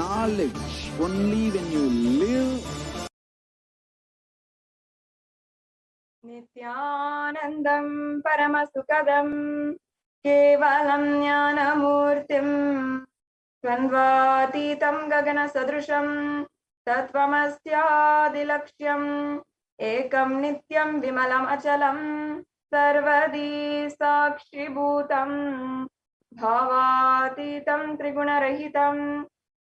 knowledge. Only when you live. Nithyanandam Paramasukadam Kevalam Jnanamurtim Svanvatitam Gagana Sadrusham Tatvamasyadilakshyam Ekam Nityam Vimalam Achalam Sarvadi Sakshi Bhutam Bhavatitam Trigunarahitam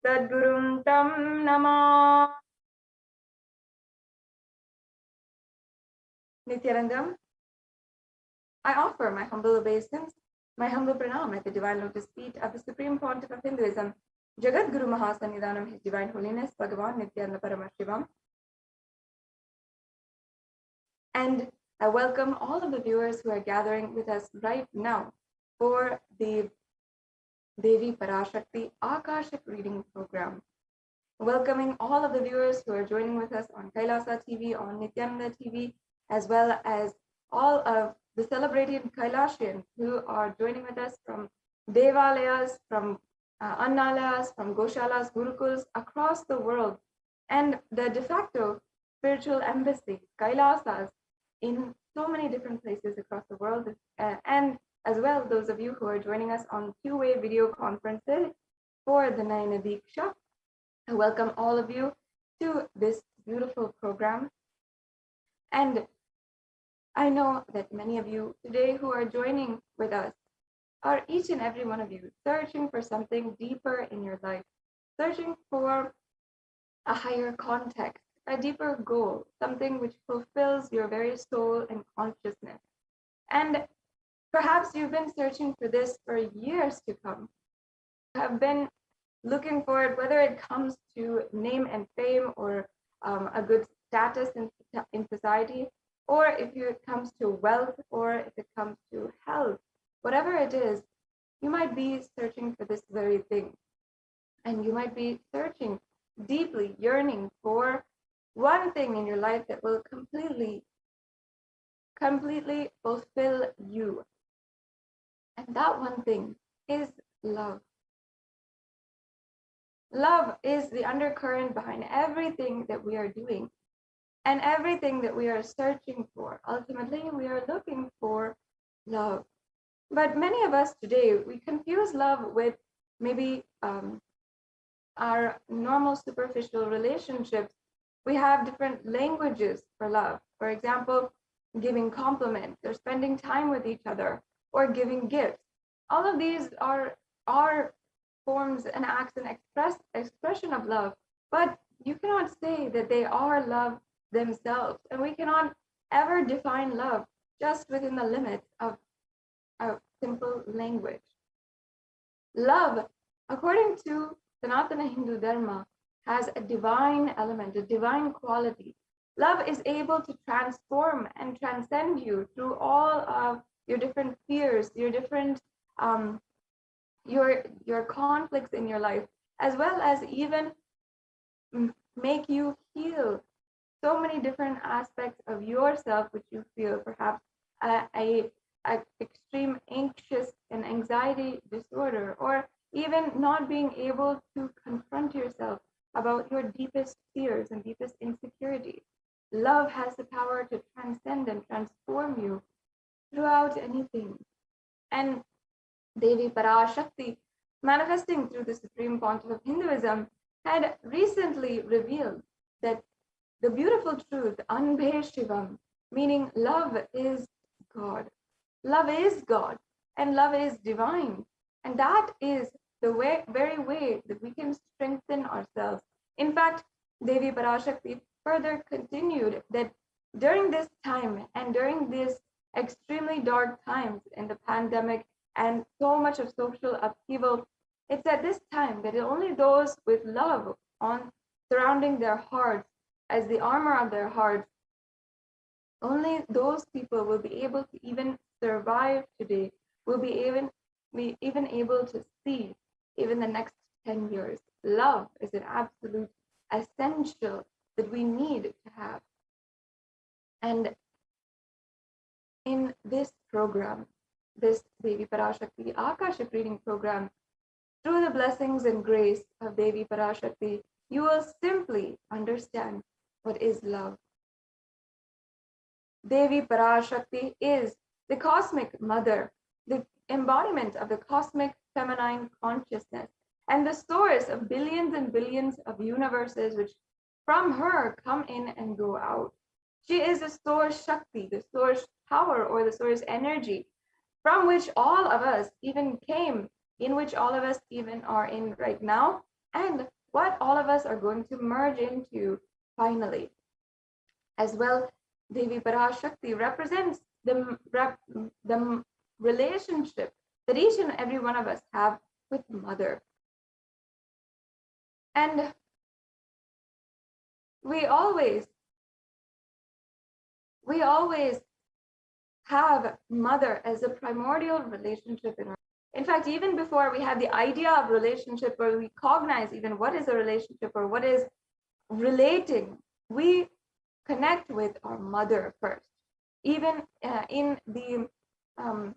Sadgurum Tam Namah. Nithyanandam, I offer my humble obeisance, my humble pranam at the divine lotus feet of the Supreme Pontiff of Hinduism, Jagat Guru Mahasannidhanam, His Divine Holiness, Bhagavan Nithyananda Paramashivam. And I welcome all of the viewers who are gathering with us right now for the Devi Parashakti Akashic reading program. Welcoming all of the viewers who are joining with us on Kailasa TV, on Nithyananda TV, as well as all of the celebrated Kailashians who are joining with us from Devalayas, from Annalayas, from Goshalas, Gurukuls across the world, and the de facto spiritual embassies, Kailasas, in so many different places across the world, and as well those of you who are joining us on two-way video conferences for the Nayana Diksha. I welcome all of you to this beautiful program. And I know that many of you today who are joining with us are each and every one of you searching for something deeper in your life, searching for a higher context, a deeper goal, something which fulfills your very soul and consciousness. And perhaps you've been searching for this for years to come, have been looking for it, whether it comes to name and fame or a good status in society, or if it comes to wealth, or if it comes to health, whatever it is, you might be searching for this very thing. And you might be searching deeply, yearning for one thing in your life that will completely fulfill you. And that one thing is love. Love is the undercurrent behind everything that we are doing and everything that we are searching for. Ultimately, we are looking for love. But many of us today, we confuse love with maybe our normal superficial relationships. We have different languages for love. For example, giving compliments or spending time with each other or giving gifts. All of these are forms and acts and expression of love, but you cannot say that they are love themselves, and we cannot ever define love just within the limits of a simple language. Love, according to Sanatana Hindu Dharma, has a divine element, a divine quality. Love is able to transform and transcend you through all of your different fears, your different your conflicts in your life, as well as even make you heal so many different aspects of yourself which you feel, perhaps a extreme anxious and anxiety disorder, or even not being able to confront yourself about your deepest fears and deepest insecurities. Love has the power to transcend and transform you throughout anything. And Devi Parashakti, manifesting through the Supreme Pontiff of Hinduism, had recently revealed that the beautiful truth, Anbhe meaning love is God. Love is God, and love is divine. And that is the very way that we can strengthen ourselves. In fact, Devi Parashakti further continued that during this time and during these extremely dark times in the pandemic and so much of social upheaval, it's at this time that only those with love on surrounding their hearts as the armor of their hearts, only those people will be able to even survive today, will be even able to see even the next 10 years. Love is an absolute essential that we need to have. And in this program, this Devi Parashakti Akashic reading program, Through the blessings and grace of Devi Parashakti, you will simply understand what is love. Devi Parashakti is the cosmic mother, the embodiment of the cosmic feminine consciousness, and the source of billions and billions of universes which from her come in and go out. She is the source Shakti, the source power or the source energy from which all of us even came, in which all of us even are in right now, and what all of us are going to merge into finally. As well, Devi Parashakti represents the relationship that each and every one of us have with Mother. And we always have Mother as a primordial relationship in our. In fact, even before we had the idea of relationship, or we cognize even what is a relationship or what is relating, we connect with our mother first. Even in the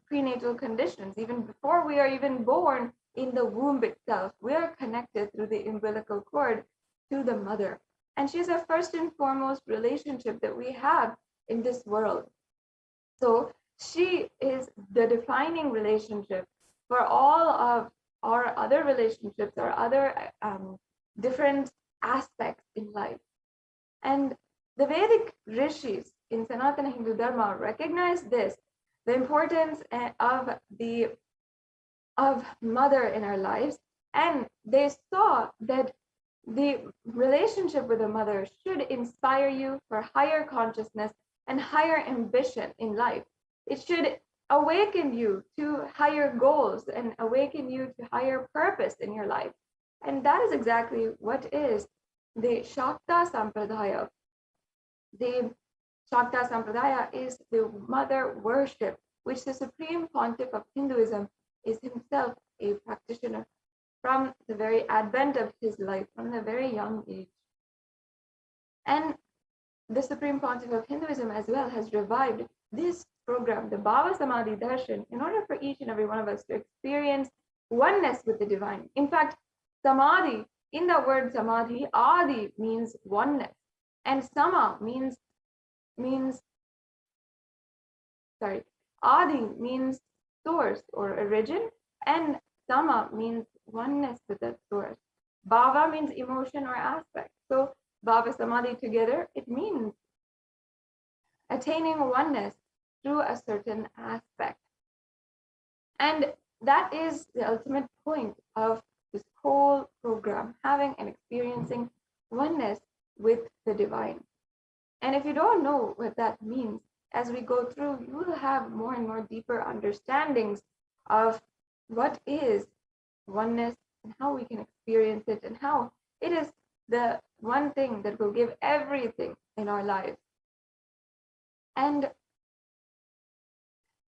prenatal conditions, even before we are even born in the womb itself, we are connected through the umbilical cord to the mother. And she's our first and foremost relationship that we have in this world. So she is the defining relationship for all of our other relationships or other different aspects in life. And the Vedic rishis in Sanatana Hindu Dharma recognize this, the importance of mother in our lives, and they saw that the relationship with the mother should inspire you for higher consciousness and higher ambition in life. It should awaken you to higher goals and awaken you to higher purpose in your life. And that is exactly what is the Shakta Sampradaya. The Shakta Sampradaya is the mother worship, which the Supreme Pontiff of Hinduism is himself a practitioner from the very advent of his life, from the very young age. And the Supreme Pontiff of Hinduism as well has revived this program, the Bhava Samadhi Darshan, in order for each and every one of us to experience oneness with the divine. In fact, Samadhi, in the word Samadhi, Adi means oneness, and Sama Adi means source or origin, and Sama means oneness with that source. Bhava means emotion or aspect. So Bhava Samadhi together, it means attaining oneness through a certain aspect. And that is the ultimate point of this whole program, having and experiencing oneness with the divine. And if you don't know what that means, as we go through, you will have more and more deeper understandings of what is oneness and how we can experience it and how it is the one thing that will give everything in our lives. And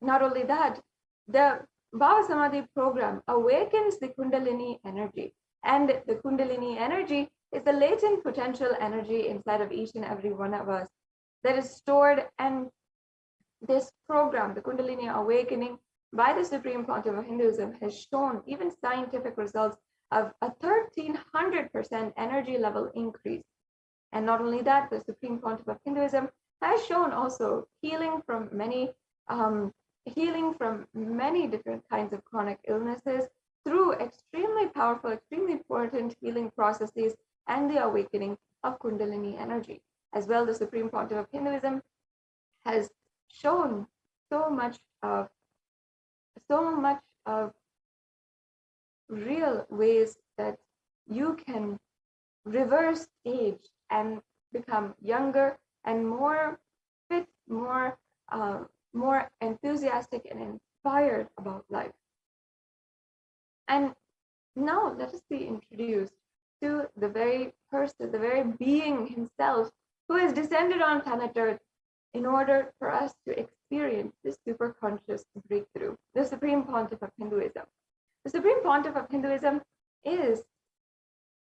not only that, the Bhava Samadhi program awakens the Kundalini energy. And the Kundalini energy is the latent potential energy inside of each and every one of us that is stored. And this program, the Kundalini awakening by the Supreme Pontiff of Hinduism, has shown even scientific results of a 1300% energy level increase. And not only that, the Supreme Pontiff of Hinduism has shown also healing from many different kinds of chronic illnesses through extremely powerful, extremely important healing processes and the awakening of Kundalini energy. As well, the Supreme Pontiff of Hinduism has shown so much of real ways that you can reverse age and become younger and more fit, more enthusiastic and inspired about life. And now let us be introduced to the very person, the very being himself, who has descended on planet Earth in order for us to experience this superconscious breakthrough, the Supreme Pontiff of Hinduism. The Supreme Pontiff of Hinduism is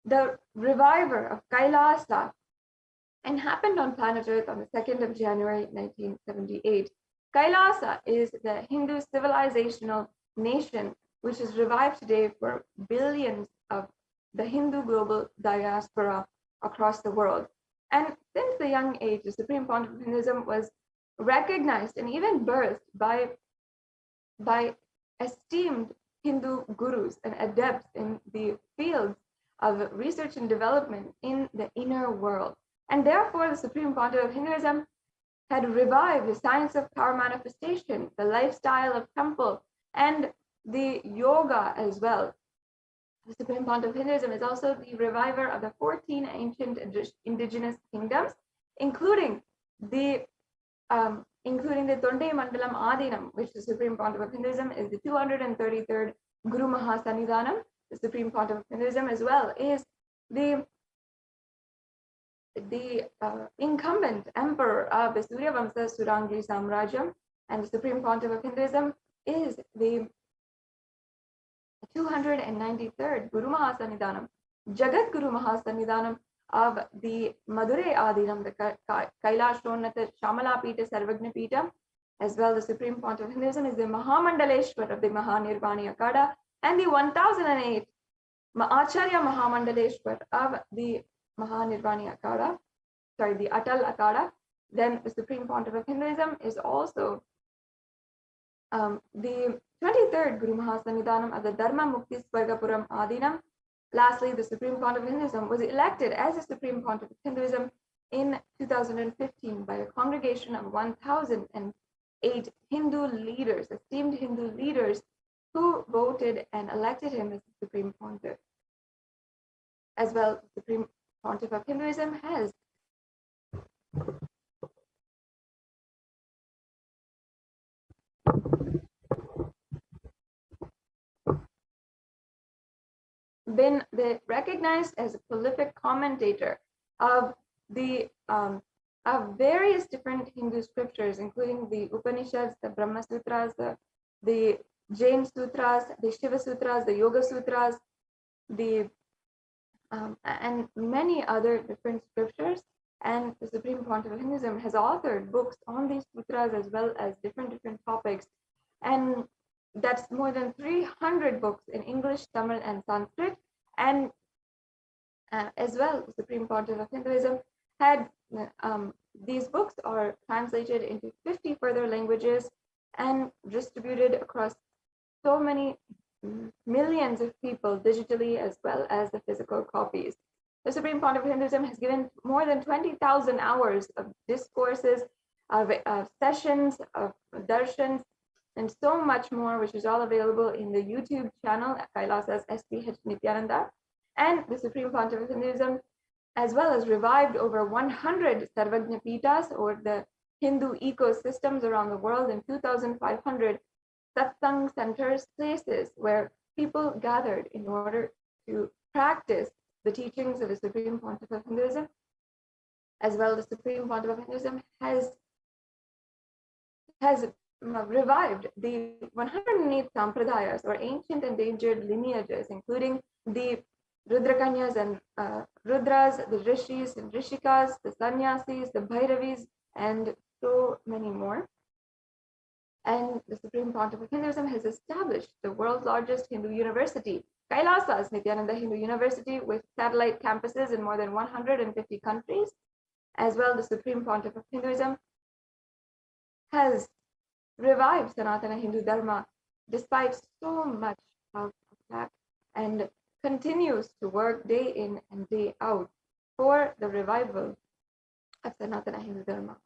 the reviver of Kailasa and happened on planet Earth on the 2nd of January, 1978. Kailasa is the Hindu civilizational nation which is revived today for billions of the Hindu global diaspora across the world. And since the young age, the Supreme Pontiff of Hinduism was recognized and even birthed by esteemed Hindu gurus and adepts in the fields of research and development in the inner world. And therefore, the Supreme Pontiff of Hinduism had revived the science of power manifestation, the lifestyle of temple, and the yoga as well. The Supreme Pontiff of Hinduism is also the reviver of the 14 ancient indigenous kingdoms, including the Tonde Mandalam Adinam, which the Supreme Pontiff of Hinduism is the 233rd Guru Mahasannidhanam. The Supreme Pontiff of Hinduism as well is the incumbent emperor of the Surya Vamsa Surangi Samrajyam, and the Supreme Pontiff of Hinduism is the 293rd Guru Mahasannidhanam, Jagat Guru Mahasannidhanam of the Madurai Adinam, the Kailash Shonata Shamala Pita Sarvagna Pita. As well, the Supreme Pontiff of Hinduism is the Mahamandaleshwar of the Mahanirvani Akada, and the 1008 Acharya Mahamandaleshwar of the Mahanirvani Akada, the Atal Akada. Then the Supreme Pontiff of Hinduism is also the 23rd Guru Mahasannidhanam of the Dharma Mukti Swargapuram Adinam. Lastly, the Supreme Pontiff of Hinduism was elected as the Supreme Pontiff of Hinduism in 2015 by a congregation of 1,008 Hindu leaders, esteemed Hindu leaders, who voted and elected him as the Supreme Pontiff. As well, the Supreme Pontiff of Hinduism has been recognized as a prolific commentator of the of various different Hindu scriptures, including the Upanishads, the Brahma Sutras, the Jain Sutras, the Shiva Sutras, the Yoga Sutras, the and many other different scriptures. And the Supreme Pontiff of Hinduism has authored books on these sutras as well as different topics. And that's more than 300 books in English, Tamil, and Sanskrit. And as well, the Supreme Pontiff of Hinduism had these books are translated into 50 further languages and distributed across so many millions of people digitally as well as the physical copies. The Supreme Pontiff of Hinduism has given more than 20,000 hours of discourses, of sessions, of darshans, and so much more, which is all available in the YouTube channel at Kailasa's HDH Nithyananda. And the Supreme Pontiff of Hinduism, as well as revived over 100 Sarvagna Pitas, or the Hindu ecosystems around the world, in 2,500 satsang centers, places where people gathered in order to practice the teachings of the Supreme Pontiff of Hinduism. As well, the Supreme Pontiff of Hinduism has revived the 108 sampradayas, or ancient endangered lineages, including the Rudrakanyas and Rudras, the Rishis and Rishikas, the Sannyasis, the Bhairavis, and so many more. And the Supreme Pontiff of Hinduism has established the world's largest Hindu university, Kailasa's Nithyananda Hindu University, with satellite campuses in more than 150 countries. As well, the Supreme Pontiff of Hinduism has revived Sanatana Hindu Dharma despite so much of attack, and continues to work day in and day out for the revival of Sanatana Hindu Dharma.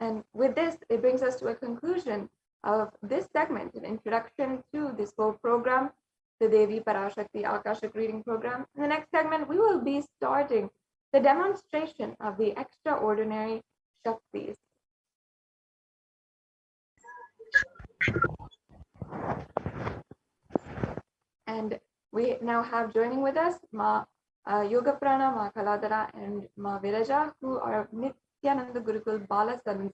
And with this, it brings us to a conclusion of this segment, an introduction to this whole program, the Devi Parashakti Akashic reading program. In the next segment, we will be starting the demonstration of the extraordinary Shaktis. And we now have joining with us Ma Yoga Prana, Ma Kaladara, and Ma Viraja, who are Nithyananda Gurukul Balasans,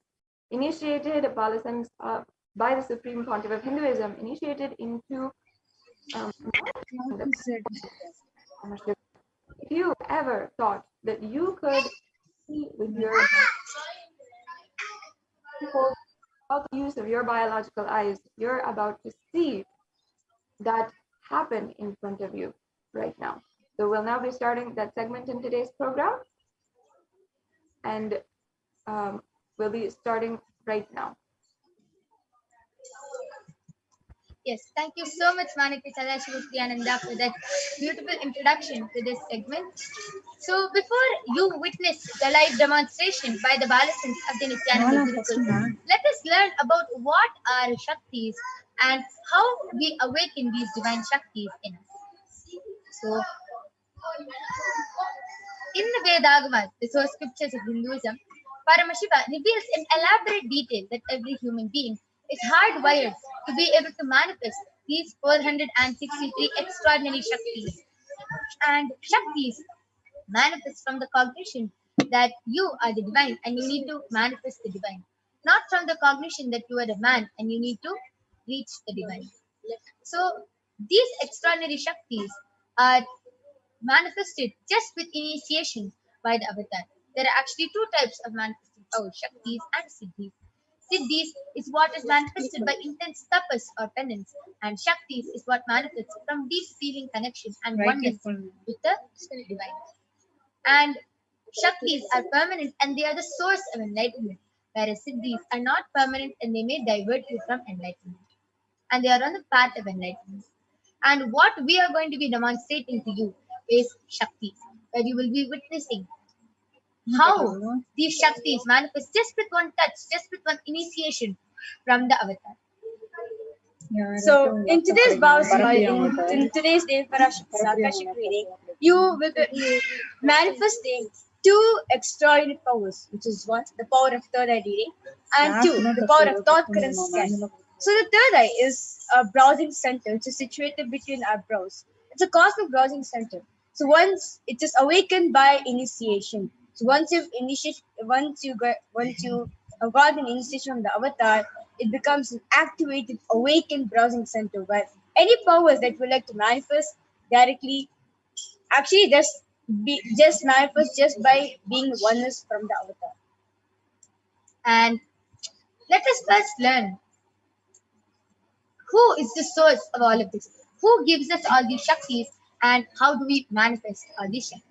initiated Balasans by the Supreme Pontiff of Hinduism, initiated into if you ever thought that you could see with your without the use of your biological eyes, you're about to see that happen in front of you right now. So we'll now be starting that segment in today's program, and we'll be starting right now. Yes, thank you so much, Maniki Nithyananda, for that beautiful introduction to this segment. So, before you witness the live demonstration by the Balasins of the Nithyananda Gurukul, let us learn about what are Shaktis and how we awaken these divine Shaktis in us. So, in the Vedagamas, the source scriptures of Hinduism, Paramashiva reveals in elaborate detail that every human being is hardwired to be able to manifest these 463 extraordinary Shaktis. And Shaktis manifest from the cognition that you are the divine and you need to manifest the divine, not from the cognition that you are a man and you need to reach the divine. So, these extraordinary Shaktis are manifested just with initiation by the avatar. There are actually two types of manifesting power, Shaktis and Siddhis. Siddhis is what is manifested by intense tapas or penance, and Shaktis is what manifests from deep feeling connection and oneness with the divine. And Shaktis are permanent and they are the source of enlightenment, whereas Siddhis are not permanent and they may divert you from enlightenment. And they are on the path of enlightenment. And what we are going to be demonstrating to you is Shakti, where you will be witnessing how these Shaktis manifest just with one touch, just with one initiation from the avatar. So, in today's in today's Devi Parashakti's Akashic reading, you will be manifesting two extraordinary powers, which is one, the power of third eye reading, and two, the power of thought current scan. So, the third eye is a browsing center, which is situated between our brows. It's a cosmic browsing center. So, once it is awakened by initiation. So, once you have got an initiation from the avatar, it becomes an activated, awakened browsing center where any powers that you like to manifest directly, actually just manifest just by being oneness from the avatar. And let us first learn who is the source of all of this, who gives us all these Shaktis, and how do we manifest all these Shaktis.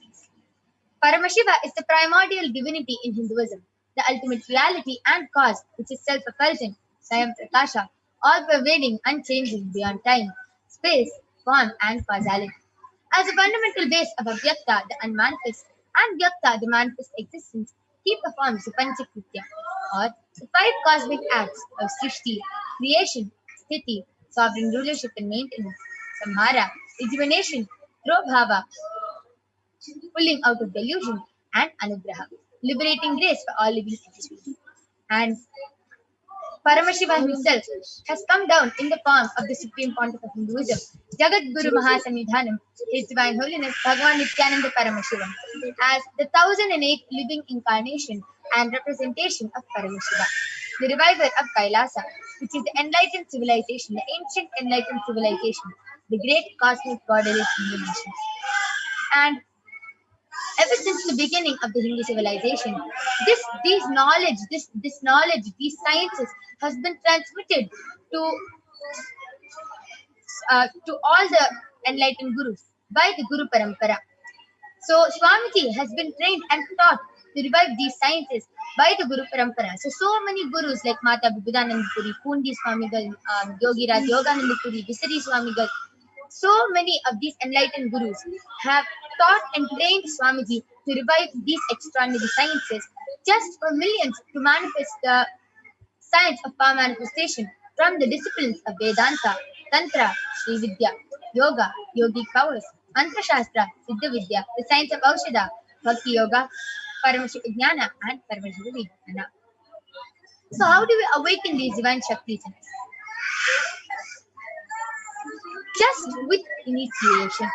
Paramashiva is the primordial divinity in Hinduism, the ultimate reality and cause, which is self-effulgent, Swayam Prakasha, all-pervading, unchanging beyond time, space, form, and causality. As a fundamental base of Avyakta, the unmanifest, and Vyakta, the manifest existence, he performs the Panchakritya, or the five cosmic acts of Srishti, creation, Sthiti, sovereign rulership and maintenance, Samhara, rejuvenation, Prabhava, pulling out of delusion, and Anugraha, liberating grace for all living entities. And Paramashiva himself has come down in the form of the Supreme Pontiff of Hinduism, Jagat Guru Mahasamidhanam, His Divine Holiness Bhagavan Nithyananda Paramashivam, as the 1008th living incarnation and representation of Paramashiva, the reviver of Kailasa, which is the enlightened civilization, the ancient enlightened civilization, the great cosmic godly civilization. And ever since the beginning of the Hindu civilization, this knowledge, these sciences has been transmitted to all the enlightened gurus by the Guru Parampara. So Swamiji has been trained and taught to revive these sciences by the Guru Parampara. So many gurus like Mata Bibudanand Puri, Pundi Swamigal, Yogi Raj Yoganand Puri, Visari Swamigal, so many of these enlightened gurus have taught and trained Swamiji to revive these extraordinary sciences just for millions to manifest the science of power manifestation from the disciplines of Vedanta, Tantra, Sri Vidya, Yoga, Yogic powers, Mantra Shastra, Siddha Vidya, the science of Aushadha, Bhakti Yoga, Paramashiva Jnana, and Paramashiva Vijnana. So how do we awaken these divine Shaktis in us? Just with initiation.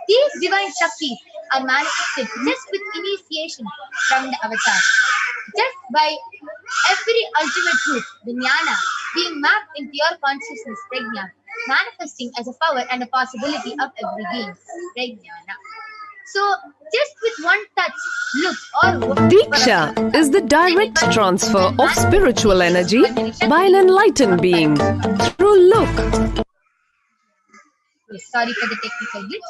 These divine Shaktis are manifested just with initiation from the avatar. Just by every ultimate truth, the jnana, being mapped into your consciousness, prajna, manifesting as a power and a possibility of every being, prajnana. So, just with one touch, look or Diksha is the direct transfer of spiritual energy by an enlightened being through look. Yes, sorry for the technical glitch.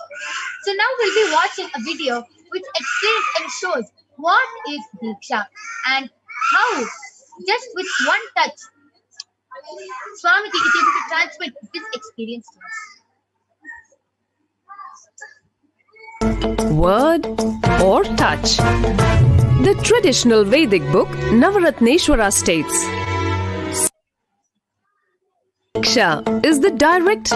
So now we'll be watching a video which explains and shows what is Diksha and how just with one touch Swamiji is able to transmit this experience to us. Word or touch. The traditional Vedic book Navaratneshwara states, Diksha is the direct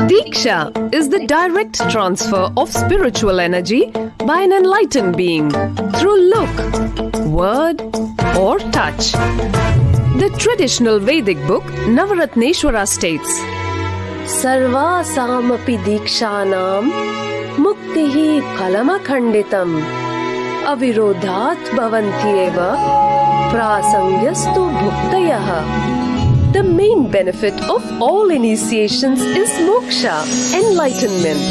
Diksha is the direct transfer of spiritual energy by an enlightened being through look, word, or touch. The traditional Vedic book Navaratneshwara states, Sarvasamapi Dikshanam Muktihi Phalamakhanditam Avirodhat Bhavantyeva Prasangyastu Bhuktayaha. The main benefit of all initiations is moksha, enlightenment.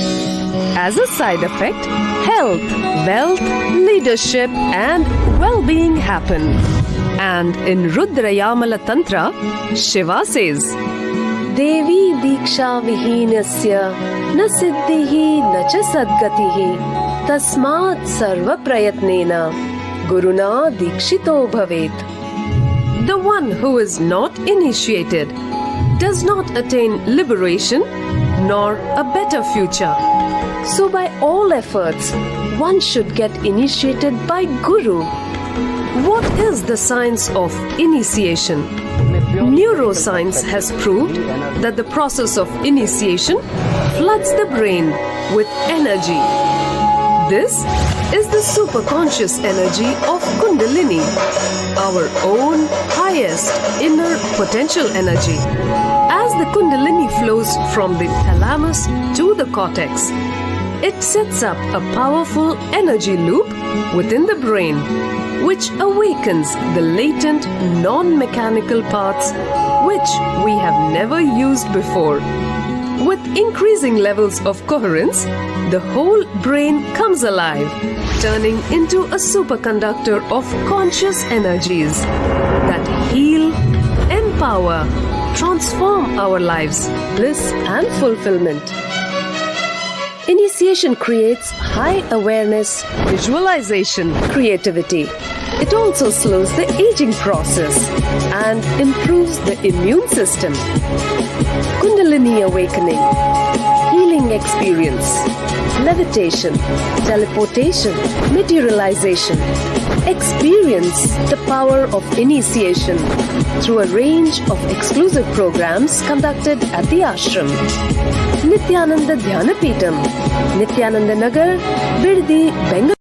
As a side effect, health, wealth, leadership, and well-being happen. And in Rudrayamala Tantra, Shiva says, Devi Diksha Vihinasya na siddhihi na cha sadgatihi tasmat sarva prayatnena guruna dikshito bhavet. The one who is not initiated does not attain liberation nor a better future. So by all efforts, one should get initiated by Guru. What is the science of initiation? Neuroscience has proved that the process of initiation floods the brain with energy. This is the superconscious energy of Kundalini, our own highest inner potential energy. As the Kundalini flows from the thalamus to the cortex, it sets up a powerful energy loop within the brain, which awakens the latent non-mechanical parts which we have never used before. With increasing levels of coherence, the whole brain comes alive, turning into a superconductor of conscious energies that heal, empower, transform our lives, bliss and fulfillment. Initiation creates high awareness, visualization, creativity. It also slows the aging process and improves the immune system. Kundalini awakening, healing experience, levitation, teleportation, materialization. Experience the power of initiation through a range of exclusive programs conducted at the ashram. Nithyananda Dhyanapitham, Nithyananda Nagar, Birdi, Bengal.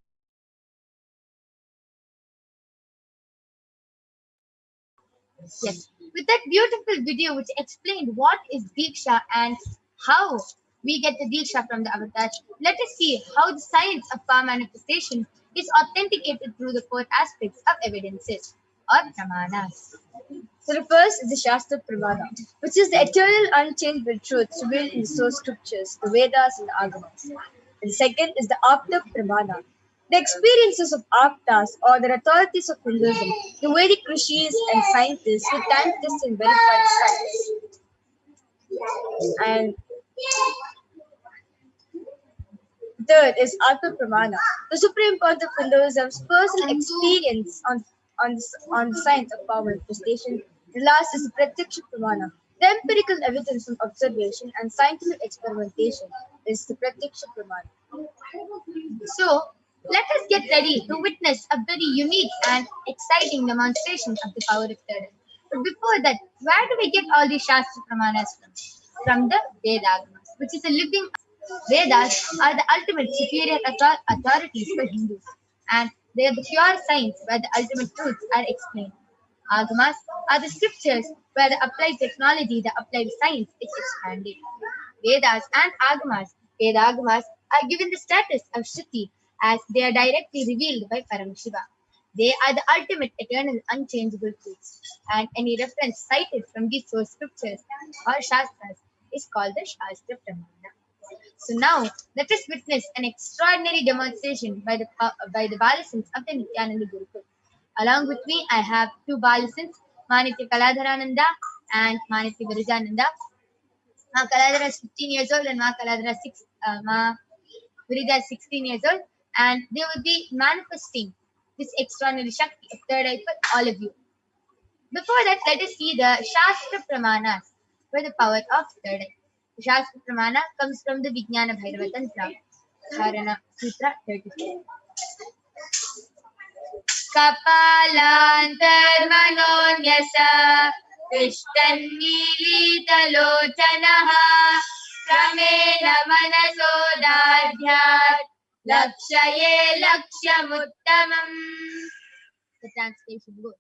Yes, with that beautiful video which explained what is Diksha and how we get the Diksha from the avatar, let us see how the science of power manifestation is authenticated through the four aspects of evidences or pramanas. So the first is the Shastra Pramana, which is the eternal unchangeable truth revealed in the source scriptures, the Vedas and the Agamas. And the second is the Apta Pramana, the experiences of Aptas or the authorities of Hinduism, the Vedic rishis and scientists who time test and verify the science. And third is Atma Pramana, the supreme point of Hinduism's personal experience on the science of power manifestation. The last is the Pratyaksha Pramana, the empirical evidence from observation and scientific experimentation is the Pratyaksha Pramana. So, let us get ready to witness a very unique and exciting demonstration of the power of third. But before that, where do we get all these Shastra Pramanas from? From the Vedas, which is a living. Vedas are the ultimate superior authorities for Hindus, and they are the pure science where the ultimate truths are explained. Agamas are the scriptures where the applied technology, the applied science is expanded. Vedas and Agamas are given the status of Shruti as they are directly revealed by Paramashiva. They are the ultimate, eternal, unchangeable truths, and any reference cited from these source scriptures or Shastras is called the Shastra Pramana. So now, let us witness an extraordinary demonstration by the Balasins of the Nithyananda Gurukul. Along with me, I have two Balasins, Manitya Kaladharananda and Manasi Virijananda. Ma Kaladhara is 15 years old and Ma Virija is 16 years old, and they will be manifesting this extraordinary Shakti of third eye for all of you. Before that, let us see the Shastra Pramanas for the power of third eye. The Shastra Pramana comes from the Vijnana Bhairava Tantra, Dharana Sutra 34. Kapalantarmanonyasa Tishtannilitalochanaha Ramena Manasodadhyat Lakshaye Lakshamuttamam. The translation goes,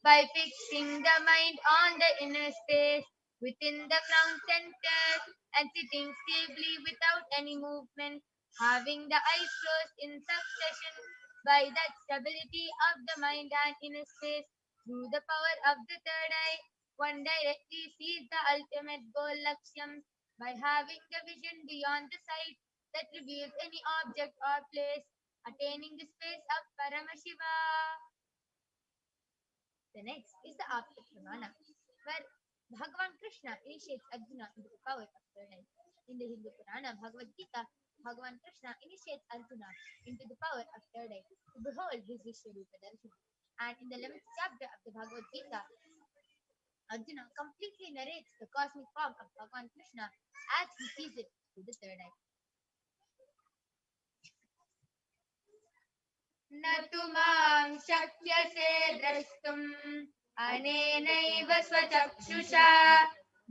by fixing the mind on the inner space within the crown center and sitting stably without any movement, having the eyes closed in succession, by that stability of the mind and inner space, through the power of the third eye, one directly sees the ultimate goal Lakshyam by having the vision beyond the sight that reveals any object or place, attaining the space of Paramashiva. The next is the Apta Pramana, where Bhagavan Krishna initiates Arjuna into the power of third eye. In the Hindu Purana Bhagavad Gita, Bhagavan Krishna initiates Arjuna into the power of third eye to behold his Vishwarupa Darshana. And in the 11th chapter of the Bhagavad Gita, Arjuna completely narrates the cosmic form of Bhagavan Krishna as he sees it through the third eye. न तु मां शक्यसे द्रष्टुम् अनेनैव स्वचक्षुषा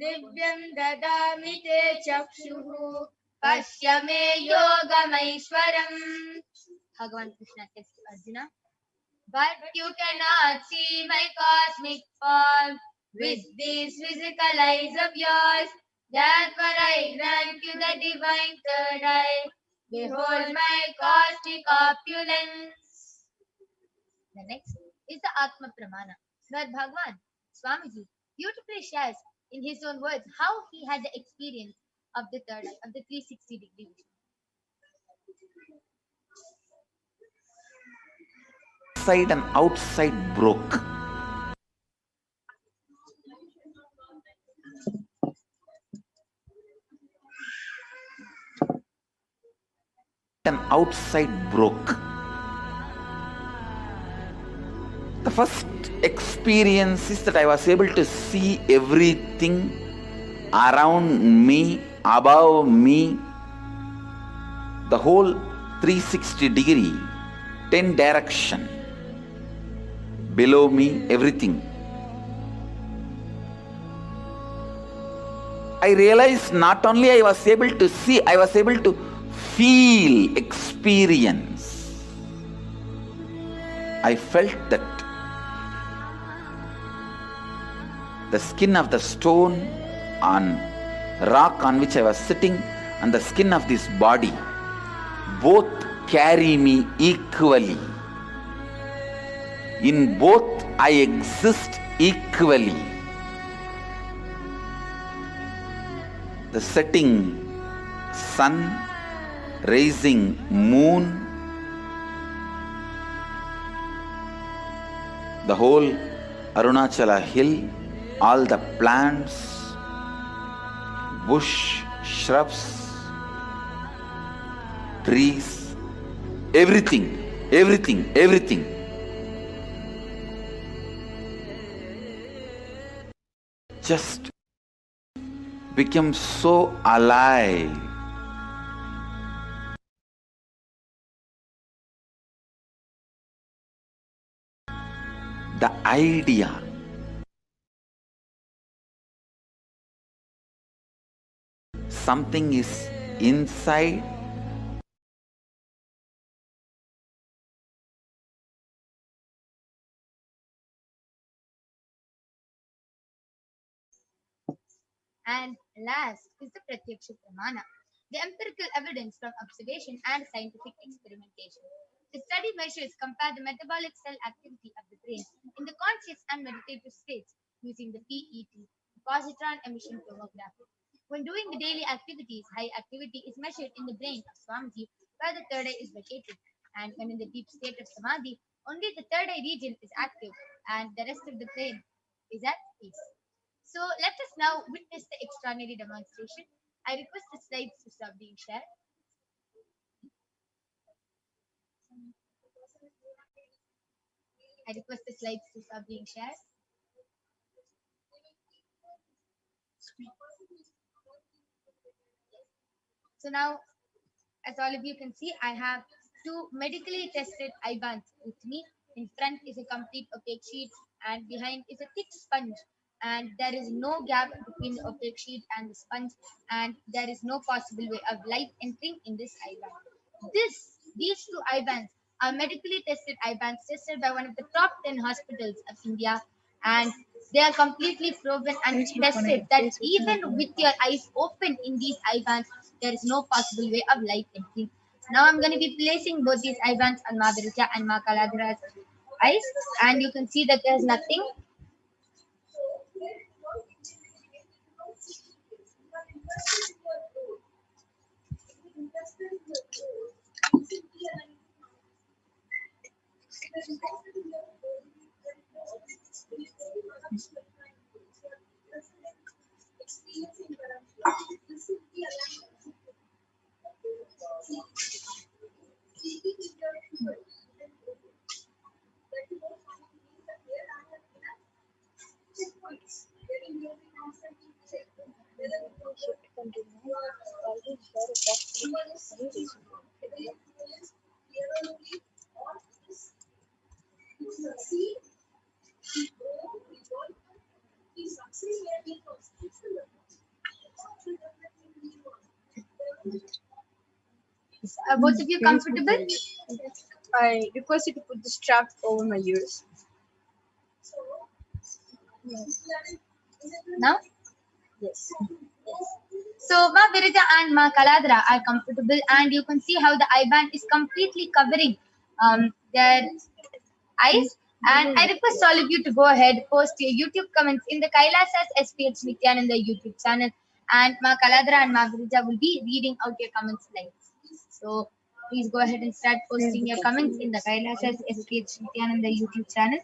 दिव्यं ददामि ते चक्षुः पश्य मे योगमैश्वरम्. Bhagavan Krishna says to Arjuna, but you cannot see my cosmic form with these physical eyes of yours. Therefore I grant you the divine third eye. Behold my cosmic opulence. The next is the Atma Pramana, where Bhagavan Swamiji beautifully shares in his own words how he had the experience of the third eye, of the 360-degree vision. Inside and outside broke. And outside broke. The first experience is that I was able to see everything around me, above me, the whole 360 degree, 10 direction, below me, everything. I realized not only I was able to see, I was able to feel, experience. I felt that the skin of the stone on rock on which I was sitting and the skin of this body both carry me equally. In both I exist equally. The setting sun, rising moon, the whole Arunachala hill, all the plants, bush, shrubs, trees, everything. Just became so alive. The idea something is inside and last is the Pratyaksha Pramana, the empirical evidence from observation and scientific experimentation. The study measures compare the metabolic cell activity of the brain in the conscious and meditative states using the PET, positron emission tomography. When doing the daily activities, high activity is measured in the brain of Swamiji where the third eye is located, and when in the deep state of Samadhi, only the third eye region is active and the rest of the brain is at peace. So let us now witness the extraordinary demonstration. I request the slides to stop being shared. I request the slides to stop being shared. So now, as all of you can see, I have two medically tested eye bands with me. In front is a complete opaque sheet, and behind is a thick sponge. And there is no gap between the opaque sheet and the sponge, and there is no possible way of light entering in this eye band. These two eye bands are medically tested eye bands tested by one of the top 10 hospitals of India, and they are completely proven and tested that even with your eyes open in these eye bands, there is no possible way of light entering. Now I'm going to be placing both these eye bands on Maharija and Ma Kaladra's eyes, and you can see that there's nothing. Both of you comfortable? I request you to put the strap over my ears. Now? Yes. So Ma Virija and Ma Kaladra are comfortable, and you can see how the eye band is completely covering their eyes. And I request all of you to go ahead, post your YouTube comments in the Kailasa's HDH Nithyananda YouTube channel, and Ma Kaladra and Ma Virija will be reading out your comments live. So please go ahead and start posting your comments in the Kailasa's HDH Nithyananda YouTube channel.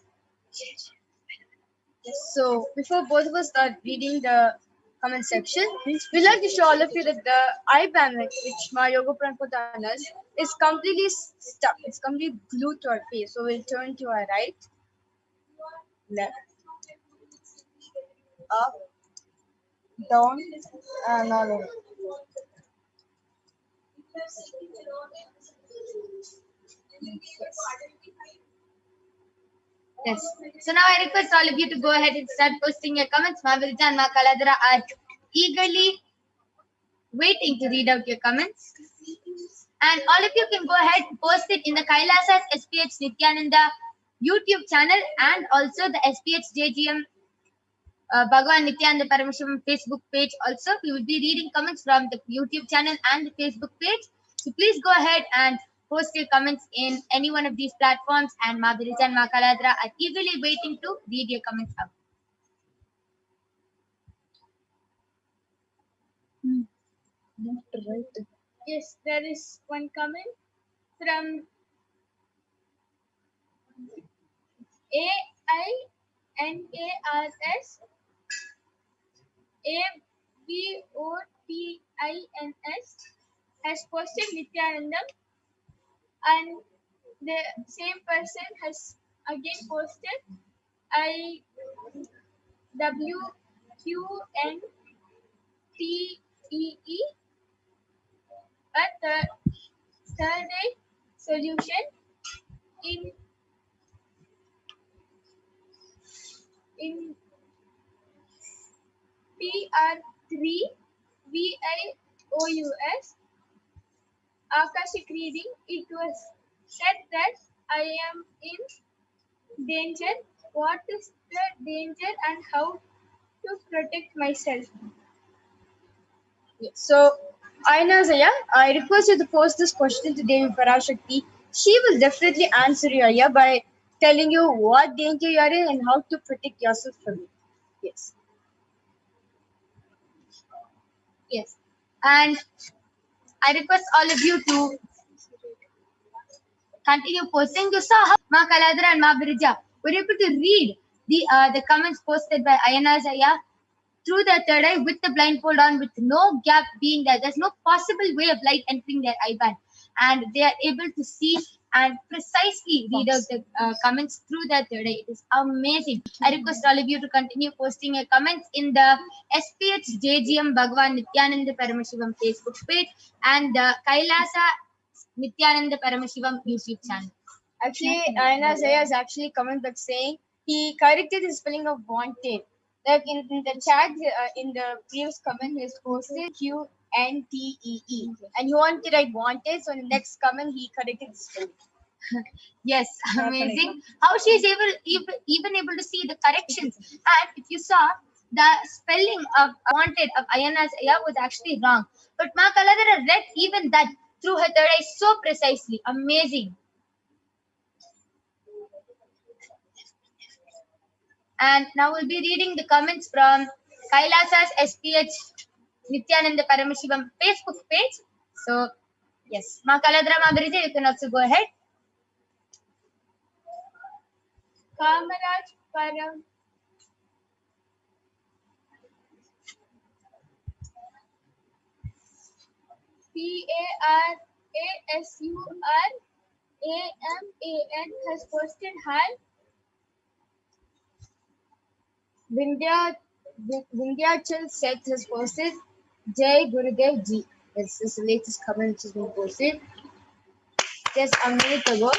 So before both of us start reading the comment section, we'd like to show all of you that the eye band which my yoga pran put on us is completely stuck. It's completely glued to our face. So we'll turn to our right, left, up, down, and all over. Yes. So now I request all of you to go ahead and start posting your comments. Ma Virija and Ma Kaladra are eagerly waiting to read out your comments. And all of you can go ahead and post it in the Kailasa's SPH Nithyananda YouTube channel and also the SPH JGM Bhagwan Nithyananda Paramashivam Facebook page. Also, we will be reading comments from the YouTube channel and the Facebook page. So please go ahead and post your comments in any one of these platforms, and Ma Virija and Ma Kaladra are eagerly waiting to read your comments out. Yes, there is one comment from AINARS ABOTINS has posted Nithyanandam, and the same person has again posted IWQNTEE, a third day solution in PR3 VIOUS Akashic reading. It was said that I am in danger. What is the danger and how to protect myself? So, Aina Zaya, I request you to post this question to Devi Parashakti. She will definitely answer you, Aya, by telling you what danger you are in and how to protect yourself from it. Yes. Yes. And I request all of you to continue posting. You saw how Ma Kaladra and Ma Virija were able to read the comments posted by Ayana Zaya, through their third eye with the blindfold on, with no gap being there. There's no possible way of light entering their eye band, and they are able to see and precisely read out the comments through their third eye. It is amazing. I request all of you to continue posting your comments in the SPH JGM Bhagwan Nithyananda Paramashivam Facebook page and the Kailasa Nithyananda Paramashivam YouTube channel. Actually, Ayana Zaya has actually commented back saying he corrected the spelling of wanted. Like in the chat, in the previous comment, he has posted QNTEE. And he wanted to write wanted, so in the next comment, he corrected the spelling. Yes, amazing. How she is even able to see the corrections. And if you saw, the spelling of wanted of Ayana's Aya was actually wrong. But Ma Kaladara read even that through her third eye so precisely. Amazing. And now we'll be reading the comments from Kailasa's SPH Nithyananda Paramashivam Facebook page. So, yes, Ma Kaladra Ma Birija, you can also go ahead. Kamaraj Param. PARASURAMAN has posted hi. Vindhyachal Seth has posted Jai Gurudev Ji. This is the latest comment which has been posted just a minute ago.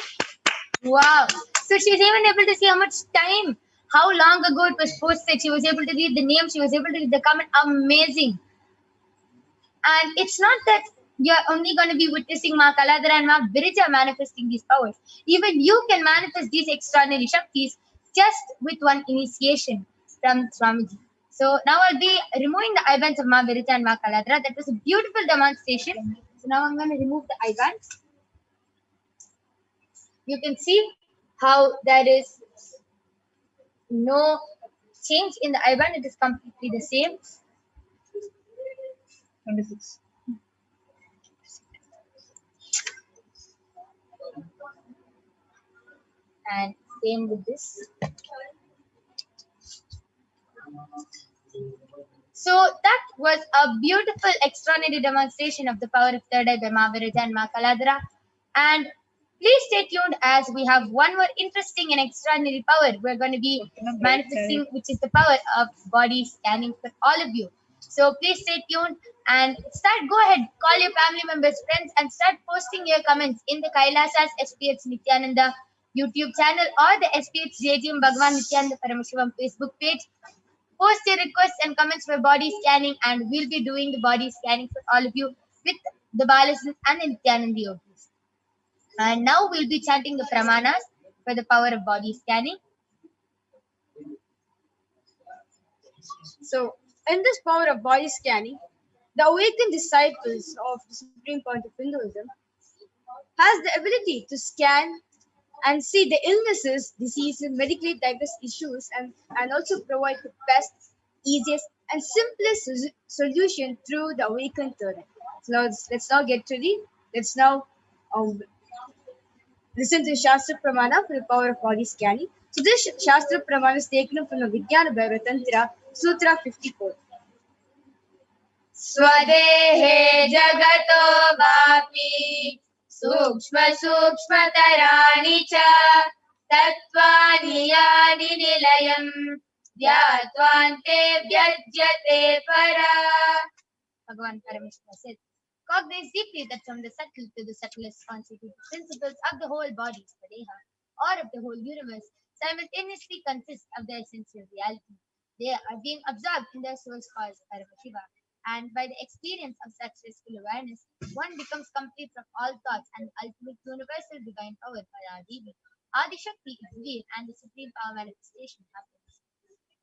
Wow. So she's even able to see how much time, how long ago it was posted. She was able to read the name. She was able to read the comment. Amazing. And it's not that you're only going to be witnessing Ma Kaladara and Ma Birija manifesting these powers. Even you can manifest these extraordinary Shaktis just with one initiation from Swamiji. So now I'll be removing the eye bands of Ma Birija and Ma Kaladara. That was a beautiful demonstration. So now I'm going to remove the eye bands. You can see how there is no change in the eye band. It is completely the same. 26. And same with this. So that was a beautiful, extraordinary demonstration of the power of third eye by Ma Virija and Ma Kaladara. And please stay tuned as we have one more interesting and extraordinary power we're going to be manifesting, which is the power of body scanning for all of you. So please stay tuned and go ahead, call your family members, friends, and start posting your comments in the Kailasa's SPH Nithyananda YouTube channel or the SPH JGM Bhagwan Nithyananda Paramashivam Facebook page. Post your requests and comments for body scanning, and we'll be doing the body scanning for all of you with the Balasans and the Nithyananda yogis. And now we'll be chanting the Pramanas for the power of body scanning. So, in this power of body scanning, the awakened disciples of the Supreme Point of Hinduism has the ability to scan and see the illnesses, diseases, medically diverse issues, and also provide the best, easiest, and simplest solution through the awakened third eye. So now let's now get ready. Let's now listen to Shastra Pramana for the power of body scanning. So this Shastra Pramana is taken from the Vijnana Bhairava Tantra, Sutra 54. Swadehe jagato vapi Sukshma sukshmataraani cha Tattvani yani nilayam Vyatvante vyajyate para. Bhagavan Parameshwara said, cognize deeply that from the subtle to the subtlest constitute principles of the whole body, the Deha, or of the whole universe, simultaneously consist of their essential reality. They are being absorbed in their source cause, Paramashiva. And by the experience of such restful awareness, one becomes complete from all thoughts and the ultimate universal divine power, Paradevi. Adi Shakti is revealed and the supreme power manifestation happens.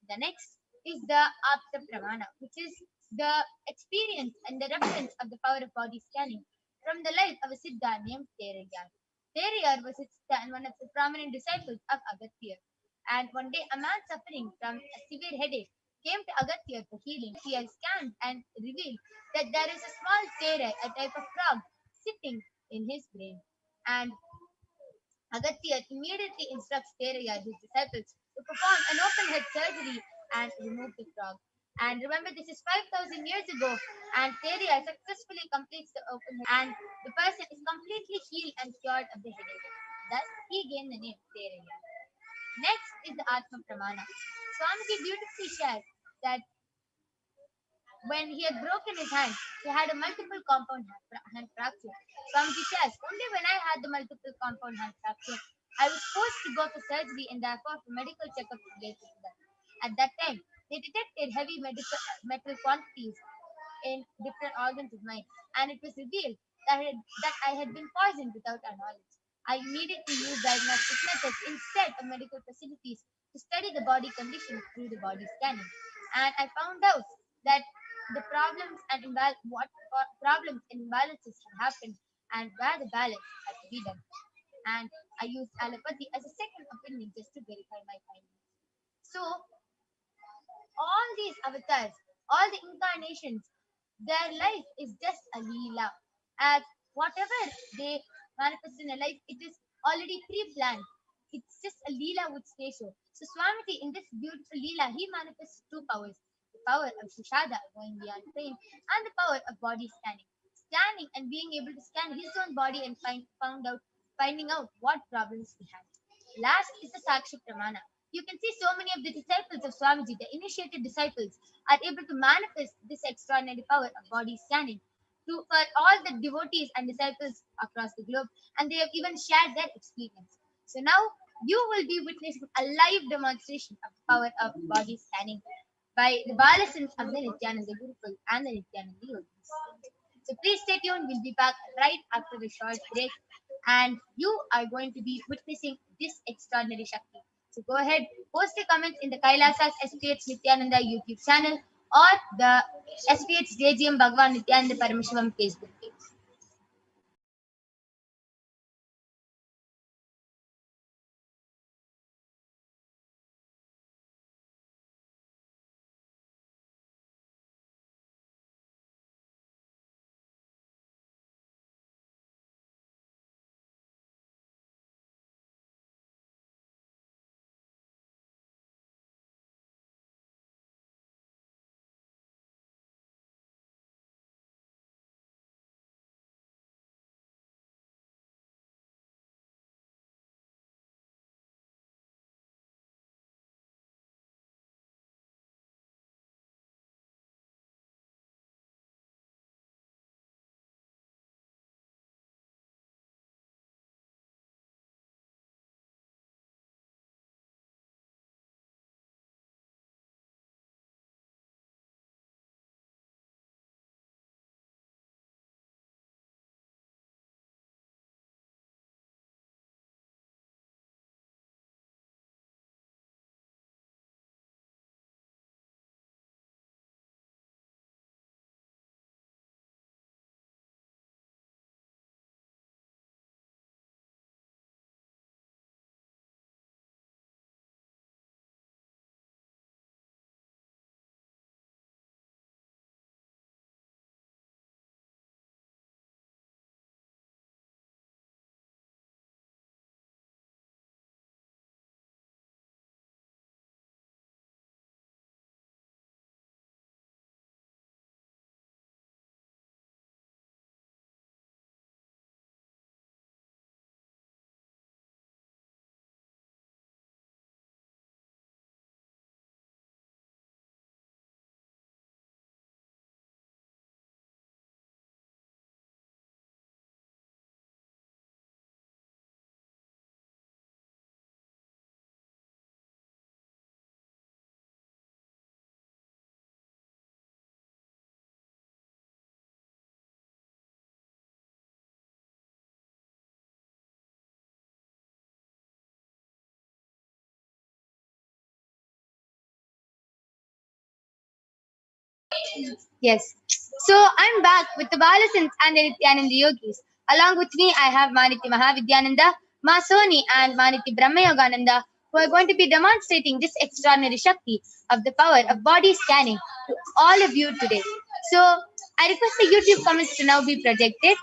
The next is the Apta Pramana, which is the experience and the reference of the power of body scanning from the life of a Siddha named Terayar. Terayar was a Siddha and one of the prominent disciples of Agatya. And one day, a man suffering from a severe headache came to Agatya for healing. He had scanned and revealed that there is a small Terai, a type of frog, sitting in his brain. And Agatya immediately instructs Teraya, his disciples, to perform an open head surgery and remove the frog. And remember, this is 5,000 years ago, and Theria successfully completes the open head, and the person is completely healed and cured of the headache. Thus, he gained the name Theria. Next is the Atma Pramana. Swamiji beautifully shares that when he had broken his hand, he had a multiple compound hand fracture. Swamiji says, only when I had the multiple compound hand fracture, I was forced to go for surgery and therefore for medical checkups related to that. At that time, they detected heavy metal quantities in different organs of mine, and it was revealed that I had been poisoned without our knowledge. I needed to use diagnostic methods instead of medical facilities to study the body condition through the body scanning. And I found out that the problems and problems and imbalances had happened and where the balance had to be done. And I used allopathy as a second opinion just to verify my findings. So all these avatars, all the incarnations, their life is just a leela. As whatever they manifest in a life, it is already pre-planned. It's just a leela would say so. So Swamiji, in this beautiful leela, he manifests two powers: the power of Shishada, going beyond pain, and the power of body scanning. Scanning and being able to scan his own body and finding out what problems he had. Last is the Sakshi Pramana. You can see so many of the disciples of Swamiji, the initiated disciples, are able to manifest this extraordinary power of body scanning for all the devotees and disciples across the globe, and they have even shared their experience. So now you will be witnessing a live demonstration of the power of body scanning by the Balasins of the Nithyananda Gurukul and the Nithyananda Yogis. So please stay tuned. We'll be back right after the short break, and you are going to be witnessing this extraordinary Shakti. So go ahead, post your comments in the Kailasa's HDH Nithyananda YouTube channel or the SPH JGM Bhagwan Nithyananda Paramashivam Facebook page. Yes. So I'm back with the Balasins and the Nithyananda Yogis. Along with me, I have Maniti Mahavidyananda, Ma Soni, and Maniti Brahmayogananda, who are going to be demonstrating this extraordinary Shakti of the power of body scanning to all of you today. So I request the YouTube comments to now be projected.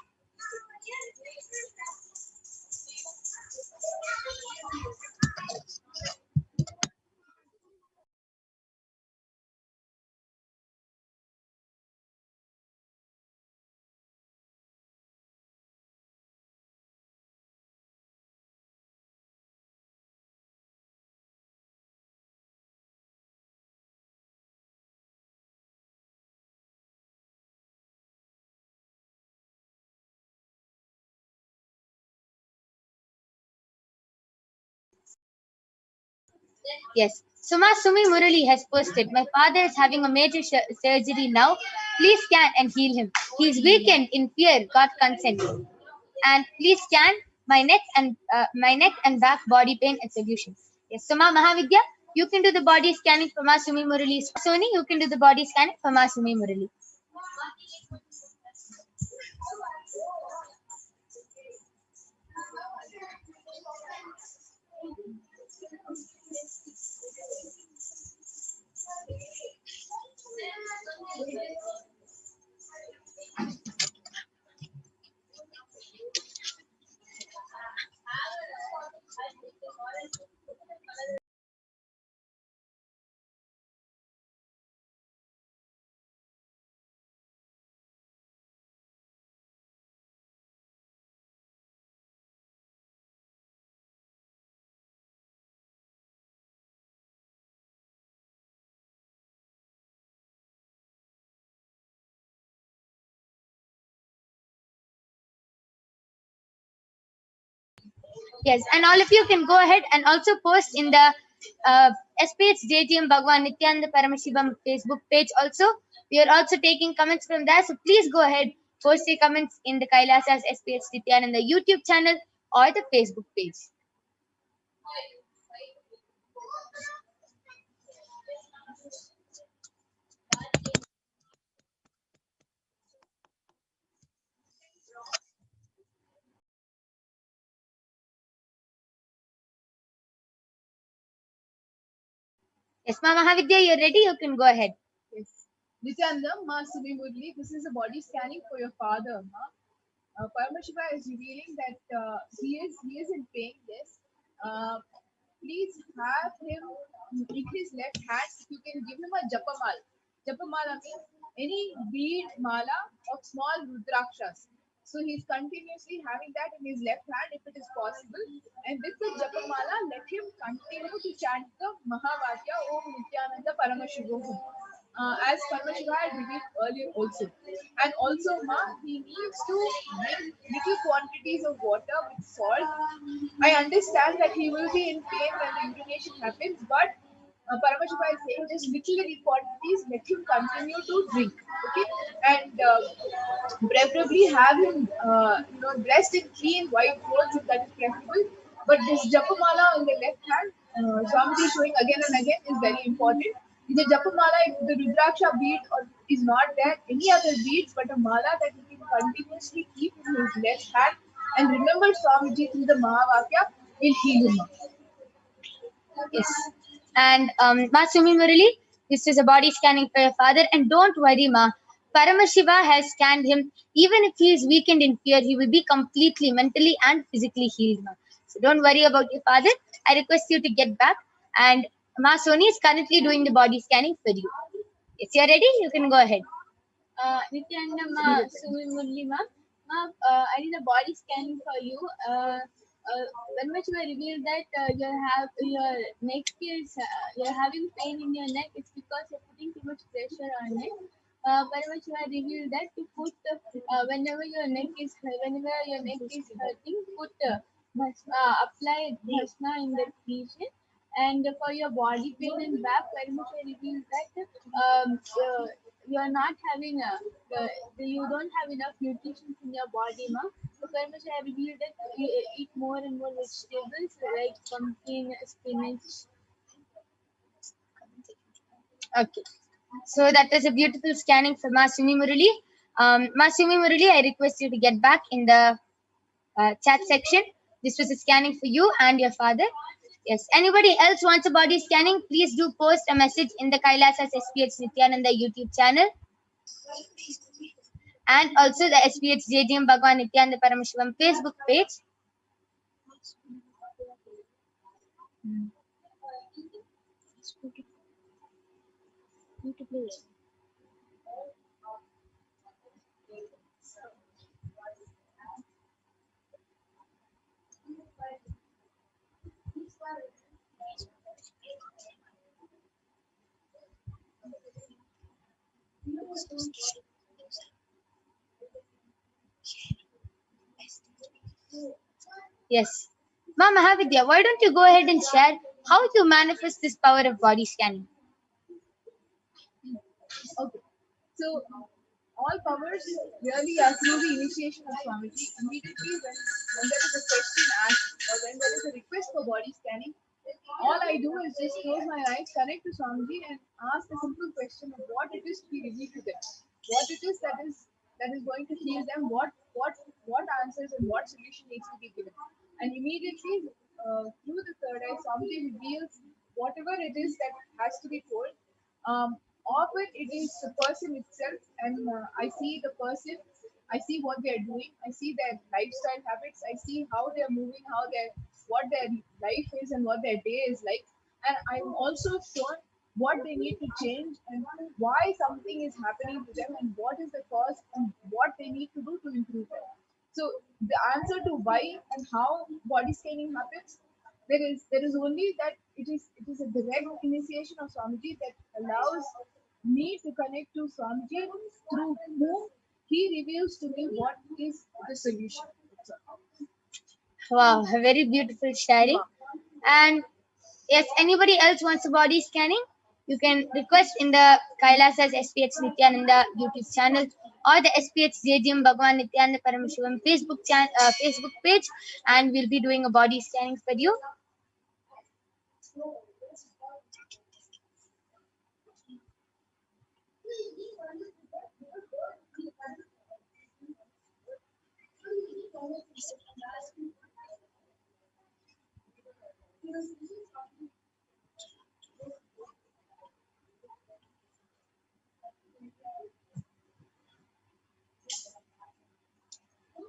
Yes. Suma Sumi Murali has posted, my father is having a major surgery now. Please scan and heal him. He is weakened in fear, got consent. And please scan my neck and back body pain and solution. Yes. Suma Mahavidya, you can do the body scanning for Ma Sumi Murali. Sony, you can do the body scanning for Ma Sumi Murali. Yes, and all of you can go ahead and also post in the SPH JGM Bhagwan Nithyananda Paramashivam Facebook page also. We are also taking comments from there. So please go ahead, post your comments in the Kailasa's SPH Nithyananda YouTube channel or the Facebook page. Yes, Mama Mahavidya, you're ready? You can go ahead. Yes. Nityananda, Ma Sumi Murli, this is a body scanning for your father. Ma. Paramashiva is revealing that he is in pain. Yes. Please have him in his left hand. You can give him a japamal. Japamala means any bead mala of small rudrakshas. So he's continuously having that in his left hand if it is possible. And with the japamala, let him continue to chant the Mahavakya Om Nithyananda Paramashivoham. As Paramashiva had revealed earlier also. And also, he needs to drink little quantities of water with salt. I understand that he will be in pain when the urination happens, but Paramashiva is saying just little quantities, let him continue to drink. Okay, and preferably have him, dressed in clean white clothes if that is preferable. But this Japamala in the left hand, Swamiji is showing again and again, is very important. In the Japamala, if the Rudraksha bead is not there, any other beads, but a mala that he can continuously keep in his left hand and remember Swamiji through the Mahavakya will heal him. Yes. And Ma Sumi Murali, this is a body scanning for your father. And don't worry, Ma. Paramashiva has scanned him. Even if he is weakened in fear, he will be completely mentally and physically healed, Ma. So don't worry about your father. I request you to get back. And Ma Soni is currently doing the body scanning for you. If you're ready, you can go ahead. Nithyananda Ma Sumi Murli Ma. I need a body scanning for you. When much you revealed that your neck is you're having pain in your neck, it's because you're putting too much pressure on it. Very much you have revealed that to put whenever your neck is hurting, put apply bhasma in that region. And for your body pain and back, very much I revealed that you are not having you don't have enough nutrition in your body, ma. So very much I have revealed that you eat more and more vegetables like pumpkin, spinach. Okay. So that was a beautiful scanning for Ma Sumi Murali. Ma Sumi Murali, I request you to get back in the chat section. This was a scanning for you and your father. Yes. Anybody else wants a body scanning? Please do post a message in the Kailasa's SPH Nithyananda YouTube channel. And also the SPH JGM Bhagwan Nithyananda Paramashivam Facebook page. Yes. Ma Mahavidya, why don't you go ahead and share how you manifest this power of body scanning. Okay. So all powers really are through the initiation of Swamiji. Immediately when there is a question asked or when there is a request for body scanning, all I do is just close my eyes, connect to Swamiji and ask a simple question of what it is to be revealed to them. What it is that is going to heal them, what answers and what solution needs to be given. And immediately through the third eye, Swamiji reveals whatever it is that has to be told. Often it is the person itself, and I see the person, I see what they are doing, I see their lifestyle habits, I see how they are moving, what their life is, and what their day is like, and I'm also shown what they need to change and why something is happening to them, and what is the cause, and what they need to do to improve it. So the answer to why and how body scanning happens, there is only that it is a direct initiation of Swamiji that allows me to connect to Swamiji, through whom he reveals to me what is the solution. That's all. Wow, a very beautiful sharing. And yes, anybody else wants a body scanning? You can request in the Kailasa's HDH Nithyananda YouTube channel or the SPH JGM Bhagwan Nithyananda Paramashivam Facebook page, and we'll be doing a body scanning for you.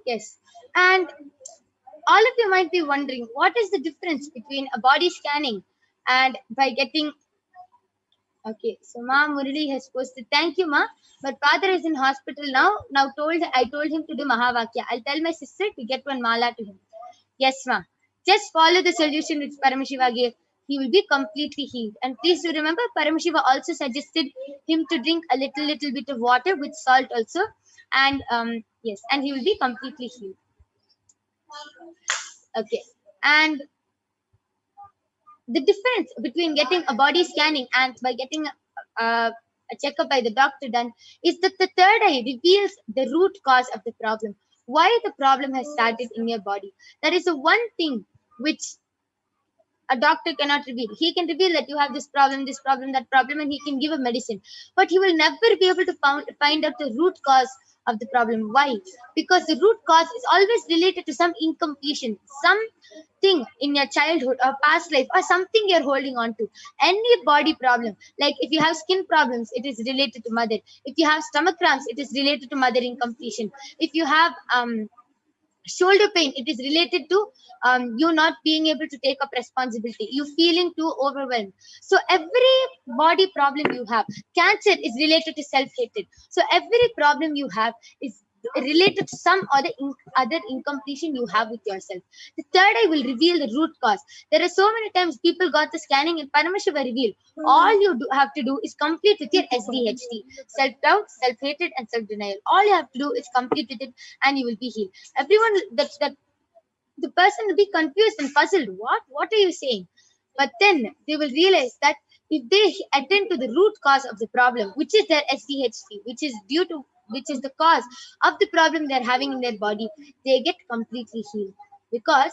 Yes, and all of you might be wondering what is the difference between a body scanning and by getting. Okay, so Ma Murali has posted, thank you, Ma. But father is in hospital now. I told him to do Mahavakya. I'll tell my sister to get one mala to him. Yes, Ma. Just follow the solution which Paramashiva gave. He will be completely healed. And please do remember, Paramashiva also suggested him to drink a little bit of water with salt also. And yes, and he will be completely healed. Okay, and the difference between getting a body scanning and by getting a checkup by the doctor done is that the third eye reveals the root cause of the problem, why the problem has started in your body. That is the one thing which a doctor cannot reveal. He can reveal that you have this problem, that problem, and he can give a medicine. But he will never be able to find out the root cause of the problem. Why? Because the root cause is always related to some incompletion, something in your childhood or past life, or something you're holding on to. Any body problem, like if you have skin problems, it is related to mother. If you have stomach cramps, it is related to mother incompletion. If you have shoulder pain, it is related to you not being able to take up responsibility, you feeling too overwhelmed. So every body problem you have, cancer is related to self-hatred. So every problem you have is related to some other incompletion you have with yourself. The third eye will reveal the root cause. There are so many times people got the scanning and Paramashiva revealed. All you have to do is complete with your SDHD, self-doubt, self-hatred, and self-denial. All you have to do is complete with it, and you will be healed. Everyone, that the person will be confused and puzzled. What are you saying? But then they will realize that if they attend to the root cause of the problem, which is their SDHD, which is the cause of the problem they're having in their body, they get completely healed. Because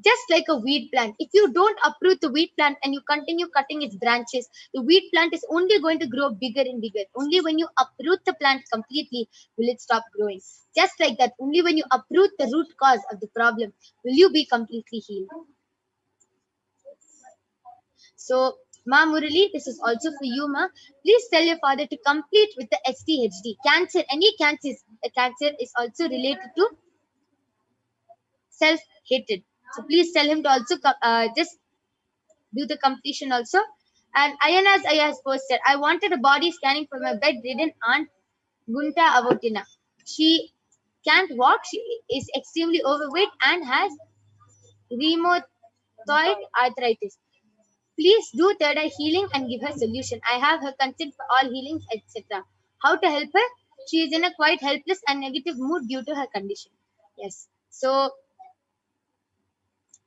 just like a weed plant, if you don't uproot the weed plant and you continue cutting its branches, the weed plant is only going to grow bigger and bigger. Only when you uproot the plant completely will it stop growing. Just like that, only when you uproot the root cause of the problem will you be completely healed. So, Ma Murali, this is also for you, Ma. Please tell your father to complete with the SDHD. Cancer, any cancer is also related to self-hatred. So please tell him to also just do the completion also. And Ayana's Aya has posted, I wanted a body scanning for my bedridden aunt Gunta Avotina. She can't walk, she is extremely overweight and has rheumatoid arthritis. Please do third eye healing and give her solution. I have her consent for all healings, etc. How to help her? She is in a quite helpless and negative mood due to her condition. Yes. So,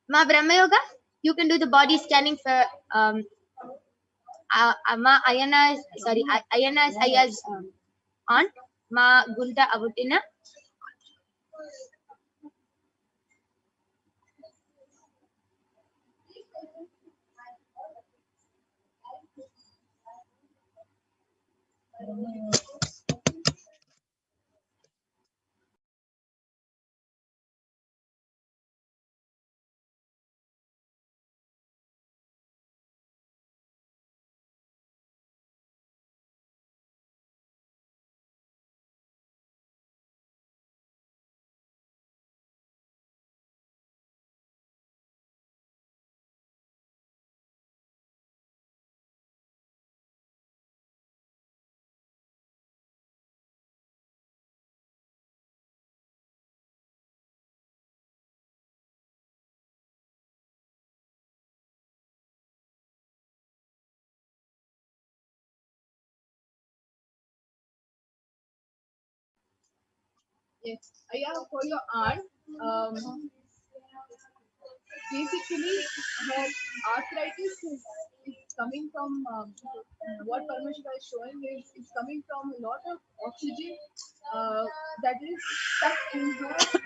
Ma Brahma Yoga? You can do the body scanning for Ma Ayana, sorry, Ayana's Aya's aunt, Ma Gunta Avutina. Yes, yeah, for your aunt, basically her arthritis is coming from what Paramashiva is showing is coming from a lot of oxygen that is stuck in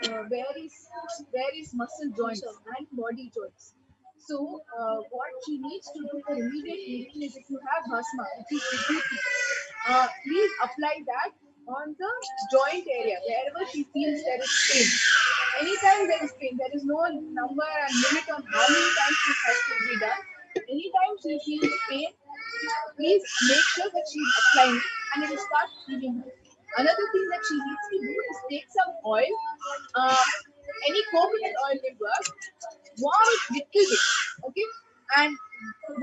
her various muscle joints and body joints. So what she needs to do for immediate healing is, if you have asthma, which is Vibhuti, please apply that on the joint area wherever she feels there is pain. Anytime there is pain, there is no number and limit on how many times this has to be done. Anytime she feels pain, please make sure that she is applying it and it will start healing her. Another thing that she needs to do is take some oil, any coconut oil will work, warm it little bit, okay? And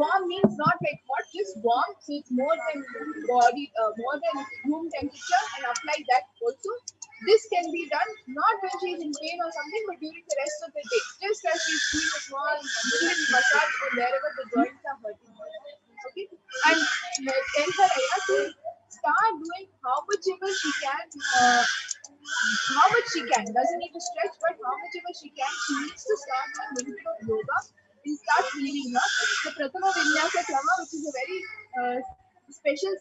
warm means not like hot, just warm, so it's more than more than room temperature, and apply that also. This can be done not when she is in pain or something, but during the rest of the day, just as she's doing a small little massage or wherever the joints are hurting. Okay, and tell her Aya to start doing how much ever she can. How much she can, doesn't need to stretch, but how much ever she can, she needs to start doing a little bit of yoga and start healing her. The Prathama Vinyasa Krama, which is a very special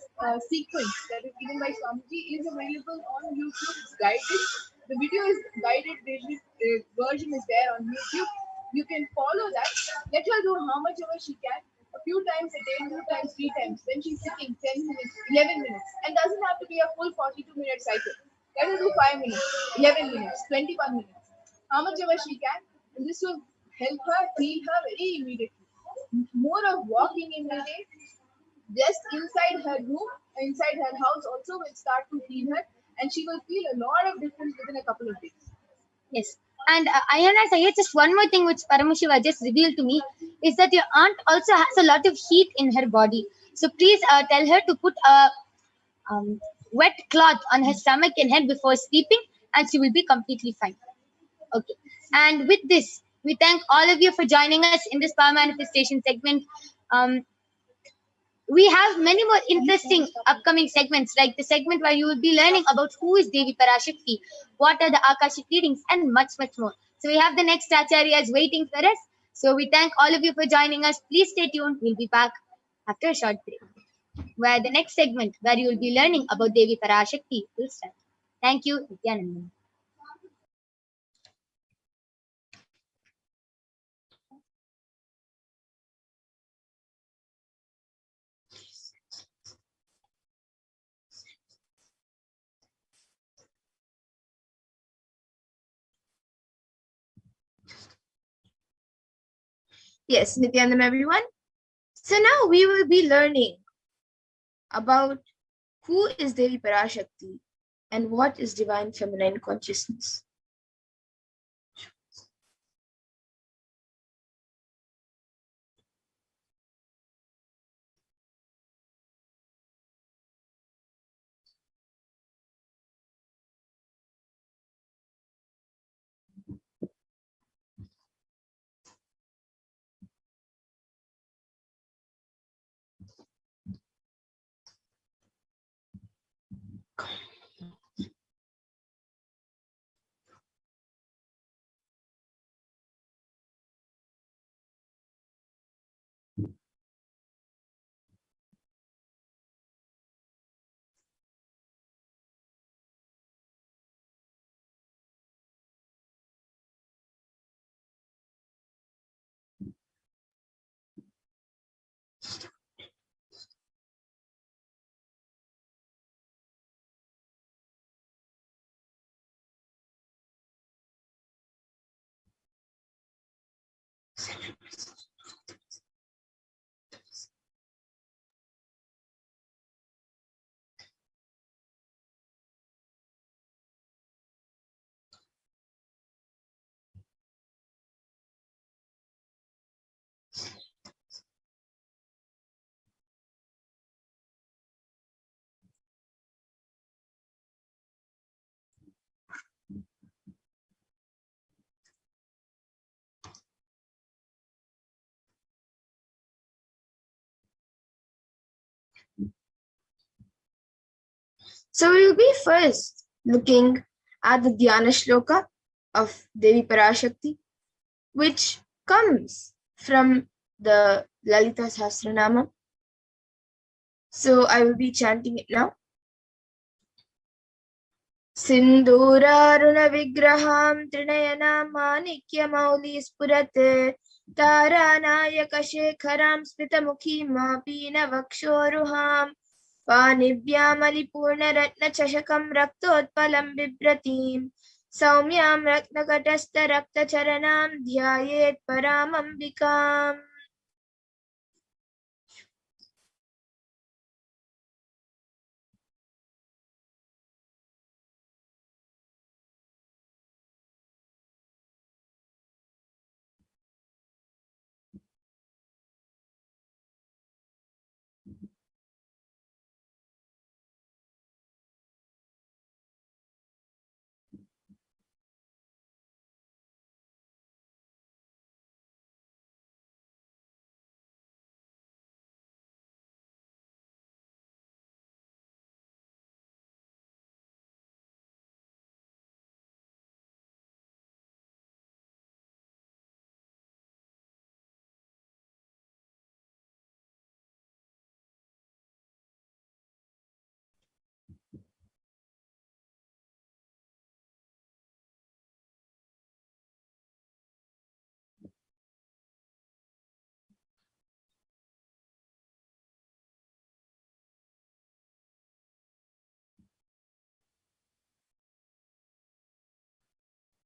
sequence that is given by Swamiji, is available on YouTube. It's guided. The video is guided version is there on YouTube. You can follow that. Let her do how much ever she can. A few times a day, 2 times, 3 times. Then she's sitting 10 minutes, 11 minutes. And doesn't have to be a full 42-minute cycle. Let her do 5 minutes, 11 minutes, 21 minutes. How much ever she can. And this will help her heal her very immediately. More of walking in the day, just inside her room, inside her house also will start to heal her. And she will feel a lot of difference within a couple of days. Yes. And Ayana, just one more thing which Paramashiva just revealed to me is that your aunt also has a lot of heat in her body. So please tell her to put a wet cloth on her stomach and head before sleeping, and she will be completely fine. Okay. And with this, we thank all of you for joining us in this power manifestation segment. We have many more interesting upcoming segments, like the segment where you will be learning about who is Devi Parashakti, what are the Akashic readings, and much, much more. So we have the next acharyas waiting for us. So we thank all of you for joining us. Please stay tuned. We'll be back after a short break, where the next segment, where you will be learning about Devi Parashakti, will start. Thank you, Nithyananda. Yes, Nithyanandam, everyone. So now we will be learning about who is Devi Parashakti and what is divine feminine consciousness. So we will be first looking at the Dhyana Shloka of Devi Parashakti, which comes from the Lalita Sahasranama. So I will be chanting it now. Sindhuraruna vigraham trinayana manikya mauli spurate taranayaka shekharam smitamukhim mapina vakshoruham पानिभ्यामलिपूर्णरत्नचषकं रक्तोत्पलं बिभ्रतीं सौम्यां रत्नकटस्थरक्तचरणां ध्यायेत् परामम्बिकाम्.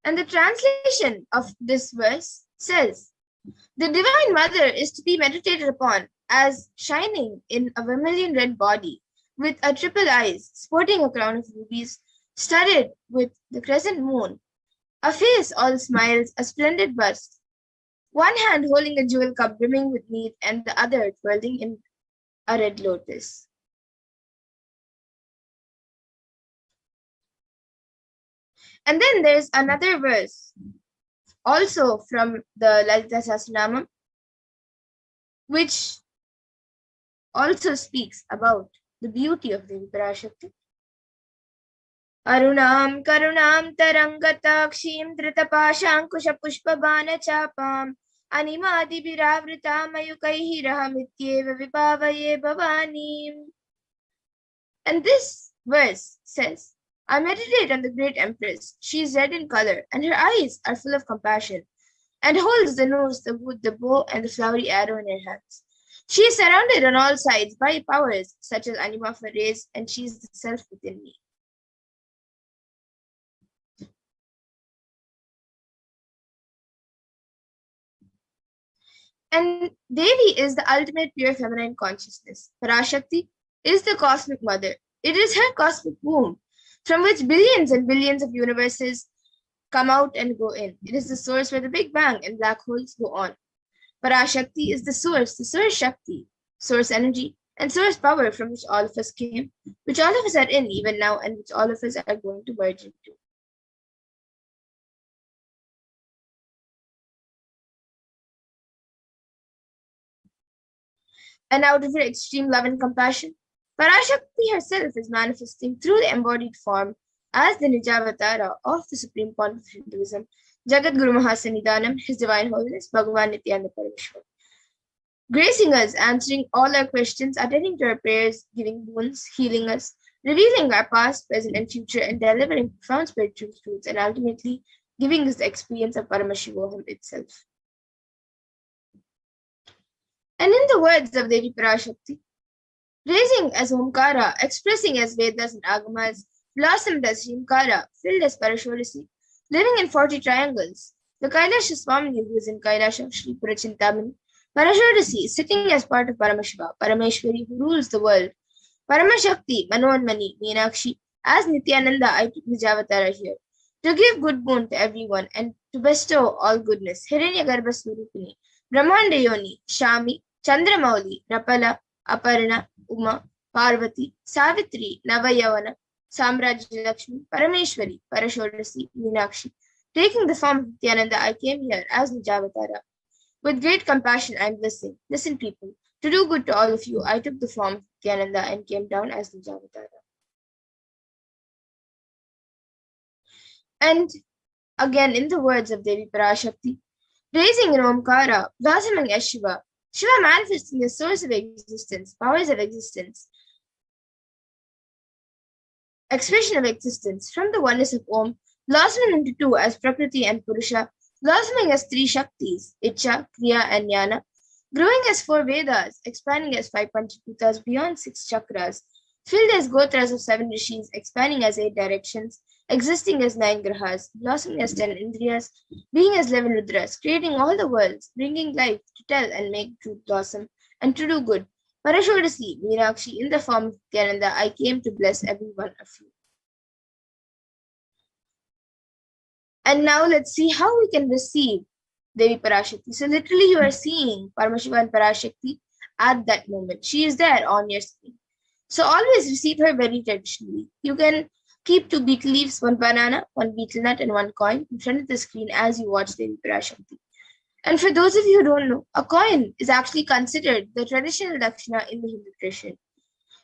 And the translation of this verse says, the Divine Mother is to be meditated upon as shining in a vermilion red body with a triple eyes, sporting a crown of rubies, studded with the crescent moon, a face all smiles, a splendid bust, one hand holding a jewel cup brimming with mead, and the other twirling in a red lotus. And then there's another verse, also from the Lalita Sahasranama, which also speaks about the beauty of Devi Parashakti. Arunam karunam tarangatakshim dritapashankusha pushpabana chapam animadi viravrita mayukaihi rahamityeva vibhavaye bhavanim. And this verse says, I meditate on the great empress. She is red in color, and her eyes are full of compassion, and holds the nose, the wood, the bow, and the flowery arrow in her hands. She is surrounded on all sides by powers such as anima for rays, and she is the self within me. And Devi is the ultimate pure feminine consciousness. Parashakti is the cosmic mother. It is her cosmic womb, from which billions and billions of universes come out and go in. It is the source where the Big Bang and black holes go on. Parashakti is the source Shakti, source energy, and source power from which all of us came, which all of us are in even now, and which all of us are going to merge into. And out of her extreme love and compassion, Parashakti herself is manifesting through the embodied form as the Nijavatara of the Supreme Pontiff of Hinduism, Jagat Guru Mahasannidhanam, His Divine Holiness, Bhagavan Nithyananda Paramashivam, gracing us, answering all our questions, attending to our prayers, giving boons, healing us, revealing our past, present, and future, and delivering profound spiritual truths, and ultimately giving us the experience of Paramashivoham itself. And in the words of Devi Parashakti, raising as Omkara, expressing as Vedas and Agamas, blossomed as Himkara, filled as Parashorasi, living in 40 triangles, The Kailasha Swami, who is in Kailasha Shri Purachintamani, Parashakti is sitting as part of Paramashiva, Parameshwari, who rules the world. Paramashakti, Manoanmani, Meenakshi, as Nithyananda, I took Nijavatara here to give good boon to everyone and to bestow all goodness. Hiranyagarbha Swarupini, Brahmanda Yoni, Shami, Chandramauli, Rapala, Aparna, Uma, Parvati, Savitri, Navayavana, Samrajya Lakshmi, Parameshwari, Parashodasi, Meenakshi. Taking the form of Nithyananda, I came here as Nijavatara. With great compassion, I am listening. Listen, people. To do good to all of you, I took the form of Nithyananda and came down as Nijavatara. And again, in the words of Devi Parashakti, raising in Omkara, blossoming as Shiva, Shiva manifesting the source of existence, powers of existence, expression of existence from the oneness of Om, blossoming into two as Prakriti and Purusha, blossoming as three Shaktis, Icha, Kriya, and Jnana, growing as four Vedas, expanding as five Panchabhutas beyond six chakras, filled as Gotras of seven Rishis, expanding as eight directions, existing as nine Grahas, blossoming as 10 Indriyas, being as 11 Rudras, creating all the worlds, bringing life to tell and make truth blossom, and to do good. Parashodasi, Meenakshi, in the form of Nithyananda, I came to bless every one of you. And now let's see how we can receive Devi Parashakti. So literally you are seeing Paramashiva and Parashakti at that moment. She is there on your screen. So always receive her very traditionally. You can keep two betel leaves, one banana, one betel nut, and one coin in front of the screen as you watch Devi Parashakti. And for those of you who don't know, a coin is actually considered the traditional dakshina in the Hindu tradition.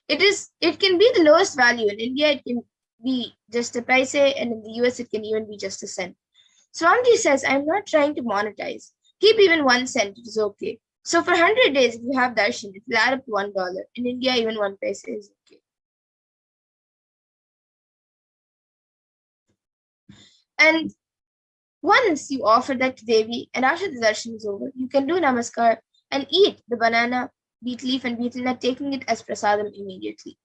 It can be the lowest value. In India, it can be just a paise, and in the US, it can even be just a cent. Swamiji says, I'm not trying to monetize. Keep even 1 cent, it is okay. So for 100 days, if you have darshan, it will add up to $1. In India, even 1 paise is okay. And once you offer that to Devi, and after the darshan is over, you can do namaskar and eat the banana, beet leaf, and betel nut, taking it as prasadam immediately.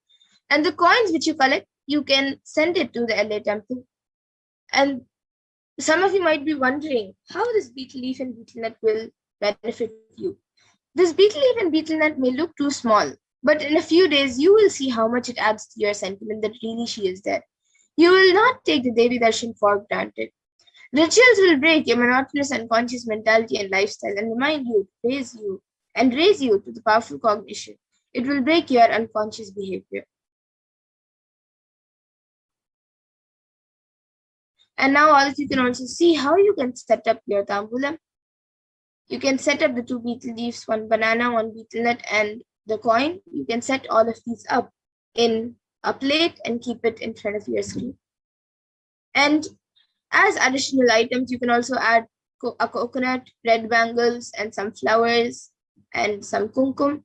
And the coins which you collect, you can send it to the LA temple. And some of you might be wondering how this betel leaf and betel nut will benefit you. This betel leaf and betel nut may look too small, but in a few days, you will see how much it adds to your sentiment that really she is there. You will not take the Devi Darshan for granted. Rituals will break your monotonous unconscious mentality and lifestyle and remind you, raise you to the powerful cognition. It will break your unconscious behavior. And now all of you can also see how you can set up your tambulam. You can set up the two betel leaves, one banana, one betel nut, and the coin. You can set all of these up in a plate and keep it in front of your screen. And as additional items, you can also add a coconut, red bangles, and some flowers, and some kumkum.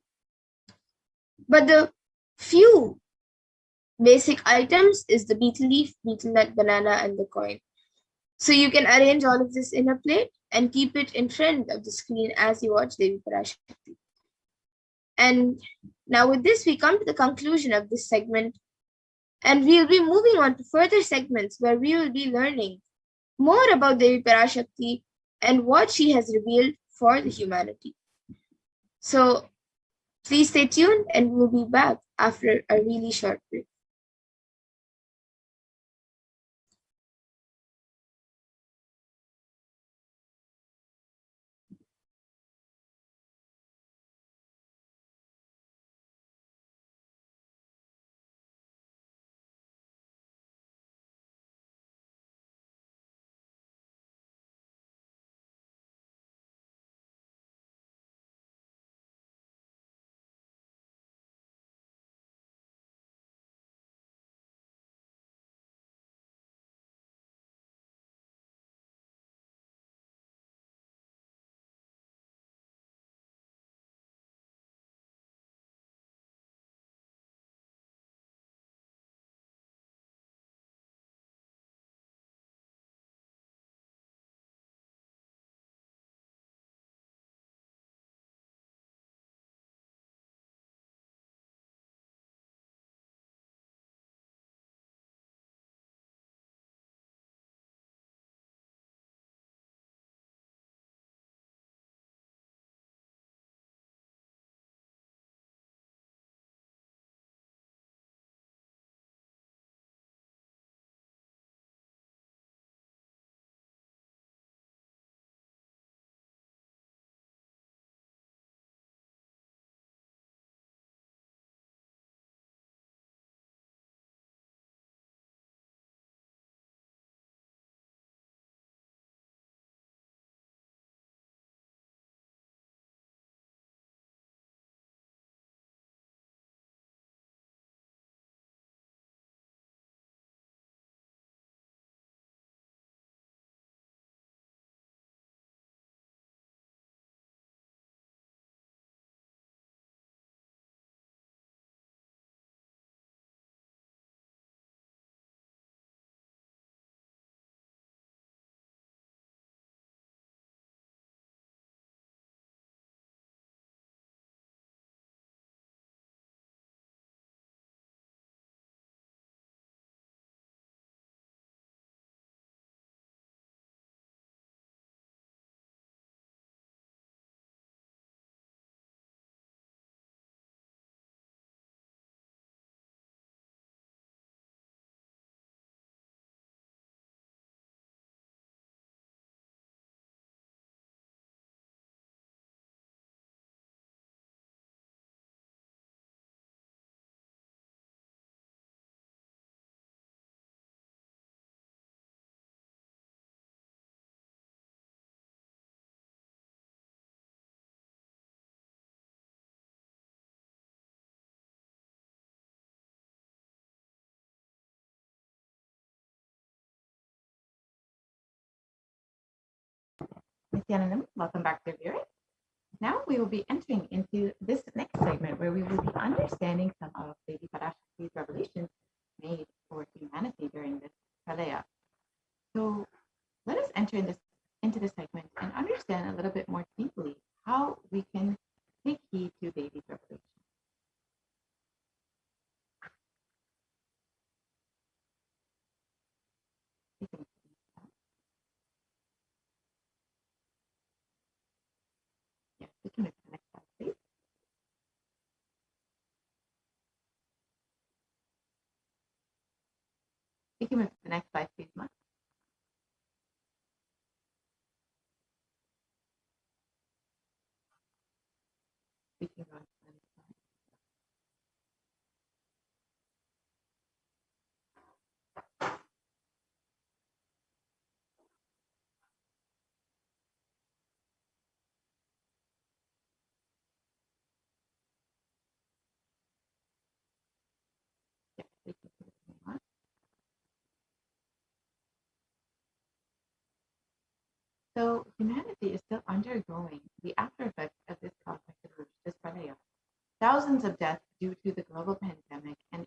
But the few basic items is the betel leaf, betel nut, banana, and the coin. So you can arrange all of this in a plate and keep it in front of the screen as you watch Devi Parashakti. And now with this, we come to the conclusion of this segment. And we will be moving on to further segments where we will be learning more about Devi Parashakti and what she has revealed for the humanity. So please stay tuned and we'll be back after a really short break. Nithyanandam, welcome back to viewers. Now we will be entering into this next segment where we will be understanding some of Devi Parashakti's revelations made for humanity during this pralaya. So let us enter into this segment and understand a little bit more deeply how we can take heed to Devi's revelation. Yes, we can move to the next slide, please. We can move to the next slide, please, Ma. We can go on to the next slide. Yes, we can continue on. So humanity is still undergoing the after effects of this cosmic deluge, this pralaya. Thousands of deaths due to the global pandemic and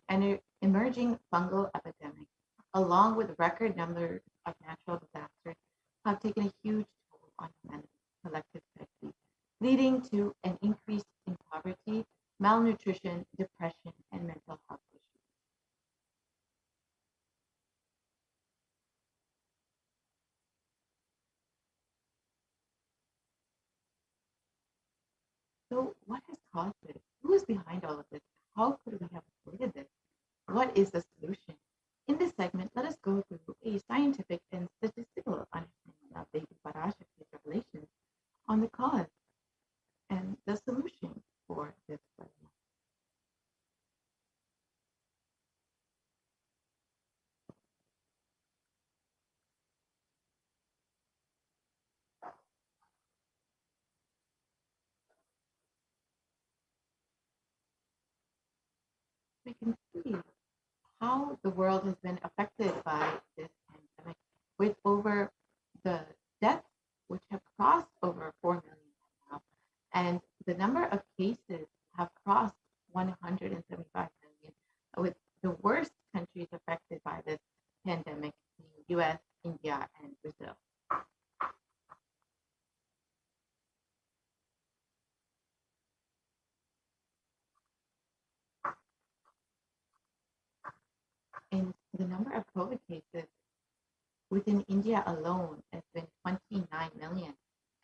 emerging fungal epidemic, along with record numbers of natural disasters, have taken a huge toll on humanity's collective psyche, leading to an increase in poverty, malnutrition, depression, and mental health issues. So what has caused this? Who is behind all of this? How could we have avoided this? What is the solution? In this segment, let us go through a scientific and statistical understanding of Devi Parashakti's revelations on the cause and the solution for this problem. We can see how the world has been affected by this pandemic, with over the deaths, which have crossed over 4 million now, and the number of cases have crossed 175 million, with the worst countries affected by this pandemic being US, India, and Brazil. And the number of COVID cases within India alone has been 29 million.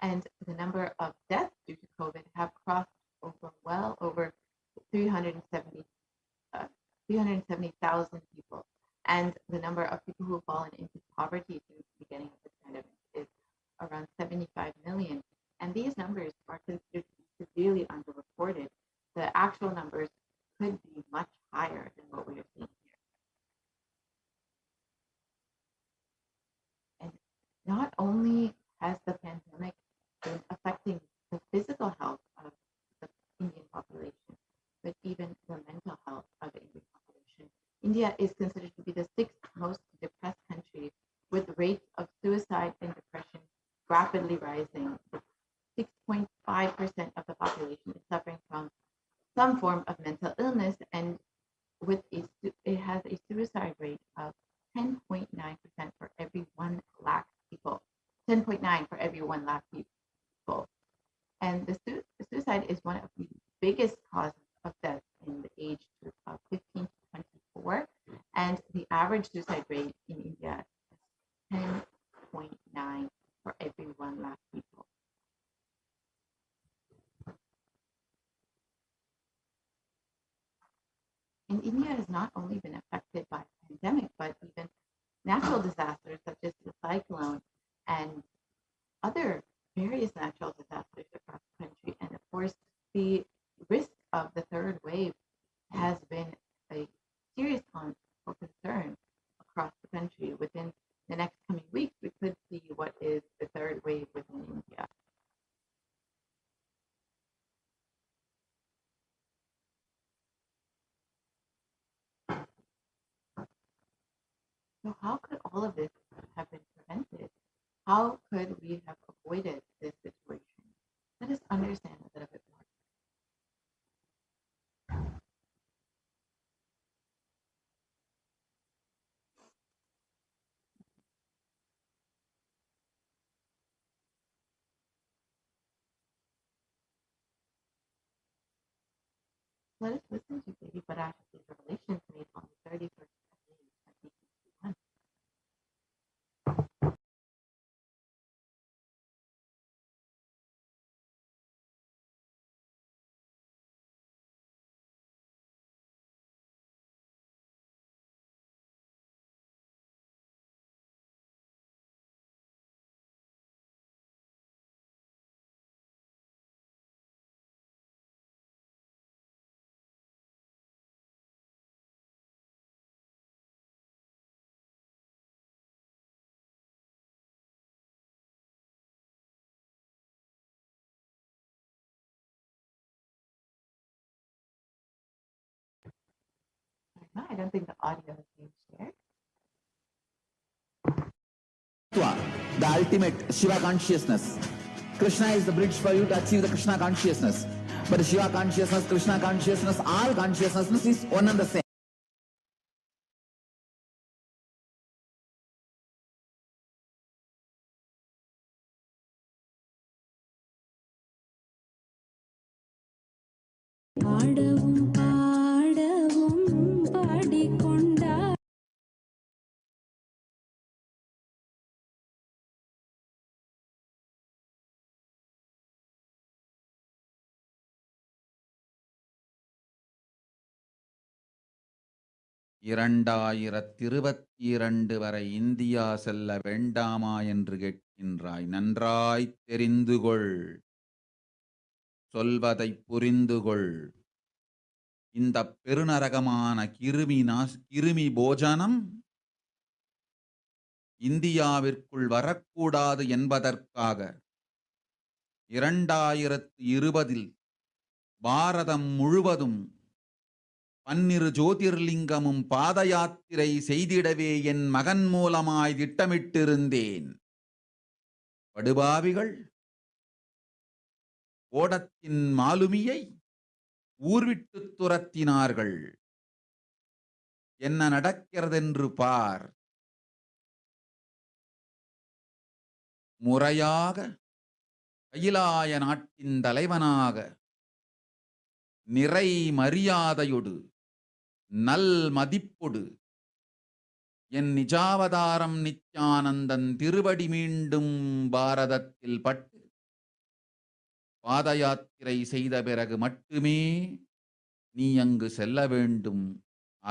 And the number of deaths due to COVID have crossed well over 370,000 people. And the number of people who have fallen into poverty since the beginning of the pandemic is around 75 million. And these numbers are considered to be severely underreported. The actual numbers could be much higher than what we are seeing here. And not only has the pandemic been affecting the physical health of the Indian population, but even the mental health of the Indian population. India is considered to be the 6th most depressed country, with rates of suicide and depression rapidly rising. 6.5% of the population is suffering from some form of mental illness, and it has a suicide rate of 10.9% for every 1 lakh people. 10.9 for every 1 lakh people. And the suicide is one of the biggest causes of death in the age group of 15 to 24. And the average suicide rate in India is 10.9 for every 1 lakh people. And India has not only been affected by the pandemic, but even natural disasters such as the cyclone and other various natural disasters across the country. And of course, the risk of the third wave has been a serious cause for concern across the country. Within the next coming weeks, we could see what is the third wave within India. So how could all of this have been prevented? How could we have avoided Let us listen to Devi Parashakti's revelations made on the 31st of May, 2021. I don't think the audio is being shared. The ultimate Shiva consciousness. Krishna is the bridge for you to achieve the Krishna consciousness. But Shiva consciousness, Krishna consciousness, all consciousness is one and the same. ஆடவும் பாடவும் பாடிக்கொண்டா இரண்டாயிரத்திருபத்தி வரை India செல்ல வேண்டாமா என்று கேட்கின்றாய். நன்றாய் தெரிந்து கொள், சொல்வதை புரிந்து கொள். இந்த பெருநரகமான கிருமி போஜனம் இந்தியாவிற்குள் வரக்கூடாது என்பதற்காக 2020 பாரதம் முழுவதும் 12 ஜோதிர்லிங்கமும் பாத யாத்திரை செய்திடவே என் மகன் மூலமாய் திட்டமிட்டிருந்தேன். படுபாவிகள் ஓடத்தின் மாலுமியை ஊர்விட்டு துரத்தினார்கள். என்ன நடக்கிறதென்று பார். முறையாக கைலாய நாட்டின் தலைவனாக நிறை மரியாதையொடு நல் மதிப்பொடு என் நிஜாவதாரம் நித்யானந்தன் திருவடி மீண்டும் பாரதத்தில் பட்டு பாத யாத்திரை செய்த பிறகு மட்டுமே நீ அங்கு செல்ல வேண்டும்.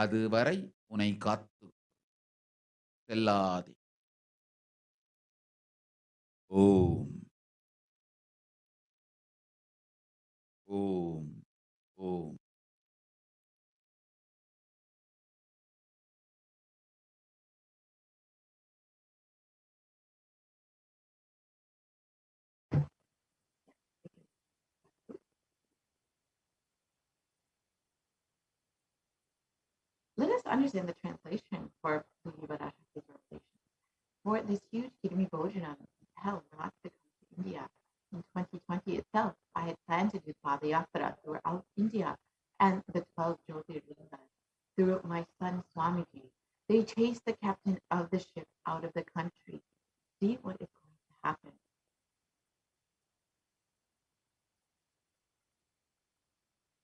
அதுவரை உன்னை காத்து செல்லாதே. ஓம் ஓம் ஓம். Let us understand the translation for Devi Parashakti's revelation. For this huge Kirmi Bhojanam hell not to come to India. In 2020 itself, I had planned to do Padayatra throughout India and the 12 Jyotirlingas through my son Swamiji. They chased the captain of the ship out of the country. See what is going to happen.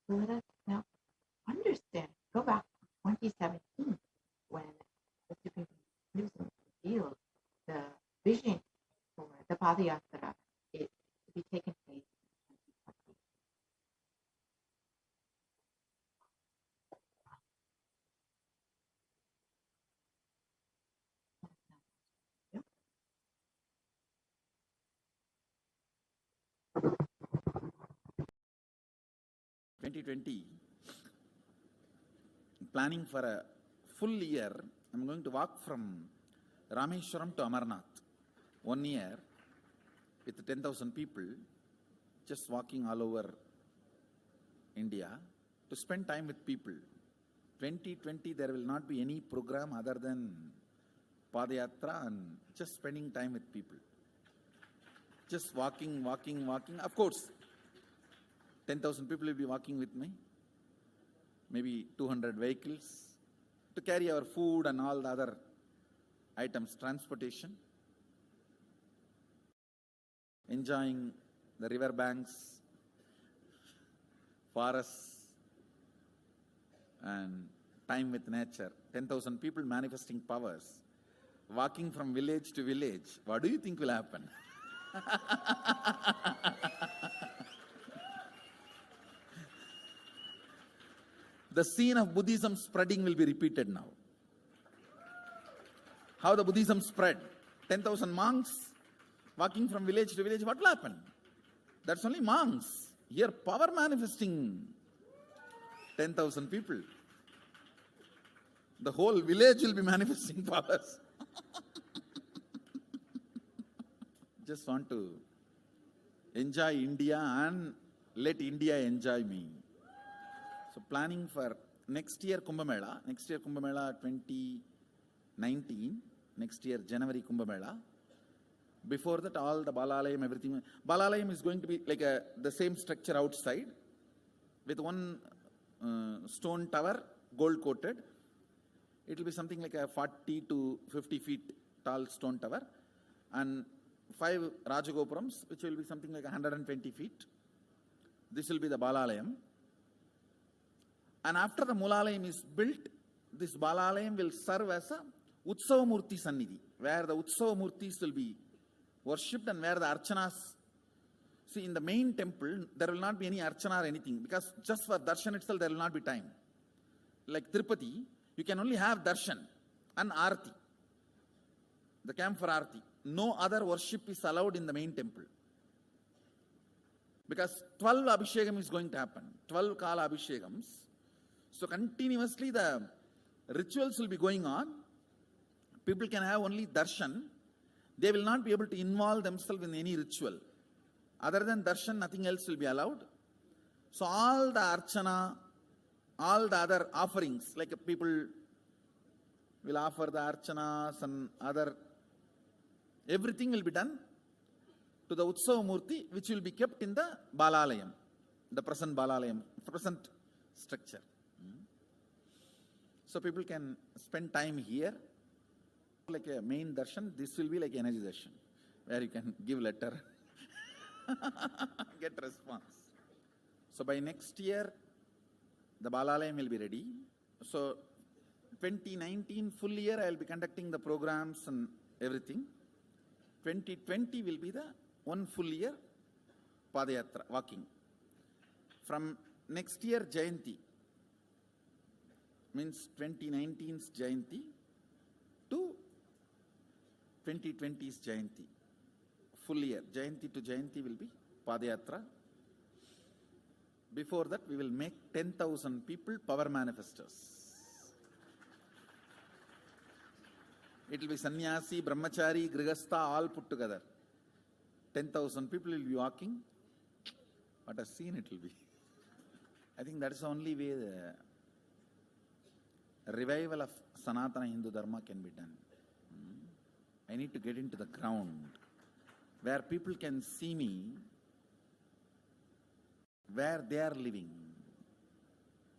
So let us now understand, go back to 2017 when the Supreme Court revealed the vision for the Padayatra is to be taken place in 2020. Yeah. 2020, planning for a full year. I'm going to walk from Rameshwaram to Amarnath. 1 year with 10,000 people, just walking all over India to spend time with people. 2020, there will not be any program other than Padayatra and just spending time with people. Just walking. Of course, 10,000 people will be walking with me. Maybe 200 vehicles to carry our food and all the other items, transportation. Enjoying the river banks, forests, and time with nature. 10,000 people manifesting powers, walking from village to village. What do you think will happen? The scene of Buddhism spreading will be repeated now. How the Buddhism spread. 10,000 monks walking from village to village. What will happen? That's only monks. Here power manifesting 10,000 people. The whole village will be manifesting powers. Just want to enjoy India and let India enjoy me. So planning for next year Kumbh Mela 2019, next year January Kumbh Mela. Before that, all the Balalayam, everything. Balalayam is going to be like the same structure outside with one stone tower, gold coated. It will be something like a 40 to 50 feet tall stone tower, and 5 Rajagopurams, which will be something like 120 feet. This will be the Balalayam. And after the Mulalayam is built, this Balalayam will serve as a Utsava Murti Sannidhi, where the Utsava Murtis will be worshipped and where the Archanas. See, in the main temple, there will not be any Archana or anything, because just for darshan itself, there will not be time. Like Tirupati, you can only have darshan and Arati, the camp for Arati. No other worship is allowed in the main temple. Because 12 Abhishekam is going to happen, 12 Kala Abhishekams. So continuously the rituals will be going on. People can have only darshan. They will not be able to involve themselves in any ritual. Other than darshan, nothing else will be allowed. So all the archana, all the other offerings, like people will offer the archanas and other, everything will be done to the Utsava Murti, which will be kept in the Balalayam, the present Balalayam, present structure. So people can spend time here. Like a main darshan, this will be like energy darshan, where you can give letter, get response. So by next year, the Balalayam will be ready. So 2019 full year, I will be conducting the programs and everything. 2020 will be the one full year Padayatra, walking. From next year Jayanti, means 2019's Jayanti to 2020's Jayanti, full year. Jayanti to Jayanti will be Padayatra. Before that, we will make 10,000 people power manifestors. It will be sannyasi, brahmachari, grihastha, all put together. 10,000 people will be walking. What a scene it will be. I think that is the only way the revival of Sanatana Hindu Dharma can be done. I need to get into the ground where people can see me, where they are living.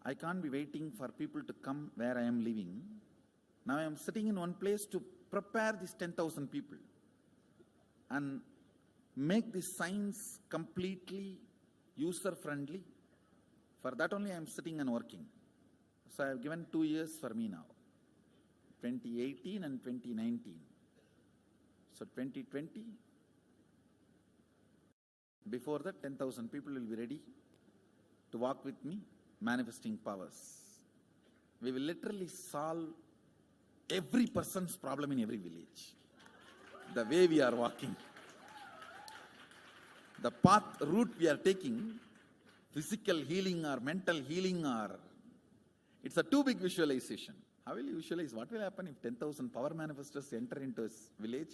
I can't be waiting for people to come where I am living. Now I am sitting in one place to prepare these 10,000 people and make this science completely user-friendly. For that only I am sitting and working. So I have given 2 years for me now, 2018 and 2019. So 2020, before that 10,000 people will be ready to walk with me, manifesting powers. We will literally solve every person's problem in every village. The way we are walking, the path, route we are taking, physical healing or mental healing, or it's a too big visualization. How will you visualize? What will happen if 10,000 power manifestors enter into a village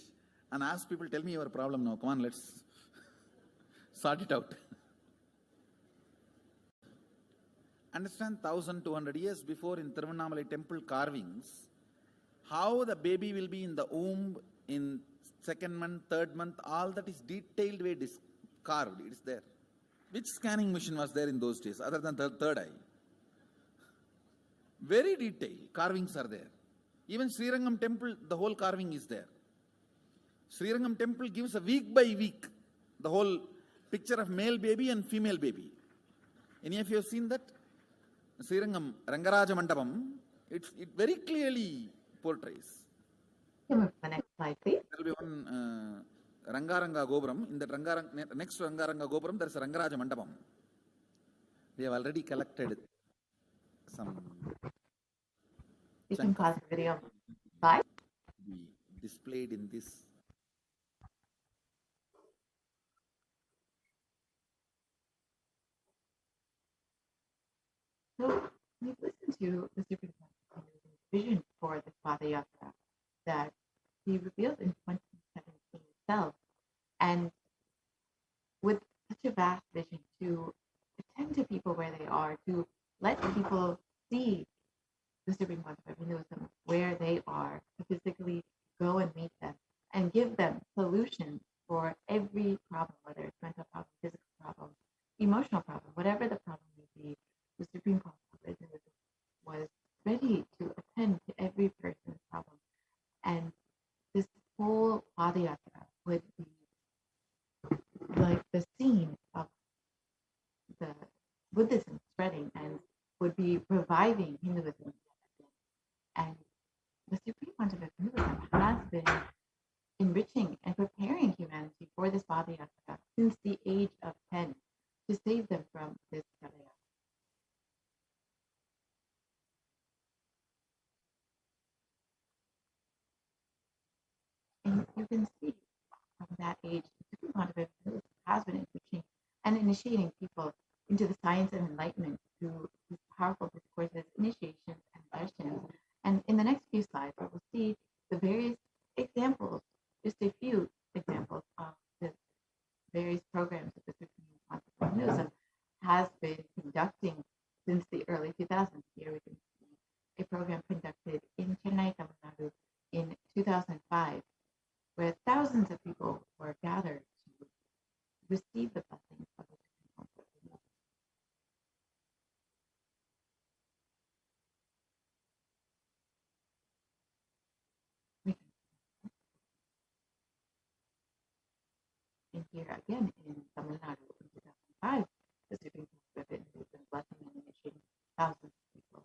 and ask people, tell me your problem now, come on, let's sort it out. Understand 1,200 years before in Tiruvannamalai temple carvings, how the baby will be in the womb in 2nd month, 3rd month, all that is detailed way carved, it is there. Which scanning machine was there in those days other than the third eye? Very detailed carvings are there. Even Srirangam temple, the whole carving is there. Srirangam temple gives a week by week the whole picture of male baby and female baby. Any of you have seen that? Srirangam Rangaraja Mandapam, it very clearly portrays. Can we move to the next slide, please? There will be one Rangaranga Gopuram. In that next Rangaranga Gopuram, there is a Rangaraja Mandapam. We have already collected some You can chunk of pause the video. Bye. be displayed in this. So we've listened to the Supreme Constitution's vision for the Padayatra that he revealed in 2017 itself. And with such a vast vision to attend to people where they are, to let people see the Supreme Concept of Hinduism where they are, to physically go and meet them and give them solutions for every problem, whether it's mental problem, physical problem, emotional problem, whatever the problem may be. The Supreme Concept of Hinduism was ready to attend to every person's problem. And this whole Padayatra would be like the scene of the Buddhism spreading and would be reviving Hinduism. And the Supreme Concept of Hinduism has been enriching and preparing humanity for this Padayatra since the age of 10 to save them from this Padayatra. And you can see from that age, the Supreme Concept of Hinduism has been enriching and initiating people into the science of enlightenment through these powerful discourses, initiations, and darshan. And in the next few slides, we will see the various examples, just a few examples of the various programs that the Supreme Concept of Hinduism has been conducting since the early 2000s. Here we can see a program conducted in Chennai, Tamil Nadu in 2005, where thousands of people were gathered to receive the blessings of the Supreme Concept of Hinduism. And here again in Tamil Nadu in 2005, the Supreme Court of Hinduism blessing and initiating thousands of people.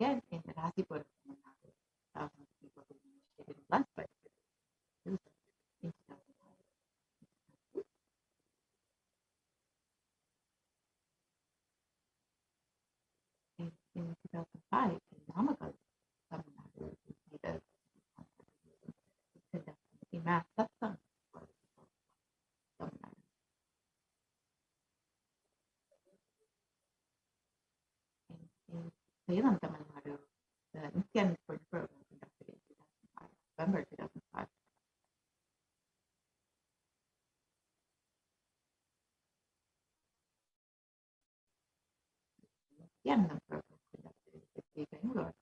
Again in the Rasipur of Tamil Nadu, thousands of people being initiated and blessed by the Supreme Court of Hinduism in 2005. And in 2005, in Namakkal, Tamil Nadu, we see the Supreme Court of Hinduism conducting a mass satsang for the people of Tamil Nadu. And in Salem, Tamil Nadu, the Nithyananda Paramashivam program conducted in 2005, November 2005. Nithyananda program conducted in City, Bangalore.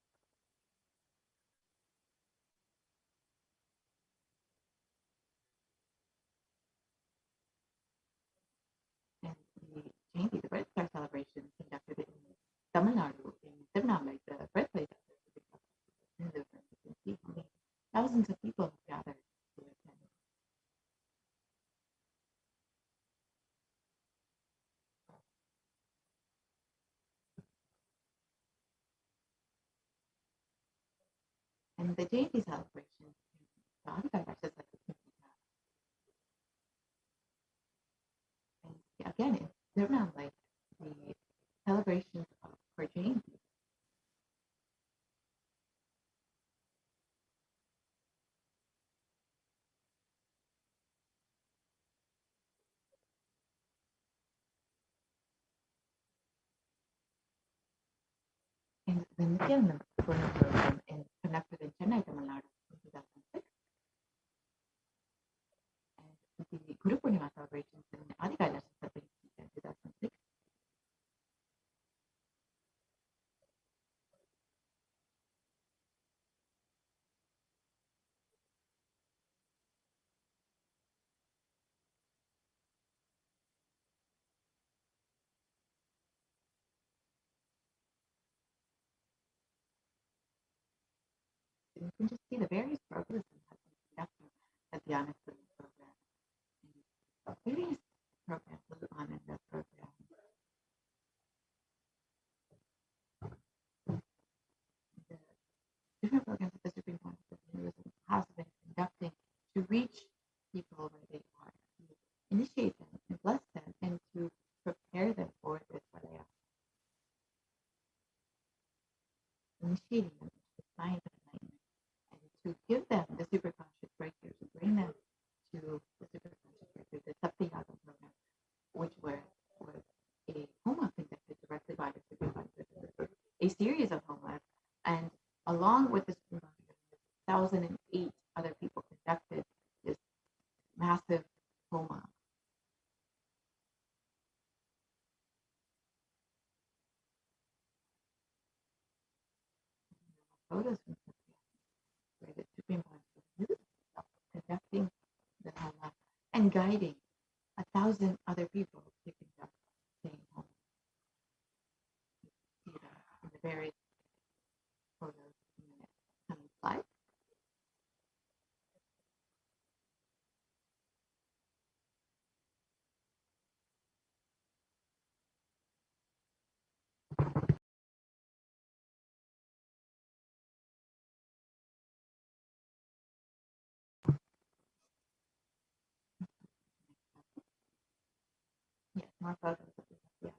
And the Jayanti, the Birth Star celebration conducted in Tamil Nadu, in Tirunelveli, the birthplace of the Supreme Concept of Hinduism. You can see how many thousands of people have gathered to attend. And the Jayanti celebration, the Adhikar verses like the Symphony Mass. And again, in Tirunelveli, the celebrations for Jayanti. And the Nithyananda program conducted in Chennai, Tamil Nadu in 2006. And the Guru Purnima celebrations in Adhikar verses in 2006. You can just see the various programs that have been reach people where they are, to initiate them and bless them, and to prepare them for this Valaya. Initiating them into the science of enlightenment, and to give them the superconscious breakthrough, to bring them to the superconscious breakthrough, the Saptayaga program, which was a homa conducted directly by the superconscious, a series of homas, and along with the superconscious, 1,008 other people conducted this massive homa. Photos from where the Supreme Consciousness conducting the homa and guiding 1,000 other people to conduct the same homa. See that in the various photos in the next coming slide. Yes, more photos of this. Yeah.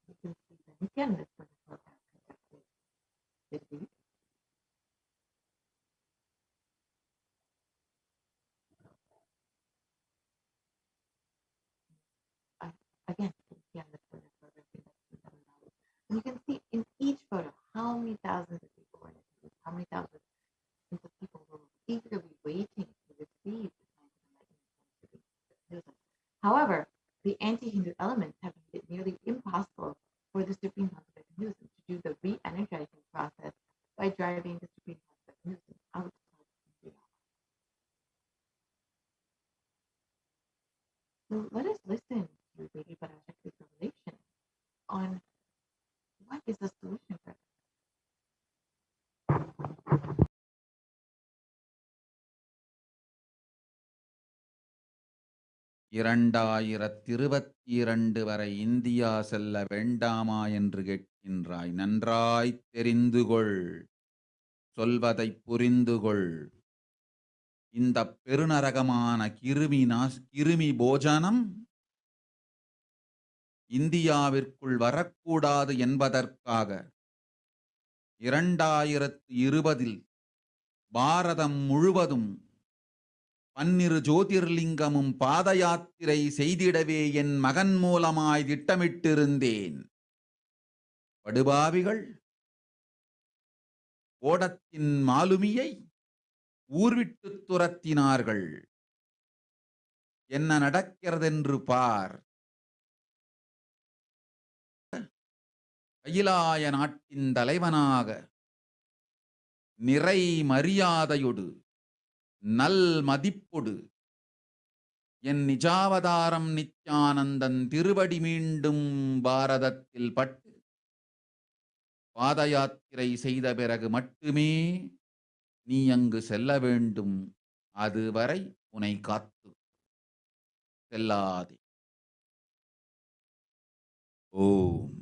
You can see the Nithyananda program conducted this week. Again, Nithyananda program conducted in Tamil Nadu. And you can see in each photo how many thousands of people were in it, how many thousands of people were eagerly waiting to receive the science of enlightenment from Hinduism. However, the anti-Hindu elements have made it nearly impossible for the Supreme Concept of Hinduism to do the re-energizing process by driving the Supreme Concept of Hinduism out of India. So let us listen to Devi Parashakti's revelation on what is the solution for this. இரண்டாயிரத்திருபத்திரண்டு வரை India செல்ல வேண்டாமா என்று கேட்கின்றாய். நன்றாய் தெரிந்து கொள், சொல்வதைப் புரிந்து கொள். இந்த பெருநரகமான கிருமி போஜனம் இந்தியாவிற்குள் வரக்கூடாது என்பதற்காக 2020 பாரதம் முழுவதும் 12 ஜோதிர்லிங்கமும் பாத யாத்திரை செய்திடவே என் மகன் மூலமாய் திட்டமிட்டிருந்தேன். படுபாவிகள் ஓடத்தின் மாலுமியை ஊர்விட்டு துரத்தினார்கள். என்ன நடக்கிறதென்று பார். கைலாய நாட்டின் தலைவனாக நிறை மரியாதையொடு நல் மதிப்பொடு என் நிஜாவதாரம் நித்யானந்தன் திருவடி மீண்டும் பாரதத்தில் பட்டு பாத யாத்திரை செய்த பிறகு மட்டுமே நீ அங்கு செல்ல வேண்டும். அதுவரை உன்னை காத்து செல்லாதே. ஓம்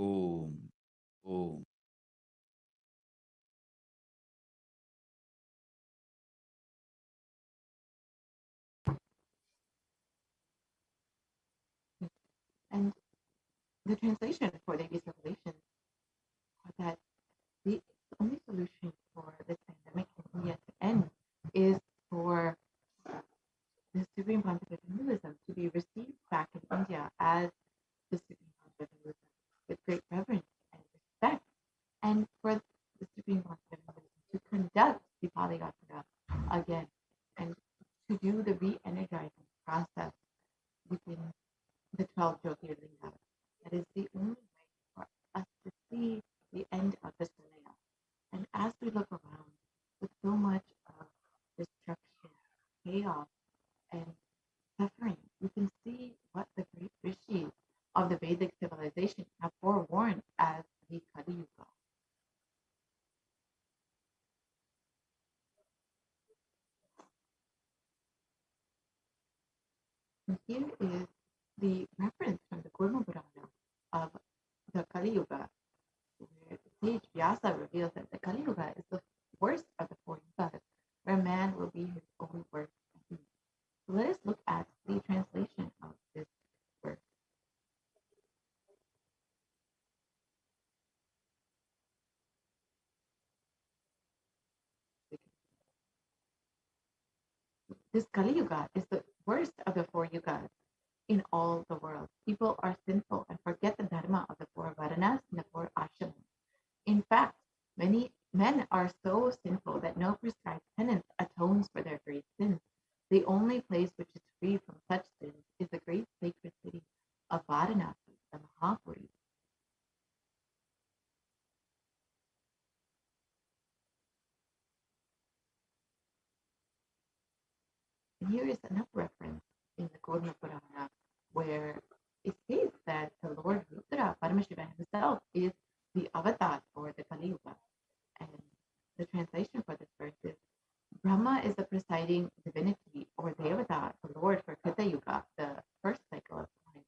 ஓம் ஓம். And the translation for Devi's revelation was that the only solution for this pandemic in India to end is for the Supreme Concept of Hinduism to be received back in India as the Supreme Concept of Hinduism with great reverence and respect, and for the Supreme Concept of Hinduism to conduct the Padayatra again and to do the re-energizing process within the 12 Jyotirlingas. That is the only way for us to see the end of this millennium. And as we look around with so much of destruction, chaos, and suffering, we can see what the great rishis of the Vedic civilization have forewarned as the Kali Yuga. And here is the reference from the Kurma Purana of the Kali Yuga, where sage Vyasa reveals that the Kali Yuga is the worst of the four yugas, where man will be his own worst enemy. So let us look at the translation of this verse. This Kali Yuga is the worst of the four yugas in all the world. People are sinful and forget the dharma of the four varanas and the four ashrams. In fact, many men are so sinful that no prescribed penance atones for their great sins. The only place which is free from such sins is the great sacred city of Varanasi, the Mahapuri. And here is another reference in the Golden Purana where it states that the Lord Rudra, Paramashiva himself, is the avatar for the Kali Yuga. And the translation for this verse is Brahma is the presiding divinity or Devata, the Lord for Krita Yuga, the first cycle of time.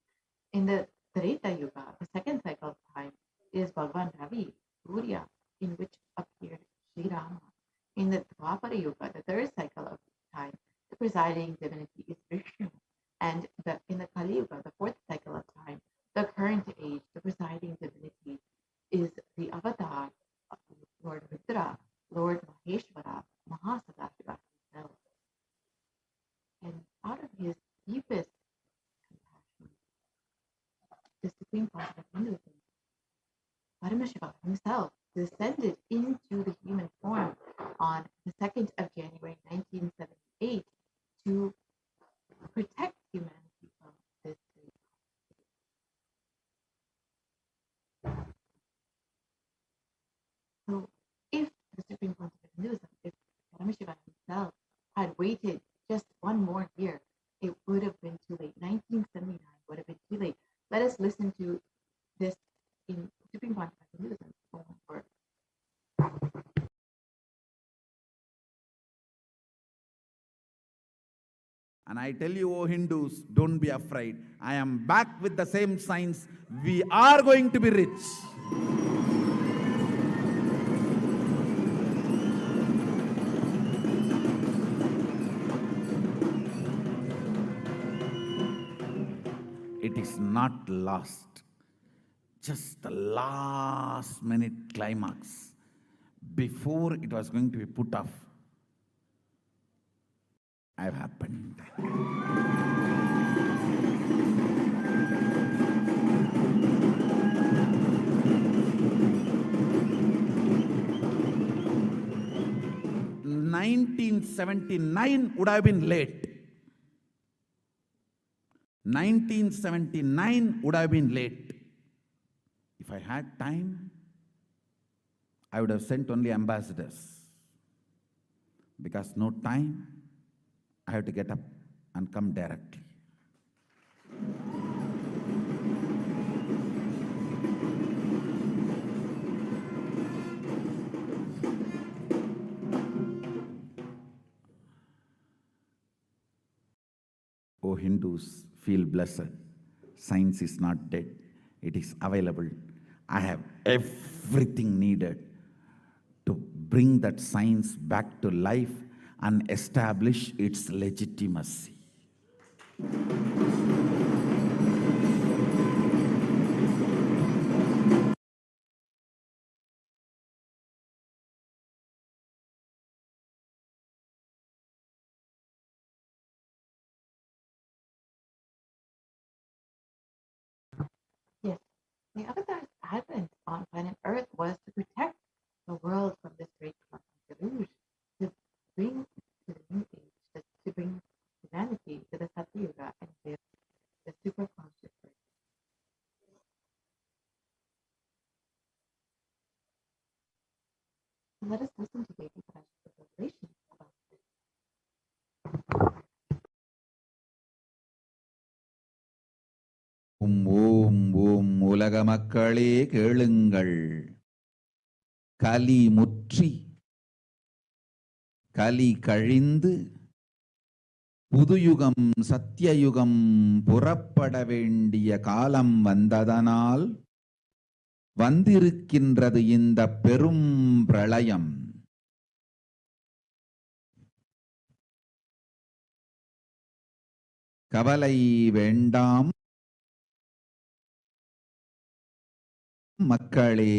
In the Treta Yuga, the second cycle of time, is Bhagavan Ravi, Surya, in which appeared Sri Rama. In the Dwapara Yuga, the third cycle of time, the presiding divinity is Vishnu. And in the Kali Yuga, the fourth cycle of time, the current age, the presiding divinity is the avatar of Lord Rudra, Lord Maheshwara, Mahasadashiva himself. And out of his deepest compassion, the Supreme Prophet of Hinduism, Paramashiva himself descended into the human form on the 2nd of January 1978 to protect humanity from this great apostasy. So if the Supreme Concept of Hinduism, if Paramashiva himself had waited just one more year, it would have been too late. 1979 would have been too late. Let us listen to this in Supreme Concept of Hinduism for And I tell you, O Hindus, don't be afraid. I am back with the same science. We are going to be rich. It is not lost. Just the last minute climax. Before it was going to be put off, I have happened. (1979) would have been late. 1979 would have been late. If I had time, I would have sent only ambassadors. Because no time, I have to get up and come directly. O Hindus, feel blessed. Science is not dead. It is available. I have everything needed to bring that science back to life and establish its legitimacy. yes, the avatar's advent on planet Earth was to protect the world from this great cosmic deluge, to bring to the new age, to bring humanity to the Satya Yuga and live the super conscious earth. So let us listen to Devi Parashakti's revelation about this. ஓம் ஓம் உலக மக்களே கேளுங்கள். கலி முற்றி கலி கழிந்து புதுயுகம் சத்தியயுகம் புறப்பட வேண்டிய காலம் வந்ததனால் வந்திருக்கின்றது இந்த பெரும் பிரளயம். கவலை வேண்டாம் மக்களே.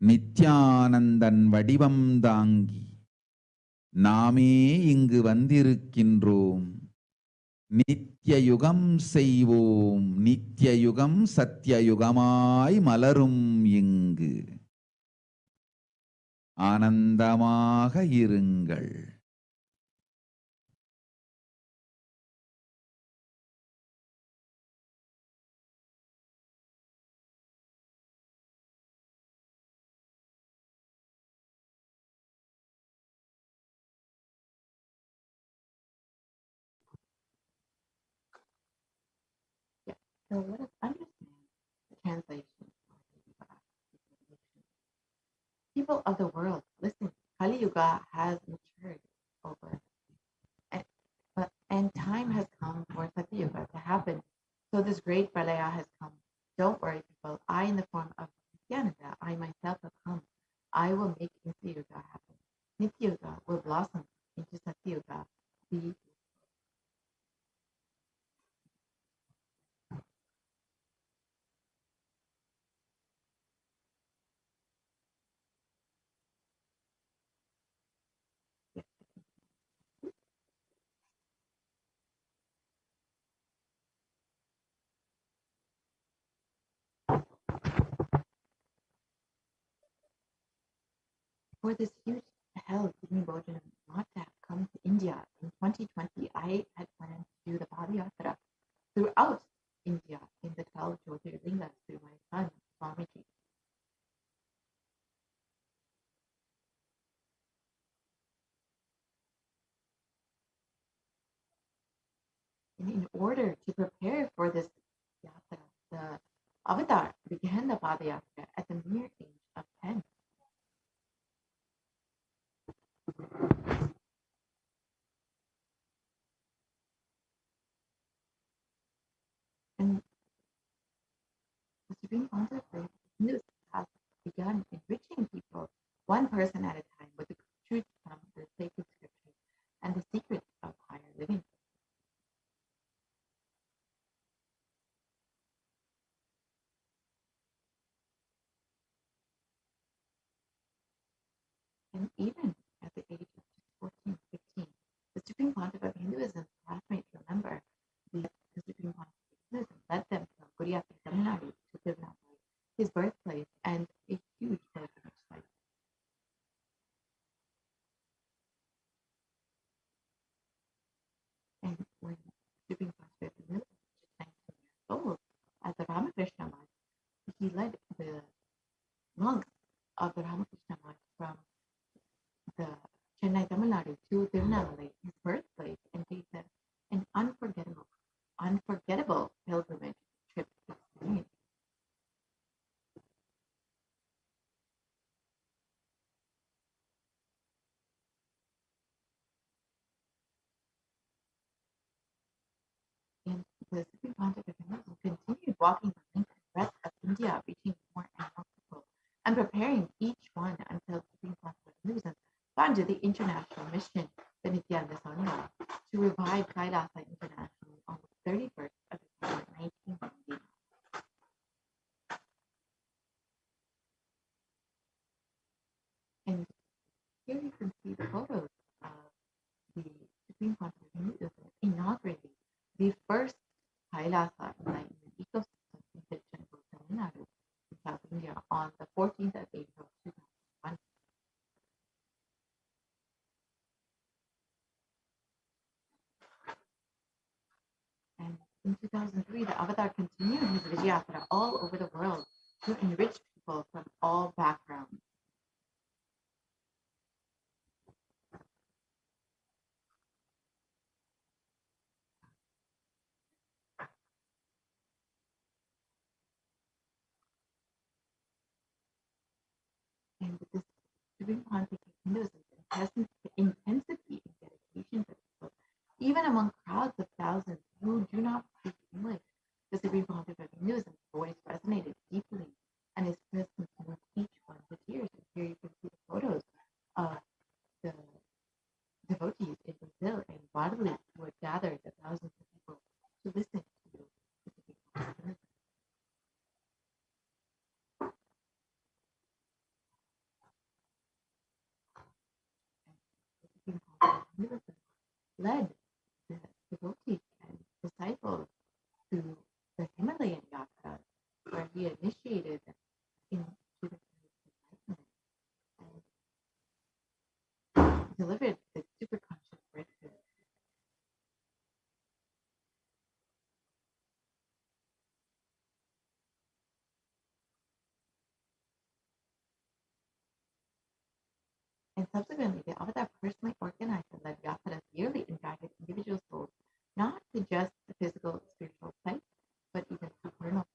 நித்யானந்தன் வடிவம் தாங்கி நாமே இங்கு வந்திருக்கின்றோம். நித்யயுகம் செய்வோம், நித்யயுகம் சத்தியயுகமாய் மலரும் இங்கு. ஆனந்தமாக இருங்கள். So let us understand the translation. People of the world, listen, Kali Yuga has matured over, and time has come for Satya Yuga to happen. So this great pralaya has come. Don't worry, people. I, in the form of Nithyananda, I myself have come. I will make Nitya Yuga happen. Nitya Yuga will blossom into Satya Yuga. For this huge hell, Sydney Bojanam, not to have come to India in 2020, I had planned to do the Padayatra throughout India in the 12 Jyotirlingas through my son, Swamiji. And in order to prepare for this yatra, the avatar began the Padayatra at the mere age of 10. And the Supreme Concept Hindus has begun enriching people one person at a time with the truth from the sacred scriptures and the secrets of higher living. And even at the age of 14, 15, the Supreme Pontiff of Hinduism classmates remember the Supreme Pontiff of Hinduism led them from Guriyati, Tamil Nadu to Tirunelveli, his birthplace, and a huge pilgrimage site. And when Supreme Pontiff of Hinduism was 19 years old, as the Ramakrishna Math, he led the monks of the Ramakrishna Math from the Chennai, Tamil Nadu to Tirunelveli, his birthplace, and gave them an unforgettable pilgrimage trip experience. And the Supreme Pontiff of Hinduism continued walking the length and breadth of India, reaching more and more people, and preparing each one until the Supreme Pontiff of Hinduism founded the international mission, the Nithyananda Paramashivam, to revive Kailasa internationally on the 31st of December 1990. And here you can see the photos of the Supreme Pontiff of Hinduism inaugurating the first Kailasa enlightenment ecosystem in Tirunelveli, Tamil Nadu, in South India on the 14th of April 2001. And in 2003, the Avatar continued his Vijayatra all over the world to enrich people from all backgrounds. And this supreme conflict in Hinduism, intensity and dedication for people, even among crowds of thousands who do not speak English. The supreme conflict of Hinduism voice resonated deeply, and his presence moved each one to tears. And here you can see the photos of the devotees in Brazil and Guadalupe who had gathered the thousands of people to listen to the supreme conflict of Hinduism. Led the devotees and disciples to the Himalayan Yatra, where he initiated them into the enlightenment and delivered the super conscious breakthrough. And subsequently, the Avatar personally organized and led yatras yearly and guided individual souls, not to just the physical spiritual place, but even supernal.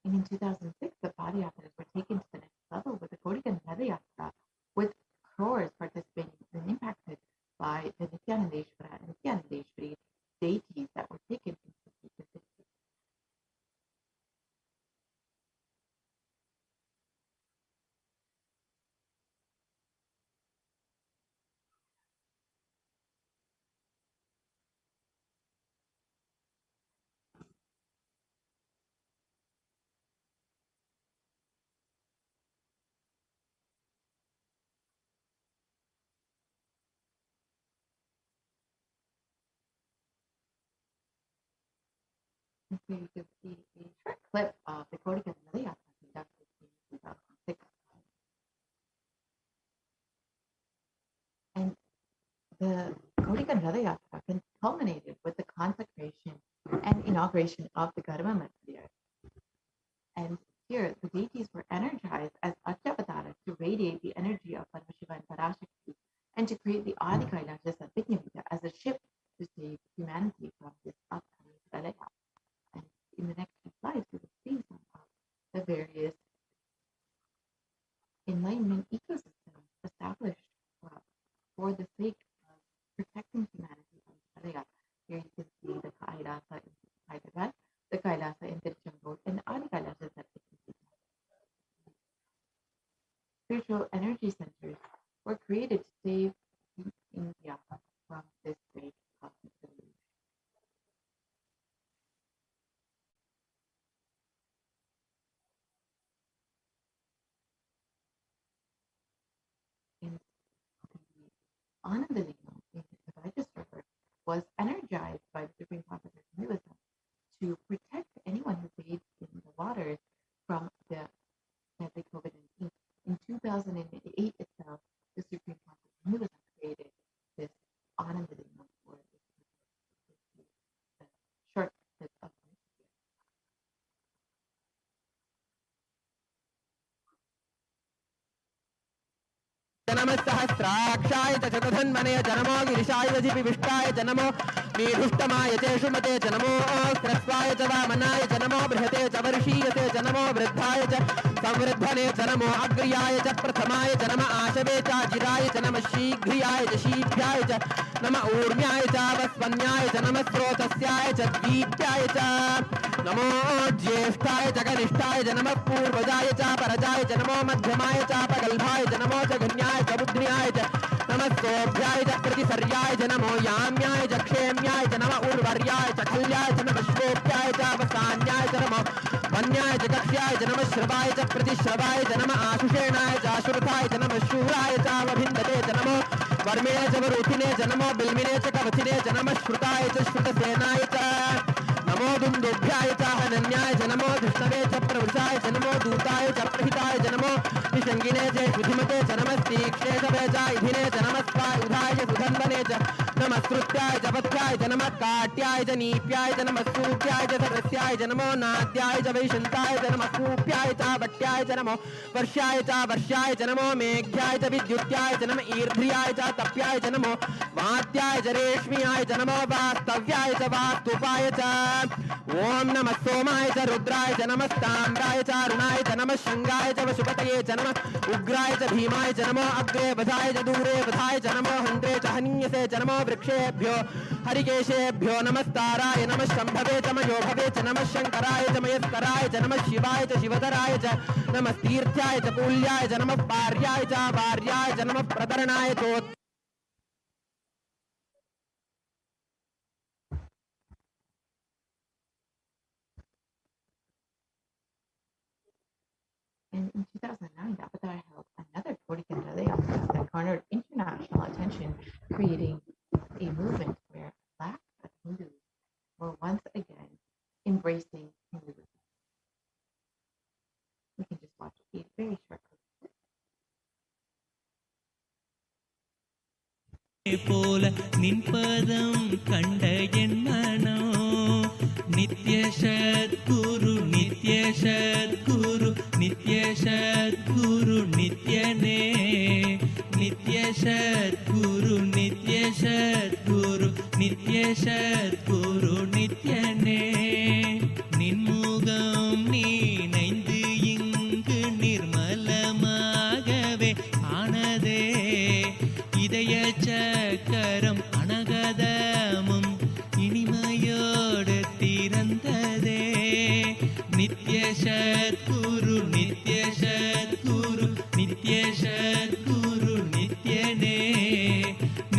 And in 2006, the body yatras were taken to the next level with the Kodigan Nithyananda Yatra, with crores participating and impacted by the Nithyanandeshwara and Nithyanandeshwari deities that were taken into the Pacific. And so you can see a short clip of the Kodigan Nithyananda Yatra conducted in 2006. And the Kodigan Nithyananda Yatra culminated with the consecration and inauguration of the Garba Mandir. And here, the deities were energized as Achyavataras to radiate the energy of Paramashiva and Parashakti and to create the Adi Kailasha Satvignavita as a ship to save humanity from this upcoming Pralaya. And in the next few slides, we will see some of the various enlightenment ecosystems established for the sake of protecting humanity from Pralaya. Here you can see the Kailasa in Hyderabad, the Kailasa in Tiruchendur, and the Adi Kailasha Satvignavita. Spiritual energy centers were created to save India from this great cosmic deluge. And the Anandalingam in the Ganges River was energized by the Supreme Conflict of Hinduism to protect anyone who bathed in the waters from the deadly COVID-19. In 2008 itself, the Supreme Conflict of Hinduism created this Anandalingam for the short clip of जनमस्सहस्राक्षाय च शतधन्वने च नमो गिरिशाय वजिपिविष्टाय च नमो मीढुष्टमाय च शुमते च नमो ह्रस्वाय च वामनाय च नमो बृहते च वर्षीयते च नमो वृद्धाय च संवृद्धने च नमो अग्र्याय च प्रथमाय च नम आशवे च जिराय च नम शीघ्रियाय च शीघ्राय च नम ऊर्म्याय च वस्वन्याय च नम स्रोतस्याय च दीप्याय च नमो ज्येष्ठाय च कनिष्ठाय च नमः पूर्वजाय च परजाय च नमो मध्यमाय च पगल्भाय च नमो जगन्याय च बुद्ध्याय च नमः सोभ्याय च प्रतिसर्याय च नमो याम्याय च क्षेम्याय च नमः उर्वर्याय च खल्याय च नमः श्वोप्याय च अवसान्याय च नमो वन्याय च कक्ष्याय च नमः श्रवाय च प्रतिश्रवाय च नमः आशुषेणाय च आशुरथाय च नमः शूराय च अवभिन्दते च नमो वर्मिणे च वरुथिने च नमो बिल्मिने च कवथिने च नमः श्रुताय च श्रुतसेनाय च नमो दुन्दुभ्याय च हनन्याय च नमो धृष्णवे च प्रवृषाय च नमो दूताय च प्रहिताय च नमो निषङ्गिने च श्रुतिमते नमस्ते च नमस्तीक्षेषवे च इधिने च नमस्वाय उधाय च सुधन्वने च नमस्कृत्याय च पथ्याय च नमः काट्याय च नीप्याय च नमः सूत्याय च सरस्याय च नमो नाद्याय च वैशन्ताय च नमः कूप्याय च वट्याय च नमो वर्ष्याय च नमो मेघ्याय च विद्युत्याय च नमः ईर्ध्याय च तप्याय च नमो वात्याय च रेश्म्याय च नमो वास्तव्याय च वास्तुपाय च ओम नमः सोमाय च रुद्राय च नमः ताम्राय च अरुणाय च नमः शंगाय च वशुपतये च नमः उग्राय च भीमाय च नमो अग्रे वधाय च दूरे वधाय च नमो हन्त्रे च हनीयसे च नमो वृक्षेभ्यो हरिकेशेभ्यो नमस्ताराय नमः शम्भवे च मयोभवे च नमः शंकराय च मयस्कराय च नमः शिवाय च शिवधराय च नमः तीर्थ्याय च कूल्याय च नमः पार्याय च वार्याय च नमः प्रतरणाय च And in 2009, the Avatar held another Kodikandrale that garnered international attention, creating a movement where Black Hindus were once again embracing Hinduism. We can just watch a very short clip. போல நின்பதம் கண்ட என் மனோ நித்ய சத்குரு நித்ய சத்குரு நித்ய சத்குரு நித்யனே நித்ய சத்குரு நித்ய சத்குரு நித்ய சத்குரு நித்யனே நின்முகம் நீனைந்து இங்கு நிர்மலமாகவே ஆனதே இதய சக்கரம் அனகதமும் இனிமையோடு திறந்ததே நித்ய சத்குரு நித்ய சத்குரு நித்ய சத்குரு நித்யனே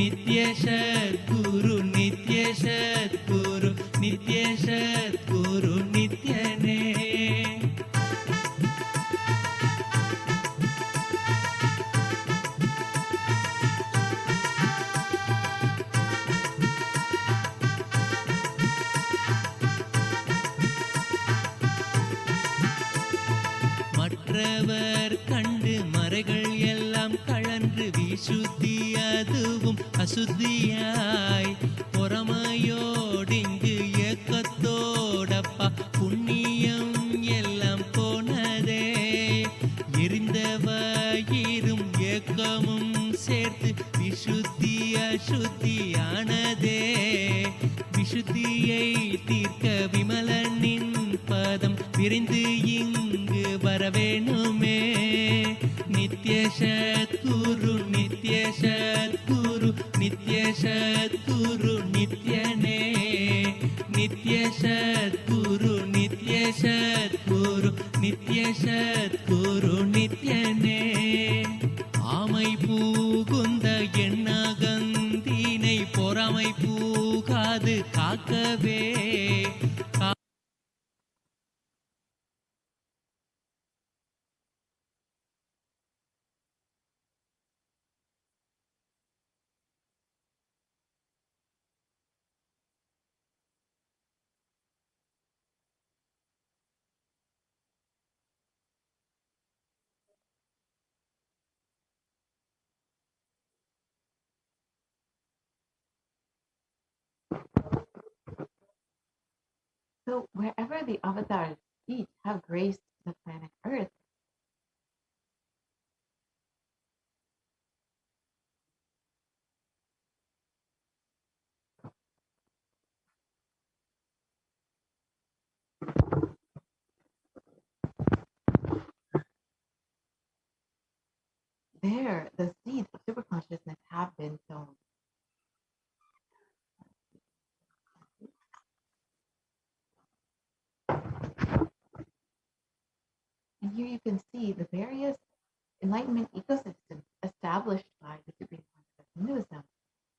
நித்ய சத்குரு நித்ய சத்குரு நித்ய சத்குரு நித்யனே மற்றவர் கண்டு மறைகள் எல்லாம் கழன்று விசுத்தி அதுவும் அசுத்தியாய் பொறாமையோடிங்கு ஏக்கத்தோடப்பா புண்ணியம் எல்லாம் போனதே எரிந்தவயிரும் ஏக்கமும் சேர்த்து விசுத்தி அசுத்தியானதே விசுத்தியை தீர்க்க விமலனின் பதம் விரைந்து இங்கு வரவேணுமே நித்ய சத்குரு நித்ய சத்குரு நித்ய சத்குரு நித்யனே நித்ய சத்குரு நித்ய சத்குரு நித்ய சத்குரு நித்யனே ஆமை பூகுந்த எண்ணகந்தினை பொறாமை பூகாது காக்கவே So wherever the avatars' feet have graced the planet Earth, there the seeds of superconsciousness have been sown. And here you can see the various enlightenment ecosystems established by the Supreme Consciousness of Hinduism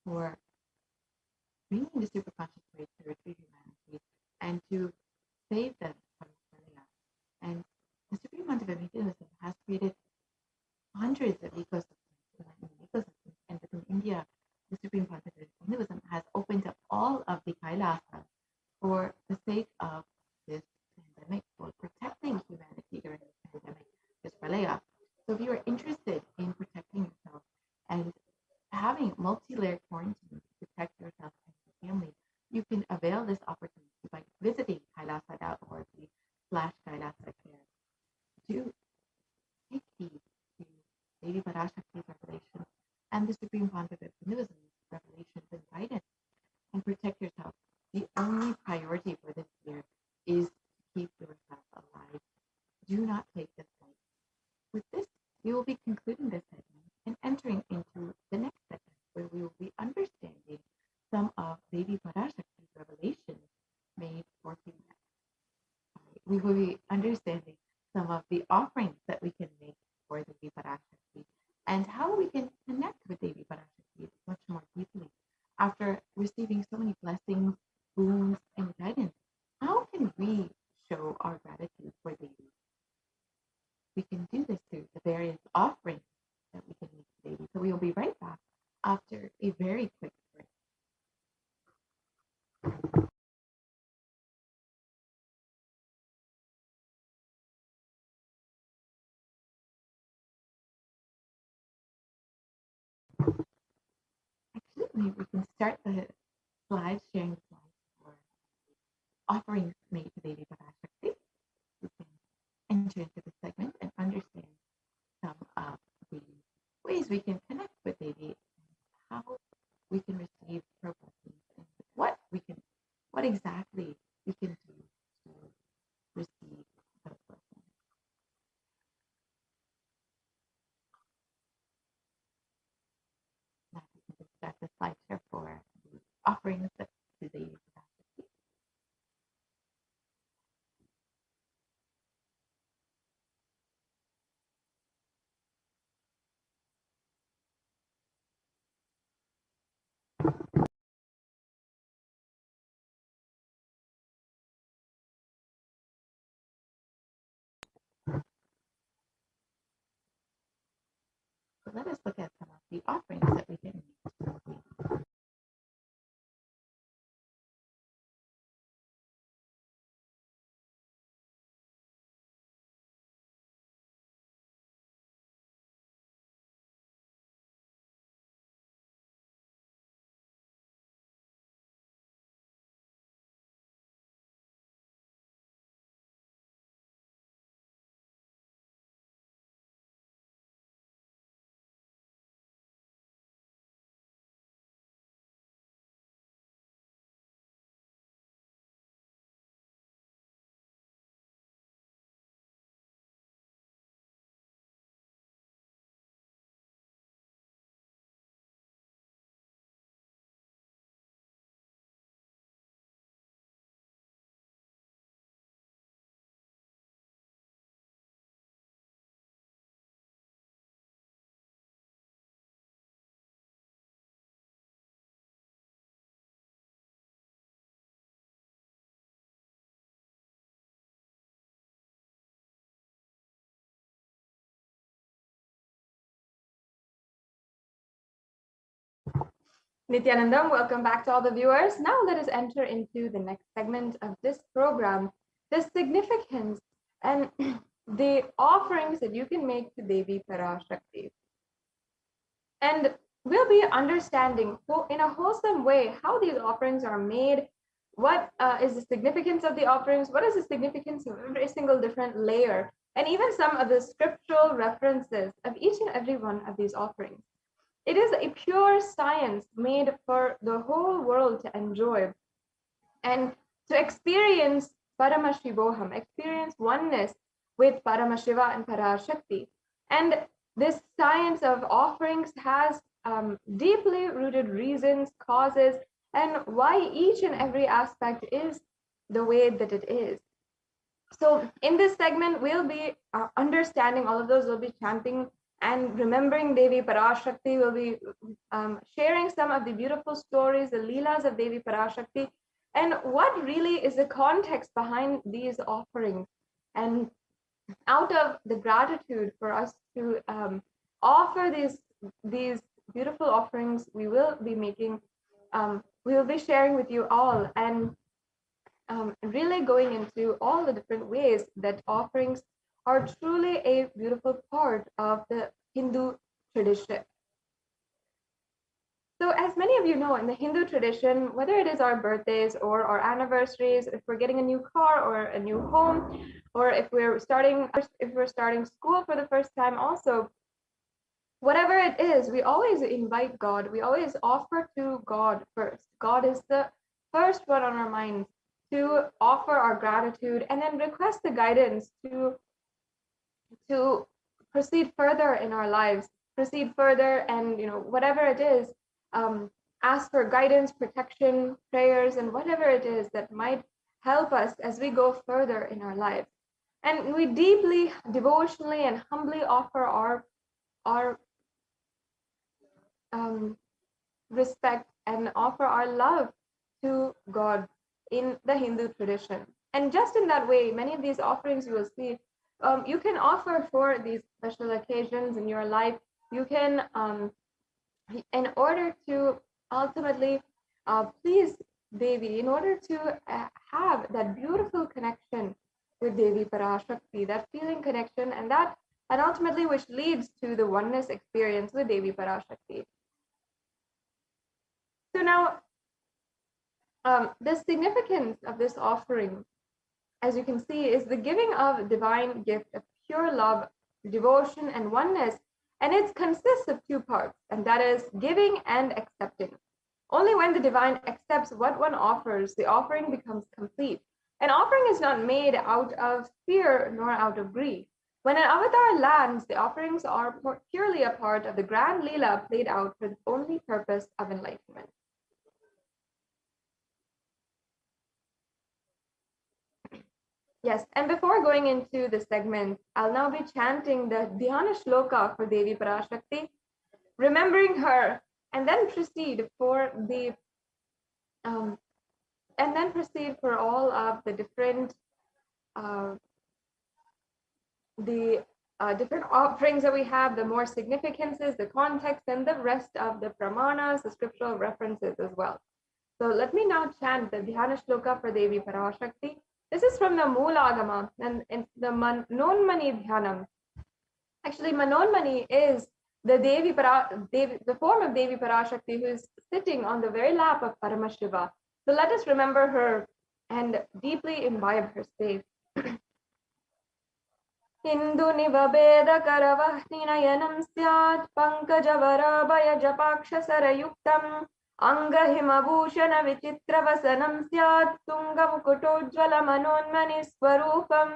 for bringing the superconscious way to retrieve humanity and to save them from Australia. And the Supreme Consciousness of Hinduism has created hundreds of ecosystems, and within India, the Supreme Consciousness of Hinduism has opened up all of the Kailasas for the sake of this pandemic, for protecting humanity during this pandemic, this pralaya. So if you are interested in having multi-layered quarantine to protect yourself and your family, you can avail this opportunity by visiting kailasa.org/kailasacare to take heed to Lady Parashakti's revelation and the Supreme Pontiff of Hinduism's revelations and guidance, and protect yourself. The only priority for this year is to keep yourself alive. Do not take this lightly. With this, we will be concluding this segment and entering into the next segment, where we will be understanding some of Lady Parashakti's revelations made for humanity. We will be understanding some of the offerings that we can make for Devi Parashakti and how we can connect with Devi Parashakti much more deeply. After receiving so many blessings, boons, and guidance, how can we show our gratitude for Devi? We can do this through the various offerings that we can make to Devi. So we will be right back after a very quick break. Actually, we can start the slides, sharing the slides for offerings made to Devi Parashakti. We can enter into the segment and understand some of the ways we can connect with Devi and how we can receive her blessings and what exactly we can do to receive those blessings. Now we can just start the slide share for the offerings that to Devi Parashakti. So let us look at some of the offerings that we can make to Devi. Nithyanandam, welcome back to all the viewers. Now let us enter into the next segment of this program, the significance and the offerings that you can make to Devi Parashakti. And we'll be understanding in a wholesome way how these offerings are made, what is the significance of the offerings, what is the significance of every single different layer, and even some of the scriptural references of each and every one of these offerings. It is a pure science made for the whole world to enjoy and to experience Paramashivoham, experience oneness with Paramashiva and Parashakti. And this science of offerings has deeply rooted reasons, causes, and why each and every aspect is the way that it is. So in this segment, we'll be understanding all of those. We'll be chanting and remembering Devi Parashakti. We'll be sharing some of the beautiful stories, the leelas of Devi Parashakti, and what really is the context behind these offerings. And out of the gratitude for us to offer these beautiful offerings, we will be making, we will be sharing with you all, and really going into all the different ways that offerings are truly a beautiful part of the Hindu tradition. So as many of you know, in the Hindu tradition, whether it is our birthdays or our anniversaries, if we're getting a new car or a new home, or if we're starting school for the first time also, whatever it is, we always invite God. We always offer to God first. God is the first one on our minds to offer our gratitude and then request the guidance to proceed further in our lives, proceed further, and whatever it is, ask for guidance, protection, prayers, and whatever it is that might help us as we go further in our lives. And we deeply, devotionally, and humbly offer our respect and offer our love to God in the Hindu tradition. And just in that way, many of these offerings you will see, you can offer for these special occasions in your life. You can, in order to ultimately please Devi, in order to have that beautiful connection with Devi Parashakti, that feeling connection, and ultimately which leads to the oneness experience with Devi Parashakti. So now, the significance of this offering, as you can see, is the giving of divine gift of pure love, devotion, and oneness, and it consists of two parts, and that is giving and accepting. Only when the divine accepts what one offers, the offering becomes complete. An offering is not made out of fear nor out of greed. When an avatar lands, the offerings are purely a part of the grand Leela played out for the only purpose of enlightenment. Yes, and before going into the segment, I'll now be chanting the Dhyana Shloka for Devi Parashakti, remembering her, and then proceed for the all of the different different offerings that we have, the more significances, the context, and the rest of the pramanas, the scriptural references as well. So let me now chant the Dhyana Shloka for Devi Parashakti. This is from the Moolagama, and it's the Manonmani Dhyanam. Actually, Manonmani is the form of Devi Parashakti who is sitting on the very lap of Paramashiva. So let us remember her and deeply imbibe her space. Hindu nivabeda karavahni syat pankajavara japaksha sarayuktam angahimabhushana vichitravasanam syat tungamukutojjvala manonmani swarupam.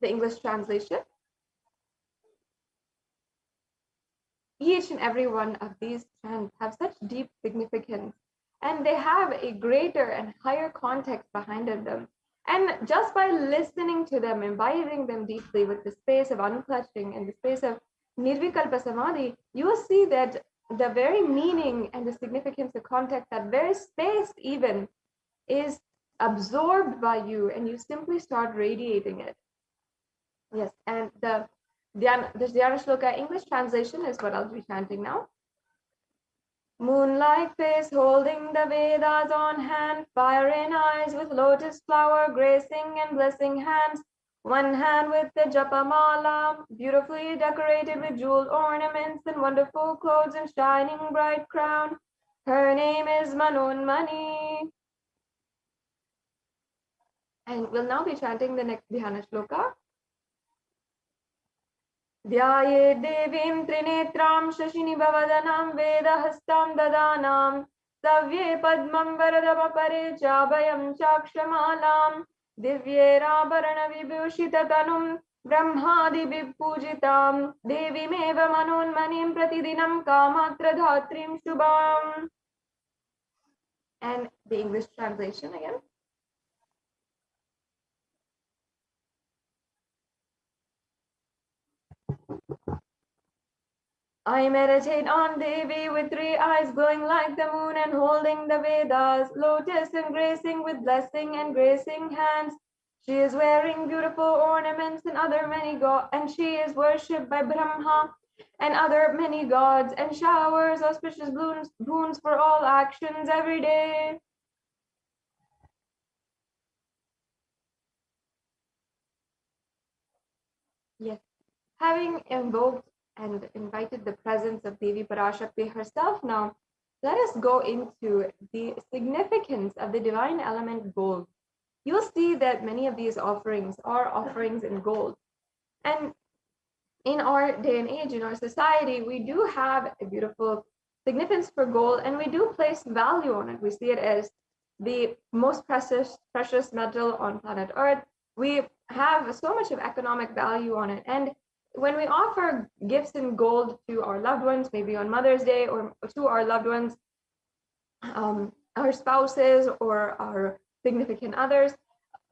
The English translation. Each and every one of these chants have such deep significance, and they have a greater and higher context behind them. And just by listening to them, imbibing them deeply with the space of unclutching and the space of Nirvikalpa Samadhi, you will see that the very meaning and the significance, the context, that very space even is absorbed by you, and you simply start radiating it. Yes, and the Dhyana Shloka English translation is what I'll be chanting now. Moonlight face holding the Vedas on hand, fire in eyes with lotus flower gracing and blessing hands. One hand with the Japamala, beautifully decorated with jeweled ornaments and wonderful clothes and shining bright crown. Her name is Manonmani. And we'll now be chanting the next Dhyana Shloka. ध्याये देवीं त्रिनेत्रां शशिनिभवदनां वेदहस्तां ददानां सव्ये पद्मं वरदमपरे चाभयं चाक्षमालां दिव्यैराभरणविभूषिततनुं ब्रह्मादिभिः पूजितां देवीमेव मनोन्मनीं प्रतिदिनं कामात्रधात्रीं शुभाम्. And the English translation again. I meditate on Devi with three eyes glowing like the moon and holding the Vedas, lotus embracing with blessing and gracing hands. She is wearing beautiful ornaments and other many gods, and she is worshipped by Brahma and other many gods, and showers auspicious boons for all actions every day. Yes, having invoked and invited the presence of Devi Parashakti herself now, let us go into the significance of the divine element gold. You'll see that many of these offerings are offerings in gold. And in our day and age, in our society, we do have a beautiful significance for gold, and we do place value on it. We see it as the most precious metal on planet Earth. We have so much of economic value on it. And when we offer gifts in gold to our loved ones, maybe on Mother's Day, or to our loved ones, our spouses or our significant others,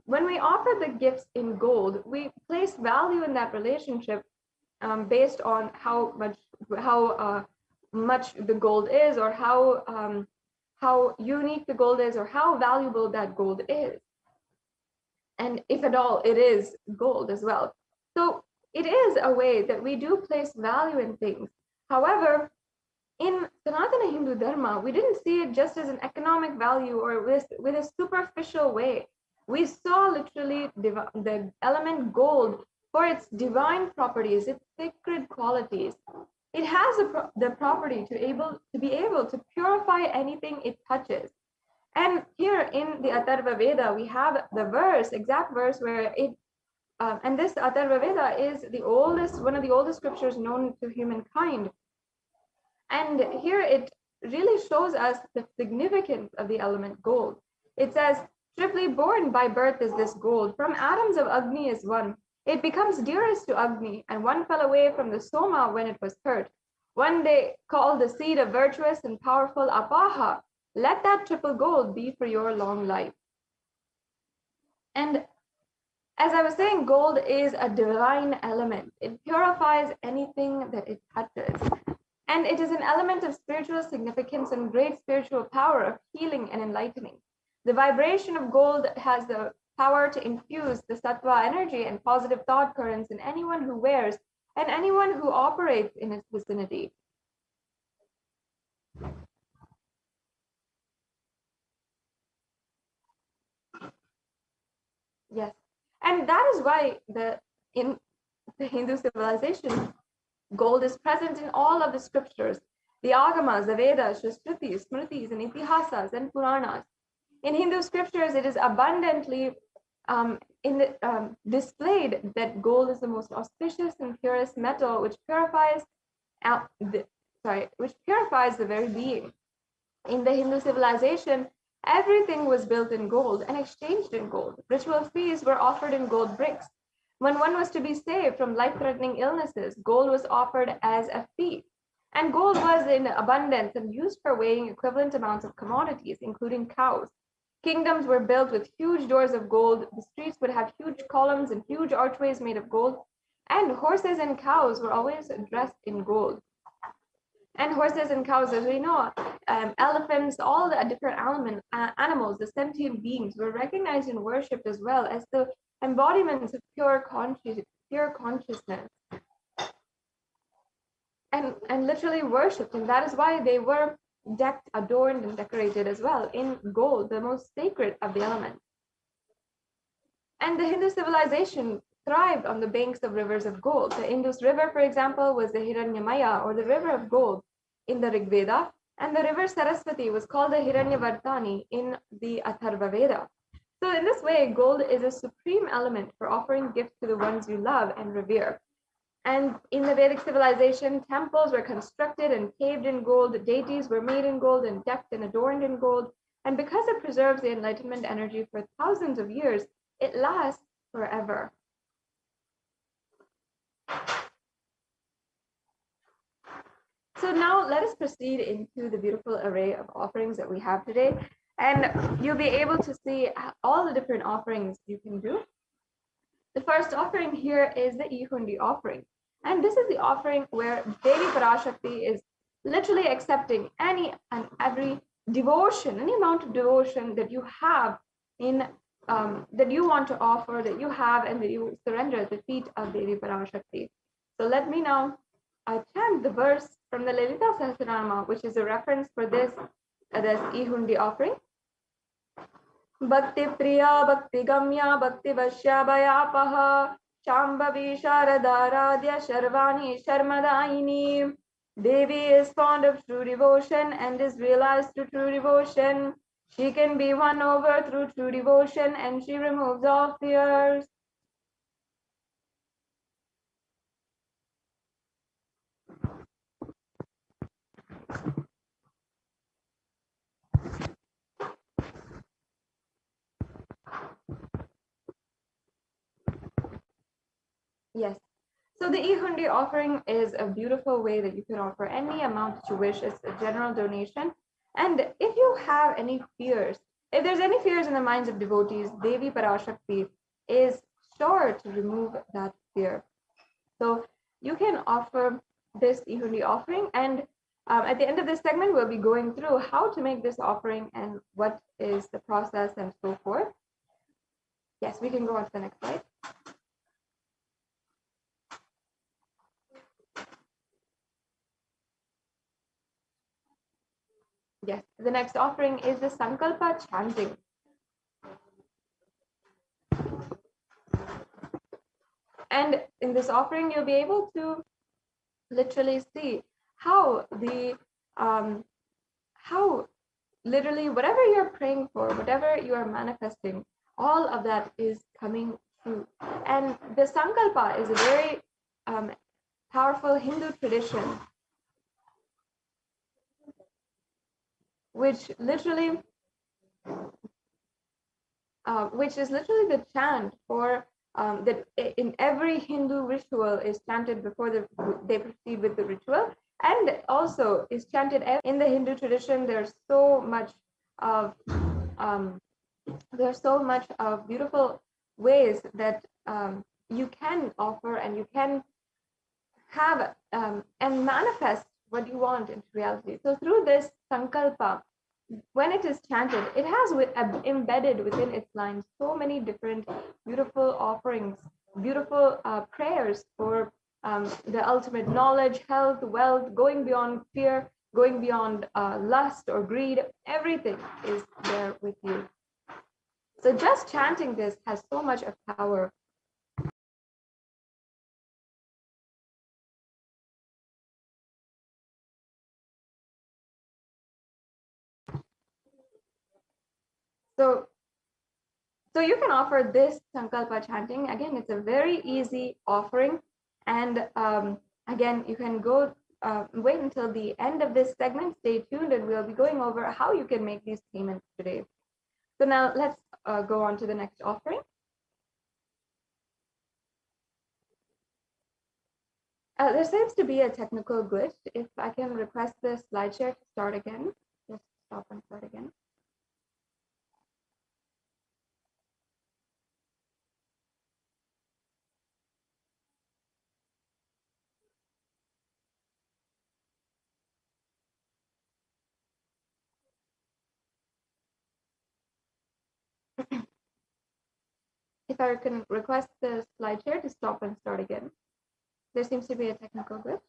when we offer the gifts in gold, we place value in that relationship based on how much the gold is, or how unique the gold is, or how valuable that gold is, and if at all it is gold as well. So it is a way that we do place value in things. However, in Sanatana Hindu Dharma, we didn't see it just as an economic value or with a superficial way. We saw literally the element gold for its divine properties, its sacred qualities. It has the property to be able to purify anything it touches. And here in the Atharva Veda, we have the exact verse where it, and this Atharva Veda is one of the oldest scriptures known to humankind. And here it really shows us the significance of the element gold. It says, triply born by birth is this gold, from atoms of Agni is one. It becomes dearest to Agni, and one fell away from the Soma when it was hurt. One day called the seed of virtuous and powerful Apaha. Let that triple gold be for your long life. And as I was saying, gold is a divine element. It purifies anything that it touches. And it is an element of spiritual significance and great spiritual power of healing and enlightening. The vibration of gold has the power to infuse the sattva energy and positive thought currents in anyone who wears and anyone who operates in its vicinity. Yes, and that is why in the Hindu civilization, gold is present in all of the scriptures, the Agamas, the Vedas, the Shrutis, Smritis, and Itihasas, and Puranas. In Hindu scriptures, it is abundantly displayed that gold is the most auspicious and purest metal, which purifies the very being. In the Hindu civilization, everything was built in gold and exchanged in gold. Ritual feasts were offered in gold bricks. When one was to be saved from life-threatening illnesses, gold was offered as a fee. And gold was in abundance and used for weighing equivalent amounts of commodities, including cows. Kingdoms were built with huge doors of gold. The streets would have huge columns and huge archways made of gold. And horses and cows were always dressed in gold. And horses and cows, as we know, elephants, all the different animals, the sentient beings, were recognized and worshipped as well as the embodiments of pure consciousness, and literally worshipped. And that is why they were decked, adorned, and decorated as well in gold, the most sacred of the elements. And the Hindu civilization thrived on the banks of rivers of gold. The Indus River, for example, was the Hiranyamaya, or the river of gold, in the Rig Veda, and the river Saraswati was called the Hiranyavartani in the Atharva Veda. So in this way, gold is a supreme element for offering gifts to the ones you love and revere. And in the Vedic civilization, temples were constructed and paved in gold, deities were made in gold and decked and adorned in gold. And because it preserves the enlightenment energy for thousands of years, it lasts forever. So now let us proceed into the beautiful array of offerings that we have today. And you'll be able to see all the different offerings you can do. The first offering here is the Ihundi offering. And this is the offering where Devi Parashakti is literally accepting any and every devotion, any amount of devotion that you have that you want to offer, that you have, and that you surrender at the feet of Devi Parashakti. So let me now chant the verse from the Lalita Sahasranama, which is a reference for this Ihundi offering. Bhakti Priya, Bhakti Gamya, Bhakti Vashya Bhayapaha, Shambhavi Sharadaradhya Sharvani Sharmadayini. Devi is fond of true devotion and is realized through true devotion. She can be won over through true devotion and she removes all fears. Yes. So the e-hundi offering is a beautiful way that you can offer any amount that you wish. It's a general donation. And if you have any fears, if there's any fears in the minds of devotees, Devi Parashakti is sure to remove that fear. So you can offer this e-hundi offering, and at the end of this segment, we'll be going through how to make this offering and what is the process and so forth. Yes, we can go on to the next slide. Yes, the next offering is the Sankalpa chanting. And in this offering, you'll be able to literally see how how literally whatever you're praying for, whatever you are manifesting, all of that is coming true. And the Sankalpa is a very powerful Hindu tradition, which is literally the chant for that in every Hindu ritual is chanted before they proceed with the ritual, and also is chanted in the Hindu tradition. There's so much of beautiful ways that you can offer and you can have and manifest what you want into reality. So through this Sankalpa, when it is chanted, it has embedded within its lines so many different beautiful offerings, beautiful prayers for the ultimate knowledge, health, wealth, going beyond fear, going beyond lust or greed. Everything is there with you. So just chanting this has so much of power. So you can offer this Sankalpa chanting. Again, it's a very easy offering. And again, you can go wait until the end of this segment. Stay tuned and we'll be going over how you can make these payments today. So now let's go on to the next offering. There seems to be a technical glitch. If I can request the slide share to start again, just stop and start again. If I can request the slide share to stop and start again. There seems to be a technical glitch.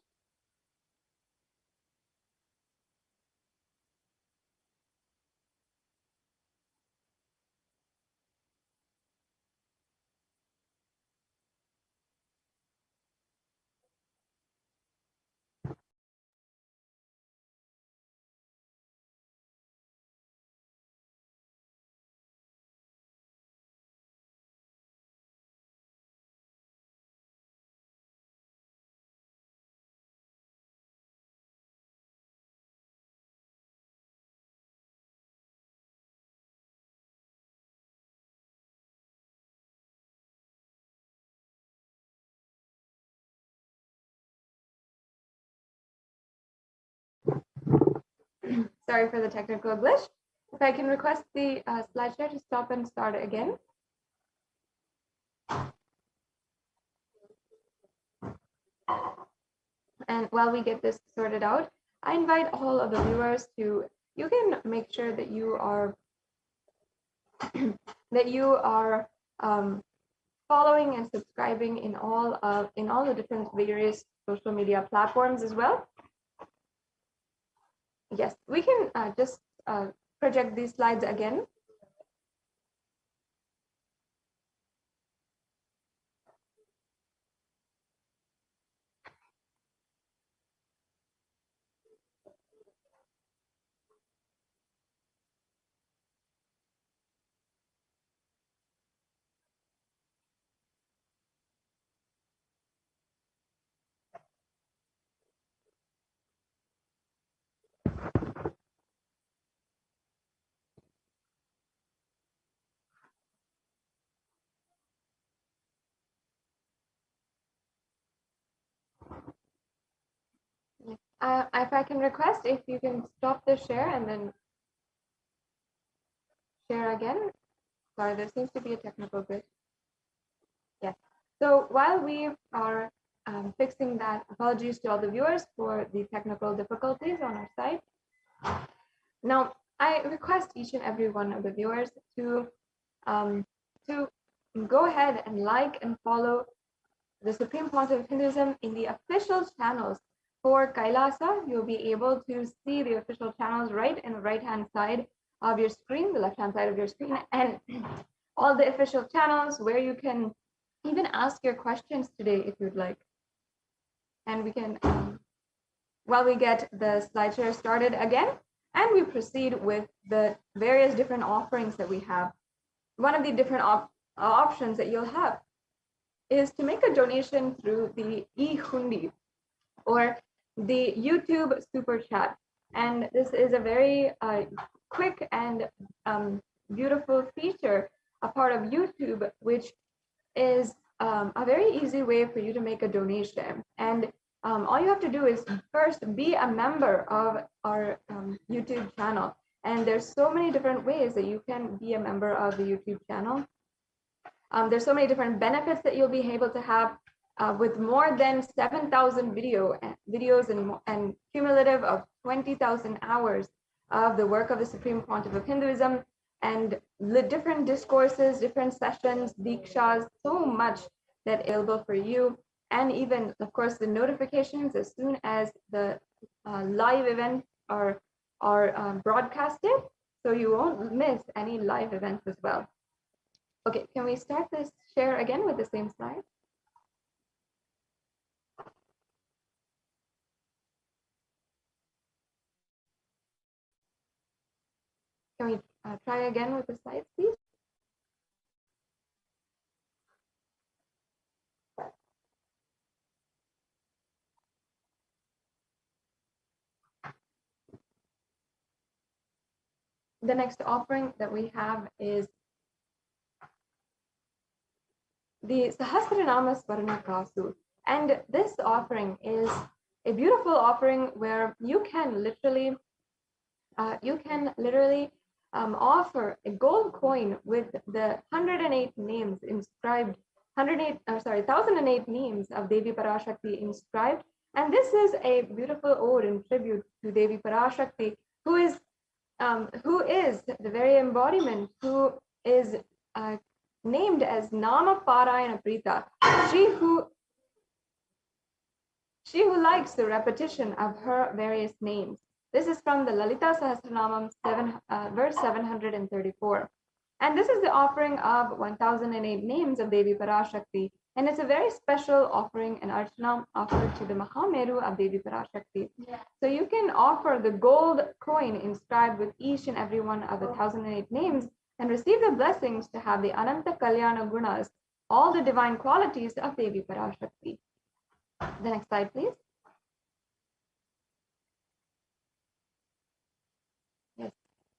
Sorry for the technical glitch. If I can request the slide share to stop and start again. And while we get this sorted out, I invite all of the viewers to, you can make sure that you are following and subscribing in all the different various social media platforms as well. Yes, we can just project these slides again. if I can request, if you can stop the share and then share again. Sorry, there seems to be a technical glitch. Yes. So while we are fixing that, apologies to all the viewers for the technical difficulties on our side. Now, I request each and every one of the viewers to go ahead and like and follow the Supreme Council of Hinduism in the official channels. For Kailasa, you'll be able to see the official channels right in the right-hand side of your screen, the left-hand side of your screen, and all the official channels where you can even ask your questions today if you'd like. And we can, while we get the slideshare started again, and we proceed with the various different offerings that we have. One of the different options that you'll have is to make a donation through the e-hundi or the YouTube super chat. And this is a very quick and beautiful feature, a part of YouTube, which is a very easy way for you to make a donation. And all you have to do is first be a member of our YouTube channel. And there's so many different ways that you can be a member of the YouTube channel. There's so many different benefits that you'll be able to have with more than 7,000 videos and cumulative of 20,000 hours of the work of the Supreme Quantum of Hinduism, and different discourses, different sessions, dikshas, so much that available for you. And even, of course, the notifications as soon as the live events are broadcasted, so you won't miss any live events as well. Okay, can we start this share again with the same slide? Can we try again with the slides, please? The next offering that we have is the Sahasranama Swarna Kasu. And this offering is a beautiful offering where you can literally offer a gold coin with the 108 names inscribed, 1008 names of Devi Parashakti inscribed. And this is a beautiful ode and tribute to Devi Parashakti, who is the very embodiment, who is named as Nama Parayana Prita, she who likes the repetition of her various names. This is from the Lalita Sahasranamam verse 734. And this is the offering of 1008 names of Devi Parashakti. And it's a very special offering and archana offered to the Mahameru of Devi Parashakti. So you can offer the gold coin inscribed with each and every one of the 1008 names and receive the blessings to have the Ananta Kalyana Gunas, all the divine qualities of Devi Parashakti. The next slide, please. Yes.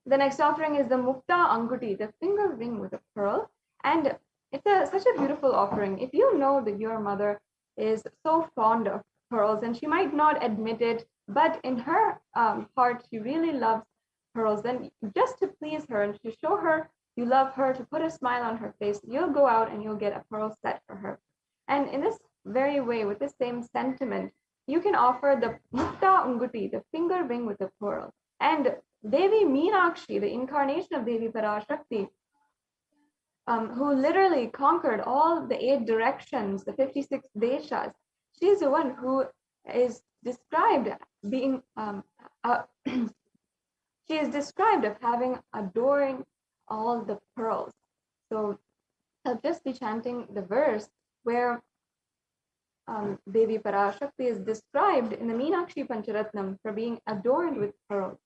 The next offering is the Mukta Anguti, the finger ring with a pearl. And it's such a beautiful offering. If you know that your mother is so fond of pearls, and she might not admit it, but in her heart, she really loves pearls, then just to please her and to show her you love her, to put a smile on her face, you'll go out and you'll get a pearl set for her. And in this very way, with the same sentiment, you can offer the Mukta Anguti, the finger ring with a pearl. And Devi Meenakshi, the incarnation of Devi Parashakti, who literally conquered all the 8 directions, the 56 deshas, she's the one who is described being, she is described of having adoring all the pearls. So I'll just be chanting the verse where Devi Parashakti is described in the Meenakshi Pancharatnam for being adorned with pearls.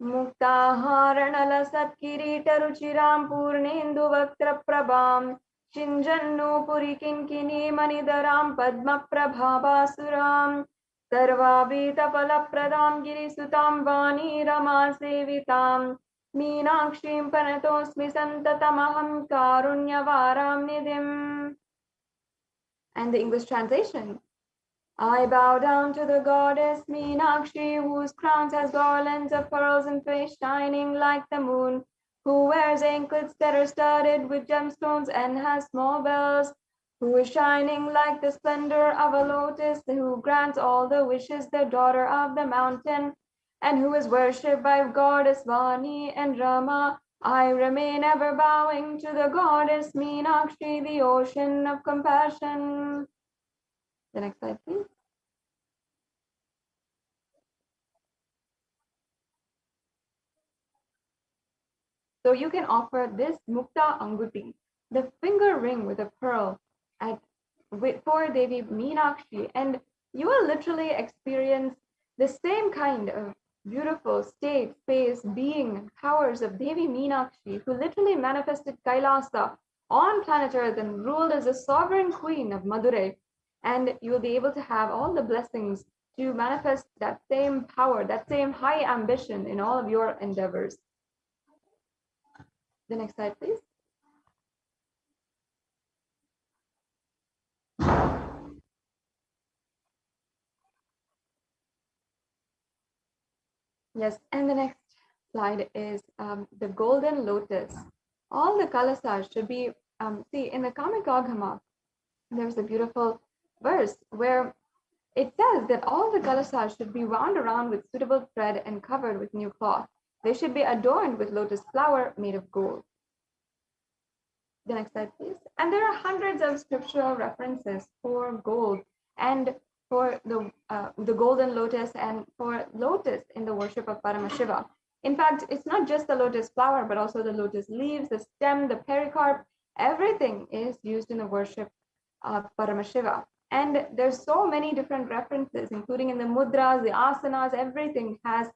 Muktaharanala Satkirita Ruchiram Purnendu Vaktra Prabham Shinjannu Purikinkini Manidaram Padma Prabhabasuram Sarvabhita Palapradam Girisutam Vani Rama Sevitam Meenakshim Panatosmi Santatamaham Karunyavaram Nidhim. And the English translation. I bow down to the goddess Meenakshi, whose crown has garlands of pearls and face shining like the moon, who wears anklets that are studded with gemstones and has small bells, who is shining like the splendor of a lotus, who grants all the wishes, the daughter of the mountain, and who is worshipped by goddess Vani and Rama. I remain ever bowing to the goddess Meenakshi, the ocean of compassion. The next slide, please. So you can offer this Mukta Anguti, the finger ring with a pearl, for Devi Meenakshi, and you will literally experience the same kind of beautiful state, space, being, and powers of Devi Meenakshi, who literally manifested Kailasa on planet Earth and ruled as a sovereign queen of Madurai. And you will be able to have all the blessings to manifest that same power, that same high ambition in all of your endeavors. The next slide, please. Yes, and the next slide is the golden lotus. All the kalasas should be, see, in the Kamikagama, there's a beautiful verse where it says that all the kalasas should be wound around with suitable thread and covered with new cloth. They should be adorned with lotus flower made of gold. The next slide, please. And there are hundreds of scriptural references for gold and for the golden lotus and for lotus in the worship of Paramashiva. In fact, it's not just the lotus flower, but also the lotus leaves, the stem, the pericarp, everything is used in the worship of Paramashiva. And there's so many different references, including in the mudras, the asanas, everything has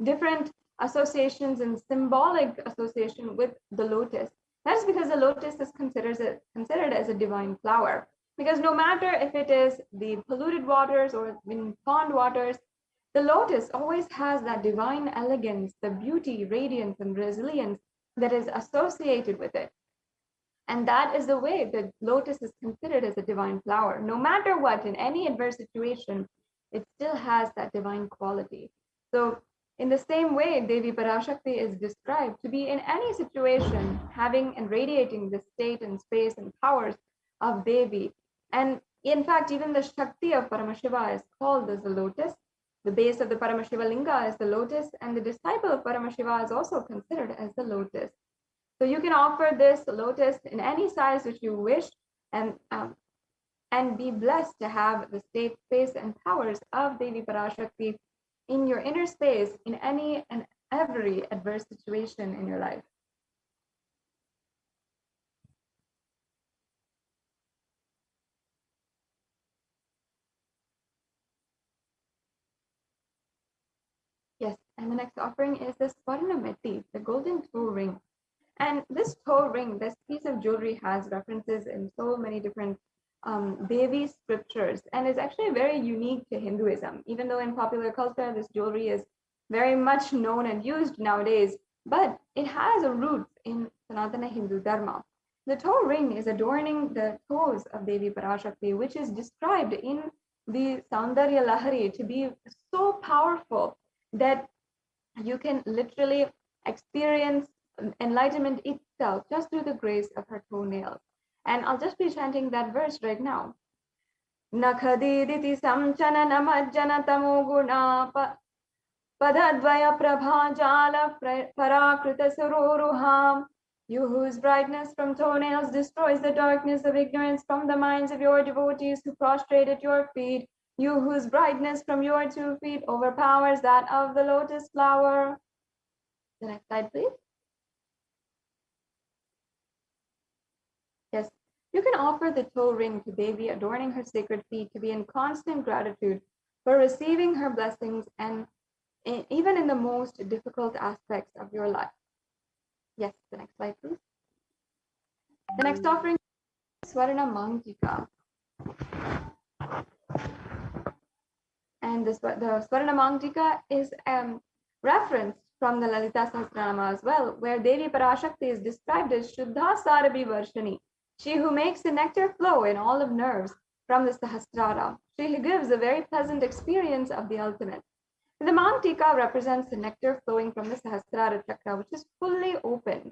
different associations and symbolic association with the lotus. That's because the lotus is considered as a divine flower. Because no matter if it is the polluted waters or in pond waters, the lotus always has that divine elegance, the beauty, radiance, and resilience that is associated with it. And that is the way the lotus is considered as a divine flower. No matter what, in any adverse situation, it still has that divine quality. So in the same way, Devi Parashakti is described to be in any situation having and radiating the state and space and powers of Devi. And in fact, even the Shakti of Paramashiva is called as the lotus. The base of the Paramashiva Linga is the lotus, and the disciple of Paramashiva is also considered as the lotus. So you can offer this lotus in any size which you wish, and be blessed to have the state, space, and powers of Devi Parashakti in your inner space in any and every adverse situation in your life. Yes, and the next offering is the Swarnameti, the golden toe ring. And this toe ring, this piece of jewelry has references in so many different Devi scriptures, and is actually very unique to Hinduism, even though in popular culture, this jewelry is very much known and used nowadays, but it has a root in Sanatana Hindu Dharma. The toe ring is adorning the toes of Devi Parashakti, which is described in the Saundarya Lahari to be so powerful that you can literally experience enlightenment itself just through the grace of her toenails. And I'll just be chanting that verse right now. Nakhadiditi samchana namajjana tamoguna padadvaya prabhajala parakrita sururuham. You whose brightness from toenails destroys the darkness of ignorance from the minds of your devotees who prostrate at your feet. You whose brightness from your 2 feet overpowers that of the lotus flower. The next slide, please. Yes, you can offer the toe ring to Devi, adorning her sacred feet, to be in constant gratitude for receiving her blessings, and even in the most difficult aspects of your life. Yes, the next slide, please. The next offering is Swarna Mangtika. And the Swarna Mangtika is referenced from the Lalita Sahasranama as well, where Devi Parashakti is described as Shuddha Sarabhi Varshani, she who makes the nectar flow in olive nerves from the Sahasrara. She gives a very pleasant experience of the ultimate. The Mang Tika represents the nectar flowing from the Sahasrara Chakra, which is fully opened.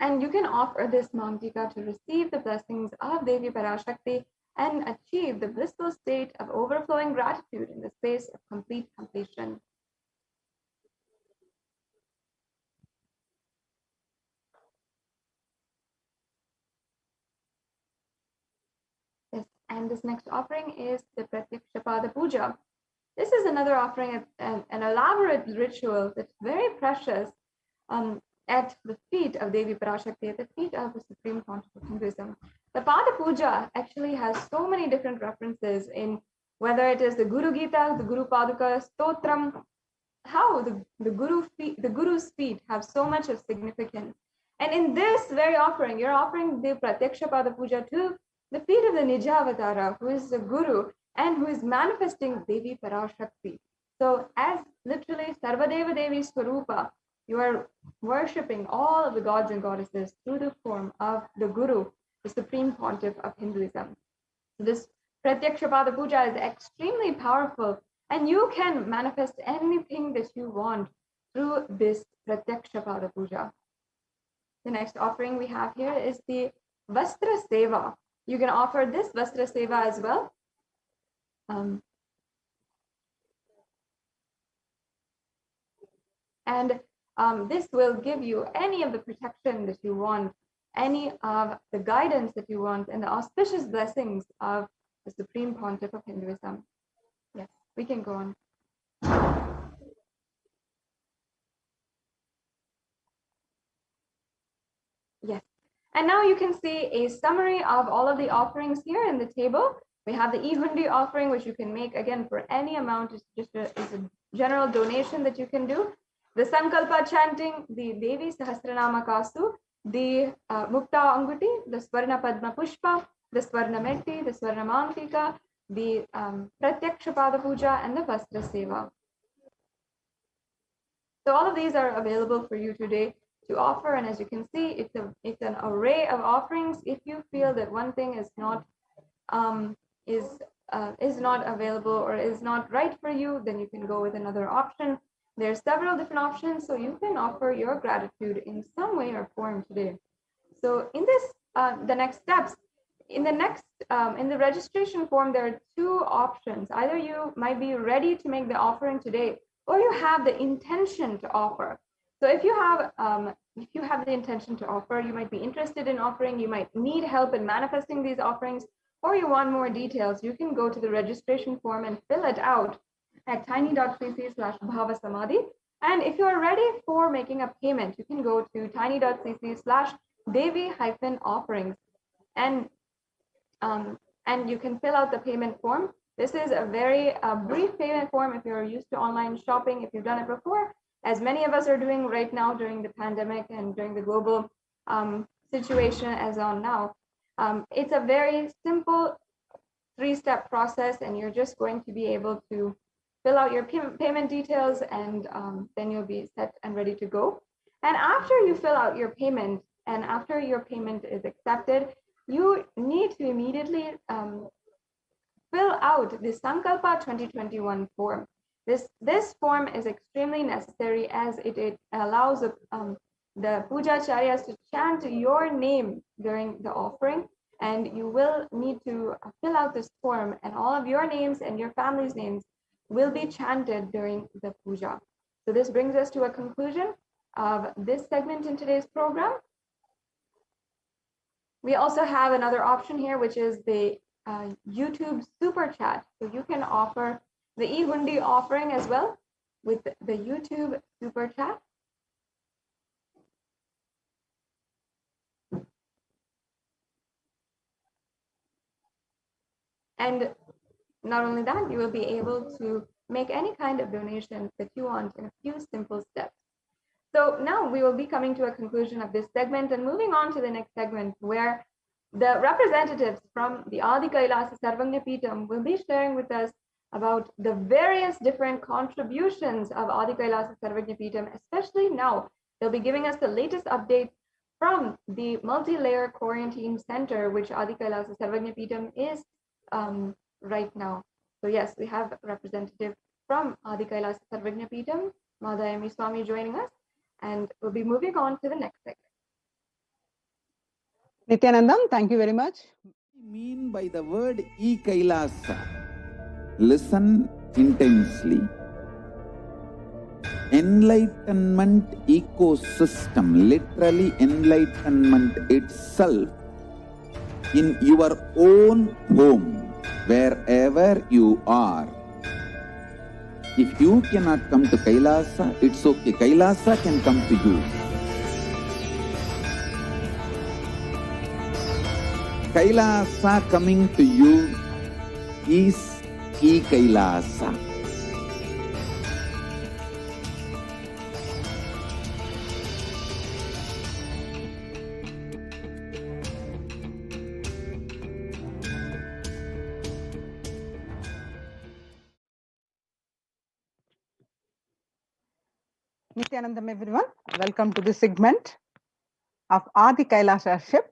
And you can offer this Mang Tika to receive the blessings of Devi Parashakti and achieve the blissful state of overflowing gratitude in the space of complete completion. Yes, and this next offering is the Pratyakshapada Puja. This is another offering, an elaborate ritual that's very precious at the feet of Devi Parashakti, at the feet of the Supreme Concept of Hinduism. The Pada Puja actually has so many different references in whether it is the Guru Gita, the Guru Paduka, Stotram, how the Guru's feet have so much of significance. And in this very offering, you're offering the Pratyakshapada Puja to the feet of the Nijavatara, who is the Guru and who is manifesting Devi Parashakti. So as literally Sarvadeva Devi Swarupa, you are worshipping all of the gods and goddesses through the form of the Guru, the Supreme Pontiff of Hinduism. This Pratyakshapada Puja is extremely powerful, and you can manifest anything that you want through this Pratyakshapada Puja. The next offering we have here is the Vastra Seva. You can offer this Vastra Seva as well. This will give you any of the protection that you want, any of the guidance that you want, and the auspicious blessings of the Supreme Pontiff of Hinduism. Yes, we can go on. Yes, and now you can see a summary of all of the offerings here in the table. We have the Ihundi offering, which you can make again for any amount. It's just a general donation that you can do. The Sankalpa chanting, the Devi Sahasranama Kasu, the Mukta Anguti, the Swarna Padma Pushpa, the Swarna Metti, the Swarna Mantika, the Pratyakshapada Puja, and the Vastra Seva. So all of these are available for you today to offer, and as you can see, it's an array of offerings. If you feel that one thing is not available or is not right for you, then you can go with another option. There are several different options, so you can offer your gratitude in some way or form today. So in this, the next steps, in the registration form, there are two options. Either you might be ready to make the offering today, or you have the intention to offer. So if you have the intention to offer, you might be interested in offering, you might need help in manifesting these offerings, or you want more details, you can go to the registration form and fill it out at tiny.cc/bhavasamadhi. And if you are ready for making a payment, you can go to tiny.cc/devi-offerings and you can fill out the payment form. This is a very brief payment form if you're used to online shopping, if you've done it before, as many of us are doing right now during the pandemic and during the global situation as on now. It's a very simple 3-step process, and you're just going to be able to fill out your payment details, and then you'll be set and ready to go. And after you fill out your payment, and after your payment is accepted, you need to immediately fill out the Sankalpa 2021 form. This form is extremely necessary as it allows the pujacharyas to chant your name during the offering, and you will need to fill out this form, and all of your names and your family's names will be chanted during the puja. So this brings us to a conclusion of this segment in today's program. We also have another option here, which is the YouTube super chat. So you can offer the e-hundi offering as well with the YouTube super chat. And not only that, you will be able to make any kind of donation that you want in a few simple steps. So now we will be coming to a conclusion of this segment and moving on to the next segment, where the representatives from the Adi Kailasa Sarvagnya Peetham will be sharing with us about the various different contributions of Adi Kailasa Sarvagnya Peetham, especially now. They'll be giving us the latest updates from the multi-layer quarantine center, which Adi Kailasa Sarvagna Peetham is right now. So yes, we have a representative from Adi Kailasa Sarvagna Peetham, Madhayami Swami, joining us, and we'll be moving on to the next segment. Nithyanandam, thank you very much. Mean by the word e-Kailasa. Listen intensely. Enlightenment ecosystem, literally enlightenment itself, in your own home, wherever you are. If you cannot come to Kailasa, it's okay. Kailasa can come to you. Kailasa coming to you is e-Kailasa. Nithyanandam, everyone. Welcome to this segment of Adi Kailashaship.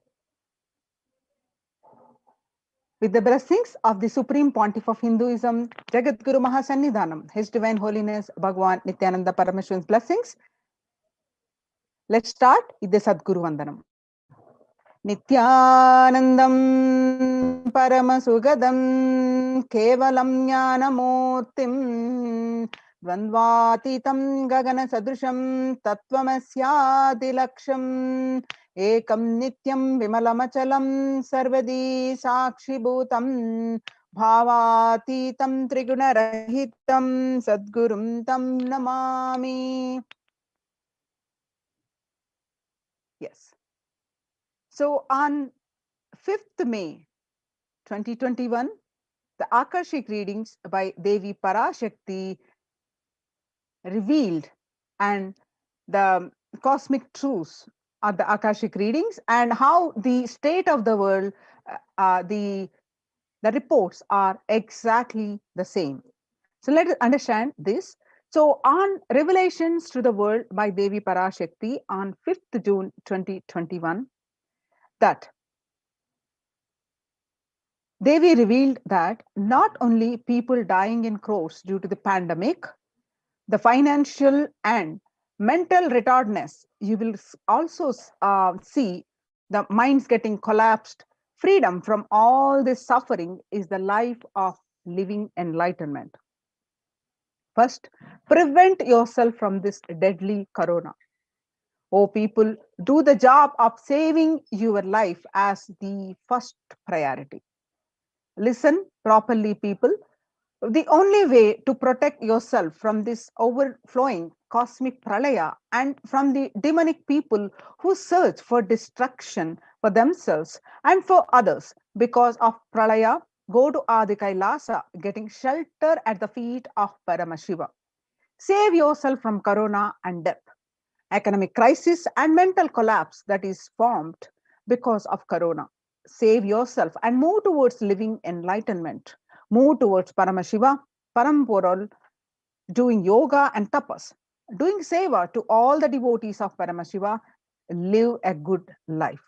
With the blessings of the Supreme Pontiff of Hinduism, Jagat Guru Mahasannidhanam, His Divine Holiness Bhagwan Nithyananda Paramashivan's blessings. Let's start with the Sadguru Vandanam. Nithyanandam Paramasugadam Kevalam Jnanamurtim Dvandvatitam Gagana Sadrusham Tattvamasya Laksham Ekam Nityam Vimalamachalam Sarvadi Sakshi Bhutam Bhavatitam Triguna Rahitam Sadgurum Tam Namami. Yes. So on 5th May 2021, the Akashic readings by Devi Parashakti revealed and the cosmic truths of the Akashic readings and how the state of the world, the reports are exactly the same. So let us understand this. So on Revelations to the World by Devi Parashakti on 5th June 2021, that Devi revealed that not only people dying in crores due to the pandemic, the financial and mental retardedness, you will also see the minds getting collapsed. Freedom from all this suffering is the life of living enlightenment. First, prevent yourself from this deadly corona. Oh, people, do the job of saving your life as the first priority. Listen properly, people. The only way to protect yourself from this overflowing cosmic pralaya and from the demonic people who search for destruction for themselves and for others because of pralaya, go to Adi Kailasa, getting shelter at the feet of Paramashiva. Save yourself from corona and death, economic crisis and mental collapse that is formed because of corona. Save yourself and move towards living enlightenment. Move towards Paramashiva, Paramporal, doing yoga and tapas, doing seva to all the devotees of Paramashiva. Live a good life.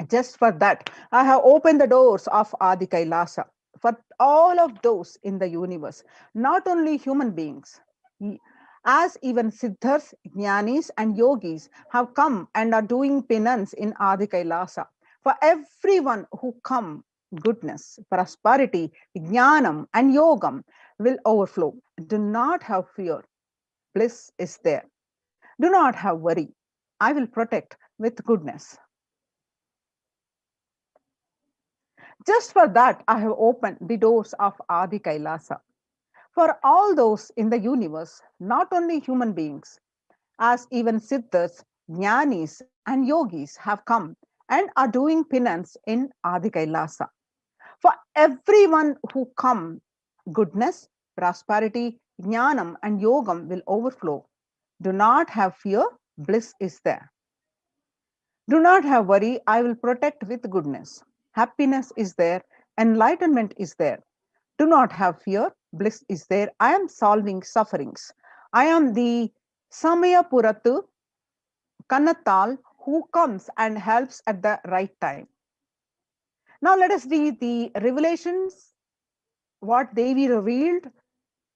Just for that, I have opened the doors of Adi Kailasa for all of those in the universe, not only human beings. As even Siddhas, Jnanis and Yogis have come and are doing penance in Adi Kailasa. For everyone who come, goodness, prosperity, Jnanam and Yogam will overflow. Do not have fear. Bliss is there. Do not have worry. I will protect with goodness. Just for that, I have opened the doors of Adi Kailasa. For all those in the universe, not only human beings, as even Siddhas, Jnanis and Yogis have come and are doing penance in Adi Kailasa. For everyone who come, goodness, prosperity, Jnanam and Yogam will overflow. Do not have fear, bliss is there. Do not have worry, I will protect with goodness. Happiness is there, enlightenment is there. Do not have fear, bliss is there. I am solving sufferings. I am the Samaya Puratu Kanatal who comes and helps at the right time. Now let us read the revelations, what Devi revealed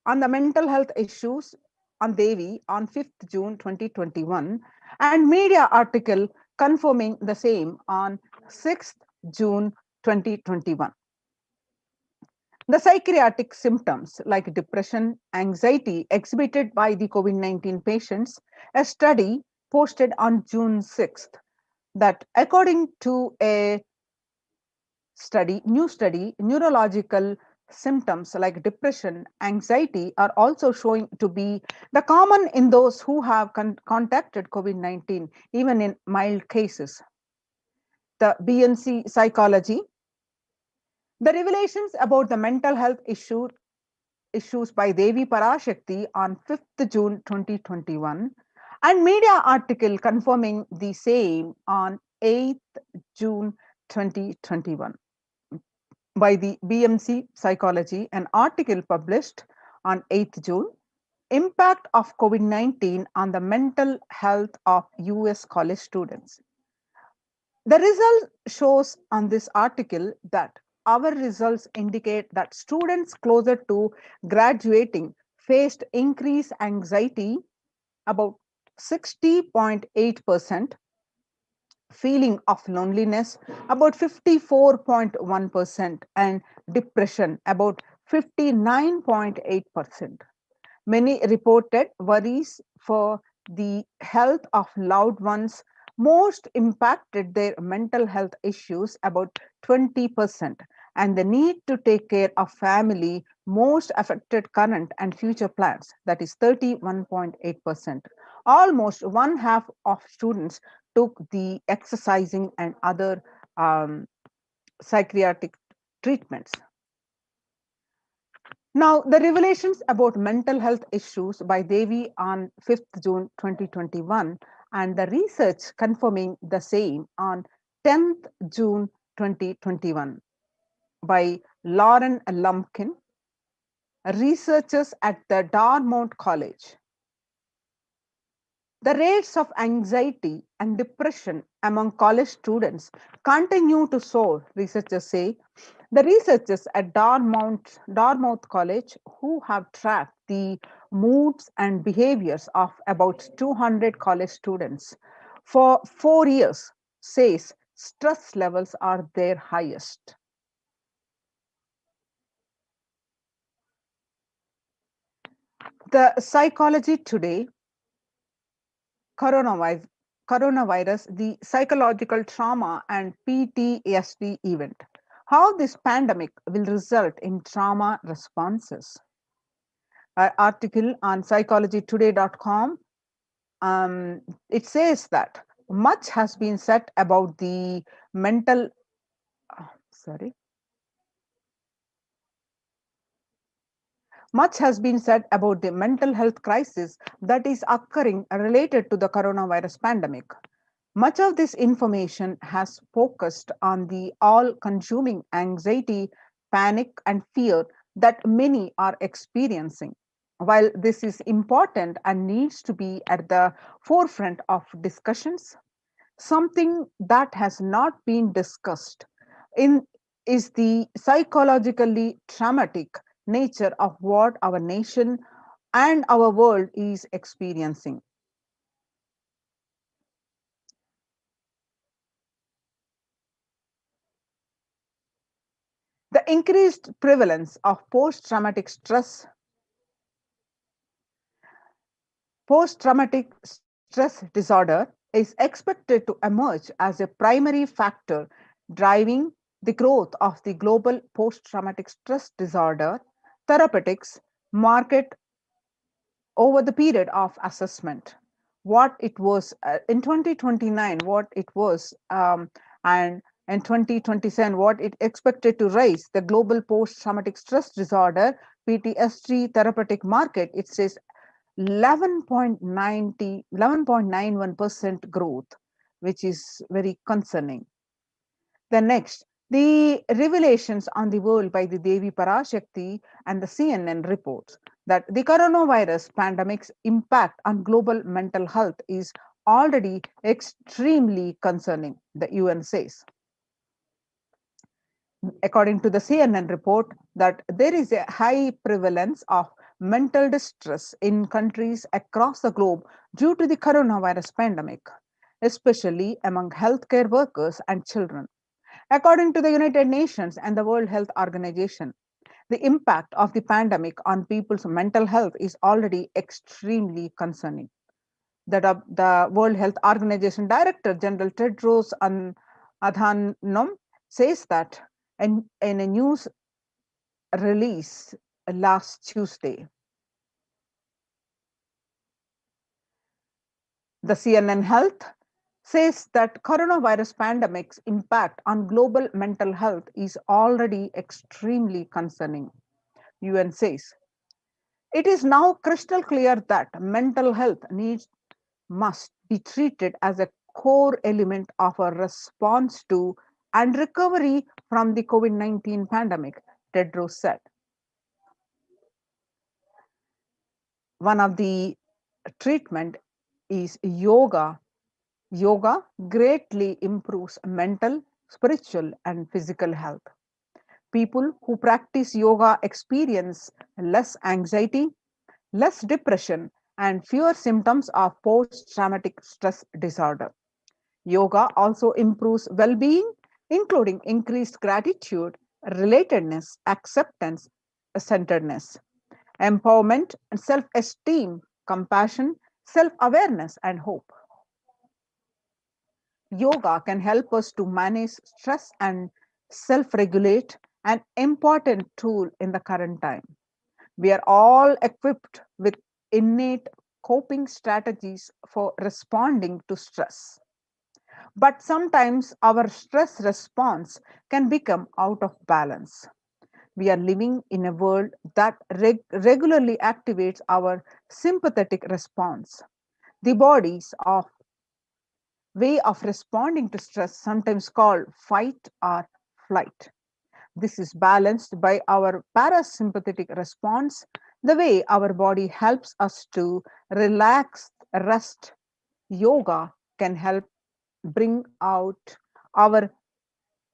on the mental health issues on Devi on 5th June 2021 and media article confirming the same on 6th June 2021. The psychiatric symptoms like depression, anxiety exhibited by the COVID-19 patients, a study posted on June 6th that according to a new study, neurological symptoms like depression, anxiety are also showing to be the common in those who have contacted COVID-19, even in mild cases. The BNC psychology, the revelations about the mental health issues by Devi Parashakti on 5th June 2021 and media article confirming the same on 8th June 2021. By the BMC Psychology, an article published on 8th June, Impact of COVID-19 on the Mental Health of US College Students. The result shows on this article that our results indicate that students closer to graduating faced increased anxiety, about 60.8%, feeling of loneliness about 54.1%, and depression about 59.8%. Many reported worries for the health of loved ones. Most impacted their mental health issues about 20%, and the need to take care of family most affected current and future plans, that is 31.8%. Almost one half of students took the exercising and other psychiatric treatments. Now, the revelations about mental health issues by Devi on 5th June 2021 and the research confirming the same on 10th June 2021 by Lauren Lumpkin, researchers at the Dartmouth College. The rates of anxiety and depression among college students continue to soar, researchers say. The researchers at Dartmouth College, who have tracked the moods and behaviors of about 200 college students for 4 years, says stress levels are their highest. The Psychology Today, coronavirus, the psychological trauma and PTSD event. How this pandemic will result in trauma responses. An article on psychologytoday.com, it says that much has been said about the Much has been said about the mental health crisis that is occurring related to the coronavirus pandemic. Much of this information has focused on the all-consuming anxiety, panic, and fear that many are experiencing. While this is important and needs to be at the forefront of discussions, something that has not been discussed is the psychologically traumatic nature of what our nation and our world is experiencing. The increased prevalence of post-traumatic stress disorder is expected to emerge as a primary factor driving the growth of the global post-traumatic stress disorder therapeutics market over the period of assessment. What it was in 2029, what it was, and in 2027, what it expected to raise the global post-traumatic stress disorder PTSD therapeutic market, it says 11.91% growth, which is very concerning. The next, the revelations on the world by the Devi Parashakti and the CNN reports that the coronavirus pandemic's impact on global mental health is already extremely concerning, the UN says. According to the CNN report, that there is a high prevalence of mental distress in countries across the globe due to the coronavirus pandemic, especially among healthcare workers and children. According to the United Nations and the World Health Organization, the impact of the pandemic on people's mental health is already extremely concerning. The World Health Organization Director General Tedros Adhanom says that in a news release last Tuesday. The CNN Health says that coronavirus pandemic's impact on global mental health is already extremely concerning. UN says it is now crystal clear that mental health needs must be treated as a core element of our response to and recovery from the COVID-19 pandemic, Tedros said. One of the treatment is yoga. Yoga greatly improves mental, spiritual, and physical health. People who practice yoga experience less anxiety, less depression, and fewer symptoms of post-traumatic stress disorder. Yoga also improves well-being, including increased gratitude, relatedness, acceptance, centeredness, empowerment, and self-esteem, compassion, self-awareness, and hope. Yoga can help us to manage stress and self-regulate, an important tool in the current time. We are all equipped with innate coping strategies for responding to stress. But sometimes our stress response can become out of balance. We are living in a world that regularly activates our sympathetic response. The body's way of responding to stress, sometimes called fight or flight. This is balanced by our parasympathetic response, the way our body helps us to relax, rest. Yoga can help bring out our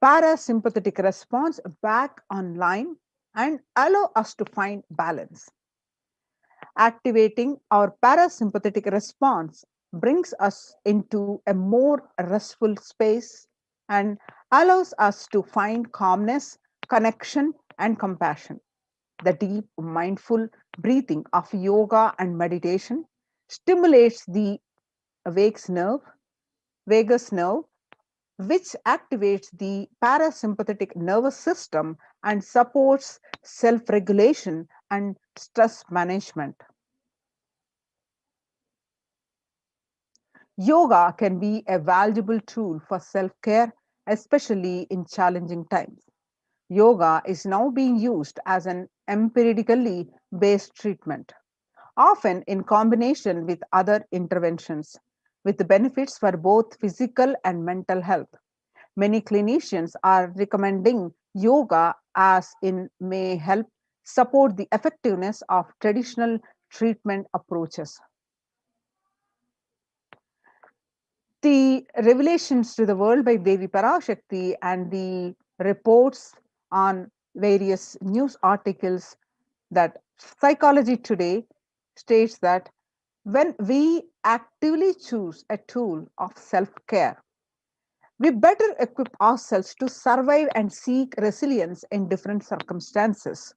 parasympathetic response back online and allow us to find balance. Activating our parasympathetic response brings us into a more restful space and allows us to find calmness, connection, and compassion. The deep, mindful breathing of yoga and meditation stimulates the vagus nerve, which activates the parasympathetic nervous system and supports self regulation and stress management. Yoga can be a valuable tool for self care, especially in challenging times. Yoga is now being used as an empirically based treatment, often in combination with other interventions, with the benefits for both physical and mental health. Many clinicians are recommending yoga as it may help support the effectiveness of traditional treatment approaches. The revelations to the world by Devi Parashakti and the reports on various news articles that Psychology Today states that when we actively choose a tool of self-care, we better equip ourselves to survive and seek resilience in different circumstances.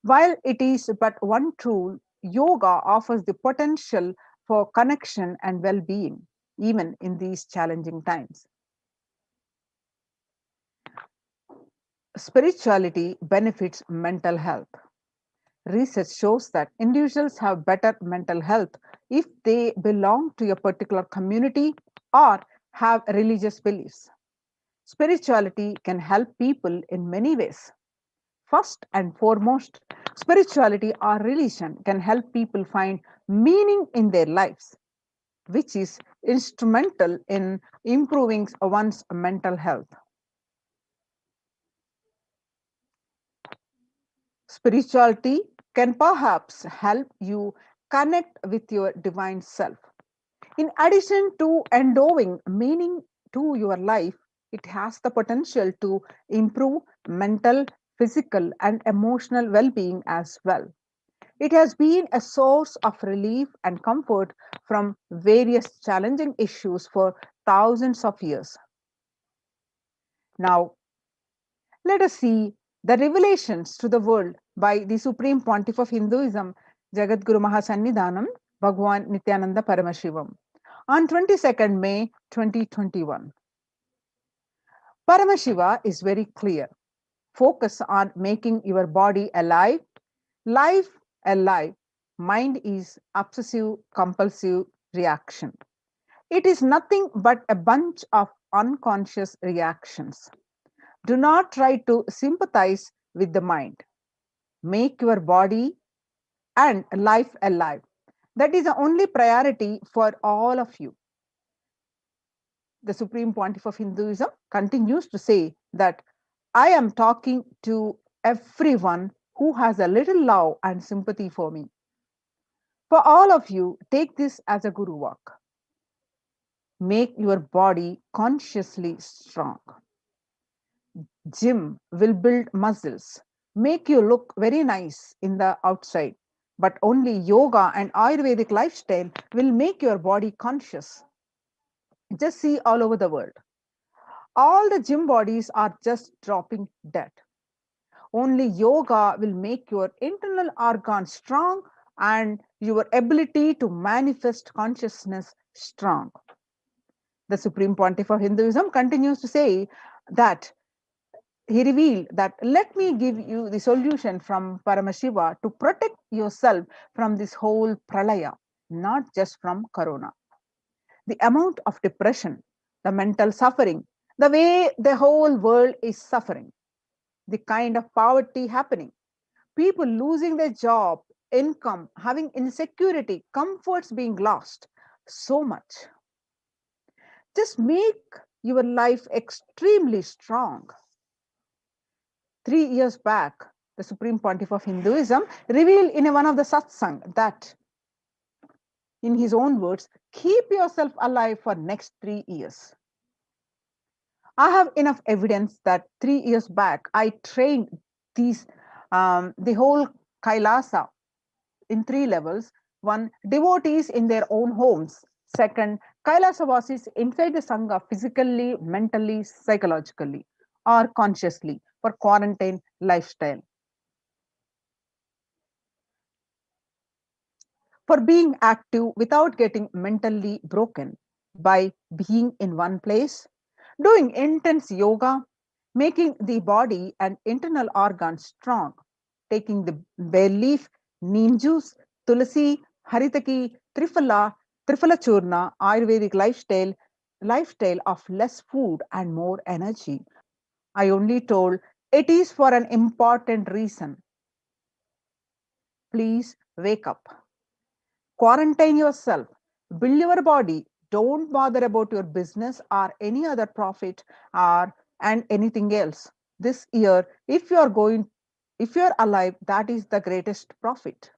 While it is but one tool, yoga offers the potential for connection and well being, even in these challenging times. Spirituality benefits mental health. Research shows that individuals have better mental health if they belong to a particular community or have religious beliefs. Spirituality can help people in many ways. First and foremost, spirituality or religion can help people find meaning in their lives, which is instrumental in improving one's mental health. Spirituality can perhaps help you connect with your divine self. In addition to endowing meaning to your life, it has the potential to improve mental, physical, and emotional well being as well. It has been a source of relief and comfort from various challenging issues for thousands of years. Now, let us see the revelations to the world by the Supreme Pontiff of Hinduism, Jagadguru Mahasannidhanam, Bhagwan Nithyananda Paramashivam, on 22nd May 2021. Paramashiva is very clear. Focus on making your body alive, life alive. Mind is obsessive compulsive reaction. It is nothing but a bunch of unconscious reactions. Do not try to sympathize with the mind. Make your body and life alive. That is the only priority for all of you. The Supreme Pontiff of Hinduism continues to say that I am talking to everyone who has a little love and sympathy for me. For all of you, take this as a guru walk. Make your body consciously strong. Gym will build muscles, make you look very nice in the outside, but only yoga and Ayurvedic lifestyle will make your body conscious. Just see all over the world. All the gym bodies are just dropping dead. Only yoga will make your internal organs strong and your ability to manifest consciousness strong. The Supreme Pontiff of Hinduism continues to say that he revealed that let me give you the solution from Paramashiva to protect yourself from this whole pralaya, not just from corona. The amount of depression, the mental suffering, the way the whole world is suffering, the kind of poverty happening, people losing their job, income, having insecurity, comforts being lost, so much. Just make your life extremely strong. 3 years back, the Supreme Pontiff of Hinduism revealed in one of the satsang that, in his own words, keep yourself alive for next 3 years. I have enough evidence that 3 years back, I trained the whole Kailasa in 3 levels. One, devotees in their own homes. Second, Kailasa inside the Sangha physically, mentally, psychologically, or consciously for quarantine lifestyle. For being active without getting mentally broken by being in one place, doing intense yoga, making the body and internal organs strong, taking the bay leaf, neem juice, tulsi, haritaki, trifala churna, Ayurvedic lifestyle of less food and more energy. I only told it is for an important reason. Please wake up. Quarantine yourself, build your body. Don't bother about your business or any other profit or and anything else. This year, if you're alive, that is the greatest profit.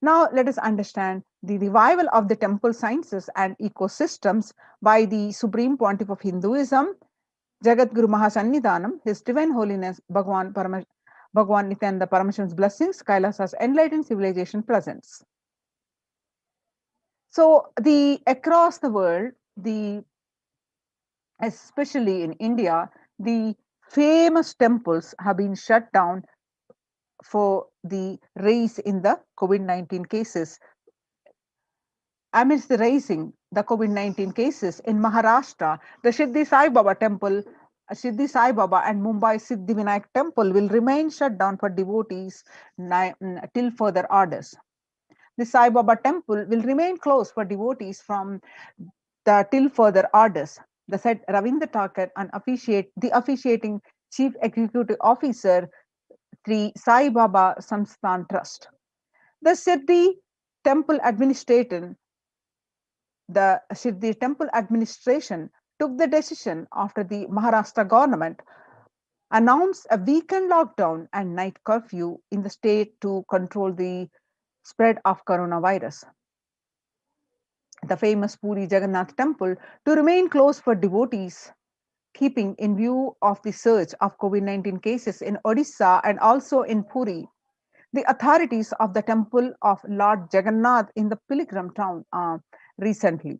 Now let us understand the revival of the temple sciences and ecosystems by the Supreme Pontiff of Hinduism, Jagadguru Mahasannidhanam, His Divine Holiness Bhagwan Nithyananda Paramashivan's blessings, Kailasa's enlightened civilization presents. So across the world, especially in India, the famous temples have been shut down for the rise in the COVID-19 cases. Amidst the rising the COVID-19 cases in Maharashtra, the Siddhi Sai Baba temple, Siddhi Sai Baba and Mumbai Siddhivinayak temple will remain shut down for devotees till further orders. The Sai Baba temple will remain closed for devotees from the till further orders. The said Ravindra Thakur and the officiating Chief Executive Officer, Sri Sai Baba Samsthan Trust. The Siddhi Temple Administration took the decision after the Maharashtra government announced a weekend lockdown and night curfew in the state to control the spread of coronavirus. the famous Puri Jagannath temple, to remain closed for devotees, keeping in view of the surge of COVID-19 cases in Odisha and also in Puri. The authorities of the temple of Lord Jagannath in the pilgrim town recently.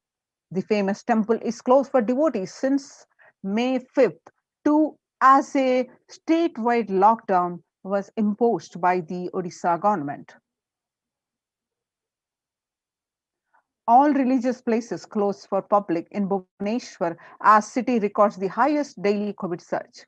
The famous temple is closed for devotees since May 5th to as a statewide lockdown was imposed by the Odisha government. All religious places closed for public in Bhubaneswar as city records the highest daily COVID surge,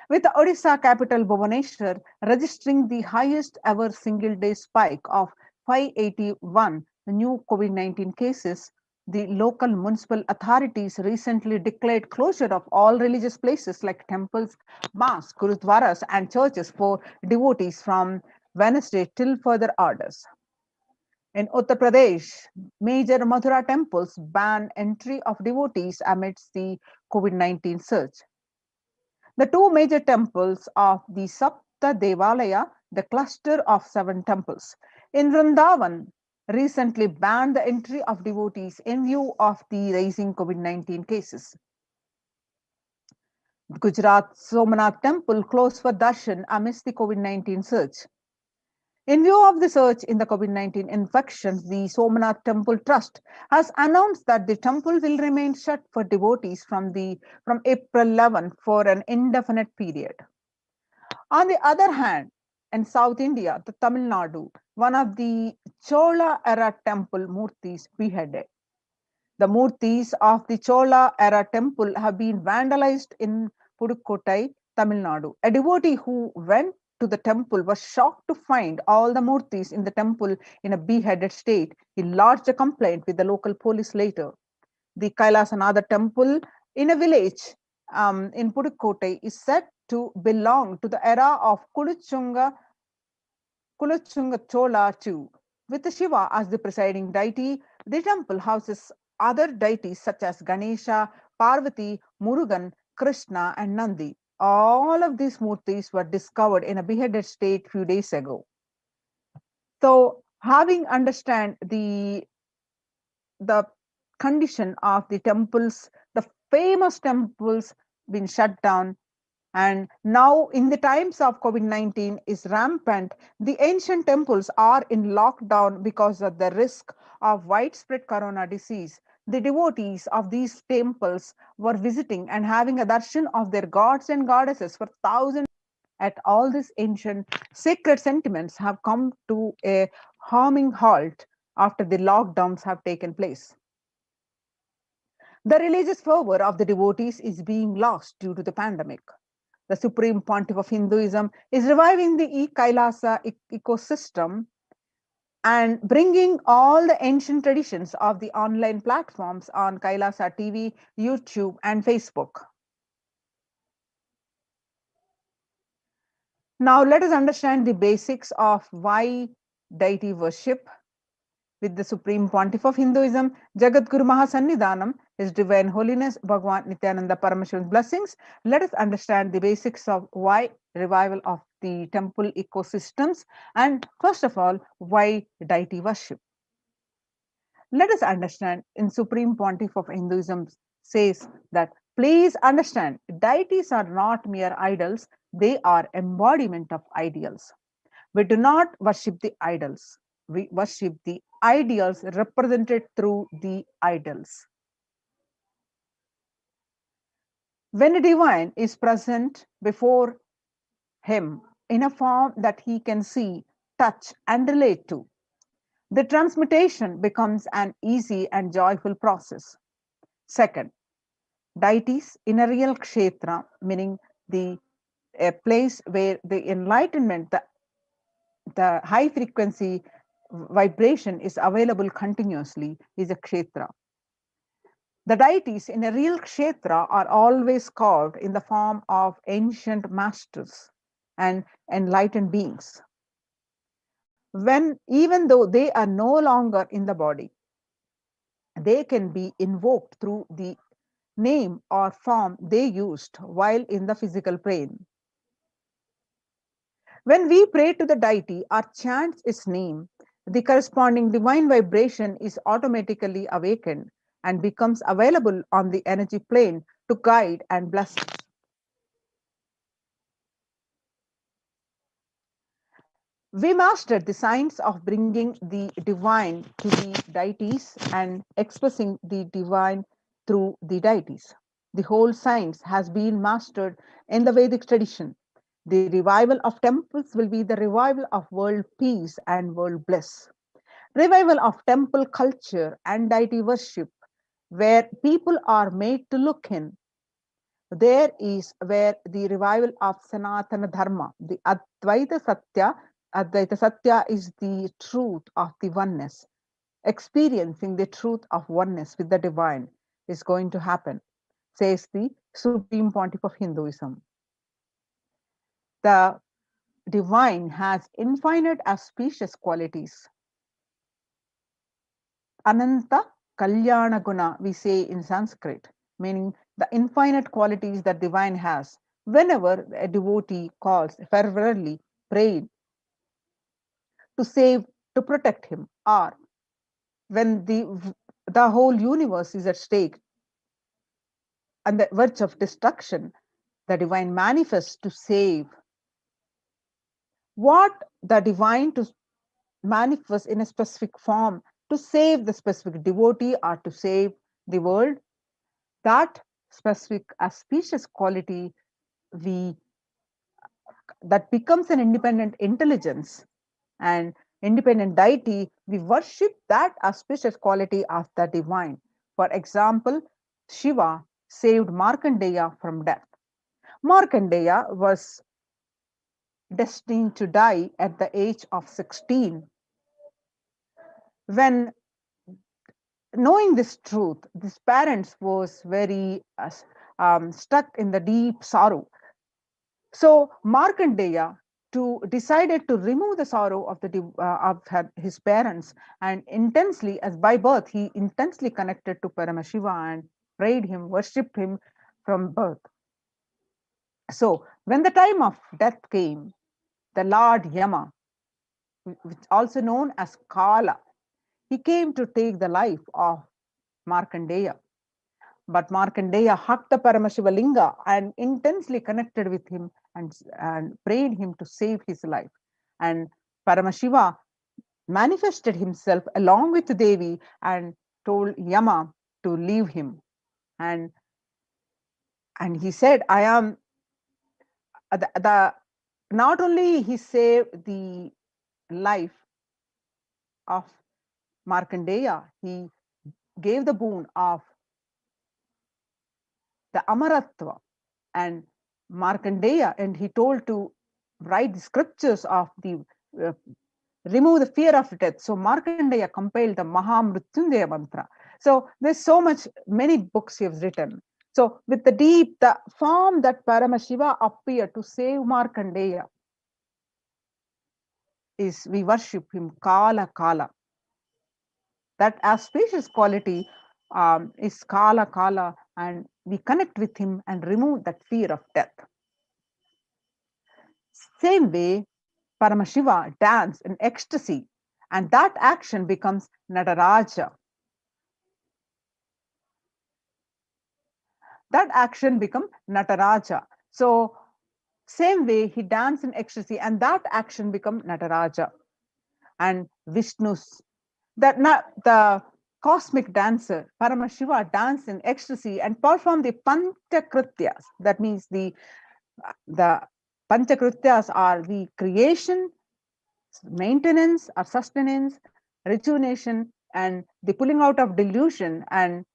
with the Odisha capital Bhubaneswar registering the highest ever single day spike of 581 new COVID-19 cases. The local municipal authorities recently declared closure of all religious places like temples, mosques, gurudwaras, and churches for devotees from Wednesday till further orders. In Uttar Pradesh, major Mathura temples ban entry of devotees amidst the COVID-19 surge. The two major temples of the Sapta Devalaya, the cluster of 7 temples in Vrindavan, recently banned the entry of devotees in view of the rising COVID-19 cases. Gujarat Somnath temple closed for darshan amidst the COVID-19 surge. In view of the surge in the COVID-19 infections, the Somnath Temple Trust has announced that the temple will remain shut for devotees from April 11 for an indefinite period. On the other hand, in South India, the Tamil Nadu, one of the Chola era temple murtis beheaded. The murtis of the Chola era temple have been vandalized in Pudukkottai, Tamil Nadu. A devotee who went to the temple was shocked to find all the murtis in the temple in a beheaded state. He lodged a complaint with the local police later. The Kailasanatha temple in a village in Pudukkottai is said to belong to the era of Kuluchunga Chola II. With Shiva as the presiding deity, the temple houses other deities such as Ganesha, Parvati, Murugan, Krishna, and Nandi. All of these murtis were discovered in a beheaded state few days ago. So, having understand the condition of the temples, the famous temples been shut down, and now in the times of COVID-19 is rampant, the ancient temples are in lockdown because of the risk of widespread corona disease. The devotees of these temples were visiting and having a darshan of their gods and goddesses for thousands. At all these ancient sacred sentiments have come to a harming halt after the lockdowns have taken place. The religious fervor of the devotees is being lost due to the pandemic. The Supreme Pontiff of Hinduism is reviving the Kailasa ecosystem and bringing all the ancient traditions of the online platforms on Kailasa TV, YouTube, and Facebook. Now let us understand the basics of why deity worship. With the Supreme Pontiff of Hinduism, Jagadguru Mahasannidhanam, His Divine Holiness Bhagwan Nithyananda Paramashivan's blessings, let us understand the basics of why revival of the temple ecosystems, and first of all, why deity worship. Let us understand in Supreme Pontiff of Hinduism says that please understand deities are not mere idols, they are embodiment of ideals. We do not worship the idols. We worship the ideals represented through the idols. When a divine is present before him in a form that he can see, touch, and relate to, the transmutation becomes an easy and joyful process. Second, deities in a real kshetra, meaning a place where the enlightenment, the high frequency vibration is available continuously, is a kshetra. The deities in a real kshetra are always carved in the form of ancient masters and enlightened beings. Even though they are no longer in the body, they can be invoked through the name or form they used while in the physical plane. When we pray to the deity or chant its name, the corresponding divine vibration is automatically awakened and becomes available on the energy plane to guide and bless us. We mastered the science of bringing the divine to the deities and expressing the divine through the deities. The whole science has been mastered in the Vedic tradition. The revival of temples will be the revival of world peace and world bliss. Revival of temple culture and deity worship, where people are made to look in. There is where the revival of Sanatana Dharma, the Advaita Satya is the truth of the oneness. Experiencing the truth of oneness with the divine is going to happen, says the Supreme Pontiff of Hinduism. The divine has infinite auspicious qualities. Ananta Kalyana Guna, we say in Sanskrit, meaning the infinite qualities that divine has. Whenever a devotee calls fervently, prayed to save, to protect him, or when the whole universe is at stake on the verge of destruction, the divine manifests to save. What the divine to manifest in a specific form to save the specific devotee or to save the world, that specific auspicious quality that becomes an independent intelligence and independent deity, we worship that auspicious quality of the divine. For example, Shiva saved Markandeya from death. Markandeya was destined to die at the age of 16. When knowing this truth, his parents was very stuck in the deep sorrow. So Markandeya decided to remove the sorrow of his parents, and intensely, as by birth, he intensely connected to Paramashiva and prayed him, worshipped him from birth. So when the time of death came, the Lord Yama, which also known as Kala, he came to take the life of Markandeya. But Markandeya hugged the Paramashiva Linga and intensely connected with him and prayed him to save his life. And Paramashiva manifested himself along with Devi and told Yama to leave him. And he said, I am not only he saved the life of Markandeya, he gave the boon of the Amaratva and Markandeya, and he told to write the scriptures of the remove the fear of death. So Markandeya compiled the Mahamrutyunjaya mantra. So there's so much, many books he has written. So with the form that Paramashiva appeared to save Markandeya is we worship him Kala Kala. That auspicious quality is Kala Kala, and we connect with him and remove that fear of death. Same way, Paramashiva danced in ecstasy, and that action becomes Nataraja. That action becomes Nataraja. So, same way, he danced in ecstasy, and that action becomes Nataraja. And Vishnu's, the cosmic dancer, Paramashiva, danced in ecstasy and performed the Panchakrityas. That means the Panchakrityas are the creation, maintenance or sustenance, rejuvenation, and the pulling out of delusion and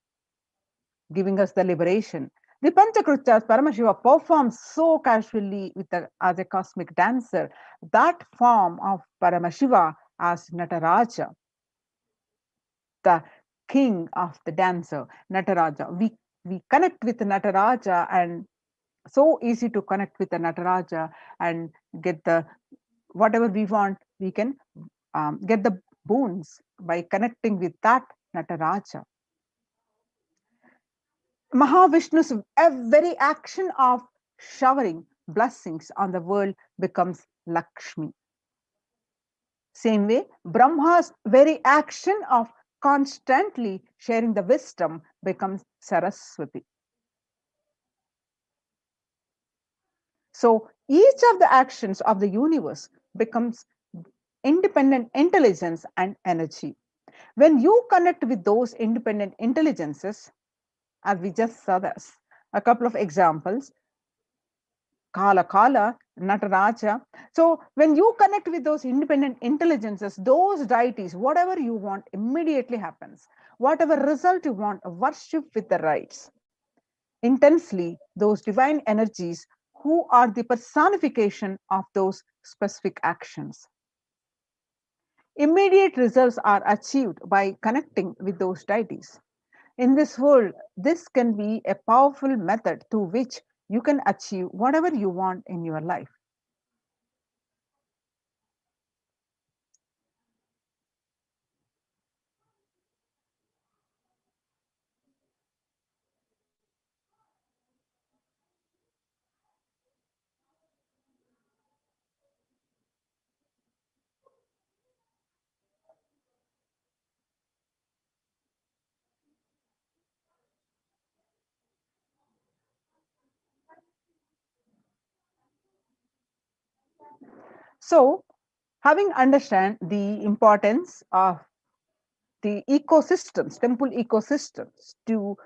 giving us the liberation. The Panchakrityas Paramashiva performs so casually as a cosmic dancer. That form of Paramashiva as Nataraja, the king of the dancer, Nataraja. We connect with Nataraja, and so easy to connect with the Nataraja and get the whatever we want. We can get the boons by connecting with that Nataraja. Mahavishnu's very action of showering blessings on the world becomes Lakshmi. Same way, Brahma's very action of constantly sharing the wisdom becomes Saraswati. So each of the actions of the universe becomes independent intelligence and energy. When you connect with those independent intelligences, as we just saw this, a couple of examples, Kala, Nataraja. So when you connect with those independent intelligences, those deities, whatever you want immediately happens. Whatever result you want, worship with the rites. Intensely, those divine energies who are the personification of those specific actions. Immediate results are achieved by connecting with those deities. In this world, this can be a powerful method through which you can achieve whatever you want in your life. So, having understand the importance of the ecosystems, temple ecosystems, to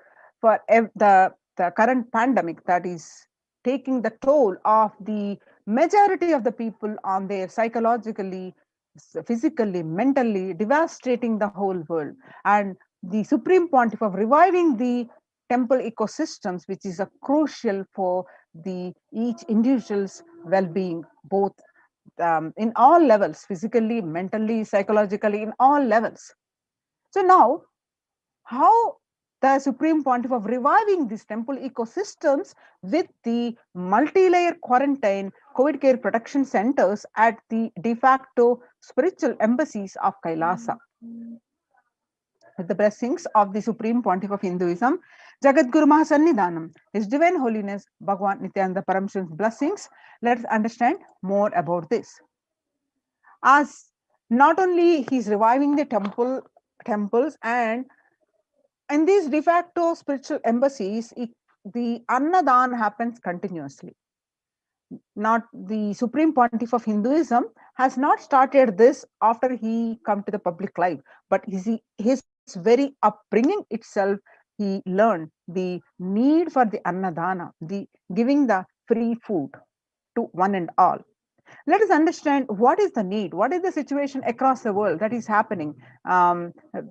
for the current pandemic that is taking the toll of the majority of the people on their psychologically, physically, mentally, devastating the whole world, and the supreme pontiff of reviving the temple ecosystems, which is a crucial for the each individual's well-being, both in all levels, physically, mentally, psychologically, in all levels. So now, how the Supreme Pontiff of reviving these temple ecosystems with the multi-layer quarantine COVID care protection centers at the de facto spiritual embassies of Kailasa. With the blessings of the Supreme Pontiff of Hinduism, Jagadguru Mahasannidhanam, His Divine Holiness Bhagavan Nithyananda Paramashivan's blessings, let's understand more about this. As not only he's reviving the temples, and in these de facto spiritual embassies, the Annadan happens continuously. Not the Supreme Pontiff of Hinduism has not started this after he come to the public life, but his very upbringing itself, he learned the need for the Annadana, the giving the free food to one and all. Let us understand what is the need, what is the situation across the world that is happening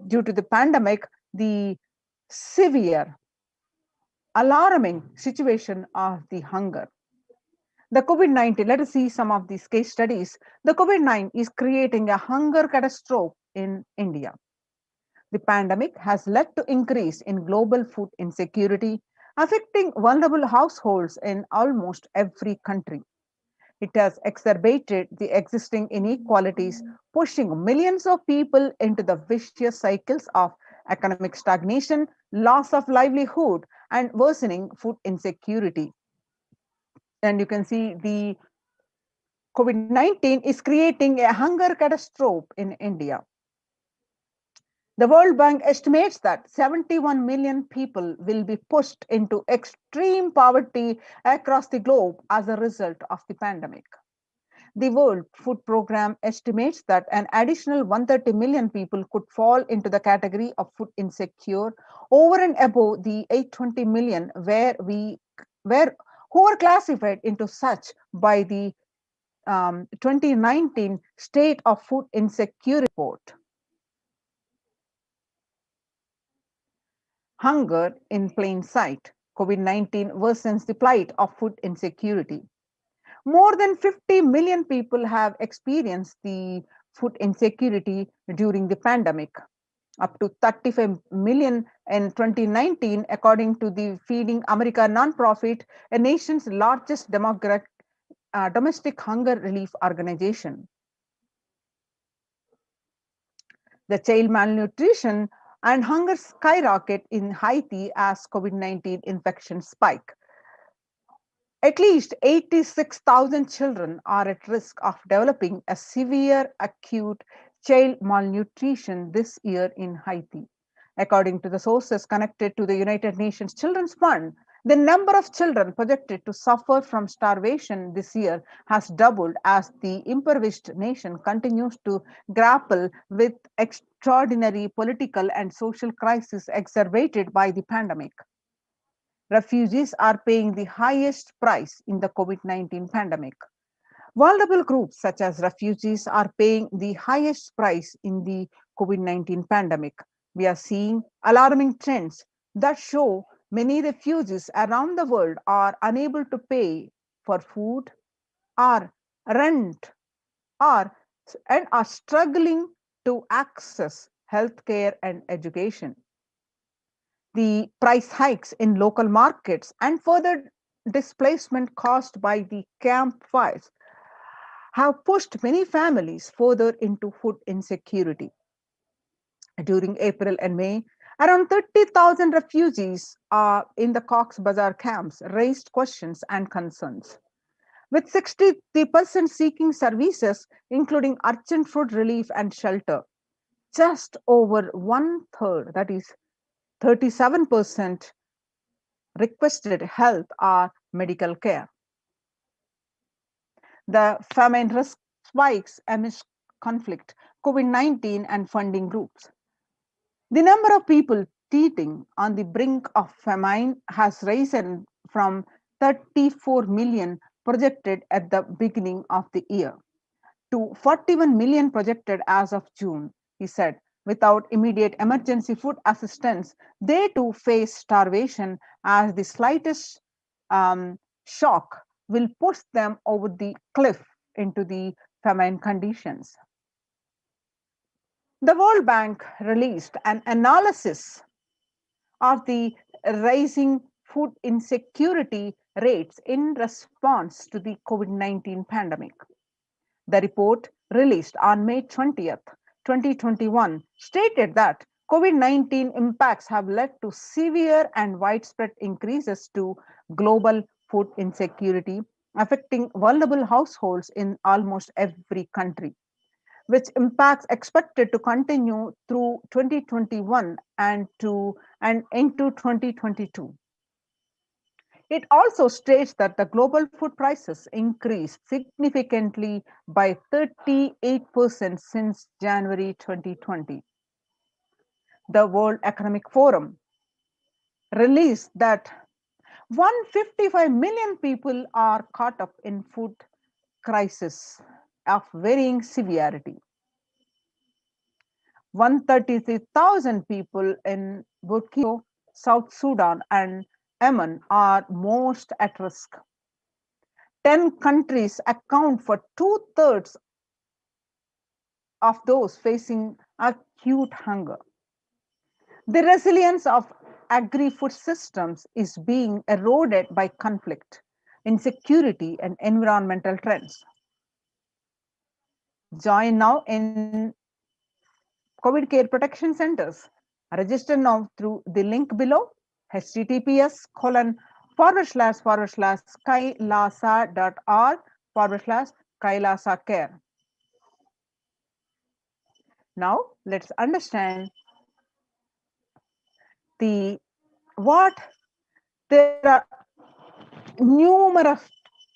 due to the pandemic, the severe, alarming situation of the hunger. The COVID-19, let us see some of these case studies. The COVID-19 is creating a hunger catastrophe in India. The pandemic has led to increase in global food insecurity, affecting vulnerable households in almost every country. It has exacerbated the existing inequalities, pushing millions of people into the vicious cycles of economic stagnation, loss of livelihood, and worsening food insecurity. And you can see the COVID-19 is creating a hunger catastrophe in India. The World Bank estimates that 71 million people will be pushed into extreme poverty across the globe as a result of the pandemic. The World Food Programme estimates that an additional 130 million people could fall into the category of food insecure, over and above the 820 million who were classified into such by the 2019 State of Food Insecurity report. Hunger in plain sight. COVID-19 worsens the plight of food insecurity. More than 50 million people have experienced the food insecurity during the pandemic, up to 35 million in 2019, according to the Feeding America nonprofit, a nation's largest domestic hunger relief organization. The child malnutrition and hunger skyrocket in Haiti as COVID-19 infections spike. At least 86,000 children are at risk of developing a severe acute child malnutrition this year in Haiti. According to the sources connected to the United Nations Children's Fund, the number of children projected to suffer from starvation this year has doubled as the impoverished nation continues to grapple with extraordinary political and social crises exacerbated by the pandemic. Refugees are paying the highest price in the COVID-19 pandemic. Vulnerable groups such as refugees are paying the highest price in the COVID-19 pandemic. We are seeing alarming trends that show many refugees around the world are unable to pay for food or rent or and are struggling to access healthcare and education. The price hikes in local markets and further displacement caused by the campfires have pushed many families further into food insecurity. During April and May, around 30,000 refugees in the Cox's Bazar camps raised questions and concerns. With 60% seeking services, including urgent food relief and shelter, just over one third, that is 37%, requested health or medical care. The famine risk spikes amidst conflict, COVID-19, and funding groups. The number of people teetering on the brink of famine has risen from 34 million projected at the beginning of the year to 41 million projected as of June, he said. Without immediate emergency food assistance, they too face starvation as the slightest shock will push them over the cliff into the famine conditions. The World Bank released an analysis of the rising food insecurity rates in response to the COVID-19 pandemic. The report released on May 20th, 2021 stated that COVID-19 impacts have led to severe and widespread increases to global food insecurity, affecting vulnerable households in almost every country, which impacts expected to continue through 2021 and into 2022. It also states that the global food prices increased significantly by 38% since January 2020. The World Economic Forum released that 155 million people are caught up in food crisis of varying severity. 133,000 people in Burkina, South Sudan, and Yemen are most at risk. 10 countries account for two-thirds of those facing acute hunger. The resilience of agri-food systems is being eroded by conflict, insecurity, and environmental trends. Join now in COVID care protection centers. Register now through the link below, https://kailasa.org/kailasa care. Now let's understand what there are numerous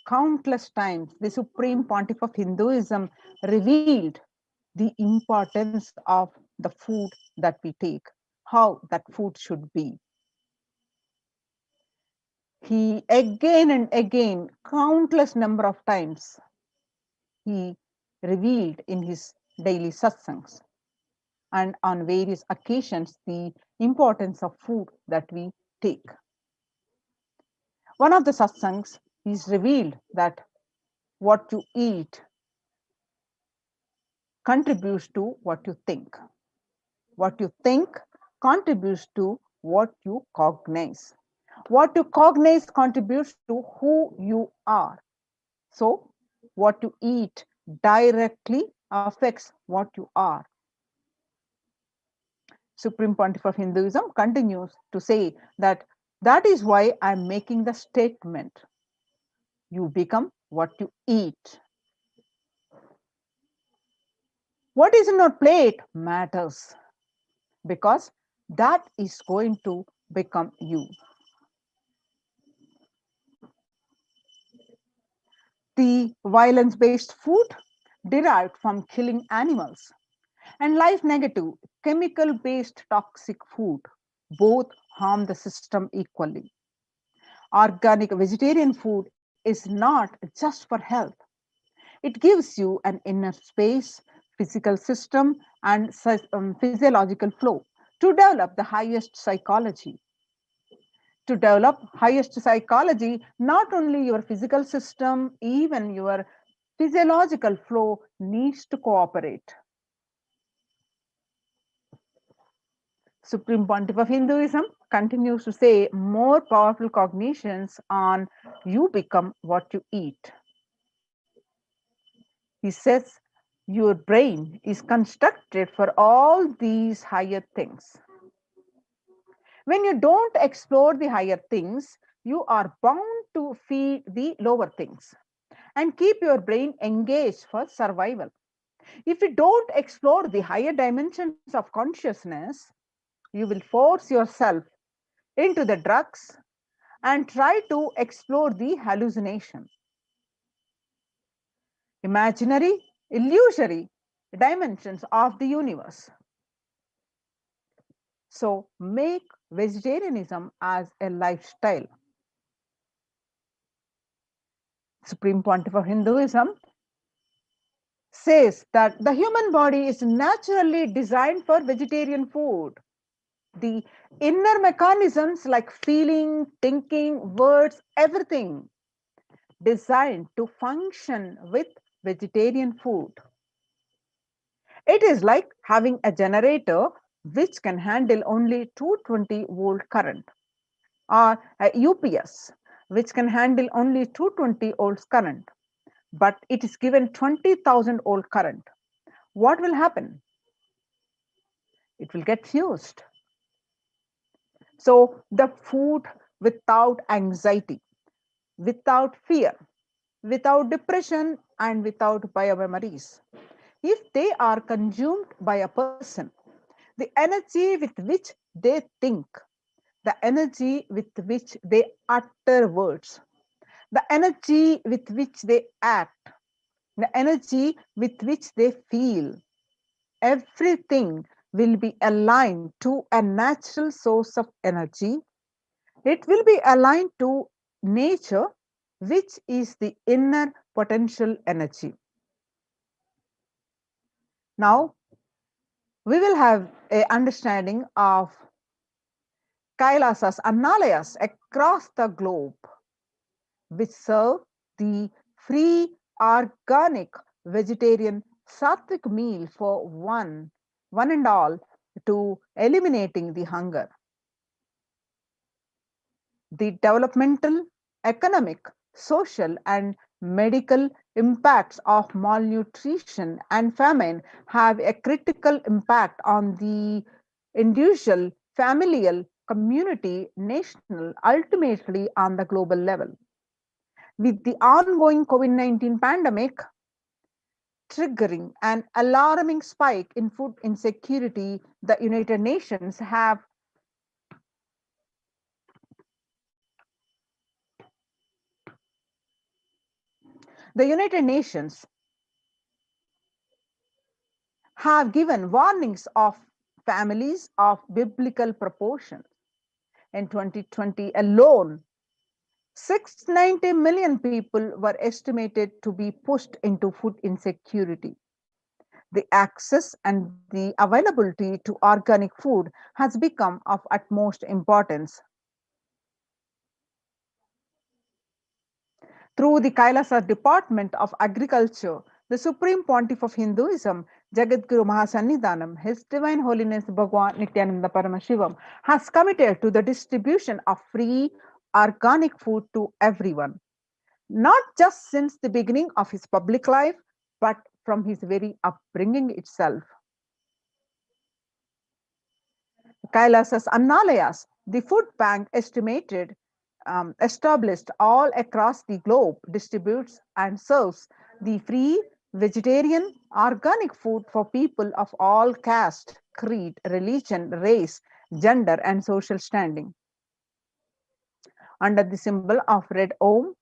countless times the Supreme Pontiff of Hinduism revealed the importance of the food that we take, how that food should be. He again and again, countless number of times, he revealed in his daily satsangs and on various occasions the importance of food that we take. One of the satsangs, he's revealed that what you eat contributes to what you think. What you think contributes to what you cognize. What you cognize contributes to who you are. So, what you eat directly affects what you are. Supreme Pontiff of Hinduism continues to say that is why I'm making the statement. You become what you eat. What is in your plate matters because that is going to become you. The violence-based food derived from killing animals and life negative chemical-based toxic food both harm the system equally. Organic vegetarian food is not just for health. It gives you an inner space, physical system, and physiological flow to develop the highest psychology. To develop highest psychology, not only your physical system, even your physiological flow needs to cooperate. Supreme Pontiff of Hinduism continues to say more powerful cognitions on you become what you eat. He says your brain is constructed for all these higher things. When you don't explore the higher things, you are bound to feed the lower things and keep your brain engaged for survival. If you don't explore the higher dimensions of consciousness, you will force yourself into the drugs and try to explore the hallucination. Imaginary, illusory dimensions of the universe. So make vegetarianism as a lifestyle. Supreme Pontiff of Hinduism says that the human body is naturally designed for vegetarian food. The inner mechanisms like feeling, thinking, words, everything designed to function with vegetarian food. It is like having a generator which can handle only 220-volt current, or a UPS which can handle only 220 volts current, but it is given 20,000 volt current. What will happen? It will get fused. So the food without anxiety, without fear, without depression, and without biomemories, if they are consumed by a person, the energy with which they think, the energy with which they utter words, the energy with which they act, the energy with which they feel, everything will be aligned to a natural source of energy. It will be aligned to nature, which is the inner potential energy. Now, we will have an understanding of Kailasas, Annalayas across the globe, which serve the free, organic, vegetarian, sattvic meal for one and all to eliminating the hunger. The developmental, economic, social, and medical impacts of malnutrition and famine have a critical impact on the individual, familial, community, national, ultimately on the global level. With the ongoing COVID-19 pandemic triggering an alarming spike in food insecurity, the United Nations have given warnings of families of biblical proportions. In 2020 alone, 690 million people were estimated to be pushed into food insecurity. The access and the availability to organic food has become of utmost importance. Through the Kailasa Department of Agriculture, the Supreme Pontiff of Hinduism, Jagadguru Mahasannidhanam, His Divine Holiness Bhagwan Nithyananda Paramashivam, has committed to the distribution of free organic food to everyone, not just since the beginning of his public life, but from his very upbringing itself. Kailasas Annalayas, the food bank estimated established all across the globe, distributes and serves the free vegetarian organic food for people of all caste, creed, religion, race, gender, and social standing. Under the symbol of Red Om,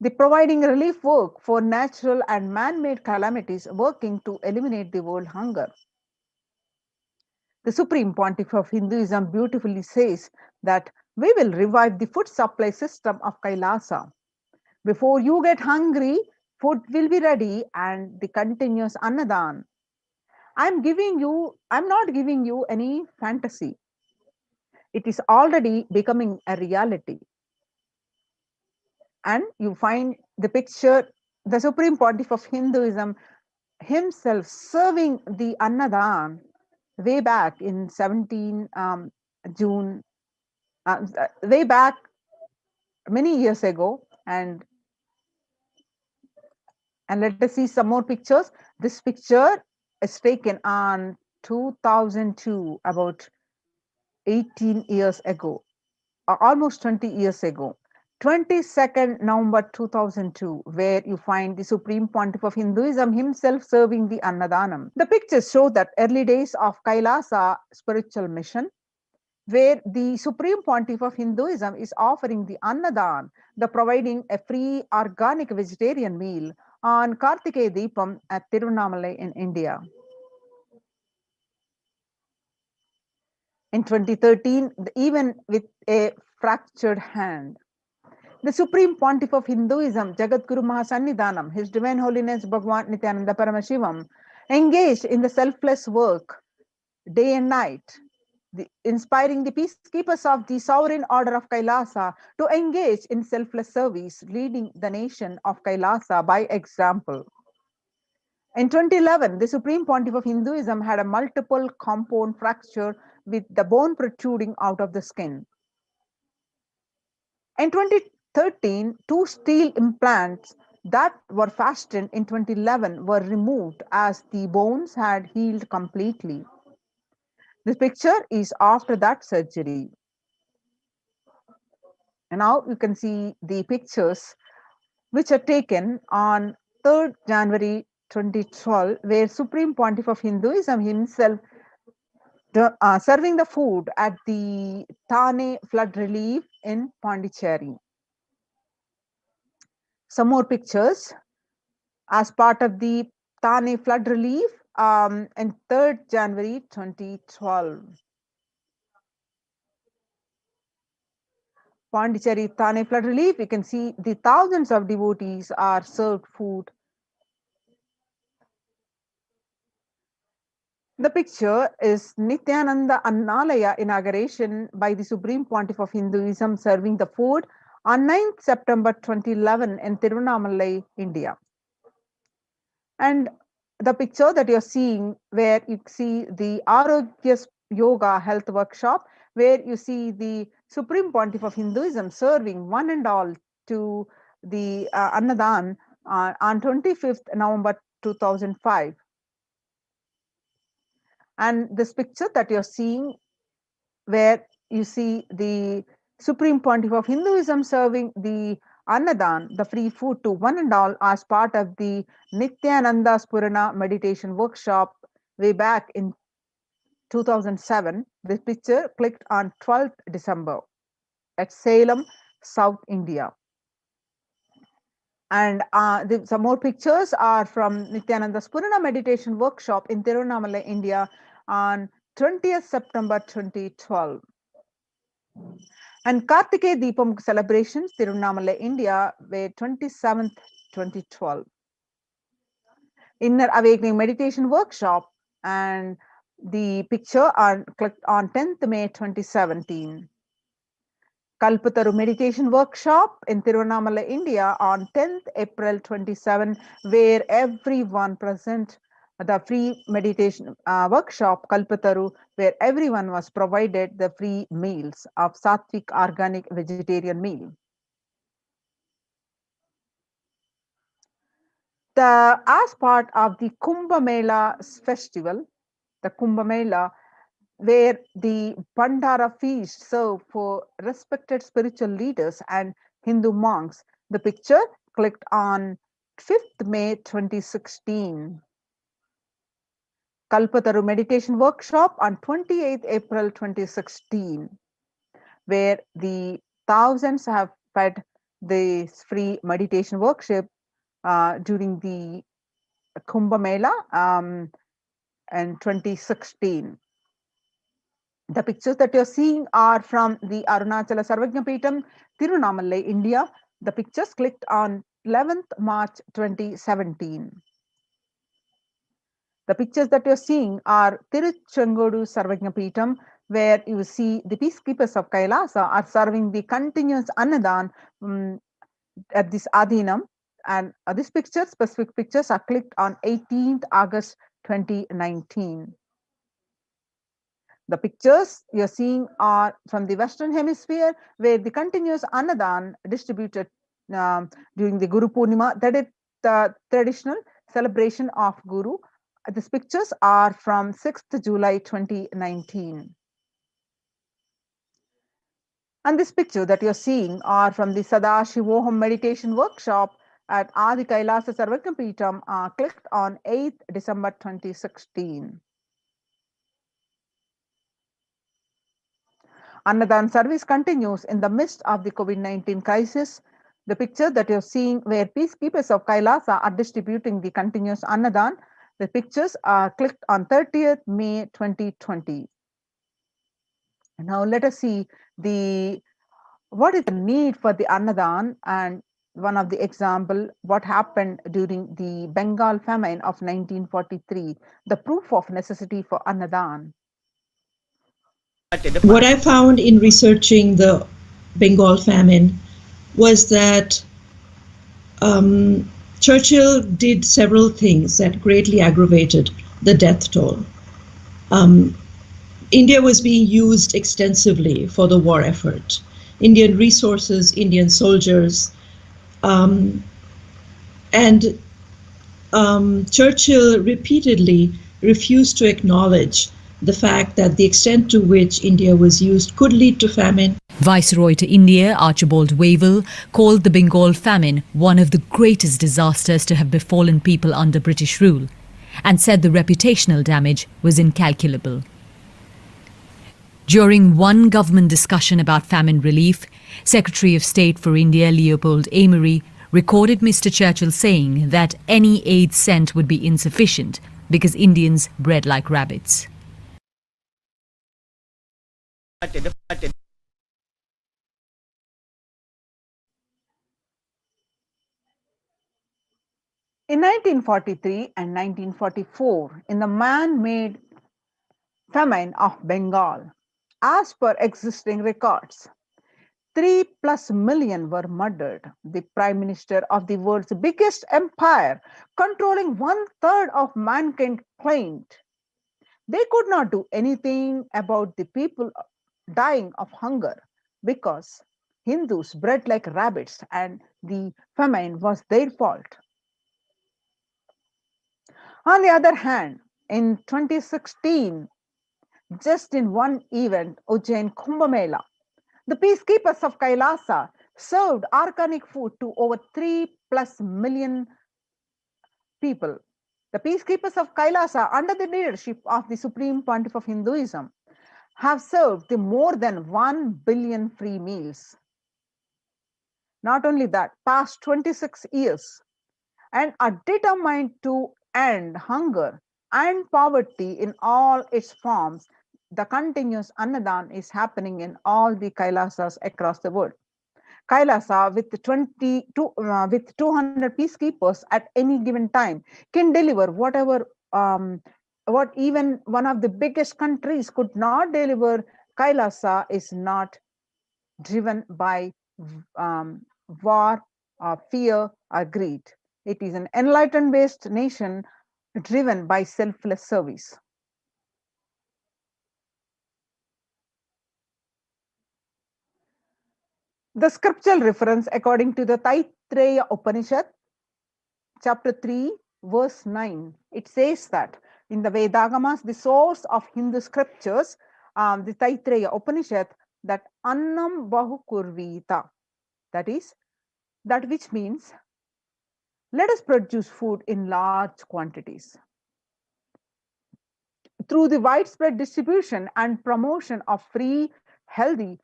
the providing relief work for natural and man-made calamities, working to eliminate the world hunger. The Supreme Pontiff of Hinduism beautifully says that we will revive the food supply system of Kailasa. Before you get hungry, food will be ready, and the continuous Annadan. I'm not giving you any fantasy. It is already becoming a reality. And you find the picture, the Supreme Pontiff of Hinduism himself serving the Annadan way back in 17 June, way back many years ago. And let us see some more pictures. This picture is taken on 2002, about 18 years ago, almost 20 years ago. 22nd November 2002, where you find the Supreme Pontiff of Hinduism himself serving the Annadanam. The pictures show that early days of Kailasa spiritual mission, where the Supreme Pontiff of Hinduism is offering the Annadan, the providing a free organic vegetarian meal on Kartikeya Deepam at Tiruvannamalai in India. In 2013, even with a fractured hand, the Supreme Pontiff of Hinduism, Jagadguru Mahasannidhanam, His Divine Holiness Bhagavan Nithyananda Paramashivam, engaged in the selfless work day and night, inspiring the peacekeepers of the sovereign order of Kailasa to engage in selfless service, leading the nation of Kailasa by example. In 2011, the Supreme Pontiff of Hinduism had a multiple compound fracture with the bone protruding out of the skin. In 2013, two steel implants that were fastened in 2011 were removed as the bones had healed completely. This picture is after that surgery. And now you can see the pictures which are taken on 3rd January 2012, where Supreme Pontiff of Hinduism himself serving the food at the Thane flood relief in Pondicherry. Some more pictures as part of the Thane flood relief on 3rd January 2012. Pondicherry Thane flood relief, you can see the thousands of devotees are served food. The picture is Nithyananda Annalaya inauguration by the Supreme Pontiff of Hinduism serving the food on 9th September 2011 in Tiruvannamalai, India. And the picture that you're seeing, where you see the Arogya Yoga Health Workshop, where you see the Supreme Pontiff of Hinduism serving one and all to the Annadan on 25th November 2005. And this picture that you're seeing, where you see the Supreme Pontiff of Hinduism serving the Annadan, the free food, to one and all as part of the Nithyananda Spurana meditation workshop way back in 2007. This picture clicked on 12th December at Salem, South India. And some more pictures are from Nithyananda Spurana meditation workshop in Tiruvannamalai, India on 20th September 2012. And Kartikeya Deepam celebrations, Tiruvannamalai, India, were 27th, 2012. Inner Awakening Meditation Workshop, and the picture clicked on 10th May 2017. Kalpataru Meditation Workshop in Tiruvannamalai, India on 10th April 27, where everyone present the free meditation workshop Kalpataru, where everyone was provided the free meals of Sattvic organic vegetarian meal. As part of the Kumbh Mela festival, the Kumbh Mela where the Bandara feast served for respected spiritual leaders and Hindu monks. The picture clicked on 5th May 2016. Kalpataru meditation workshop on 28th April 2016, where the thousands have fed this free meditation workshop during the Kumbh Mela in 2016. The pictures that you're seeing are from the Arunachala Sarvajnapeetham, Tirunamalai, India. The pictures clicked on 11th March 2017. The pictures that you're seeing are Tiruchengodu Sarvajnapeetham, where you see the peacekeepers of Kailasa are serving the continuous Annadan at this Adhinam. And these pictures, specific pictures, are clicked on 18th August 2019. The pictures you're seeing are from the Western Hemisphere, where the continuous Annadan distributed during the Guru Purnima, that is the traditional celebration of Guru. These pictures are from 6th July 2019. And this picture that you're seeing are from the Sadashivoham meditation workshop at Adi Kailasa Sarvajnapeetham, clicked on 8th December 2016. Annadan service continues in the midst of the COVID-19 crisis. The picture that you're seeing where peacekeepers of Kailasa are distributing the continuous Annadan, the pictures are clicked on 30th May 2020. Now let us see what is the need for the Annadan, and one of the example, what happened during the Bengal famine of 1943, the proof of necessity for Annadan. What I found in researching the Bengal famine was that Churchill did several things that greatly aggravated the death toll. India was being used extensively for the war effort. Indian resources, Indian soldiers, and Churchill repeatedly refused to acknowledge the fact that the extent to which India was used could lead to famine. Viceroy to India, Archibald Wavell, called the Bengal famine one of the greatest disasters to have befallen people under British rule, and said the reputational damage was incalculable. During one government discussion about famine relief, Secretary of State for India Leopold Amery recorded Mr. Churchill saying that any aid sent would be insufficient because Indians bred like rabbits. In 1943 and 1944, in the man-made famine of Bengal, as per existing records, 3+ million were murdered. The Prime Minister of the world's biggest empire, controlling 1/3 of mankind, claimed they could not do anything about the people dying of hunger because Hindus bred like rabbits and the famine was their fault. On the other hand, in 2016, just in one event, Ujjain Kumbh Mela, the peacekeepers of Kailasa served organic food to over 3+ million people. The peacekeepers of Kailasa, under the leadership of the Supreme Pontiff of Hinduism, have served the more than 1 billion free meals. Not only that, past 26 years, and are determined to end hunger and poverty in all its forms. The continuous Annadan is happening in all the Kailasas across the world. Kailasa with 200 peacekeepers at any given time can deliver whatever what even one of the biggest countries could not deliver. Kailasa is not driven by war, fear, or greed. It is an enlightenment-based nation driven by selfless service. The scriptural reference according to the Taittiriya Upanishad, chapter 3, verse 9, it says that in the Vedagamas, the source of Hindu scriptures, the Taittiriya Upanishad that Annam Bahu Kurvita, that is, that which means let us produce food in large quantities. Through the widespread distribution and promotion of free, healthy,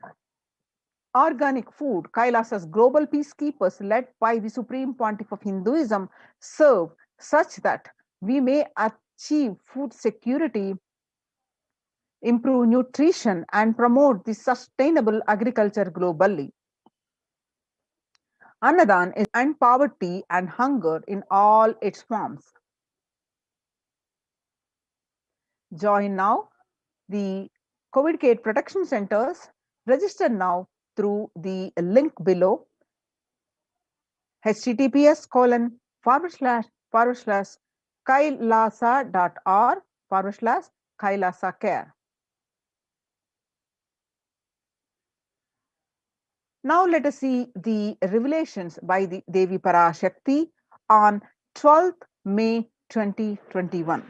organic food, Kailasa's global peacekeepers, led by the Supreme Pontiff of Hinduism, serve such that we may achieve food security, improve nutrition, and promote the sustainable agriculture globally. Annadan is and poverty and hunger in all its forms. Join now the COVID care protection centers. Register now through the link below, https://kailasa.org/kailasa care. Now let us see the revelations by the Devi Parashakti on 12th May 2021.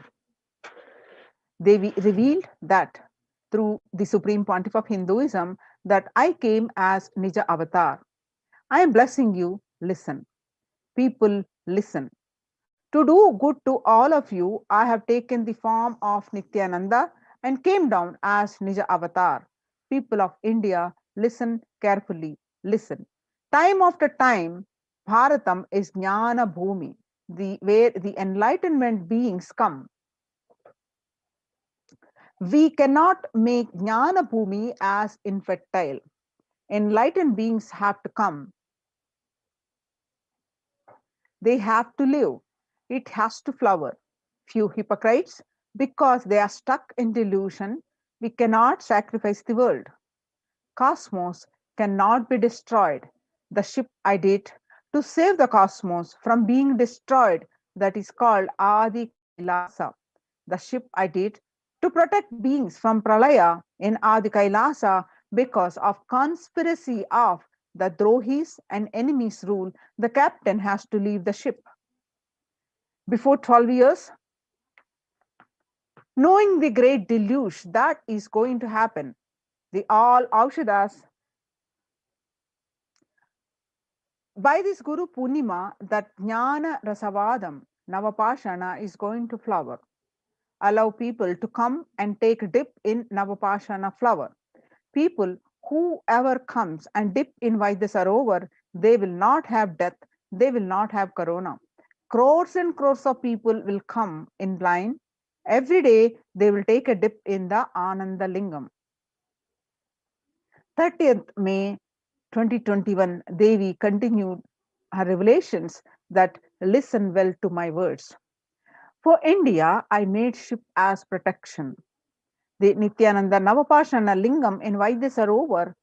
Devi revealed that through the Supreme Pontiff of Hinduism that I came as Nija Avatar. I am blessing you, listen. People, listen. To do good to all of you, I have taken the form of Nithyananda and came down as Nija Avatar. People of India, listen carefully. Listen. Time after time, Bharatam is Jnana Bhumi, where the enlightenment beings come. We cannot make Jnana Bhumi as infertile. Enlightened beings have to come. They have to live. It has to flower. Few hypocrites, because they are stuck in delusion, we cannot sacrifice the world. Cosmos cannot be destroyed. The ship I did to save the cosmos from being destroyed, that is called Adi Kailasa. The ship I did to protect beings from Pralaya in Adi Kailasa because of conspiracy of the Drohis and enemies rule, the captain has to leave the ship. Before 12 years, knowing the great deluge that is going to happen, the all Aushadas, by this Guru Purnima, that Jnana Rasavadam, Navapashana is going to flower. Allow people to come and take a dip in Navapashana flower. People, whoever comes and dip in Vaidyasarovar, they will not have death, they will not have corona. Crores and crores of people will come in line. Every day they will take a dip in the Ananda Lingam. 30th May 2021, Devi continued her revelations that listen well to my words. For India, I made ship as protection. The Nithyananda Navapashana Lingam in Vaidyasarovar.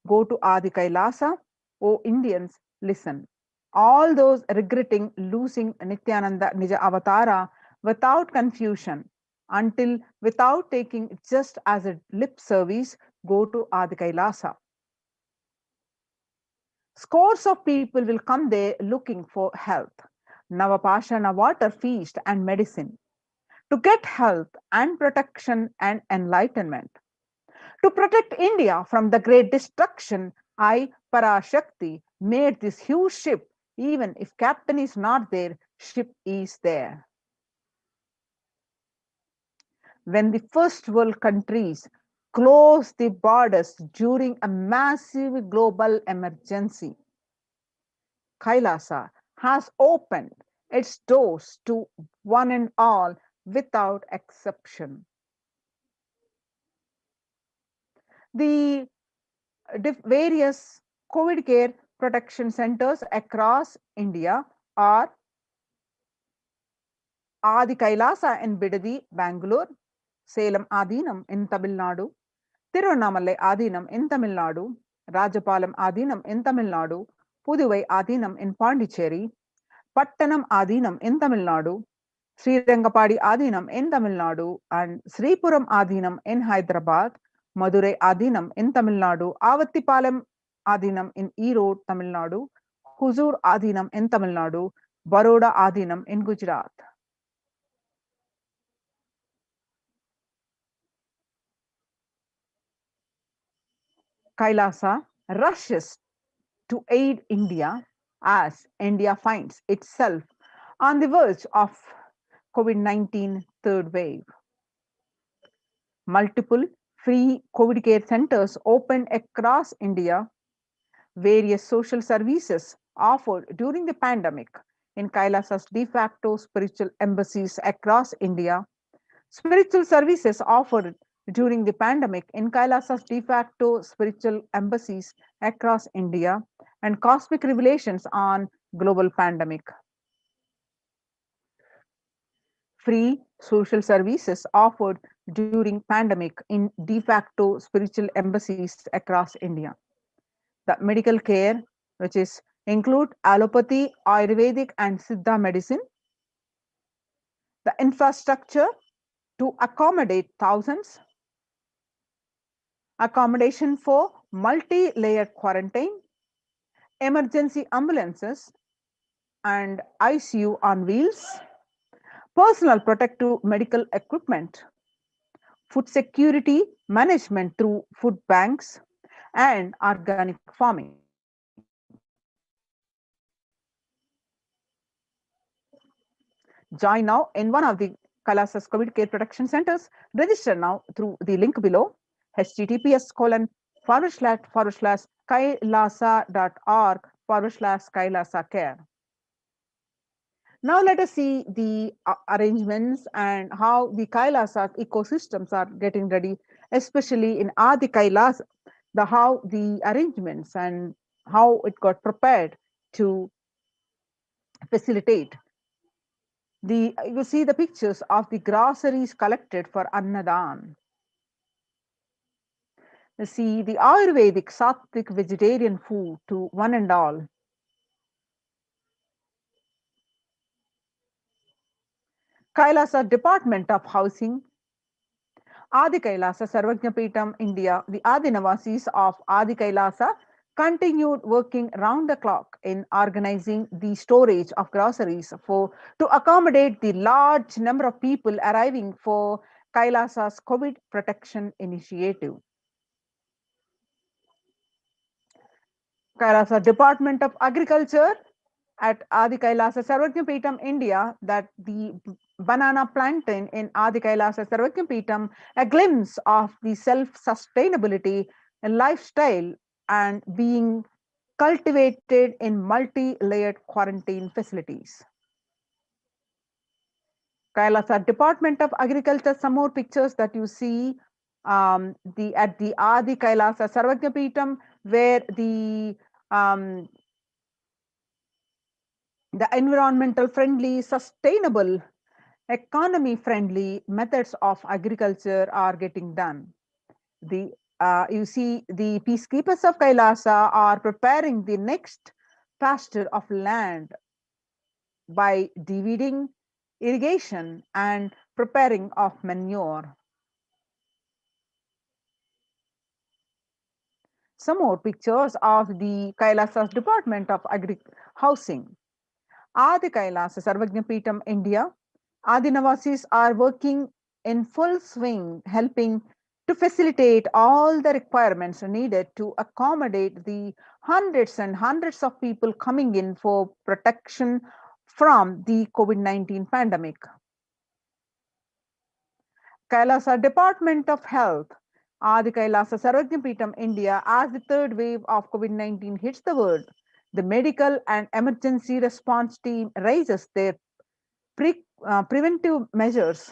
Go to Adi Kailasa. O Indians, listen. All those regretting losing Nithyananda Nija Avatara without confusion, until without taking just as a lip service, go to Adi Kailasa. Scores of people will come there looking for health, Navapashana water feast and medicine, to get health and protection and enlightenment. To protect India from the great destruction, I, Parashakti, made this huge ship. Even if captain is not there, ship is there. When the first world countries closed the borders during a massive global emergency, Kailasa has opened its doors to one and all without exception. The various COVID care protection centers across India are Adi Kailasa in Bidadi, Bangalore, Salem Adinam in Tamil Nadu, Tiruvannamalai Adinam in Tamil Nadu, Rajapalam Adinam in Tamil Nadu, Puduvai Adinam in Pondicherry, Pattanam Adinam in Tamil Nadu, Srirangapadi Adinam in Tamil Nadu, and Sripuram Adinam in Hyderabad, Madurai Adinam in Tamil Nadu, Avattipalam Adinam in Erode, Tamil Nadu, Huzur Adinam in Tamil Nadu, Baroda Adinam in Gujarat. Kailasa rushes to aid India as India finds itself on the verge of COVID-19 third wave. Multiple free COVID care centers opened across India. Various social services offered during the pandemic in Kailasa's de facto spiritual embassies across India. Spiritual services offered during the pandemic in Kailasa's de facto spiritual embassies across India and cosmic revelations on global pandemic. Free social services offered during pandemic in de facto spiritual embassies across India. The medical care, which is include allopathy, Ayurvedic and Siddha medicine. The infrastructure to accommodate thousands. Accommodation for multi-layered quarantine. Emergency ambulances and ICU on wheels. Personal protective medical equipment. Food security management through food banks and organic farming. Join now in one of the Kailasa's COVID care protection centers. Register now through the link below, https://kailasa.org/Kailasa care. Now let us see the arrangements and how the Kailasa ecosystems are getting ready, especially in Adi Kailasa, how the arrangements and how it got prepared to facilitate. You see the pictures of the groceries collected for Annadan. You see the Ayurvedic Sattvic vegetarian food to one and all. Kailasa Department of Housing, Adi Kailasa Sarvajnapeetam, India, the Adinavasis of Adi Kailasa continued working round the clock in organizing the storage of groceries to accommodate the large number of people arriving for Kailasa's COVID protection initiative. Kailasa Department of Agriculture at Adi Kailasa Sarvajnapeetam, India, that the banana plantain in Adi Kailasa Sarvajnapeetam, a glimpse of the self-sustainability and lifestyle and being cultivated in multi-layered quarantine facilities. Kailasa Department of Agriculture, some more pictures that you see at the Adi Kailasa Sarvajnapeetam, where the environmental friendly, sustainable, economy friendly methods of agriculture are getting done. You see the peacekeepers of Kailasa are preparing the next pasture of land by dividing irrigation and preparing of manure. Some more pictures of the Kailasa's Department of Housing. Adi Kailasa Sarvajnapeetam, India. Adinavasis are working in full swing, helping to facilitate all the requirements needed to accommodate the hundreds and hundreds of people coming in for protection from the COVID-19 pandemic. Kailasa Department of Health, Adi Kailasa Sarvajnapeetam, India, as the third wave of COVID-19 hits the world, the medical and emergency response team raises their preventive measures.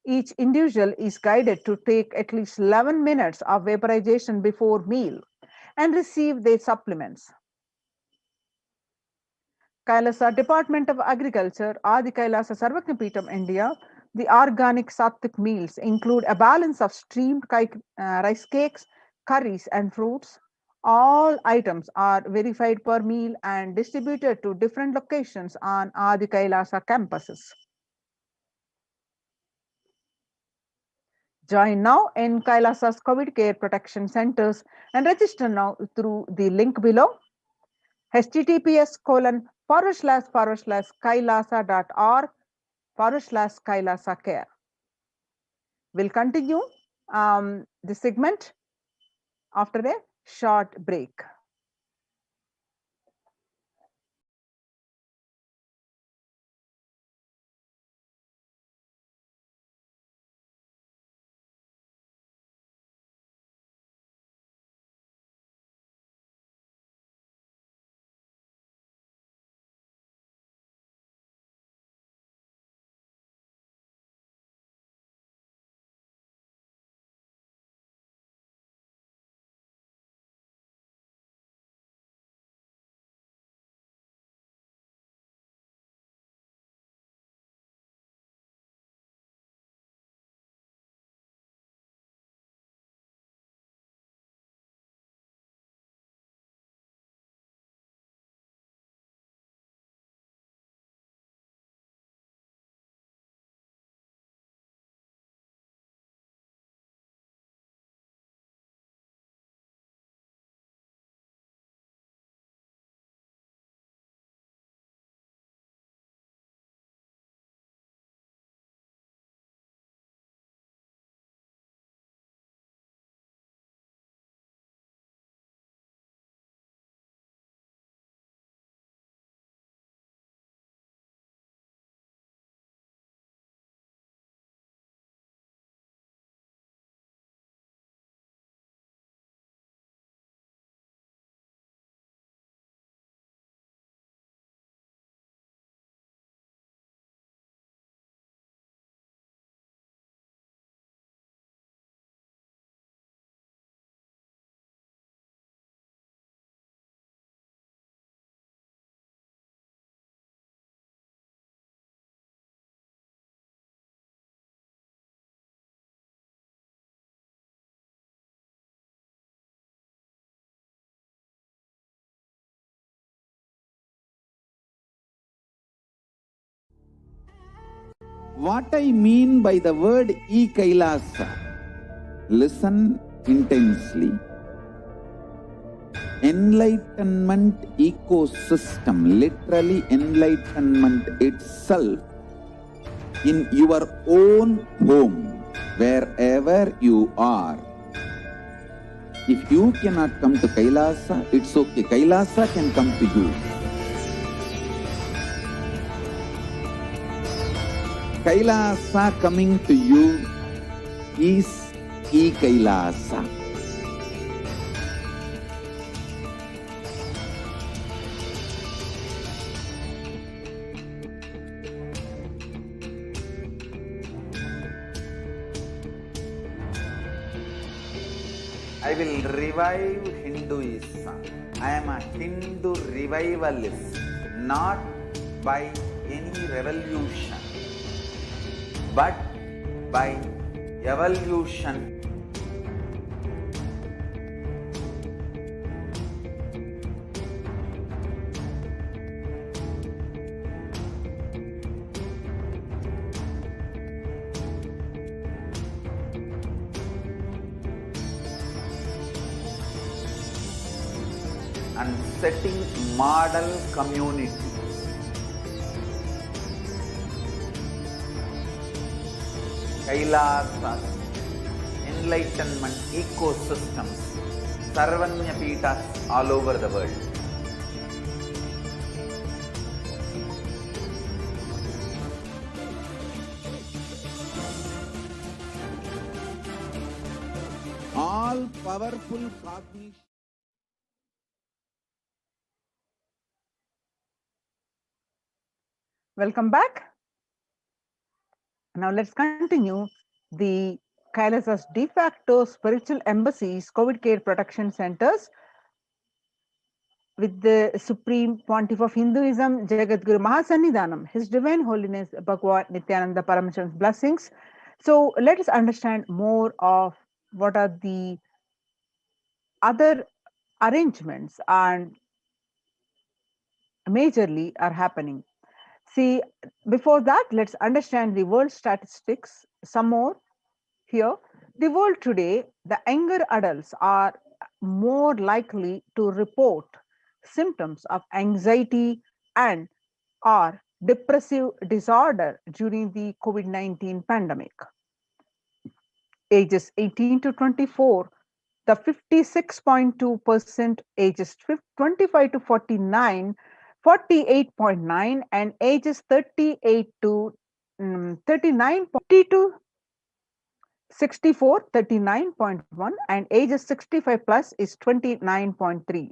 Each individual is guided to take at least 11 minutes of vaporization before meal and receive their supplements. Kailasa Department of Agriculture, Adi Kailasa Sarvajnapeetam, India. The organic sattvic meals include a balance of steamed rice cakes, curries, and fruits. All items are verified per meal and distributed to different locations on Adi Kailasa campuses. Join now in Kailasa's COVID care protection centers and register now through the link below, https://kailasa.org/Kailasa care. We'll continue the segment after a short break. What I mean by the word e-Kailasa, listen intensely. Enlightenment ecosystem, literally enlightenment itself, in your own home, wherever you are. If you cannot come to Kailasa, it's okay. Kailasa can come to you. Kailasa coming to you is e-Kailasa. I will revive Hinduism. I am a Hindu revivalist, not by any revolution, but by evolution. And setting model community. Kailasas, enlightenment ecosystems, Sarvanya Pitas all over the world. All powerful cognition. Welcome back. Now let's continue the Kailasa's de facto spiritual embassies, COVID care protection centers with the Supreme Pontiff of Hinduism, Jagadguru Mahasannidhanam, His Divine Holiness Bhagwan Nithyananda Paramashivan's blessings. So let us understand more of what are the other arrangements and majorly are happening. See, before that, let's understand the world statistics some more here. The world today, the younger adults are more likely to report symptoms of anxiety and or depressive disorder during the COVID-19 pandemic. Ages 18 to 24 The 56.2% ages 25 to 49, 48.9, and ages 38 to 39, 40 to 64, 39.1, and ages 65 plus is 29.3.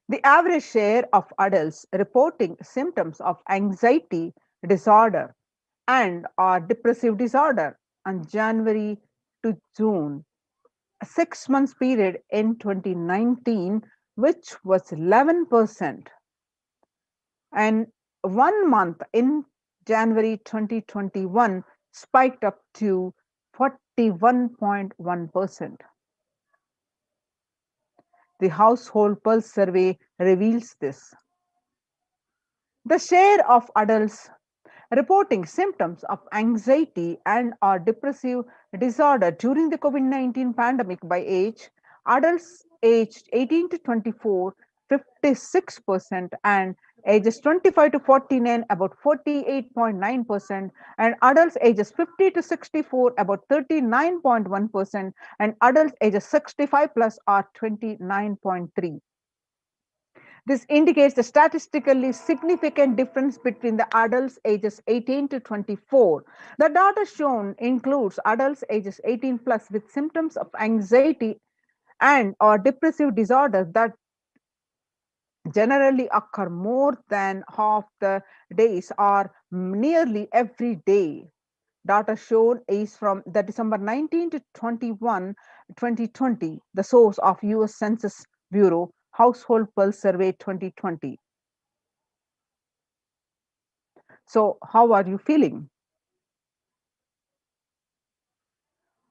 The average share of adults reporting symptoms of anxiety disorder and or depressive disorder on January to June, a 6 months period in 2019, which was 11%, and 1 month in January 2021 spiked up to 41.1%. The Household Pulse survey reveals this. The share of adults reporting symptoms of anxiety and or depressive disorder during the COVID-19 pandemic by age, adults aged 18 to 24, 56%, and ages 25 to 49, about 48.9%, and adults ages 50 to 64, about 39.1%, and adults ages 65 plus are 29.3. This indicates the statistically significant difference between the adults ages 18 to 24. The data shown includes adults ages 18 plus with symptoms of anxiety and or depressive disorder that generally occur more than half the days or nearly every day. Data shown is from the December 19 to 21, 2020, the source of US Census Bureau Household Pulse Survey 2020. So, how are you feeling?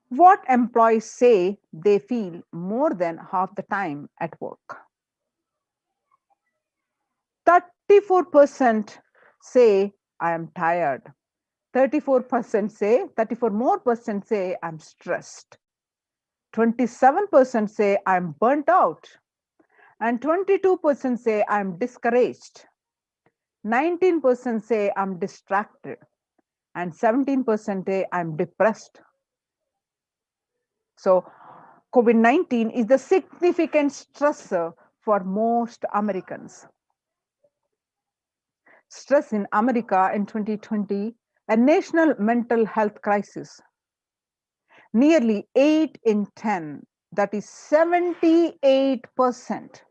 What employees say they feel more than half the time at work? 34% say I am tired. 34 more percent say I'm stressed. 27% say I'm burnt out. And 22% say I'm discouraged. 19% say I'm distracted. And 17% say I'm depressed. So, COVID-19 is the significant stressor for most Americans. Stress in America in 2020, a national mental health crisis. Nearly 8 in 10, that is 78%,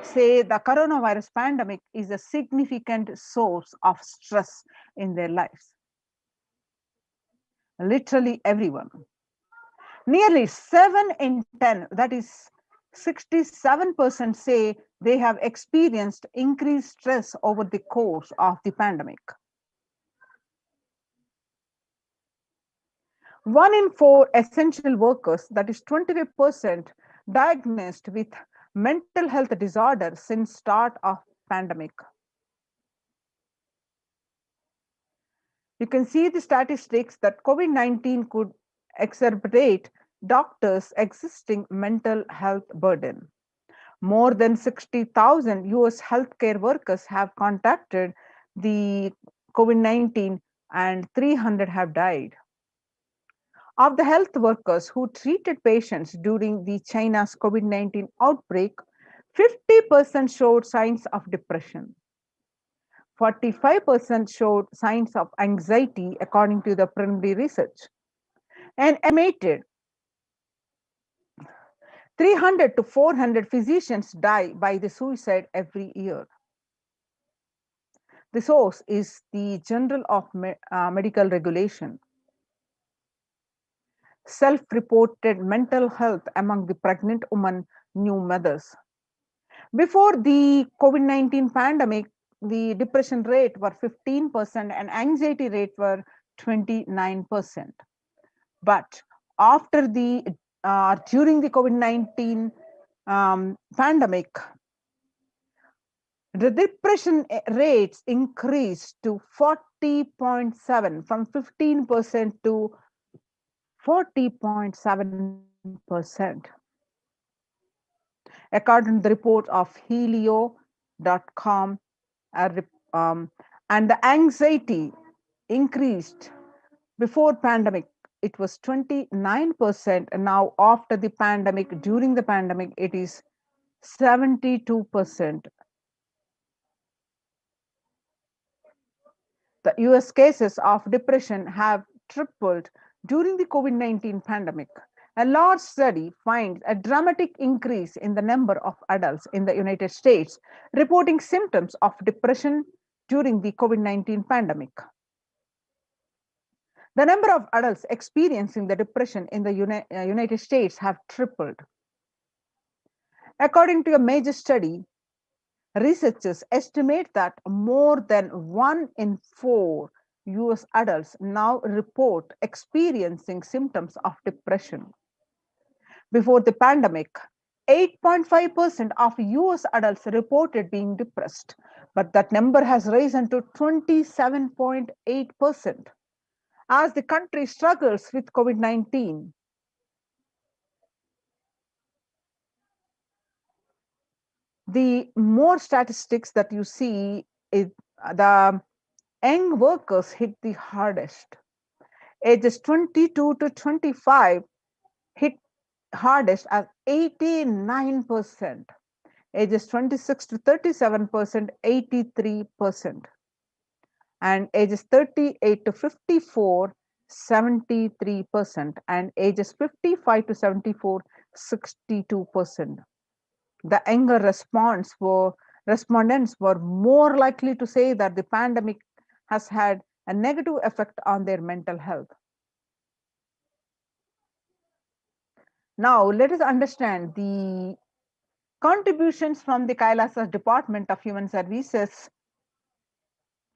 say the coronavirus pandemic is a significant source of stress in their lives. Literally everyone. Nearly 7 in 10, that is 67%, say they have experienced increased stress over the course of the pandemic. 1 in 4 essential workers, that is 25%, diagnosed with mental health disorder since start of pandemic. You can see the statistics that COVID-19 could exacerbate doctors' existing mental health burden. More than 60,000 US healthcare workers have contacted the COVID-19 and 300 have died. Of the health workers who treated patients during the China's COVID-19 outbreak, 50% showed signs of depression. 45% showed signs of anxiety, according to the preliminary research. An estimated 300 to 400 physicians die by the suicide every year. The source is the Journal of Medical Regulation. Self-reported mental health among the pregnant women, new mothers. Before the COVID-19 pandemic, the depression rate were 15% and anxiety rate were 29%. But after the during the COVID-19 pandemic, the depression rates increased to 40.7 from 15% to 40.7%. According to the report of Helio.com, and the anxiety increased before pandemic it was 29%, and now after the pandemic, during the pandemic, it is 72%. The US cases of depression have tripled during the COVID-19 pandemic. A large study finds a dramatic increase in the number of adults in the United States reporting symptoms of depression during the COVID-19 pandemic. The number of adults experiencing the depression in the United States have tripled. According to a major study, researchers estimate that more than 1 in 4 US adults now report experiencing symptoms of depression. Before the pandemic, 8.5% of US adults reported being depressed, but that number has risen to 27.8% as the country struggles with COVID-19. The more statistics that you see, the young workers hit the hardest. Ages 22 to 25 hit hardest at 89%. Ages 26 to 37%, 83%. And ages 38 to 54, 73%. And ages 55 to 74, 62%. The younger respondents were more likely to say that the pandemic has had a negative effect on their mental health. Now, let us understand the contributions from the Kailasa Department of Human Services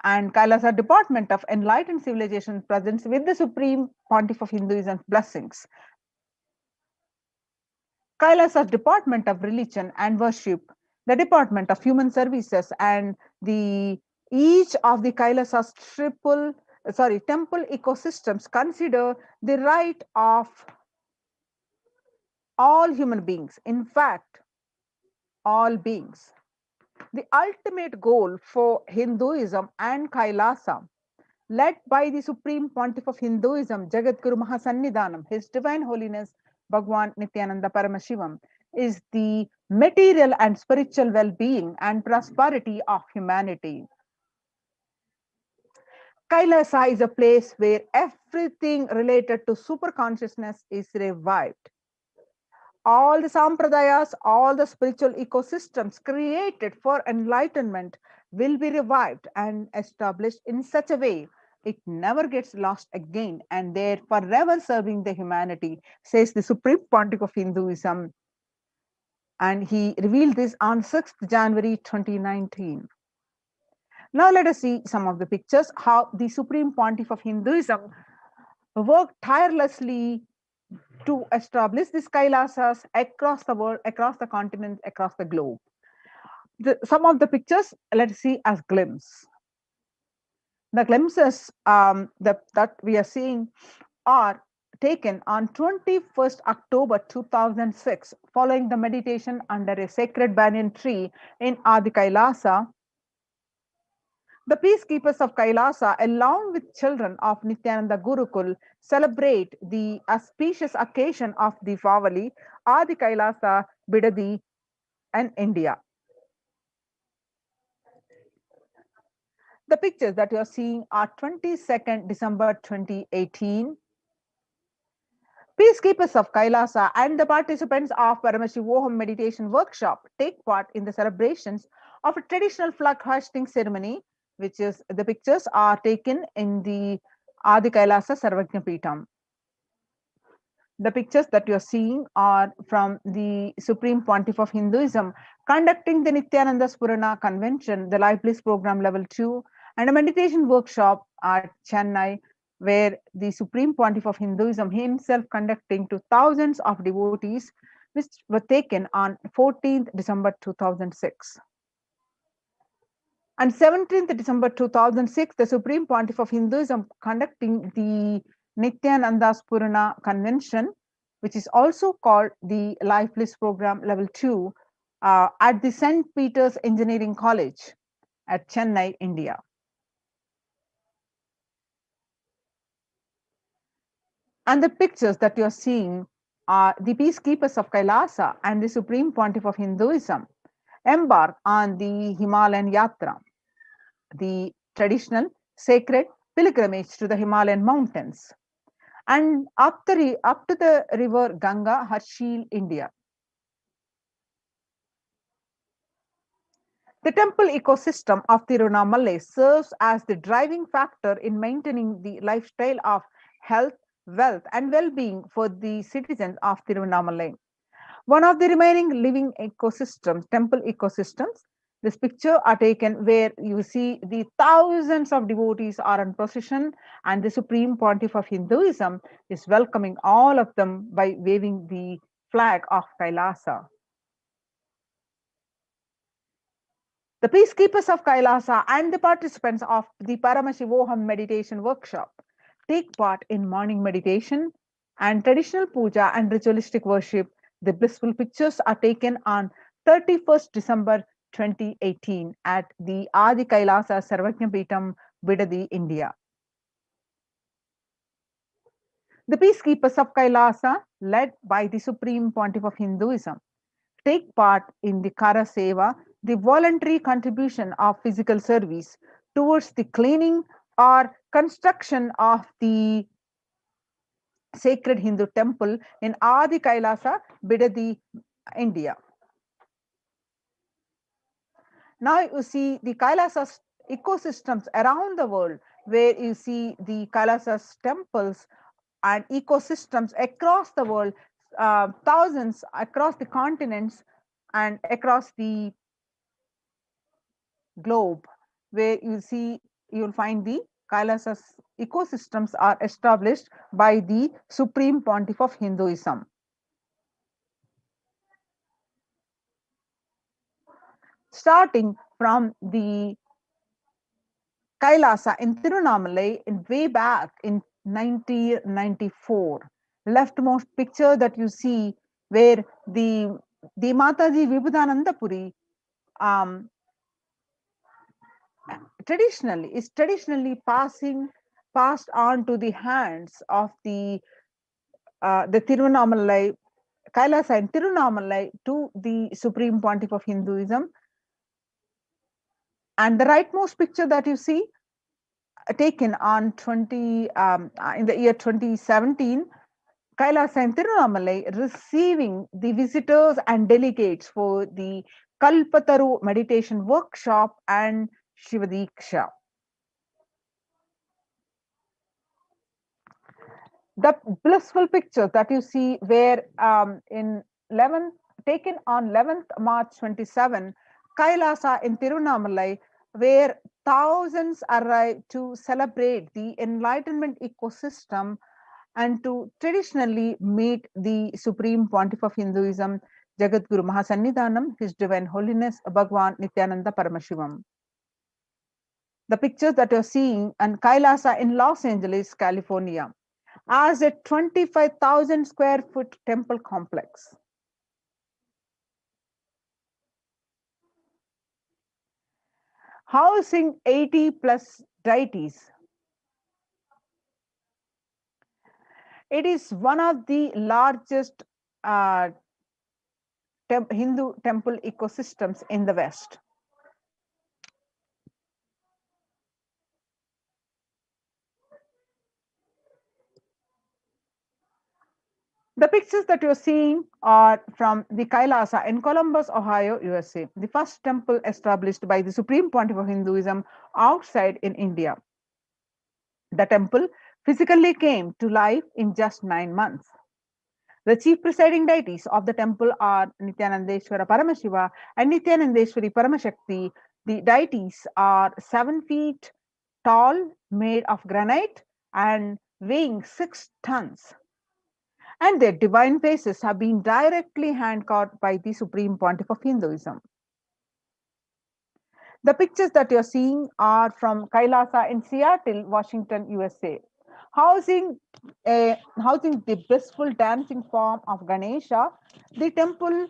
and Kailasa Department of Enlightened Civilization presents with the Supreme Pontiff of Hinduism's blessings. Kailasa's Department of Religion and Worship, the Department of Human Services, and each of the Kailasa's temple ecosystems consider the right of all human beings, in fact, all beings. The ultimate goal for Hinduism and Kailasa, led by the Supreme Pontiff of Hinduism, Jagadguru Mahasannidhanam, His Divine Holiness Bhagwan Nithyananda Paramashivam, is the material and spiritual well-being and prosperity of humanity. Kailasa is a place where everything related to superconsciousness is revived. All the sampradayas, all the spiritual ecosystems created for enlightenment will be revived and established in such a way it never gets lost again, and they're forever serving the humanity, says the Supreme Pontiff of Hinduism. And he revealed this on 6th January 2019. Now let us see some of the pictures, how the Supreme Pontiff of Hinduism worked tirelessly to establish these Kailasas across the world, across the continent, across the globe. Some of the pictures, let's see as glimpse. The glimpses that we are seeing are taken on 21st October 2006, following the meditation under a sacred banyan tree in Adi Kailasa. The peacekeepers of Kailasa, along with children of Nithyananda Gurukul, celebrate the auspicious occasion of Deepavali, Adi Kailasa, Bidadi, and India. The pictures that you are seeing are 22nd December 2018. Peacekeepers of Kailasa and the participants of Paramashivoham meditation workshop take part in the celebrations of a traditional flag hoisting ceremony, which is the pictures are taken in the Adi Kailasa Sarvajna Peetham. The pictures that you are seeing are from the Supreme Pontiff of Hinduism conducting the Nithyananda Spurana Convention, the Life Bliss Program Level 2, and a meditation workshop at Chennai, where the Supreme Pontiff of Hinduism himself conducting to thousands of devotees, which were taken on 14th December 2006. On 17th December 2006, the Supreme Pontiff of Hinduism conducting the Nithyananda Spurana Convention, which is also called the Life Bliss Program Level 2, at the St. Peter's Engineering College at Chennai, India. And the pictures that you are seeing are the peacekeepers of Kailasa and the Supreme Pontiff of Hinduism embark on the Himalayan Yatra, the traditional sacred pilgrimage to the Himalayan mountains, and up to the river Ganga, Harshil, India. The temple ecosystem of Tirunamalai serves as the driving factor in maintaining the lifestyle of health, wealth, and well-being for the citizens of Tirunamalai. One of the remaining living ecosystems, temple ecosystems, this picture are taken where you see the thousands of devotees are in procession, and the Supreme Pontiff of Hinduism is welcoming all of them by waving the flag of Kailasa. The peacekeepers of Kailasa and the participants of the Paramashivoham meditation workshop take part in morning meditation and traditional puja and ritualistic worship. The blissful pictures are taken on 31st December 2018 at the Adi Kailasa Sarvajna Peetham, Bidadi, India. The peacekeepers of Kailasa, led by the Supreme Pontiff of Hinduism, take part in the Kara Seva, the voluntary contribution of physical service towards the cleaning or construction of the sacred Hindu temple in Adi Kailasa, Bidadi, India. Now you see the Kailasas ecosystems around the world, where you see the Kailasas temples and ecosystems across the world, thousands across the continents and across the globe, where you'll find the Kailasas ecosystems are established by the Supreme Pontiff of Hinduism. Starting from the Kailasa in Tirunamalai in way back in 1994. Leftmost picture that you see where the Mataji Vibhudanandapuri traditionally passed on to the hands of the Tirunamalai Kailasa and Tirunamalai to the Supreme Pontiff of Hinduism. And the rightmost picture that you see taken on in the year 2017, Kailasa and Tirunamalai receiving the visitors and delegates for the Kalpataru meditation workshop and Shivadiksha. The blissful picture that you see where taken on 11th March 27, Kailasa in Tirunamalai, where thousands arrive to celebrate the enlightenment ecosystem and to traditionally meet the Supreme Pontiff of Hinduism, Jagadguru Mahasannidhanam, His Divine Holiness Bhagwan Nithyananda Paramashivam. The pictures that you're seeing on Kailasa in Los Angeles, California, as a 25,000 square foot temple complex. Housing 80 plus deities. It is one of the largest Hindu temple ecosystems in the West. The pictures that you're seeing are from the Kailasa in Columbus, Ohio, USA, the first temple established by the Supreme Pontiff of Hinduism outside in India. The temple physically came to life in just 9 months. The chief presiding deities of the temple are Nithyanandeshwara Paramashiva and Nithyanandeshwari Paramashakti. The deities are 7 feet tall, made of granite and weighing 6 tons. And their divine faces have been directly hand-carved by the Supreme Pontiff of Hinduism. The pictures that you're seeing are from Kailasa in Seattle, Washington, USA, housing the blissful dancing form of Ganesha. The temple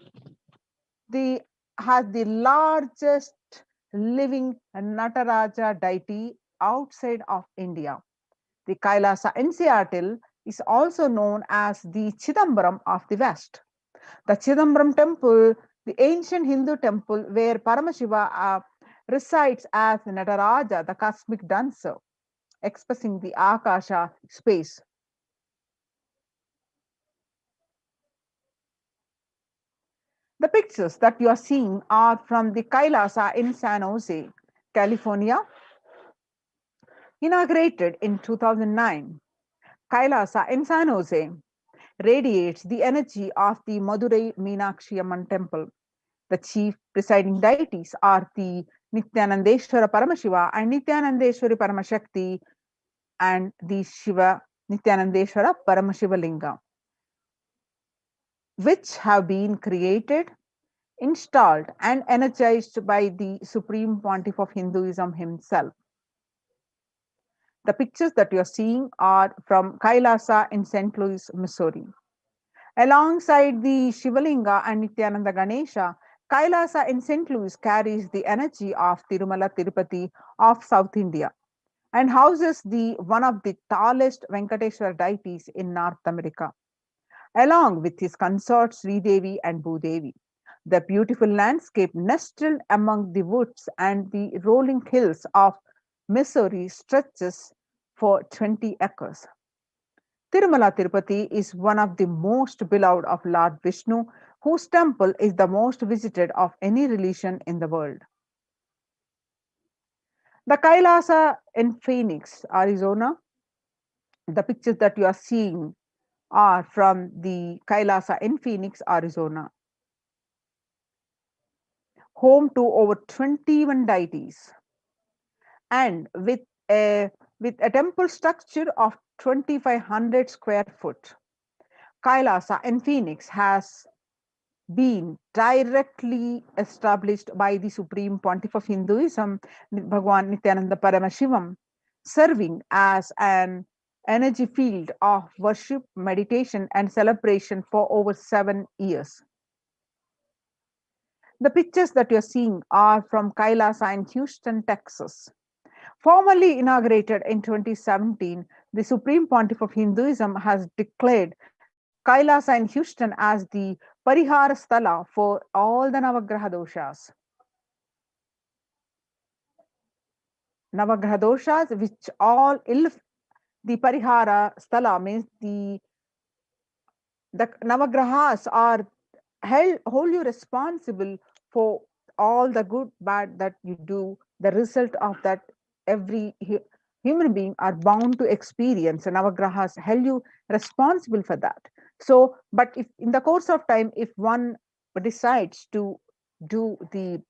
has the largest living Nataraja deity outside of India. The Kailasa in Seattle is also known as the Chidambaram of the West. The Chidambaram temple, the ancient Hindu temple where Paramashiva resides as Nataraja, the cosmic dancer, expressing the Akasha space. The pictures that you are seeing are from the Kailasa in San Jose, California, inaugurated in 2009. Kailasa in San Jose radiates the energy of the Madurai Meenakshi Amman temple. The chief presiding deities are the Nithyanandeshwara Paramashiva and Nithyanandeshwari Paramashakti and the Shiva Nithyanandeshwara Paramashivalinga, which have been created, installed, and energized by the Supreme Pontiff of Hinduism himself. The pictures that you are seeing are from Kailasa in St. Louis, Missouri. Alongside the Shivalinga and Nityananda Ganesha, Kailasa in St. Louis carries the energy of Tirumala Tirupati of South India and houses one of the tallest Venkateshwara deities in North America, along with his consorts Sri Devi and Bhudevi. The beautiful landscape nestled among the woods and the rolling hills of Missouri stretches for 20 acres. Tirumala Tirupati is one of the most beloved of Lord Vishnu, whose temple is the most visited of any religion in the world. The Kailasa in Phoenix, Arizona. The pictures that you are seeing are from the Kailasa in Phoenix, Arizona, home to over 21 deities, and with a temple structure of 2,500 square foot. Kailasa in Phoenix has been directly established by the Supreme Pontiff of Hinduism, Bhagwan Nithyananda Paramashivam, serving as an energy field of worship, meditation, and celebration for over 7 years. The pictures that you're seeing are from Kailasa in Houston, Texas. Formally inaugurated in 2017, the Supreme Pontiff of Hinduism has declared Kailasa in Houston as the Parihara Sthala for all the Navagraha doshas. Navagraha doshas, which all the Parihara Sthala means the Navagrahas are hold you responsible for all the good, bad that you do. The result of that, every human being are bound to experience, and Navagrahas held you responsible for that. So, but if in the course of time, if one decides to do the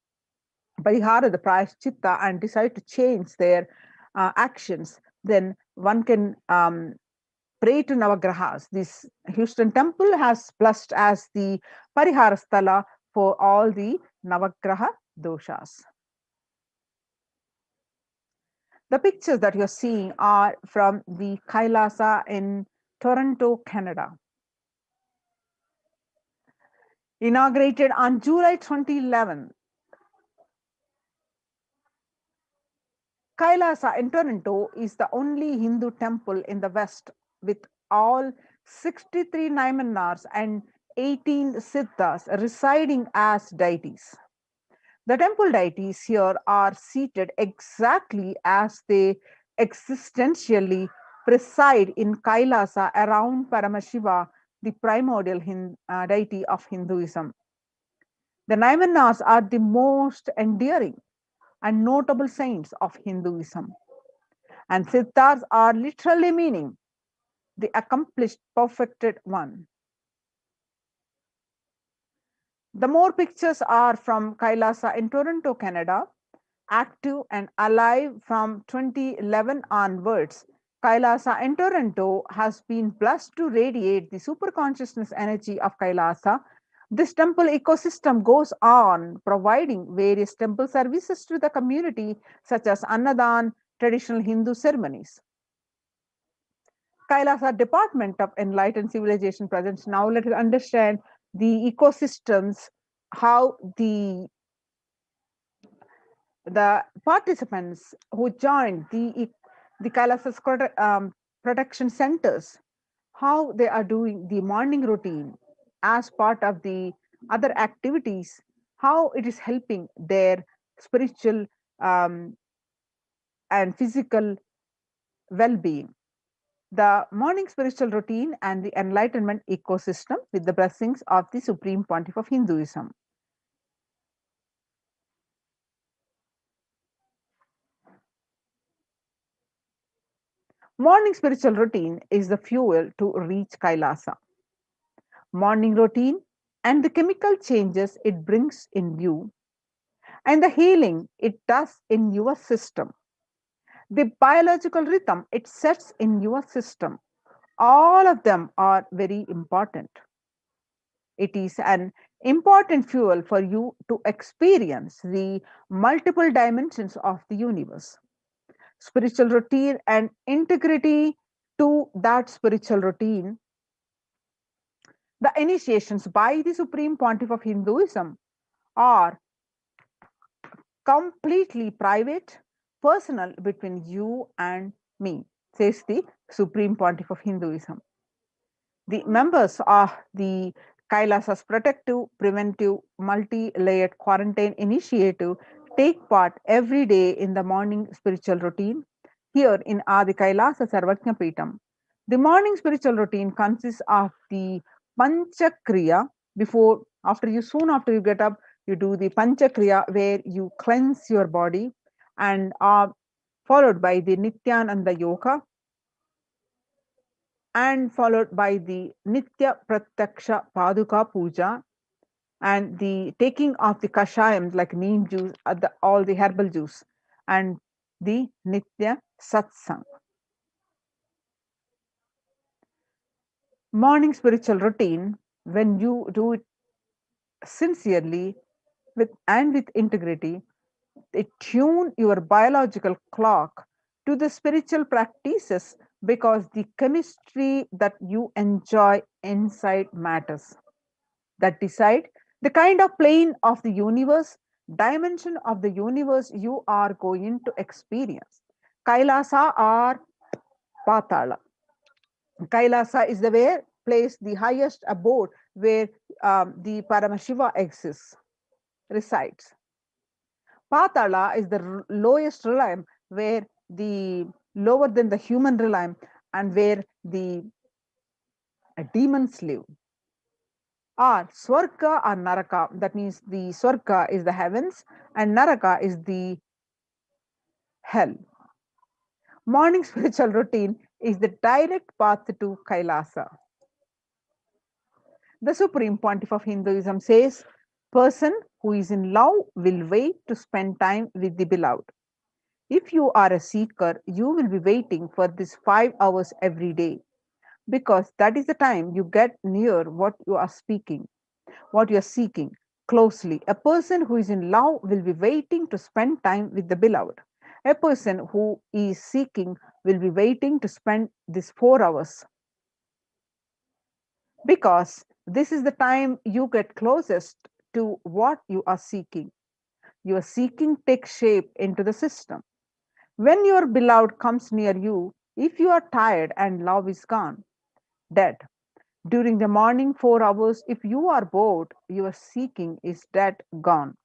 Parihara, the Prayaschitta, and decide to change their actions, then one can pray to Navagrahas. This Houston temple has blessed as the Parihara Sthala for all the Navagraha doshas. The pictures that you're seeing are from the Kailasa in Toronto, Canada. Inaugurated on July 2011, Kailasa in Toronto is the only Hindu temple in the West with all 63 Naimanars and 18 Siddhas residing as deities. The temple deities here are seated exactly as they existentially preside in Kailasa around Paramashiva, the primordial deity of Hinduism. The Naimanars are the most endearing and notable saints of Hinduism. And Siddhas are literally meaning the accomplished, perfected one. The more pictures are from Kailasa in Toronto, Canada, active and alive from 2011 onwards. Kailasa in Toronto has been blessed to radiate the superconsciousness energy of Kailasa. This temple ecosystem goes on providing various temple services to the community, such as Annadan, traditional Hindu ceremonies. Kailasa Department of Enlightened Civilization presents. Now let us understand the ecosystems, how the participants who joined the Kailasa protection centers how they are doing the morning routine as part of the other activities, how it is helping their spiritual and physical well-being. The morning spiritual routine and the enlightenment ecosystem with the blessings of the Supreme Pontiff of Hinduism. Morning spiritual routine is the fuel to reach Kailasa. Morning routine and the chemical changes it brings in you and the healing it does in your system. The biological rhythm it sets in your system. All of them are very important. It is an important fuel for you to experience the multiple dimensions of the universe. Spiritual routine and integrity to that spiritual routine. The initiations by the Supreme Pontiff of Hinduism are completely private, personal between you and me, says the Supreme Pontiff of Hinduism. The members of the Kailasa's protective, preventive, multi-layered quarantine initiative take part every day in the morning spiritual routine here in Adi Kailasa Sarvajna Peetam. The morning spiritual routine consists of the Panchakriya. Soon after you get up, you do the Panchakriya where you cleanse your body and are followed by the Nithyananda Yoga and followed by the Nitya Pratyaksha Paduka Puja and the taking of the kashayams like neem juice, all the herbal juice, and the Nitya Satsang. Morning spiritual routine, when you do it sincerely with integrity, it tune your biological clock to the spiritual practices because the chemistry that you enjoy inside matters that decide the kind of plane of the universe, dimension of the universe you are going to experience. Kailasa or Patala. Kailasa is the where place the highest abode where the Paramashiva exists, resides. Patala is the lowest realm where the lower than the human realm and where the demons live. Or Swarga or Naraka, that means the Swarga is the heavens and Naraka is the hell. Morning spiritual routine is the direct path to Kailasa. The Supreme Pontiff of Hinduism says, person who is in love will wait to spend time with the beloved. If you are a seeker, you will be waiting for this 5 hours every day because that is the time you get near what you are speaking, what you are seeking closely. A person who is in love will be waiting to spend time with the beloved. A person who is seeking will be waiting to spend these 4 hours because this is the time you get closest to what you are seeking. Your seeking takes shape into the system. When your beloved comes near you, if you are tired and love is gone, dead. During the morning 4 hours, if you are bored, your seeking is dead, gone.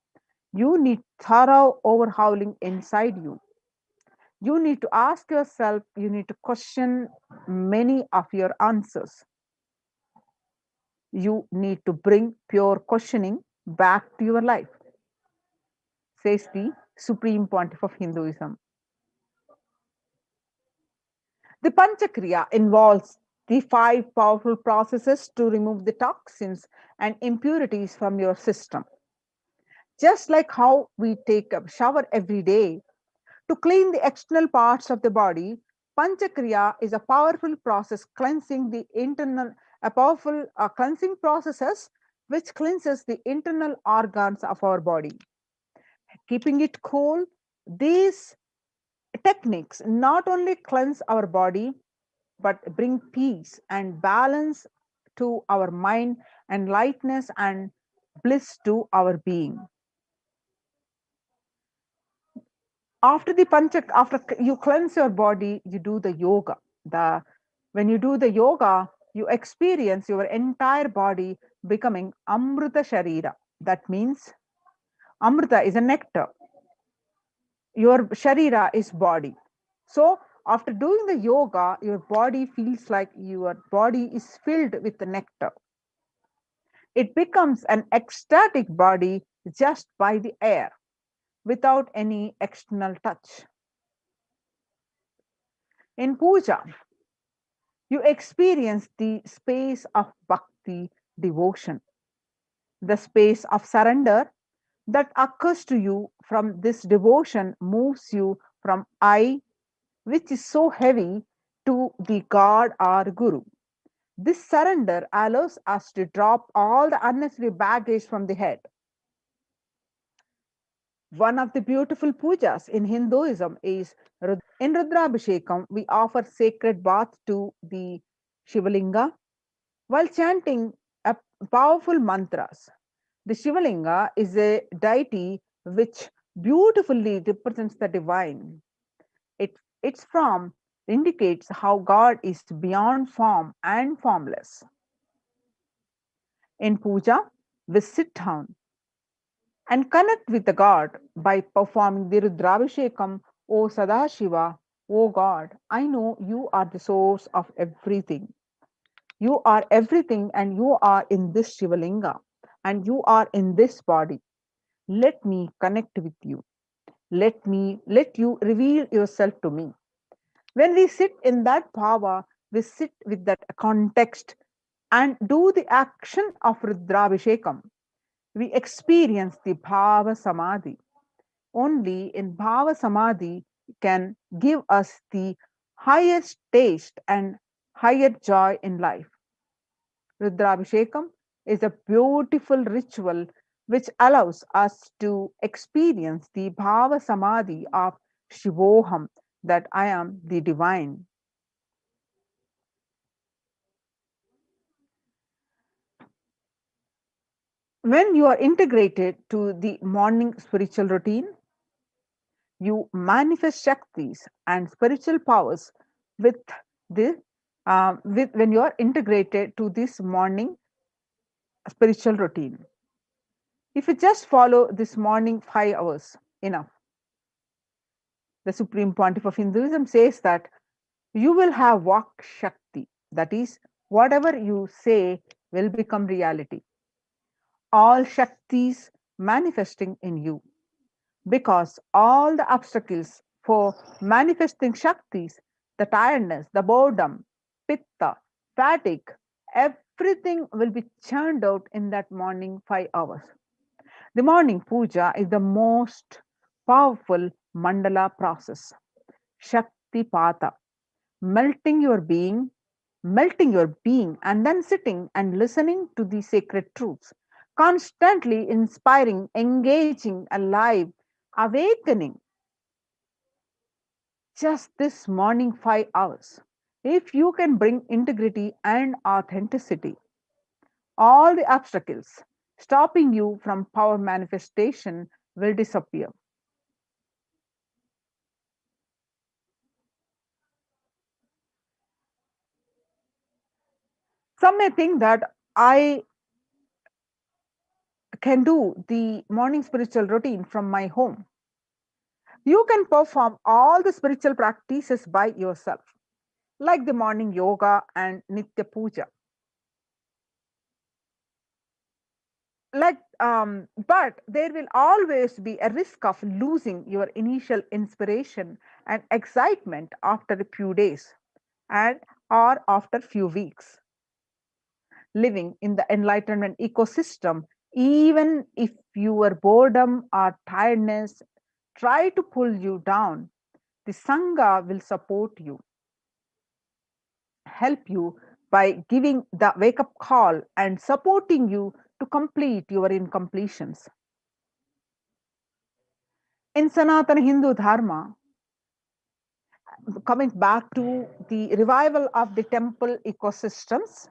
You need thorough overhauling inside you. You need to ask yourself, you need to question many of your answers. You need to bring pure questioning back to your life, says the Supreme Pontiff of Hinduism. The Panchakriya involves the 5 powerful processes to remove the toxins and impurities from your system. Just like how we take a shower every day to clean the external parts of the body, Panchakriya is a powerful process cleansing the internal, a powerful cleansing processes which cleanses the internal organs of our body. Keeping it cool, these techniques not only cleanse our body but bring peace and balance to our mind and lightness and bliss to our being. After you cleanse your body, you do the yoga. When you do the yoga, you experience your entire body becoming Amrita Sharira. That means Amrita is a nectar. Your Sharira is body. So after doing the yoga, your body feels like your body is filled with the nectar. It becomes an ecstatic body just by the air, without any external touch. In puja, you experience the space of bhakti, devotion, the space of surrender that occurs to you from this devotion moves you from I, which is so heavy, to the God or Guru. This surrender allows us to drop all the unnecessary baggage from the head. One of the beautiful pujas in Hinduism is in Rudrabhishekam, we offer sacred bath to the Shivalinga while chanting a powerful mantras. The Shivalinga is a deity which beautifully represents the divine. Its form indicates how God is beyond form and formless. In puja, we sit down and connect with the God by performing the Rudrabhishekam. O Sadashiva, O God, I know you are the source of everything. You are everything, and you are in this Shivalinga, and you are in this body. Let me connect with you. Let you reveal yourself to me. When we sit in that power, we sit with that context and do the action of Rudrabhishekam. We experience the Bhava Samadhi. Only in Bhava Samadhi can give us the highest taste and higher joy in life. Rudrabhishekam is a beautiful ritual which allows us to experience the Bhava Samadhi of Shivoham, that I am the divine. When you are integrated to the morning spiritual routine, you manifest Shaktis and spiritual powers with the when you are integrated to this morning spiritual routine. If you just follow this morning 5 hours, enough. The Supreme Pontiff of Hinduism says that you will have Vak Shakti, that is, whatever you say will become reality. All Shaktis manifesting in you, because all the obstacles for manifesting Shaktis, the tiredness, the boredom, pitta, fatigue, everything will be churned out in that morning 5 hours. The morning puja is the most powerful mandala process. Shakti Pata, melting your being, and then sitting and listening to the sacred truths, constantly inspiring, engaging, alive, awakening. Just this morning 5 hours. If you can bring integrity and authenticity, all the obstacles stopping you from power manifestation will disappear. Some may think that I can do the morning spiritual routine from my home. You can perform all the spiritual practices by yourself, like the morning yoga and Nitya Puja. But there will always be a risk of losing your initial inspiration and excitement after a few days and or after few weeks. Living in the enlightenment ecosystem, even if your boredom or tiredness try to pull you down, the Sangha will support you, help you by giving the wake up call and supporting you to complete your incompletions. In Sanatana Hindu Dharma, coming back to the revival of the temple ecosystems,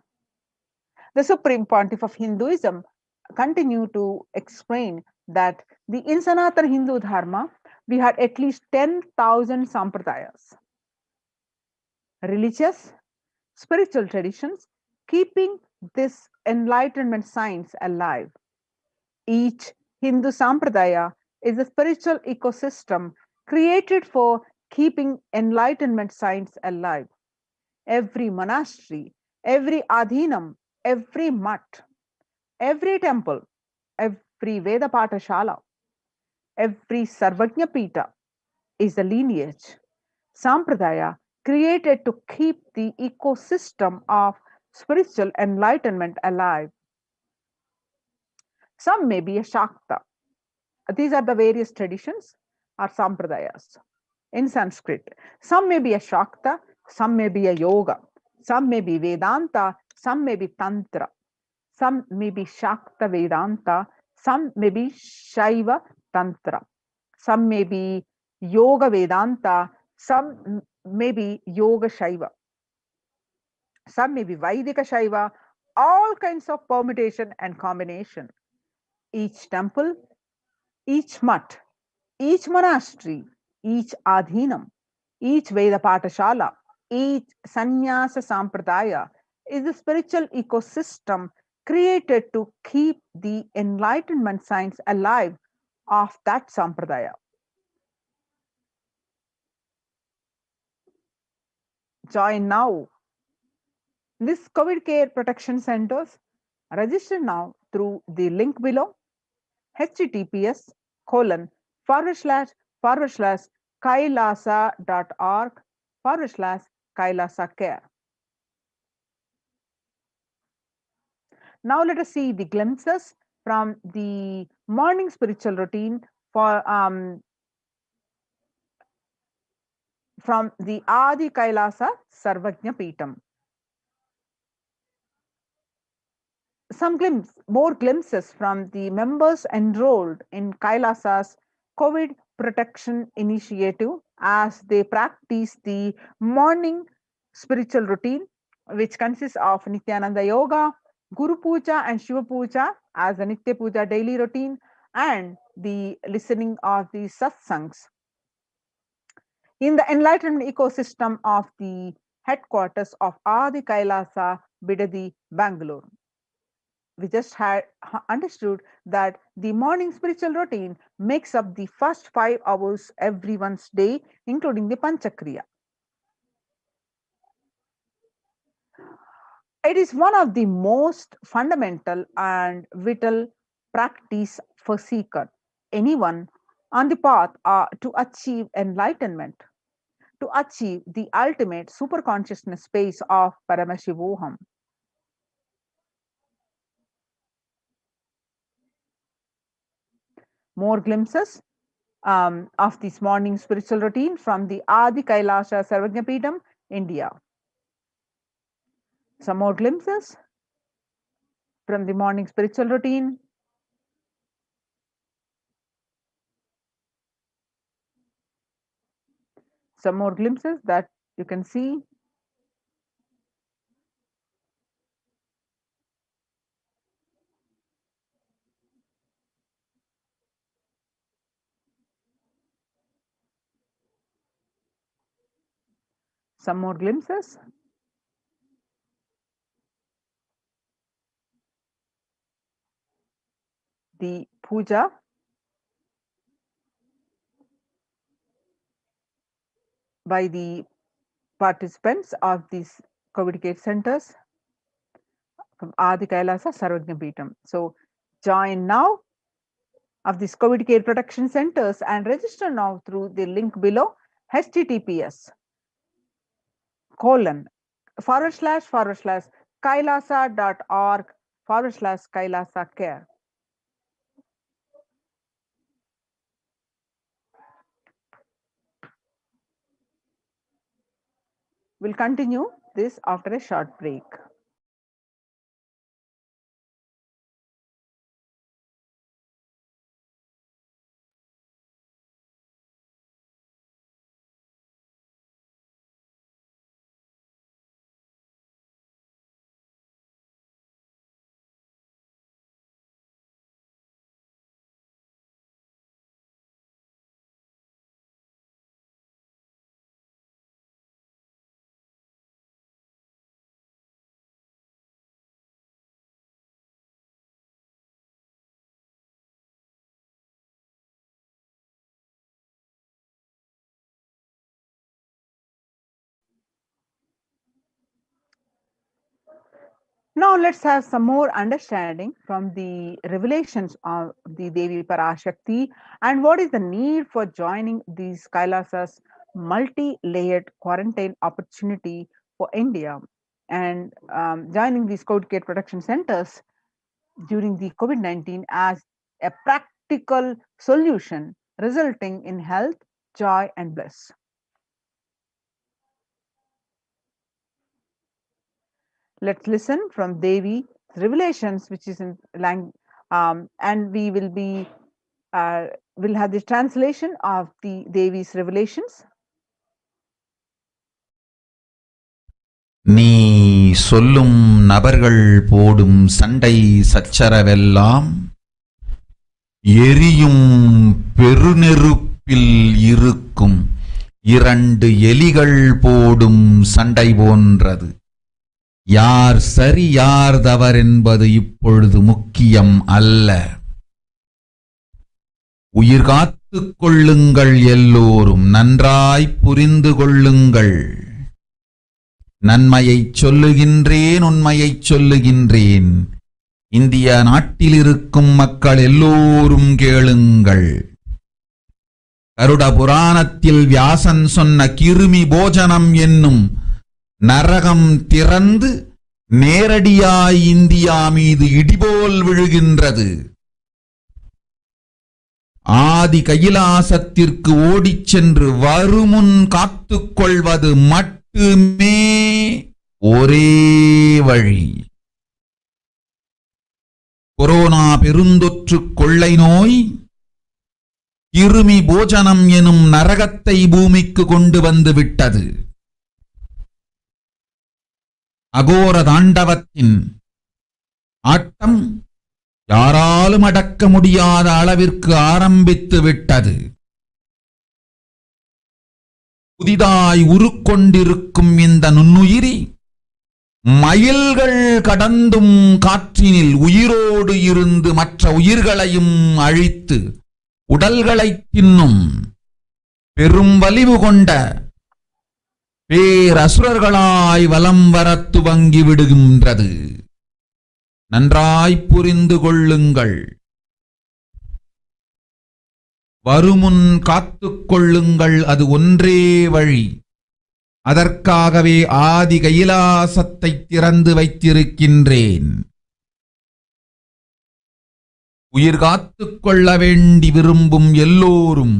the Supreme Pontiff of Hinduism continue to explain that in Sanatana Hindu Dharma, we had at least 10,000 sampradayas, religious, spiritual traditions, keeping this enlightenment science alive. Each Hindu Sampradaya is a spiritual ecosystem created for keeping enlightenment science alive. Every monastery, every adhinam, every mutt, every temple, every Veda Patashala, every Sarvajna Pita is a lineage, Sampradaya created to keep the ecosystem of spiritual enlightenment alive. Some may be a Shakta. These are the various traditions or Sampradayas in Sanskrit. Some may be a Shakta, some may be a Yoga, some may be Vedanta, some may be Tantra, some may be Shakta Vedanta, some may be Shaiva Tantra, some may be Yoga Vedanta, some may be Yoga Shaiva, some may be Vaidika Shaiva, all kinds of permutation and combination. Each temple, each mutt, each monastery, each adhinam, each Veda Patashala, each Sannyasa Sampradaya is a spiritual ecosystem created to keep the enlightenment science alive of that Sampradaya. Join now. This COVID care protection centers register now through the link below https colon forward slash kailasa.org /Kailasa care. Now let us see the glimpses from the morning spiritual routine from the Adi Kailasa Sarvajna Peetam. More glimpses from the members enrolled in Kailasa's COVID protection initiative as they practice the morning spiritual routine, which consists of Nithyananda Yoga, Guru Puja and Shiva Puja as a Nitya Puja daily routine, and the listening of the satsangs. In the enlightenment ecosystem of the headquarters of Adi Kailasa, Bidadi, Bangalore. We just had understood that the morning spiritual routine makes up the first 5 hours everyone's day, including the Panchakriya. It is one of the most fundamental and vital practice for seeker, anyone on the path to achieve enlightenment, to achieve the ultimate superconsciousness space of Paramashivoham. More glimpses of this morning spiritual routine from the Adi Kailasa Sarvajna Peetam, India. Some more glimpses from the morning spiritual routine. Some more glimpses that you can see. Some more glimpses. The puja by the participants of these COVID care centers from Adi Kailasa Sarvajna Peetam. So join now of these COVID care protection centers and register now through the link below https colon forward slash kailasa.org /Kailasa care. We'll continue this after a short break. Now let's have some more understanding from the revelations of the Devi Parashakti and what is the need for joining these Kailasas multi-layered quarantine opportunity for India and joining these COVID care protection centers during the COVID-19 as a practical solution resulting in health, joy and bliss. Let's listen from Devi Revelations, which is in language, and we will be will have the translation of the Devi's revelations. நீ சொல்லும் நபர்கள் போடும் சண்டை சச்சரவெல்லாம் எரியும் பெருநெருப்பில் இருக்கும் இரண்டு எலிகள் போடும் சண்டை போன்றது. யார் சரி யார் தவறென்பது இப்பொழுது முக்கியம் அல்ல. உயிர் காத்துக் கொள்ளுங்கள், எல்லோரும் நன்றாய் புரிந்து கொள்ளுங்கள். நன்மையைச் சொல்லுகின்றேன், உண்மையைச் சொல்லுகின்றேன். இந்திய நாட்டில் இருக்கும் மக்கள் எல்லோரும் கேளுங்கள். கருட புராணத்தில் வியாசன் சொன்ன கிருமி போஜனம் என்னும் நரகம் திறந்து நேரடியாய் இந்தியா மீது இடிபோல் விழுகின்றது. ஆதி கைலாசத்திற்கு ஓடிச் சென்று வருமுன் காத்துக் கொள்வது மட்டுமே ஒரே வழி. கொரோனா பெருந்தொற்று கொள்ளை நோய் கிருமி போஜனம் எனும் நரகத்தை பூமிக்கு கொண்டு வந்து விட்டது. அகோர தாண்டவத்தின் ஆட்டம் யாராலும் அடக்க முடியாத அளவிற்கு ஆரம்பித்து விட்டது. புதிதாய் உருக்கொண்டிருக்கும் இந்த நுண்ணுயிரி மைல்கள் கடந்தும் காற்றினில் உயிரோடு இருந்து மற்ற உயிர்களையும் அழித்து உடல்களை தின்னும் பெரும் வலிவு கொண்ட பேரசுரர்களாய் வலம் வரத் துவங்கி விடுகின்றது. நன்றாய் புரிந்து கொள்ளுங்கள். வருமுன் காத்துக் கொள்ளுங்கள், அது ஒன்றே வழி. அதற்காகவே ஆதி கைலாசத்தை திறந்து வைத்திருக்கின்றேன். உயிர் காத்துக் கொள்ள வேண்டி விரும்பும் எல்லோரும்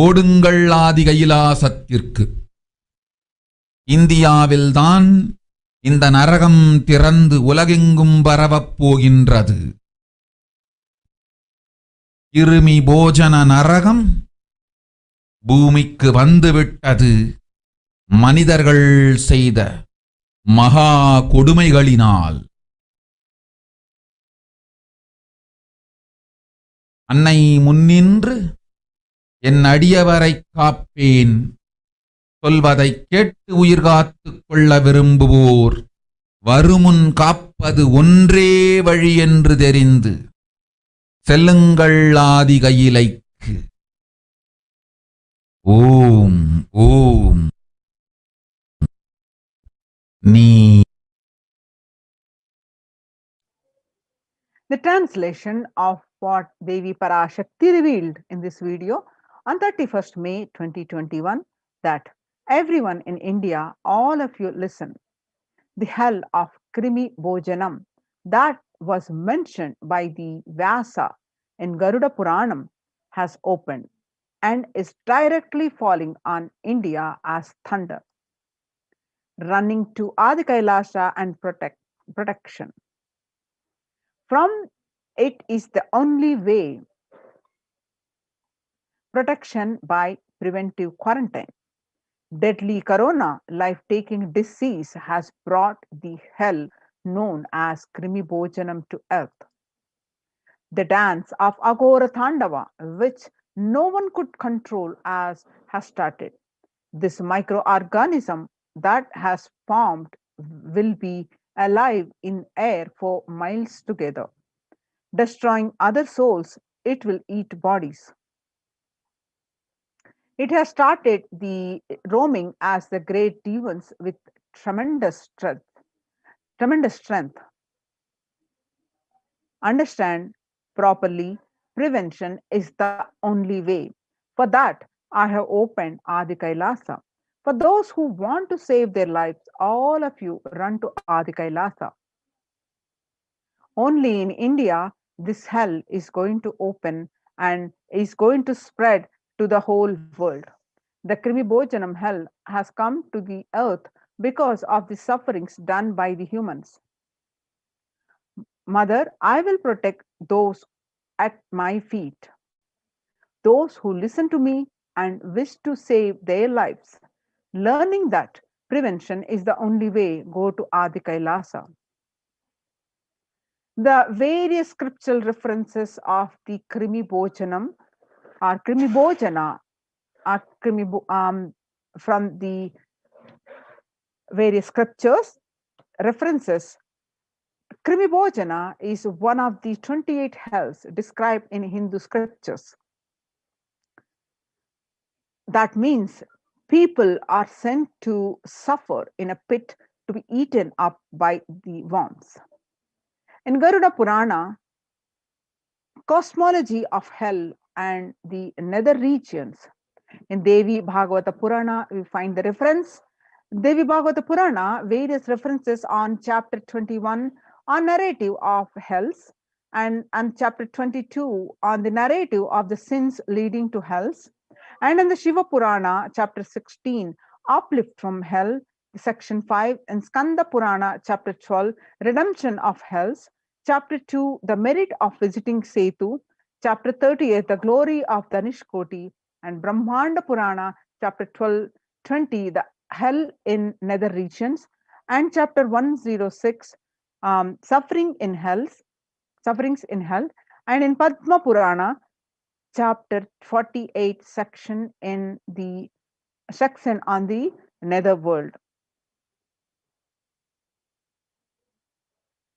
ஓடுங்கள் ஆதி கைலாசத்திற்கு. இந்தியாவில்தான் இந்த நரகம் திறந்து உலகெங்கும் பரவப் போகின்றது. கிருமி போஜன நரகம் பூமிக்கு வந்துவிட்டது. மனிதர்கள் செய்த மகா கொடுமைகளினால். அன்னை முன்னின்று என் அடியவரை காப்பேன் சொல்வதை கேட்டு உயிர் காத்துக் கொள்ள விரும்புவோர் வருமுன் காப்பது ஒன்றே வழி என்று தெரிந்து செல்லுங்கள் ஆதி கையிலைக்கு. ஓம் ஓம். நீ The translation of what Devi Parashakti revealed in this video on 31st May 2021 that everyone in India, all of you listen. The hell of Krimi Bojanam that was mentioned by the Vyasa in Garuda Puranam has opened and is directly falling on India as thunder, running to Adi Kailasa and protection. From it is the only way protection by preventive quarantine. Deadly corona, life-taking disease has brought the hell known as Krimi Bojanam to earth. The dance of Agora Thandava, which no one could control, has started. This microorganism that has formed will be alive in air for miles together. Destroying other souls, it will eat bodies. It has started the roaming as the great demons with tremendous strength. tremendous strength. Understand properly, prevention is the only way. For that, I have opened Adi Kailasa. For those who want to save their lives, all of you run to Adi Kailasa. Only in India, this hell is going to open and is going to spread to the whole world. The Krimi Bhojanam hell has come to the earth because of the sufferings done by the humans. Mother, I will protect those at my feet, those who listen to me and wish to save their lives. Learning that prevention is the only way, go to Adi Kailasa. The various scriptural references of the Krimi Bhojanam or Krimi Bhojana are from the various scriptures references. Krimi Bhojana is one of the 28 hells described in Hindu scriptures. That means people are sent to suffer in a pit to be eaten up by the worms. In Garuda Purana, cosmology of hell and the nether regions. In Devi Bhagavata Purana, we find the reference. Devi Bhagavata Purana, various references on chapter 21 on narrative of hells and chapter 22 on the narrative of the sins leading to hells. And in the Shiva Purana, chapter 16, uplift from hell, section 5, and Skanda Purana, chapter 12, redemption of hells, chapter 2, the merit of visiting Setu, chapter 38, the glory of Danishkoti, and Brahmanda Purana, chapter 12, 20, the hell in nether regions, and chapter 106, sufferings in hell, and in Padma Purana, chapter 48, section on the nether world.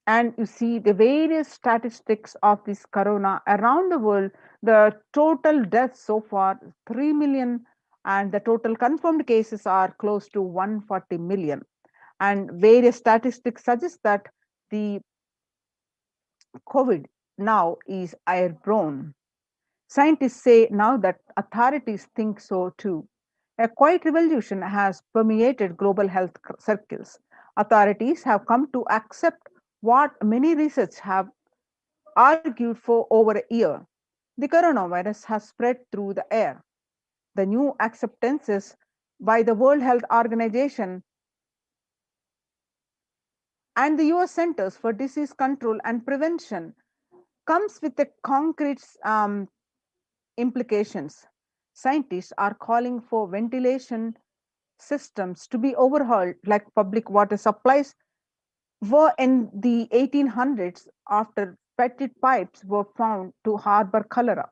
And you see the various statistics of this corona around the world. The total deaths so far 3 million, and the total confirmed cases are close to 140 million. And various statistics suggest that the COVID now is airborne. Scientists say now that authorities think so too. A quiet revolution has permeated global health circles. Authorities have come to accept what many researchers have argued for over a year. The coronavirus has spread through the air. The new acceptances by the World Health Organization and the US Centers for Disease Control and Prevention comes with the concrete implications. Scientists are calling for ventilation systems to be overhauled, like public water supplies were in the 1800s after petted pipes were found to harbor cholera.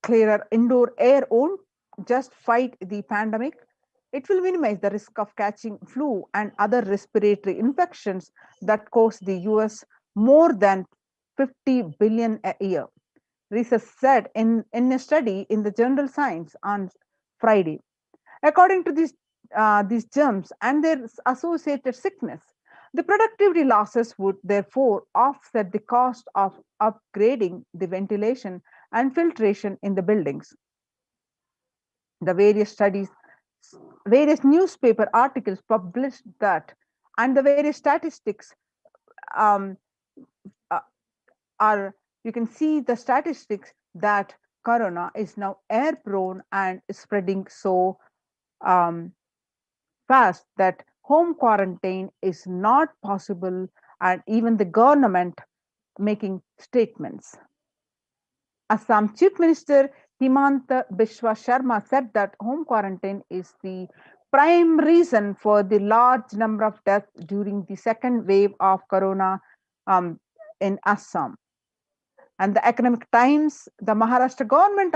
Clearer indoor air won't just fight the pandemic, it will minimize the risk of catching flu and other respiratory infections that cost the US more than 50 billion a year. Research said in a study in the Journal Science on Friday. According to these germs and their associated sickness, the productivity losses would therefore offset the cost of upgrading the ventilation and filtration in the buildings. The various newspaper articles published that, and the various statistics um, uh, are, you can see the statistics that corona is now airborne and spreading so fast that home quarantine is not possible, and even the government making statements. Assam Chief Minister Himanta Biswa Sharma said that home quarantine is the prime reason for the large number of deaths during the second wave of corona in Assam. And the Economic Times, the Maharashtra government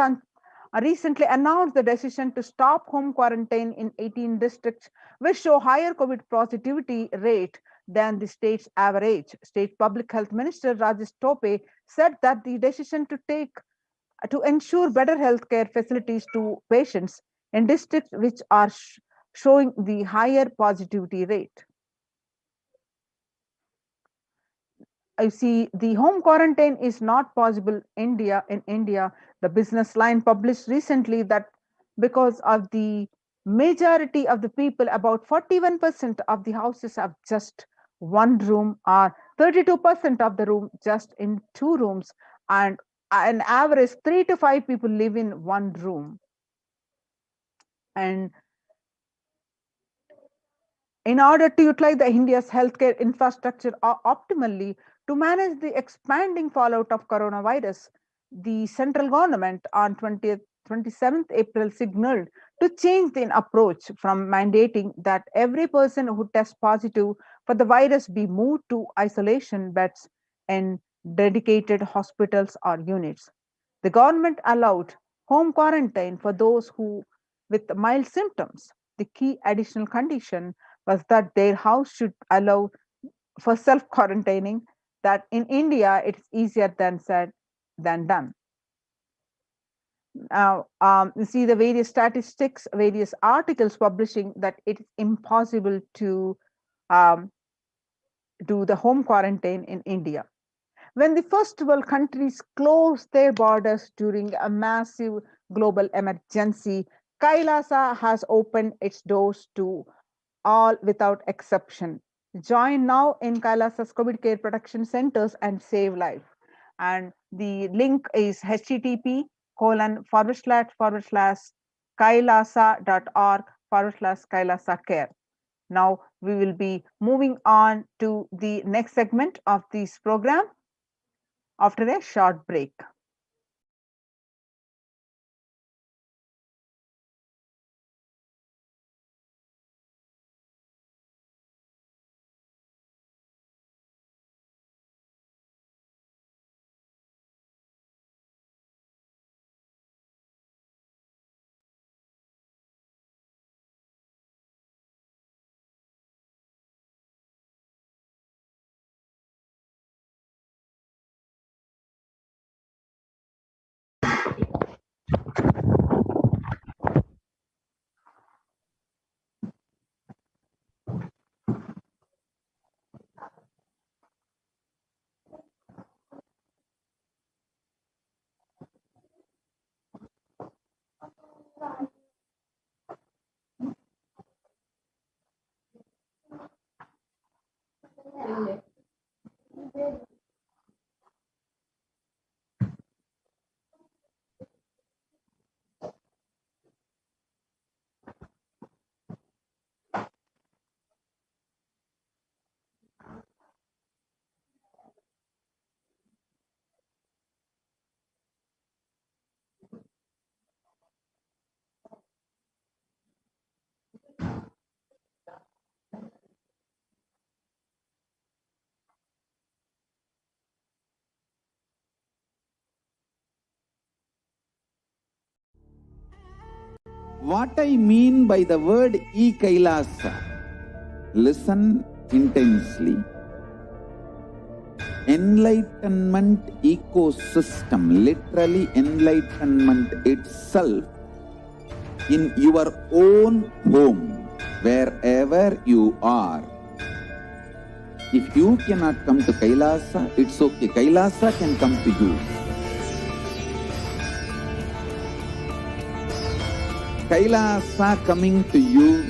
recently announced the decision to stop home quarantine in 18 districts, which show higher COVID positivity rate than the state's average. State Public Health Minister Rajesh Tope said that the decision to ensure better healthcare facilities to patients in districts, which are showing the higher positivity rate. I see the home quarantine is not possible in India. The Business Line published recently that because of the majority of the people, about 41% of the houses have just one room, or 32% of the room just in two rooms, and an average 3 to 5 people live in one room. And in order to utilize the India's healthcare infrastructure optimally to manage the expanding fallout of coronavirus, the central government on 27th April signaled to change the approach from mandating that every person who tests positive for the virus be moved to isolation beds in dedicated hospitals or units. The government allowed home quarantine for those who with mild symptoms. The key additional condition was that their house should allow for self quarantining, that in India it's easier than said than done. Now, you see the various statistics, various articles publishing that it is impossible to do the home quarantine in India. When the first world countries closed their borders during a massive global emergency, Kailasa has opened its doors to all without exception. Join now in Kailasa's COVID care protection centers and save life. And the link is http://kailasa.org/Kailasa care. Now we will be moving on to the next segment of this program after a short break. What I mean by the word e-Kailasa, listen intensely. Enlightenment ecosystem, literally enlightenment itself in your own home, wherever you are. If you cannot come to Kailasa, it's okay. Kailasa can come to you. Kailasa coming to you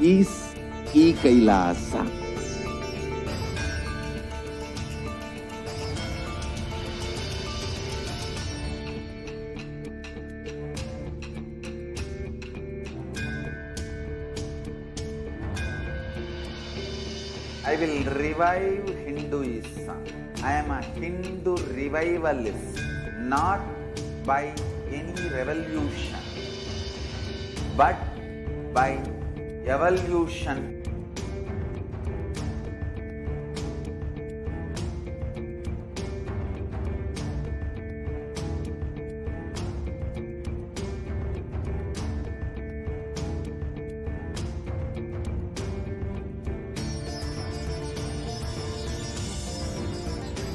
is e-Kailasa. I will revive Hinduism. I am a Hindu revivalist, not by any revolution, but by evolution.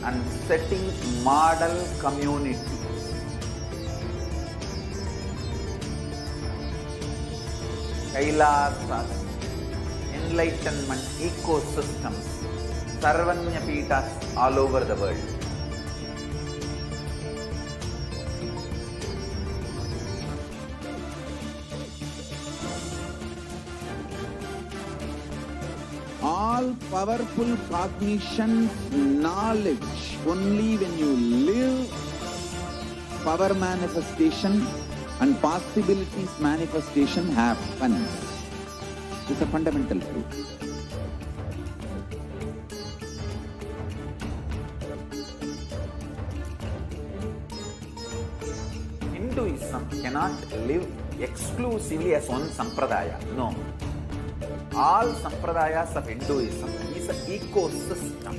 And setting model communities. Kailasas, enlightenment ecosystems Sarvanya Peethas all over the world. All powerful cognition, knowledge, only when you live power manifestation and possibilities manifestation happens. It's a fundamental truth. Hinduism cannot live exclusively as one sampradaya. No. All sampradayas of Hinduism is an ecosystem.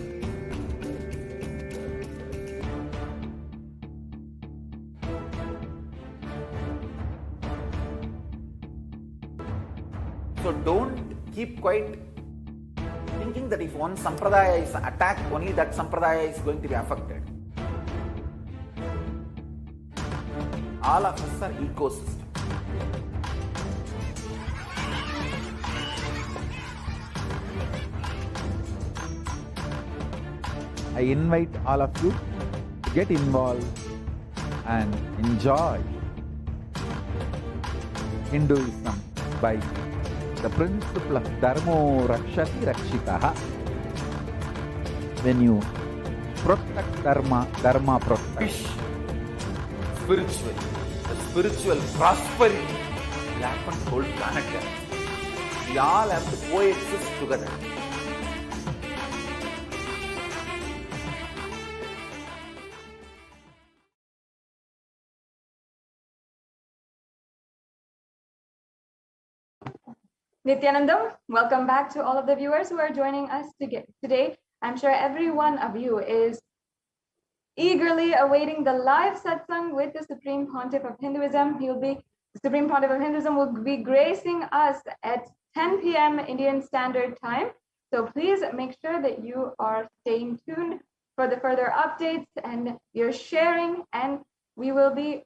So don't keep quiet thinking that if one sampradaya is attacked, only that sampradaya is going to be affected. All of us are ecosystem. I invite all of you to get involved and enjoy Hinduism by the principle of Dharmo Rakshati Rakshitaha. When you protect Dharma, Dharma protects. Spiritual, the spiritual prosperity will happen to whole planet Earth. We all have to coexist together. Nithyanandam, welcome back to all of the viewers who are joining us today. I'm sure every one of you is eagerly awaiting the live satsang with the Supreme Pontiff of Hinduism. The Supreme Pontiff of Hinduism will be gracing us at 10 p.m. Indian Standard Time. So please make sure that you are staying tuned for the further updates and you're sharing, and we will be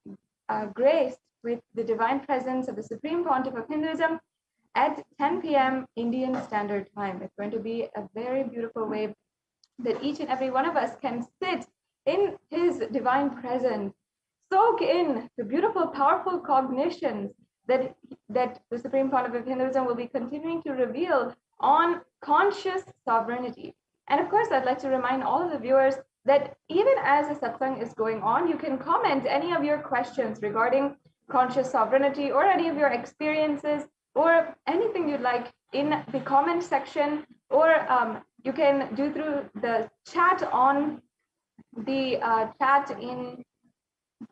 graced with the divine presence of the Supreme Pontiff of Hinduism at 10 p.m. Indian Standard Time. It's going to be a very beautiful way that each and every one of us can sit in his divine presence, soak in the beautiful, powerful cognitions that the Supreme Pontiff of Hinduism will be continuing to reveal on conscious sovereignty. And of course, I'd like to remind all of the viewers that even as the satsang is going on, you can comment any of your questions regarding conscious sovereignty or any of your experiences or anything you'd like in the comment section, or you can do through the chat on the chat in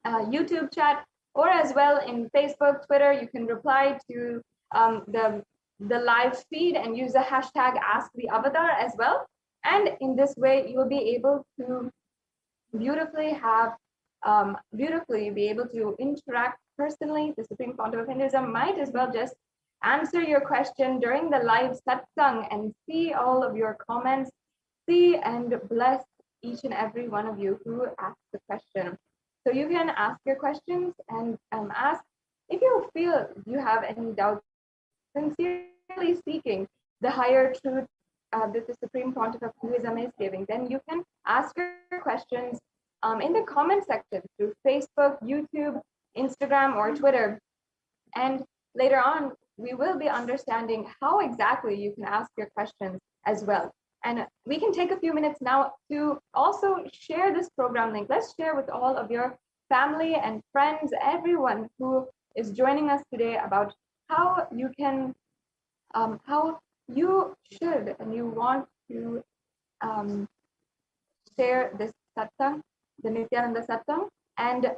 YouTube chat, or as well in Facebook, Twitter. You can reply to the live feed and use the hashtag #AskTheAvatar as well. And in this way, you will be able to beautifully be able to interact personally. The Supreme Pontiff of Hinduism might as well just answer your question during the live satsang and see all of your comments, see and bless each and every one of you who asked the question. So you can ask your questions and ask if you feel you have any doubts, sincerely seeking the higher truth that the Supreme Pontiff of Hinduism is giving, then you can ask your questions in the comment section through Facebook, YouTube, Instagram, or Twitter. And later on, we will be understanding how exactly you can ask your questions as well. And we can take a few minutes now to also share this program link. Let's share with all of your family and friends, everyone who is joining us today, about how you can, how you should and you want to share this satsang, the Nithyananda satsang, and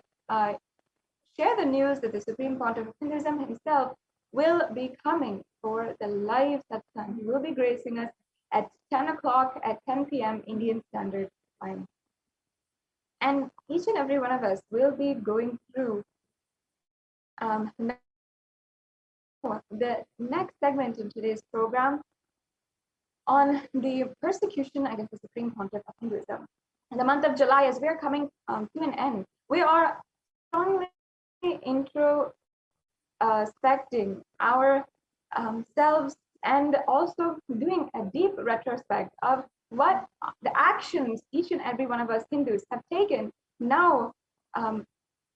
share the news that the Supreme Pontiff of Hinduism himself will be coming for the live satsang. He will be gracing us at 10 o'clock at 10 p.m. Indian Standard Time. And each and every one of us will be going through the next segment in today's program on the persecution against the Supreme Pontiff of Hinduism. In the month of July, as we are coming to an end, we are strongly introspecting our selves and also doing a deep retrospect of what the actions each and every one of us Hindus have taken now,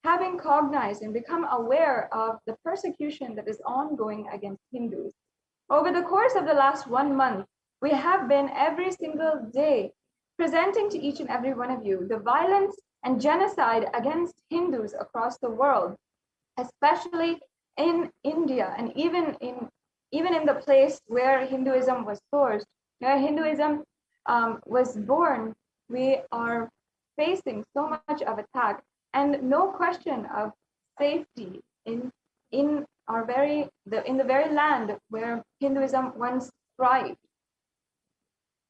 having cognized and become aware of the persecution that is ongoing against Hindus. Over the course of the last 1 month, we have been every single day presenting to each and every one of you the violence and genocide against Hindus across the world, especially in India, and even in the place where Hinduism was sourced, where Hinduism was born. We are facing so much of attack and no question of safety in the very land where Hinduism once thrived.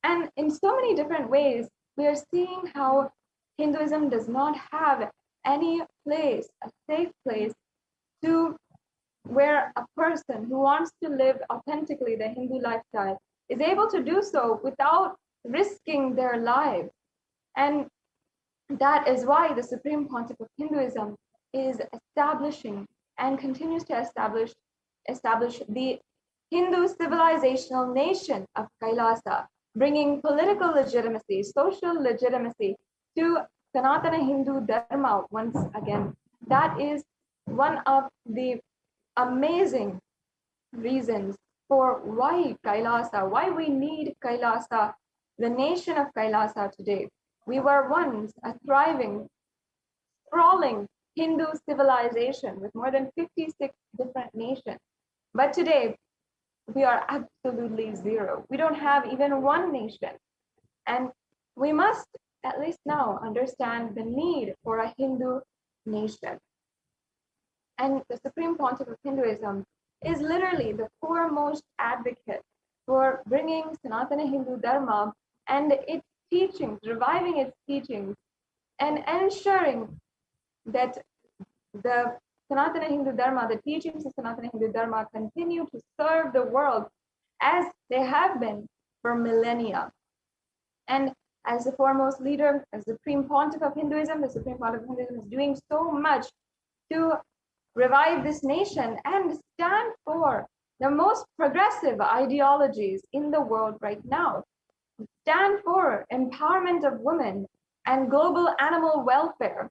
And in so many different ways, we are seeing how Hinduism does not have any place, a safe place, to where a person who wants to live authentically the Hindu lifestyle is able to do so without risking their lives. And that is why the Supreme Pontiff of Hinduism is establishing and continues to establish the Hindu civilizational nation of Kailasa, bringing political legitimacy, social legitimacy to Sanatana Hindu Dharma once again. That is one of the amazing reasons for why Kailasa, why we need Kailasa, the nation of Kailasa today. We were once a thriving, sprawling Hindu civilization with more than 56 different nations. But today, we are absolutely zero. We don't have even one nation. And we must, at least now, understand the need for a Hindu nation. And the Supreme Pontiff of Hinduism is literally the foremost advocate for bringing Sanatana Hindu Dharma and its teachings, reviving its teachings, and ensuring that the Sanatana Hindu Dharma, the teachings of Sanatana Hindu Dharma, continue to serve the world as they have been for millennia. And as the foremost leader, as the Supreme Pontiff of Hinduism, the Supreme Pontiff of Hinduism is doing so much to revive this nation and stand for the most progressive ideologies in the world right now. Stand for empowerment of women and global animal welfare,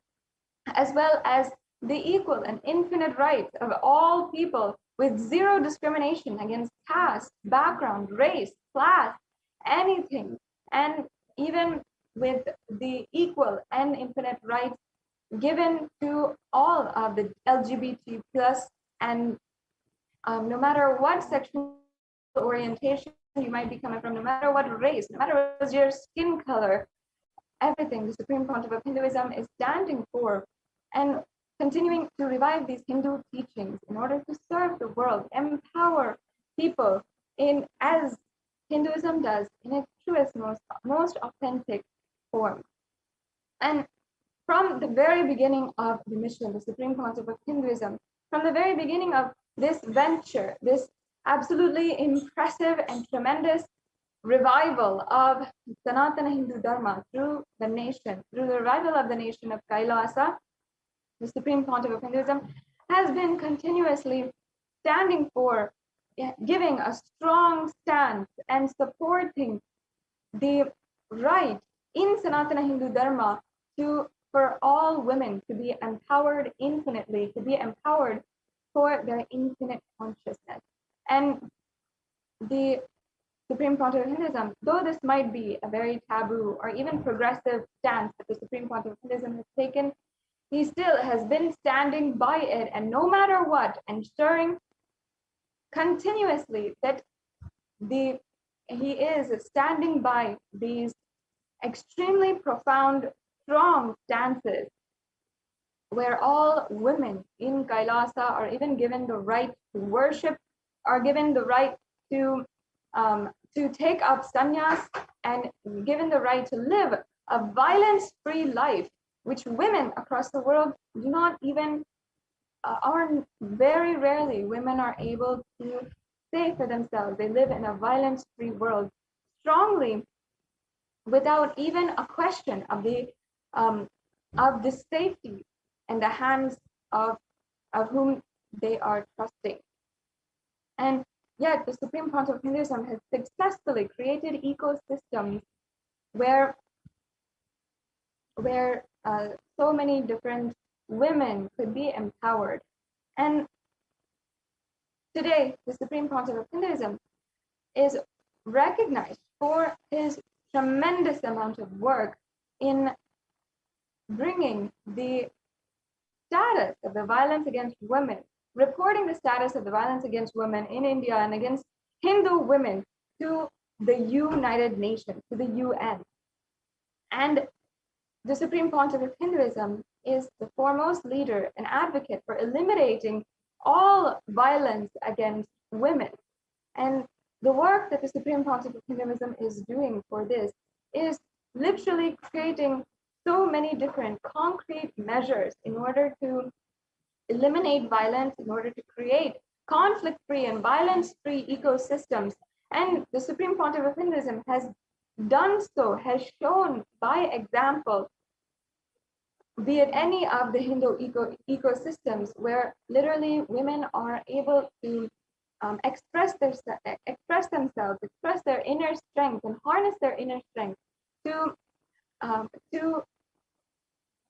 as well as the equal and infinite rights of all people with zero discrimination against caste, background, race, class, anything, and even with the equal and infinite rights given to all of the LGBT plus, and no matter what sexual orientation you might be coming from, no matter what race, no matter what your skin color, everything the Supreme Pontiff of Hinduism is standing for and continuing to revive these Hindu teachings in order to serve the world, empower people in as Hinduism does in its truest, most authentic form. And from the very beginning of the mission, the Supreme Pontiff of Hinduism, from the very beginning of this venture, this absolutely impressive and tremendous revival of Sanatana Hindu Dharma through the nation, through the revival of the nation of Kailasa, the Supreme Pontiff of Hinduism has been continuously standing for, giving a strong stance and supporting the right in Sanatana Hindu Dharma for all women to be empowered infinitely, to be empowered for their infinite consciousness. And the Supreme Pontiff of Hinduism, though this might be a very taboo or even progressive stance that the Supreme Pontiff of Hinduism has taken, he still has been standing by it, and no matter what, ensuring continuously that he is standing by these extremely profound, strong stances where all women in Kailasa are even given the right to worship, are given the right to take up sannyas, and given the right to live a violence-free life, which women across the world do not even, very rarely women are able to say for themselves. They live in a violence-free world strongly, without even a question of the safety in the hands of whom they are trusting. And yet the Supreme Pontiff of Hinduism has successfully created ecosystems where so many different women could be empowered. And today, the Supreme Pontiff of Hinduism is recognized for his tremendous amount of work in bringing the status of the violence against women, reporting the status of the violence against women in India and against Hindu women to the United Nations, to the UN. And the Supreme Pontiff of Hinduism is the foremost leader and advocate for eliminating all violence against women. And the work that the Supreme Pontiff of Hinduism is doing for this is literally creating so many different concrete measures in order to eliminate violence, in order to create conflict-free and violence-free ecosystems. And the Supreme Pontiff of Hinduism has done so, has shown by example, be it any of the Hindu ecosystems where literally women are able to express themselves, express their inner strength, and harness their inner strength to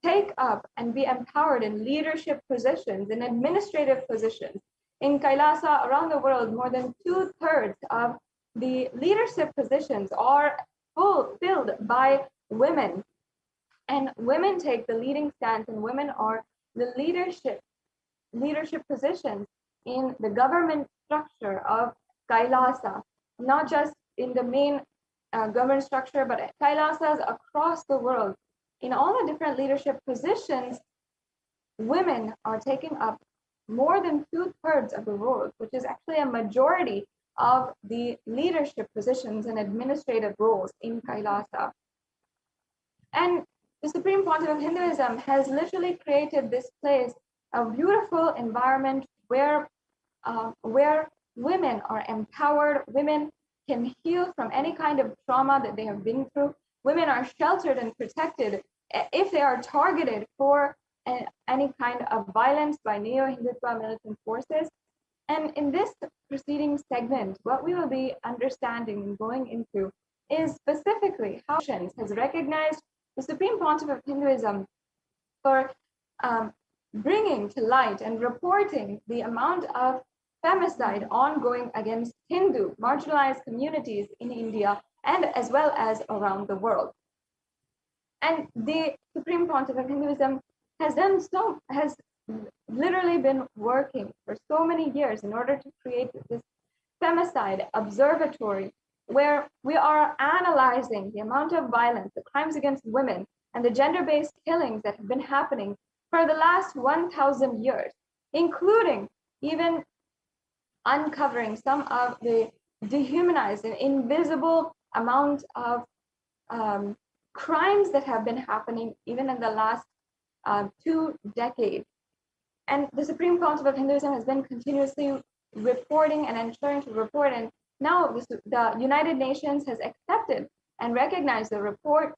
take up and be empowered in leadership positions, in administrative positions. In Kailasa, around the world, more than 2/3 of the leadership positions are filled by women. And women take the leading stance, and women are the leadership positions in the government structure of Kailasa, not just in the main government structure, but Kailasas across the world. In all the different leadership positions, women are taking up more than 2/3 of the roles, which is actually a majority of the leadership positions and administrative roles in Kailasa. And the Supreme Pontiff of Hinduism has literally created this place, a beautiful environment where women are empowered, women can heal from any kind of trauma that they have been through. Women are sheltered and protected if they are targeted for any kind of violence by neo-Hindutva militant forces. And in this preceding segment, what we will be understanding and going into is specifically how has recognized the Supreme Pontiff of Hinduism for bringing to light and reporting the amount of femicide ongoing against Hindu marginalized communities in India and as well as around the world. And the Supreme Pontiff of Hinduism has literally been working for so many years in order to create this femicide observatory where we are analyzing the amount of violence, the crimes against women, and the gender-based killings that have been happening for the last 1,000 years, including even uncovering some of the dehumanized and invisible amount of crimes that have been happening even in the last 2 decades. And the Supreme Council of Hinduism has been continuously reporting and ensuring to report. And now the United Nations has accepted and recognized the report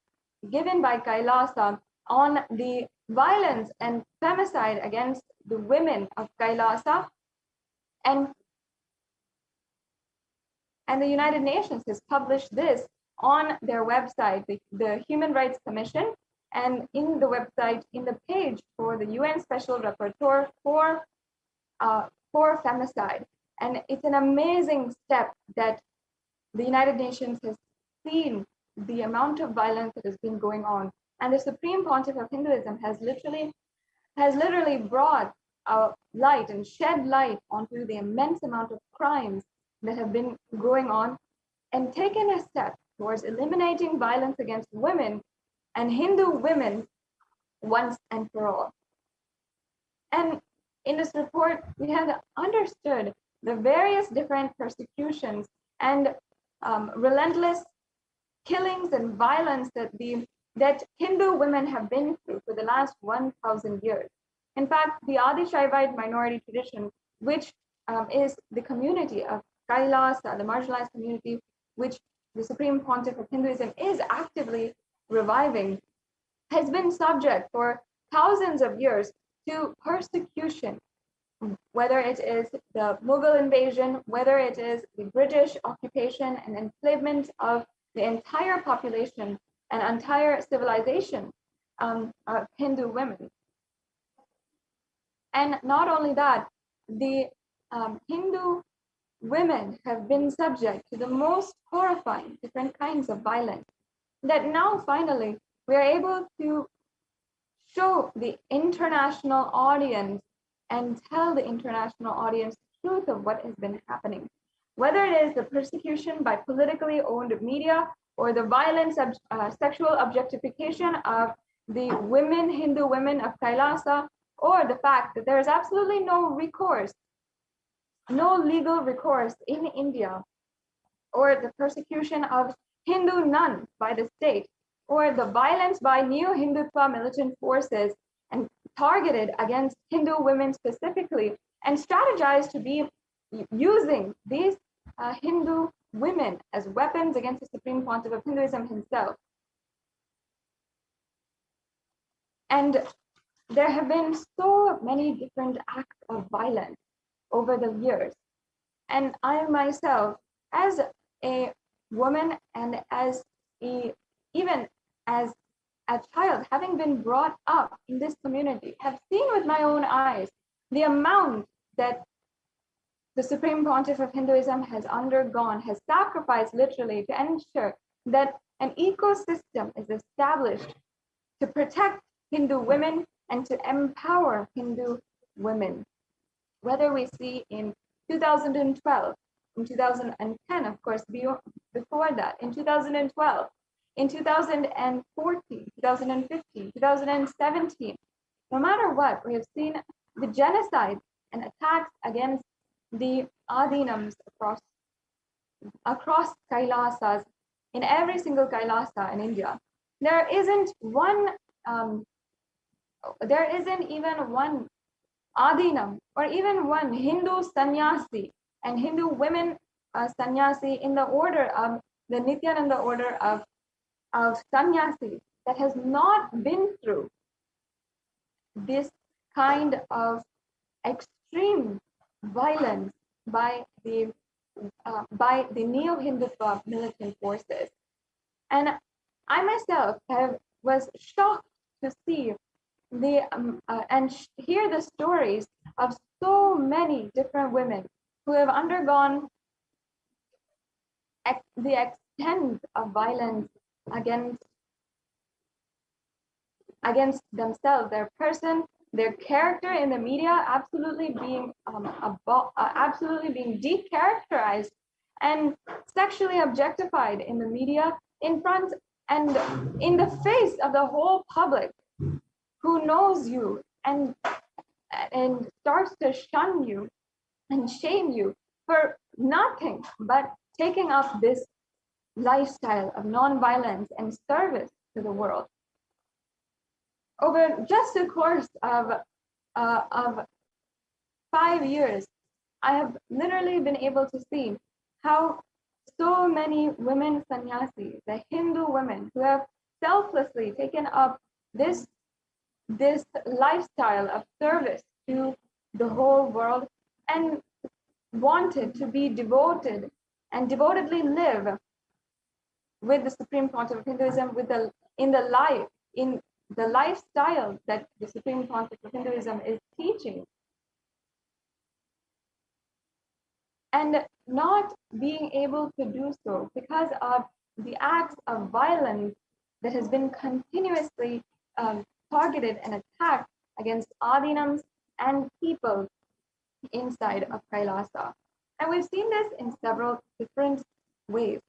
given by Kailasa on the violence and femicide against the women of Kailasa. And the United Nations has published this on their website, the Human Rights Commission, and in the website, in the page for the UN Special Rapporteur for femicide. And it's an amazing step that the United Nations has seen the amount of violence that has been going on. And the Supreme Pontiff of Hinduism has literally brought light and shed light onto the immense amount of crimes that have been going on and taken a step towards eliminating violence against women and Hindu women once and for all. And in this report, we have understood the various different persecutions and relentless killings and violence that Hindu women have been through for the last 1,000 years. In fact, the Adi Shaivite minority tradition, which is the community of Kailasa, the marginalized community, which the Supreme Pontiff of Hinduism is actively reviving, has been subject for thousands of years to persecution, whether it is the Mughal invasion, whether it is the British occupation and enslavement of the entire population an entire civilization of Hindu women. And not only that, the Hindu women have been subject to the most horrifying different kinds of violence, that now finally we are able to show the international audience and tell the international audience the truth of what has been happening. Whether it is the persecution by politically owned media or the violent sexual objectification of the women, Hindu women of Kailasa, or the fact that there is absolutely no recourse, no legal recourse in India, or the persecution of Hindu nuns by the state, or the violence by neo-Hindutva militant forces and targeted against Hindu women specifically, and strategized to be using these Hindu women as weapons against the Supreme Pontiff of Hinduism himself. And there have been so many different acts of violence over the years. And I myself, as a woman and even as a child, having been brought up in this community, have seen with my own eyes the amount that the Supreme Pontiff of Hinduism has undergone, has sacrificed literally to ensure that an ecosystem is established to protect Hindu women and to empower Hindu women. Whether we see in 2012, in 2010, of course, before that, in 2012, in 2014, 2015, 2017, no matter what, we have seen the genocide and attacks against the Adinams across Kailasas, in every single Kailasa in India. There isn't even one Adinam or even one Hindu sannyasi and Hindu women sannyasi in the order of the Nithyananda order of sannyasi that has not been through this kind of extreme violence by the neo-Hindutva militant forces. And I myself was shocked to see and hear the stories of so many different women who have undergone the extent of violence against themselves, their person, their character in the media, absolutely being decharacterized and sexually objectified in the media, in front and in the face of the whole public who knows you and starts to shun you and shame you for nothing but taking up this lifestyle of non-violence and service to the world. Over just a course of 5 years, I have literally been able to see how so many women sannyasis, the Hindu women who have selflessly taken up this lifestyle of service to the whole world and wanted to be devoted and devotedly live with the Supreme Pontiff of Hinduism, in the lifestyle that the Supreme Pontiff of Hinduism is teaching, and not being able to do so because of the acts of violence that has been continuously targeted and attacked against Adinams and people inside of Kailasa. And we've seen this in several different ways.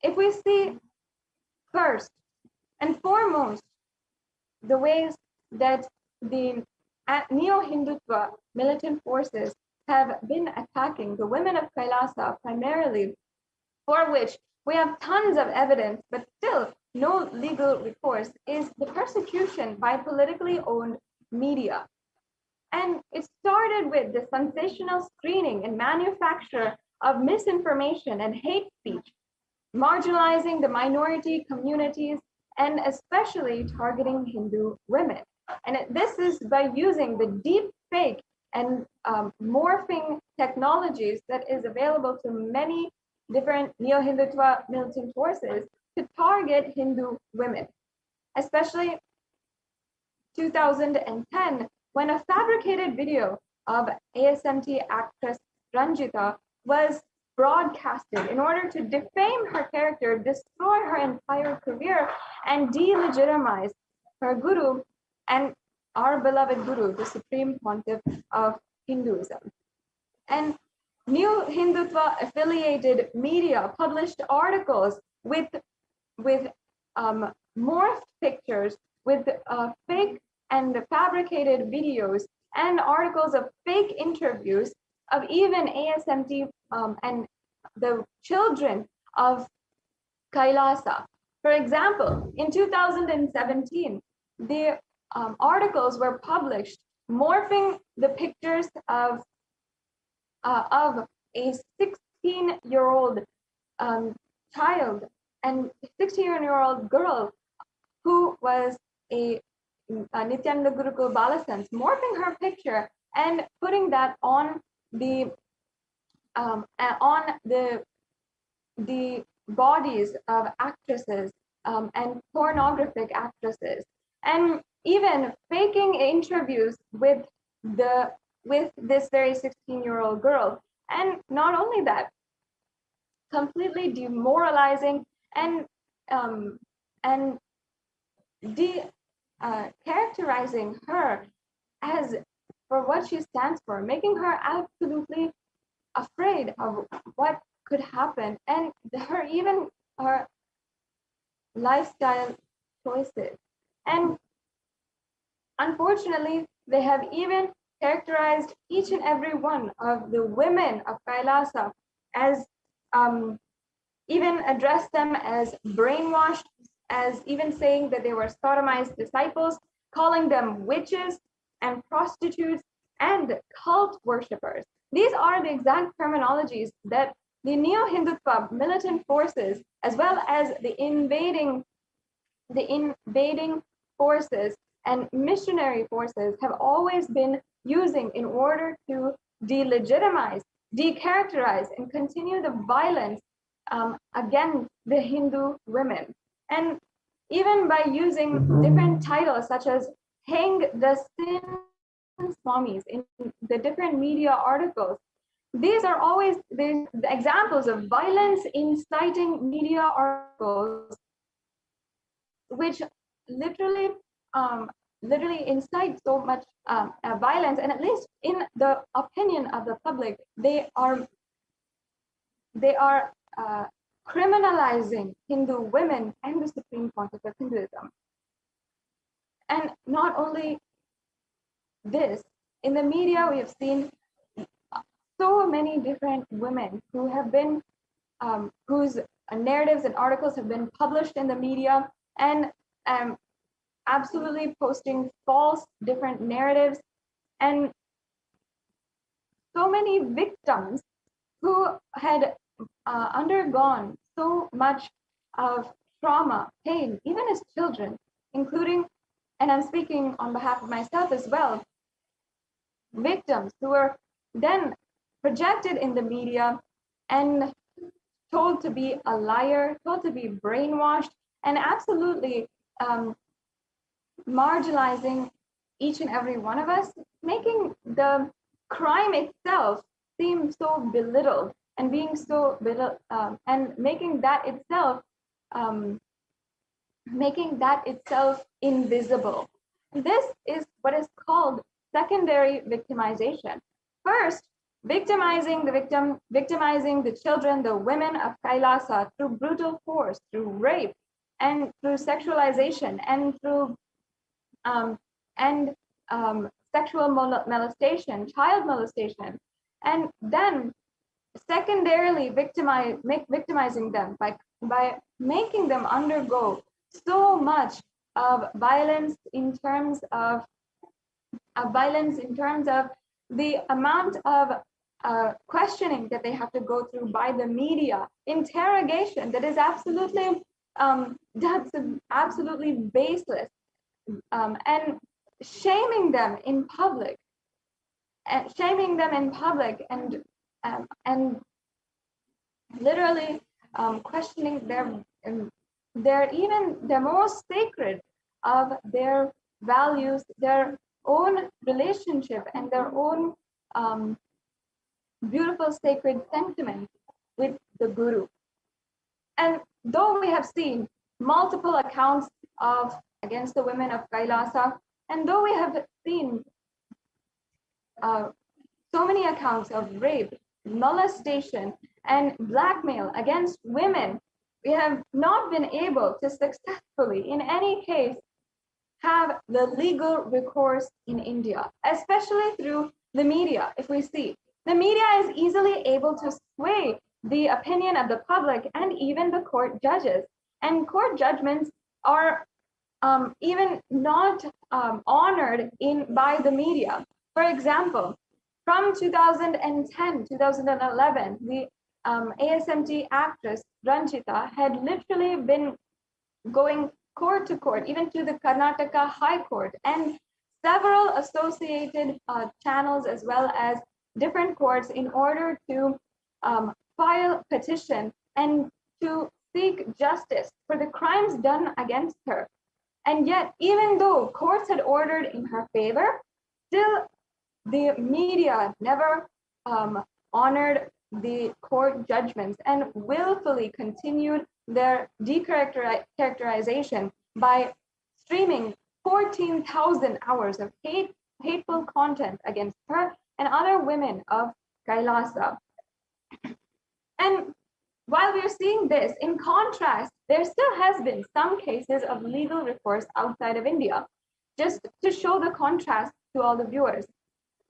If we see first and foremost the ways that the neo-Hindutva militant forces have been attacking the women of Kailasa primarily, for which we have tons of evidence, but still no legal recourse, is the persecution by politically owned media. And it started with the sensational screening and manufacture of misinformation and hate speech, marginalizing the minority communities and especially targeting Hindu women. And this is by using the deep fake and morphing technologies that is available to many different neo-Hindutva militant forces to target Hindu women, especially 2010, when a fabricated video of ASMT actress Ranjita was broadcasted in order to defame her character, destroy her entire career, and delegitimize her guru and our beloved guru, the supreme pontiff of Hinduism. And new Hindutva affiliated media published articles with morphed pictures, with fake and fabricated videos, and articles of fake interviews of even ASMT and the children of Kailasa. For example, in 2017, the articles were published morphing the pictures of a 16-year-old child and 16-year-old girl who was a Nithyananda Gurukul Balasans, morphing her picture and putting that on the bodies of actresses and pornographic actresses, and even faking interviews with this very 16-year-old girl. And not only that, completely demoralizing and characterizing her as for what she stands for, making her absolutely afraid of what could happen, and her lifestyle choices. And unfortunately, they have even characterized each and every one of the women of Kailasa as even addressed them as brainwashed, as even saying that they were sodomized disciples, calling them witches and prostitutes and cult worshippers. These are the exact terminologies that the neo-Hindutva militant forces, as well as the invading forces and missionary forces, have always been using in order to delegitimize, decharacterize, and continue the violence against the Hindu women. And even by using different titles such as Hang the Sin Swamis in the different media articles, these are always the examples of violence inciting media articles, which literally incite so much violence, and at least in the opinion of the public, they are criminalizing Hindu women and the supreme pontiff of Hinduism. And not only this, in the media we have seen so many different women who have been whose narratives and articles have been published in the media, and absolutely posting false different narratives, and so many victims who had undergone so much of trauma, pain, even as children, including, and I'm speaking on behalf of myself as well, victims who were then projected in the media and told to be a liar, told to be brainwashed, and absolutely marginalizing each and every one of us, making the crime itself seem so belittled, and being so belittled, and making that itself invisible. This is what is called secondary victimization. First, victimizing the victim, victimizing the children, the women of Kailasa through brutal force, through rape, and through sexualization, and through sexual molestation, child molestation, and then secondarily victimizing them by making them undergo so much of violence in terms of the amount of questioning that they have to go through by the media, interrogation that is absolutely baseless, and shaming them in public, and literally questioning their even the most sacred of their values, their own relationship, and their own beautiful sacred sentiment with the Guru. And though we have seen multiple accounts of against the women of Kailasa, and though we have seen so many accounts of rape, molestation, and blackmail against women, we have not been able to successfully, in any case, have the legal recourse in India, especially through the media. If we see, the media is easily able to sway the opinion of the public and even the court judges. And court judgments are even not honored by the media. For example, from 2010, 2011, the ASMT actress Ranjita had literally been going court to court, even to the Karnataka High Court, and several associated channels as well as different courts in order to file petition and to seek justice for the crimes done against her. And yet, even though courts had ordered in her favor, still the media never honored the court judgments and willfully continued their decharacterization by streaming 14,000 hours of hateful content against her and other women of Kailasa. And while we're seeing this, in contrast, there still has been some cases of legal recourse outside of India, just to show the contrast to all the viewers.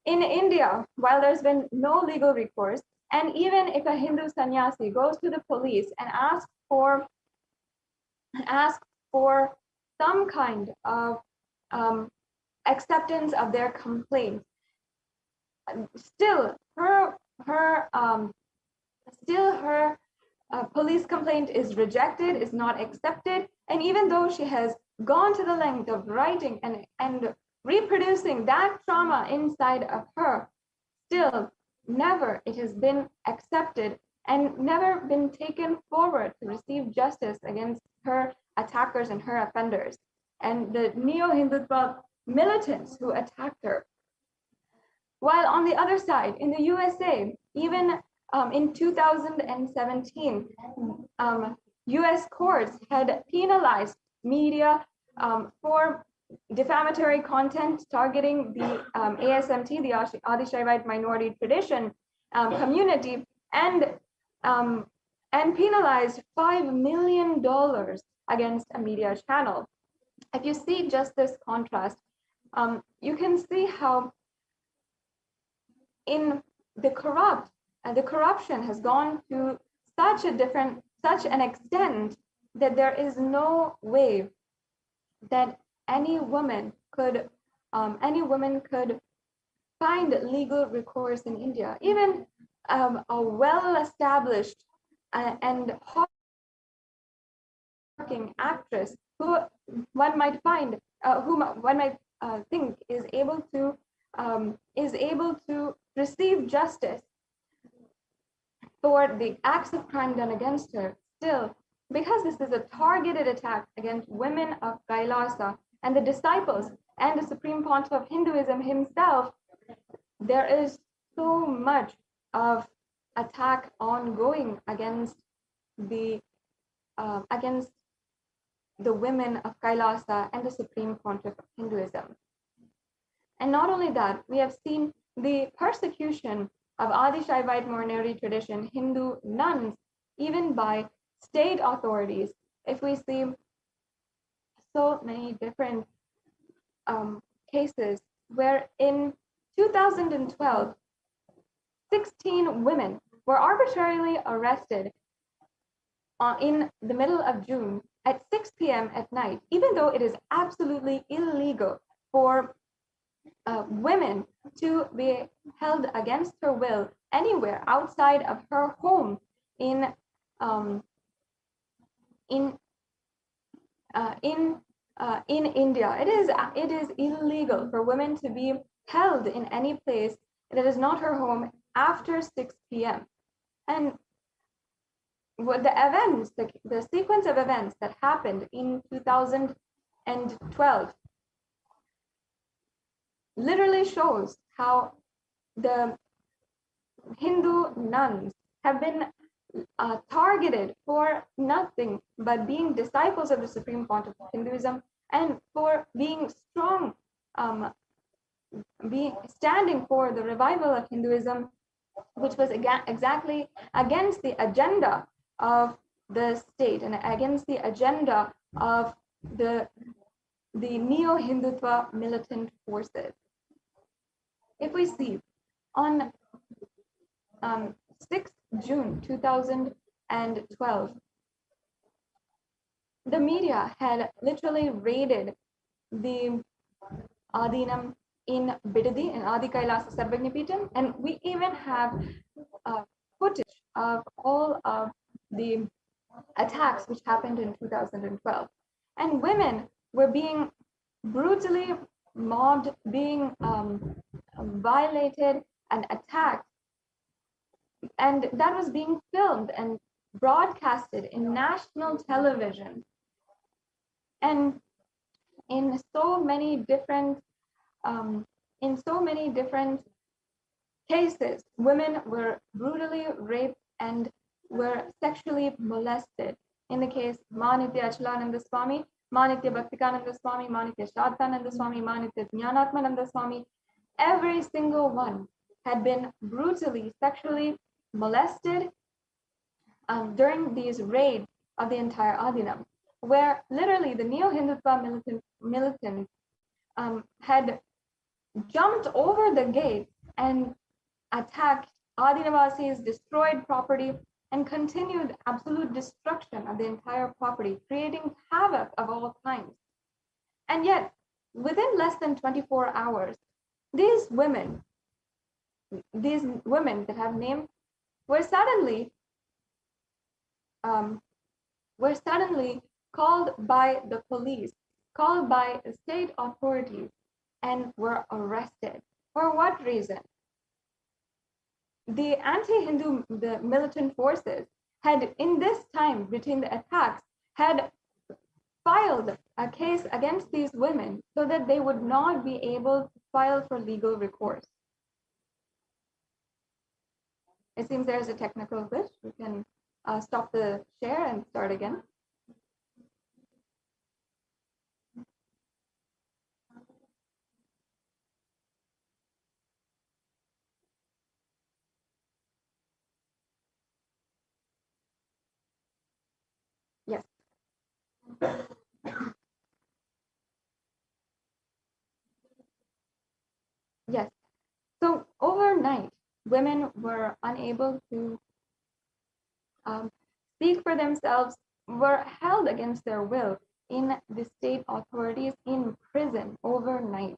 In India, while there's been no legal recourse, and even if a Hindu sannyasi goes to the police and asks for some kind of acceptance of their complaint, still her police complaint is rejected, is not accepted, and even though she has gone to the length of writing and reproducing that trauma inside of her, still never it has been accepted and never been taken forward to receive justice against her attackers and her offenders and the neo-Hindutva militants who attacked her. While on the other side, in the USA, even in 2017, US courts had penalized media for defamatory content targeting the ASMT, the Adishaivite minority tradition community, and penalized $5 million against a media channel. If you see just this contrast, you can see how in the corruption has gone to such an extent that there is no way that any woman could find legal recourse in India. Even a well-established and hardworking actress who one might find, whom one might think is able to receive justice for the acts of crime done against her, still, because this is a targeted attack against women of Kailasa and the disciples and the Supreme Pontiff of Hinduism himself, there is so much of attack ongoing against the women of Kailasa and the Supreme Pontiff of Hinduism. And not only that, we have seen the persecution of Adishaivite minority tradition Hindu nuns, even by state authorities. If we see so many different cases where in 2012, 16 women were arbitrarily arrested in the middle of June at 6 p.m. at night, even though it is absolutely illegal for women to be held against her will anywhere outside of her home in India. It is illegal for women to be held in any place that is not her home after 6 p.m. And what the events, the sequence of events that happened in 2012 literally shows how the Hindu nuns have been targeted for nothing but being disciples of the Supreme Pontiff of Hinduism and for being strong, standing for the revival of Hinduism, which was exactly against the agenda of the state and against the agenda of the neo-Hindutva militant forces. If we see on 6th June 2012, the media had literally raided the Adinam in Bidadi, in Adi Kailasa Sarvagnipitam, and we even have footage of all of the attacks which happened in 2012. And women were being brutally mobbed, being violated and attacked. And that was being filmed and broadcasted in national television. And in so many different cases, women were brutally raped and were sexually molested. In the case Manitya Achalananda Swami, Manitya Bhaktikananda Swami, Manitya Shraddhananda Swami, Manitya Jnanatmananda Swami, every single one had been brutally sexually molested during these raids of the entire Adinam, where literally the neo-Hindutva militants had jumped over the gate and attacked Adinavasis, destroyed property, and continued absolute destruction of the entire property, creating havoc of all kinds. And yet, within less than 24 hours, these women that have named were suddenly called by the police, called by state authorities, and were arrested. For what reason? The anti-Hindu, the militant forces had, in this time between the attacks, had filed a case against these women so that they would not be able to file for legal recourse. It seems there's a technical glitch. We can stop the share and start again. Yes. Yes. So overnight, women were unable to speak for themselves, were held against their will in the state authorities in prison overnight.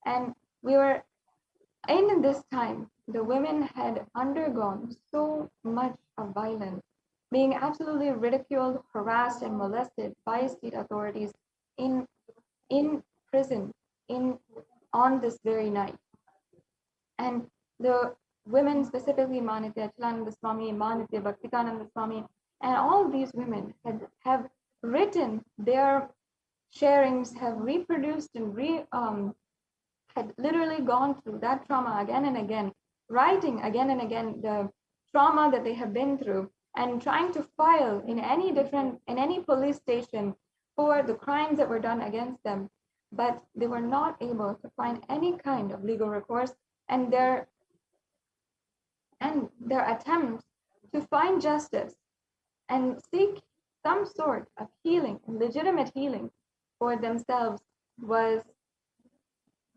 And we were, in this time, the women had undergone so much of violence, being absolutely ridiculed, harassed, and molested by state authorities in prison on this very night. And the women, specifically Manitya Achalananda Swami, Manitya Bhaktikananda Swami, and all of these women have written their sharings, have reproduced and had literally gone through that trauma again and again, writing again and again the trauma that they have been through, and trying to file in any police station for the crimes that were done against them. But they were not able to find any kind of legal recourse, and their attempts to find justice and seek some sort of healing, legitimate healing for themselves, was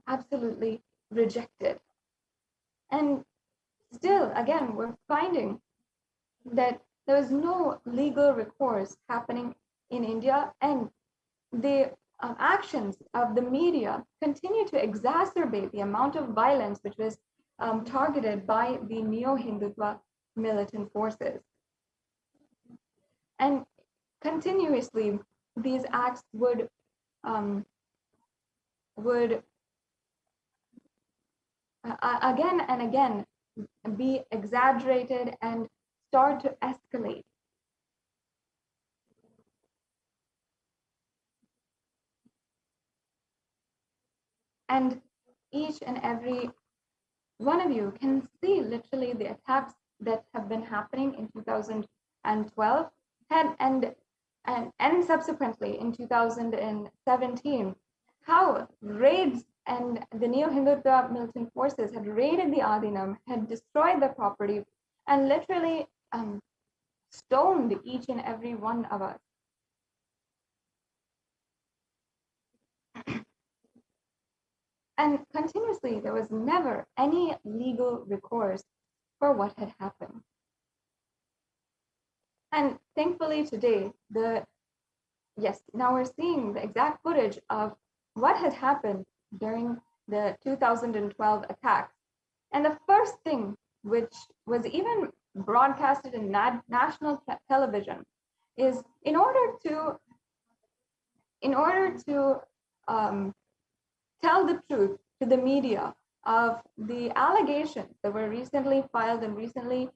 absolutely rejected. And still, again, we're finding that there is no legal recourse happening in India, and the actions of the media continue to exacerbate the amount of violence which was targeted by the neo-Hindutva militant forces. And continuously, these acts would again and again be exaggerated and start to escalate. And each and every one of you can see literally the attacks that have been happening in 2012 and subsequently in 2017, how raids and the neo-Hindutva militant forces had raided the Adinam, had destroyed the property, and literally stoned each and every one of us. And continuously, there was never any legal recourse for what had happened. And thankfully today, now we're seeing the exact footage of what had happened during the 2012 attacks. And the first thing, which was even broadcasted in national television, is in order to tell the truth to the media of the allegations that were recently filed and recently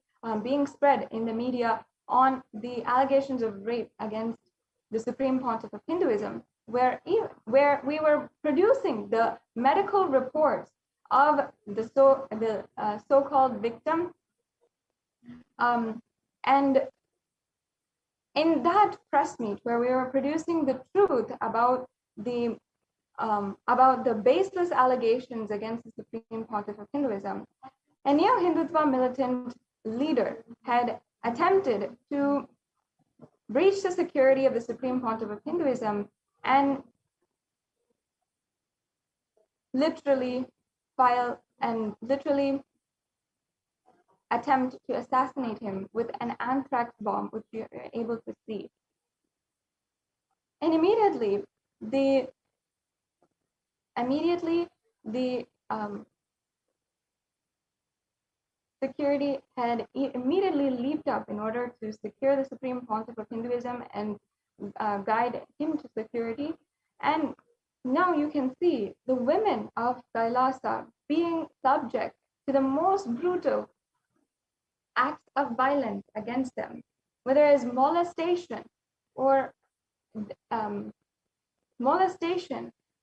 being spread in the media on the allegations of rape against the Supreme Pontiff of Hinduism, where we were producing the medical reports of the so-called victim, and in that press meet where we were producing the truth about the baseless allegations against the Supreme Pontiff of Hinduism, a neo-Hindutva militant leader had attempted to breach the security of the Supreme Pontiff of Hinduism and literally attempt to assassinate him with an anthrax bomb, which you are able to see. And immediately the security had immediately leaped up in order to secure the Supreme Pontiff of Hinduism and guide him to security. And now you can see the women of Kailasa being subject to the most brutal acts of violence against them, whether it's molestation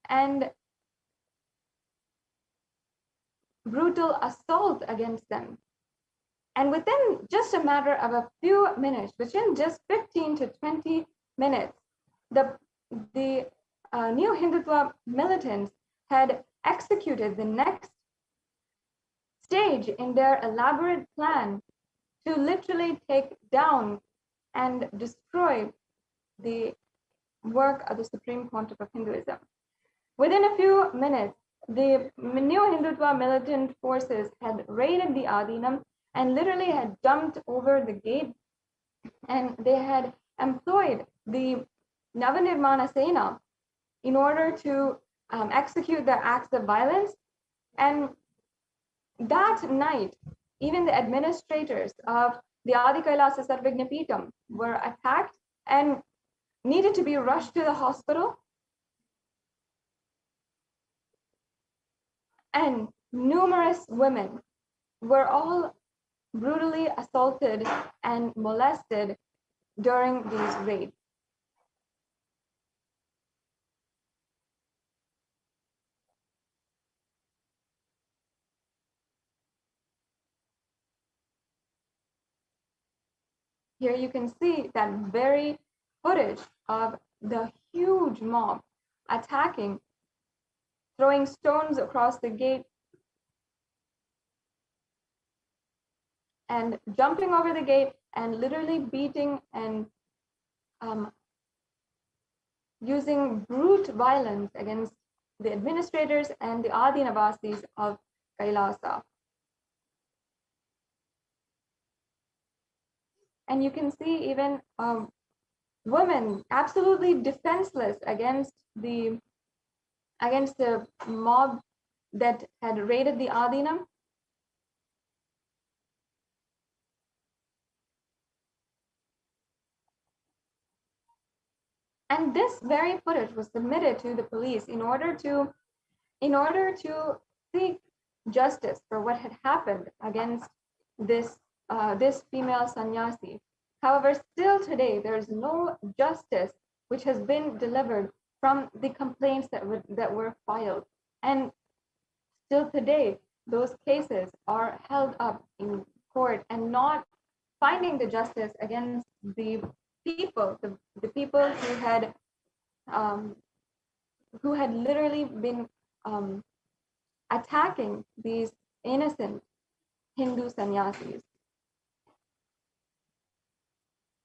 and brutal assault against them. And within just a matter of a few minutes, within just 15 to 20 minutes, the neo-Hindutva militants had executed the next stage in their elaborate plan to literally take down and destroy the work of the Supreme Pontiff of Hinduism. Within a few minutes, the neo-Hindutva militant forces had raided the Adinam and literally had jumped over the gate, and they had employed the Navanirmana Sena in order to execute their acts of violence. And that night, even the administrators of the Adi Kailasa Sarvigna Peetham were attacked and needed to be rushed to the hospital. And numerous women were all brutally assaulted and molested during these raids. Here you can see that very footage of the huge mob attacking, throwing stones across the gate, and jumping over the gate and literally beating and using brute violence against the administrators and the Adinavasis of Kailasa. And you can see even women absolutely defenseless against the mob that had raided the Adinam. And this very footage was submitted to the police in order to seek justice for what had happened against this female sannyasi. However, still today, there is no justice which has been delivered from the complaints that were filed. And Till today, those cases are held up in court and not finding the justice against the people, the people um, who had literally been attacking these innocent Hindu sannyasis.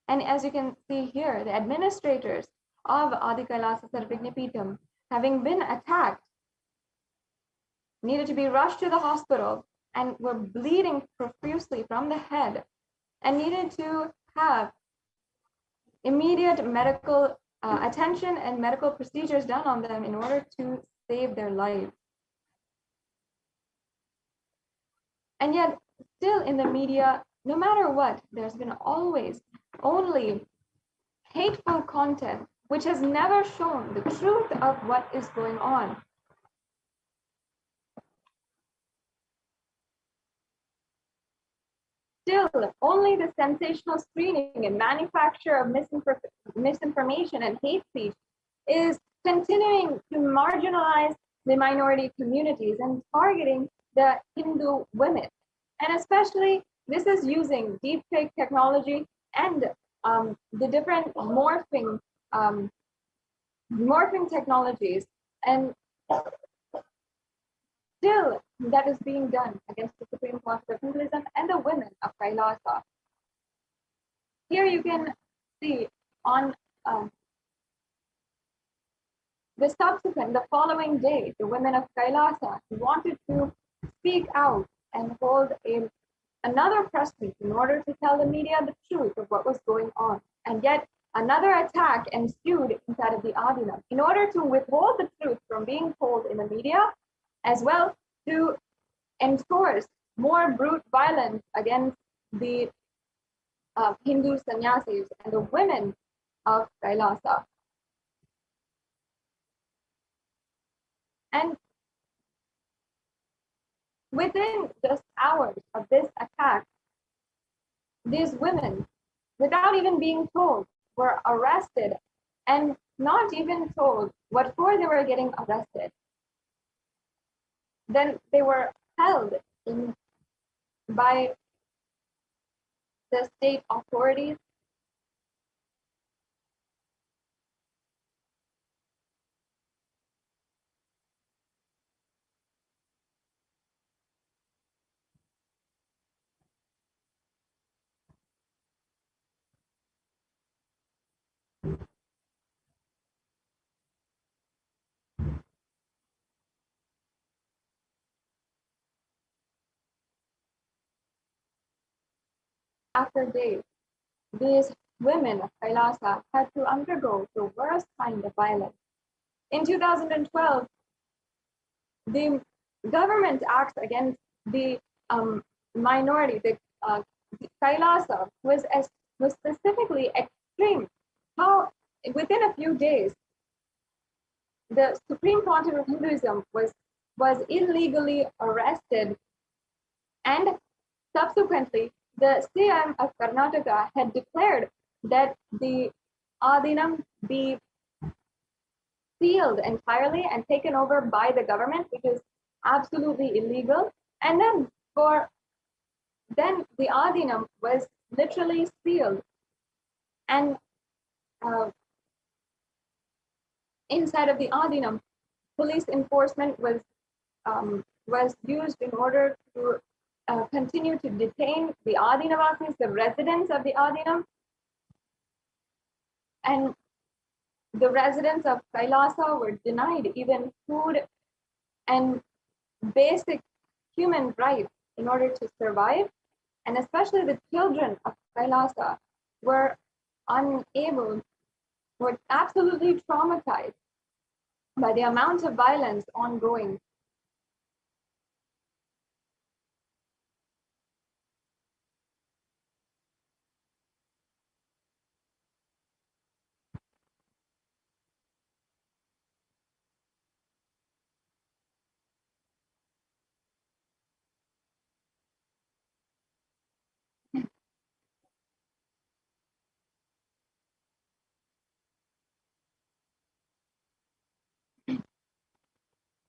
And as you can see here, the administrators of Adi Kailasa Sarvignapeetham, having been attacked, needed to be rushed to the hospital and were bleeding profusely from the head and needed to have immediate medical attention and medical procedures done on them in order to save their lives. And yet, still in the media, no matter what, there's been always only hateful content which has never shown the truth of what is going on. Still, only the sensational screening and manufacture of misinformation and hate speech is continuing to marginalize the minority communities and targeting the Hindu women. And especially, this is using deepfake technology and the different morphing technologies, and still that is being done against the Supreme Court of Hinduism and the women of Kailasa. Here you can see on the following day, the women of Kailasa wanted to speak out and hold another press meet in order to tell the media the truth of what was going on. And yet another attack ensued inside of the Adinam in order to withhold the truth from being told in the media, as well to enforce more brute violence against the Hindu sannyasis and the women of Kailasa. And within just hours of this attack, these women, without even being told, were arrested and not even told what for they were getting arrested. Then they were held by the state authorities. After days, these women of Kailasa had to undergo the worst kind of violence. In 2012, the government acts against the minority, the Kailasa was specifically extreme. How within a few days, the Supreme Court of Hinduism was illegally arrested, and subsequently the CM of Karnataka had declared that the Adinam be sealed entirely and taken over by the government, which is absolutely illegal. And then the Adinam was literally sealed, and inside of the Adinam, police enforcement was used in order to continue to detain the Adinavasis, the residents of the Adinam, and the residents of Kailasa were denied even food and basic human rights in order to survive. And especially the children of Kailasa were absolutely traumatized by the amount of violence ongoing.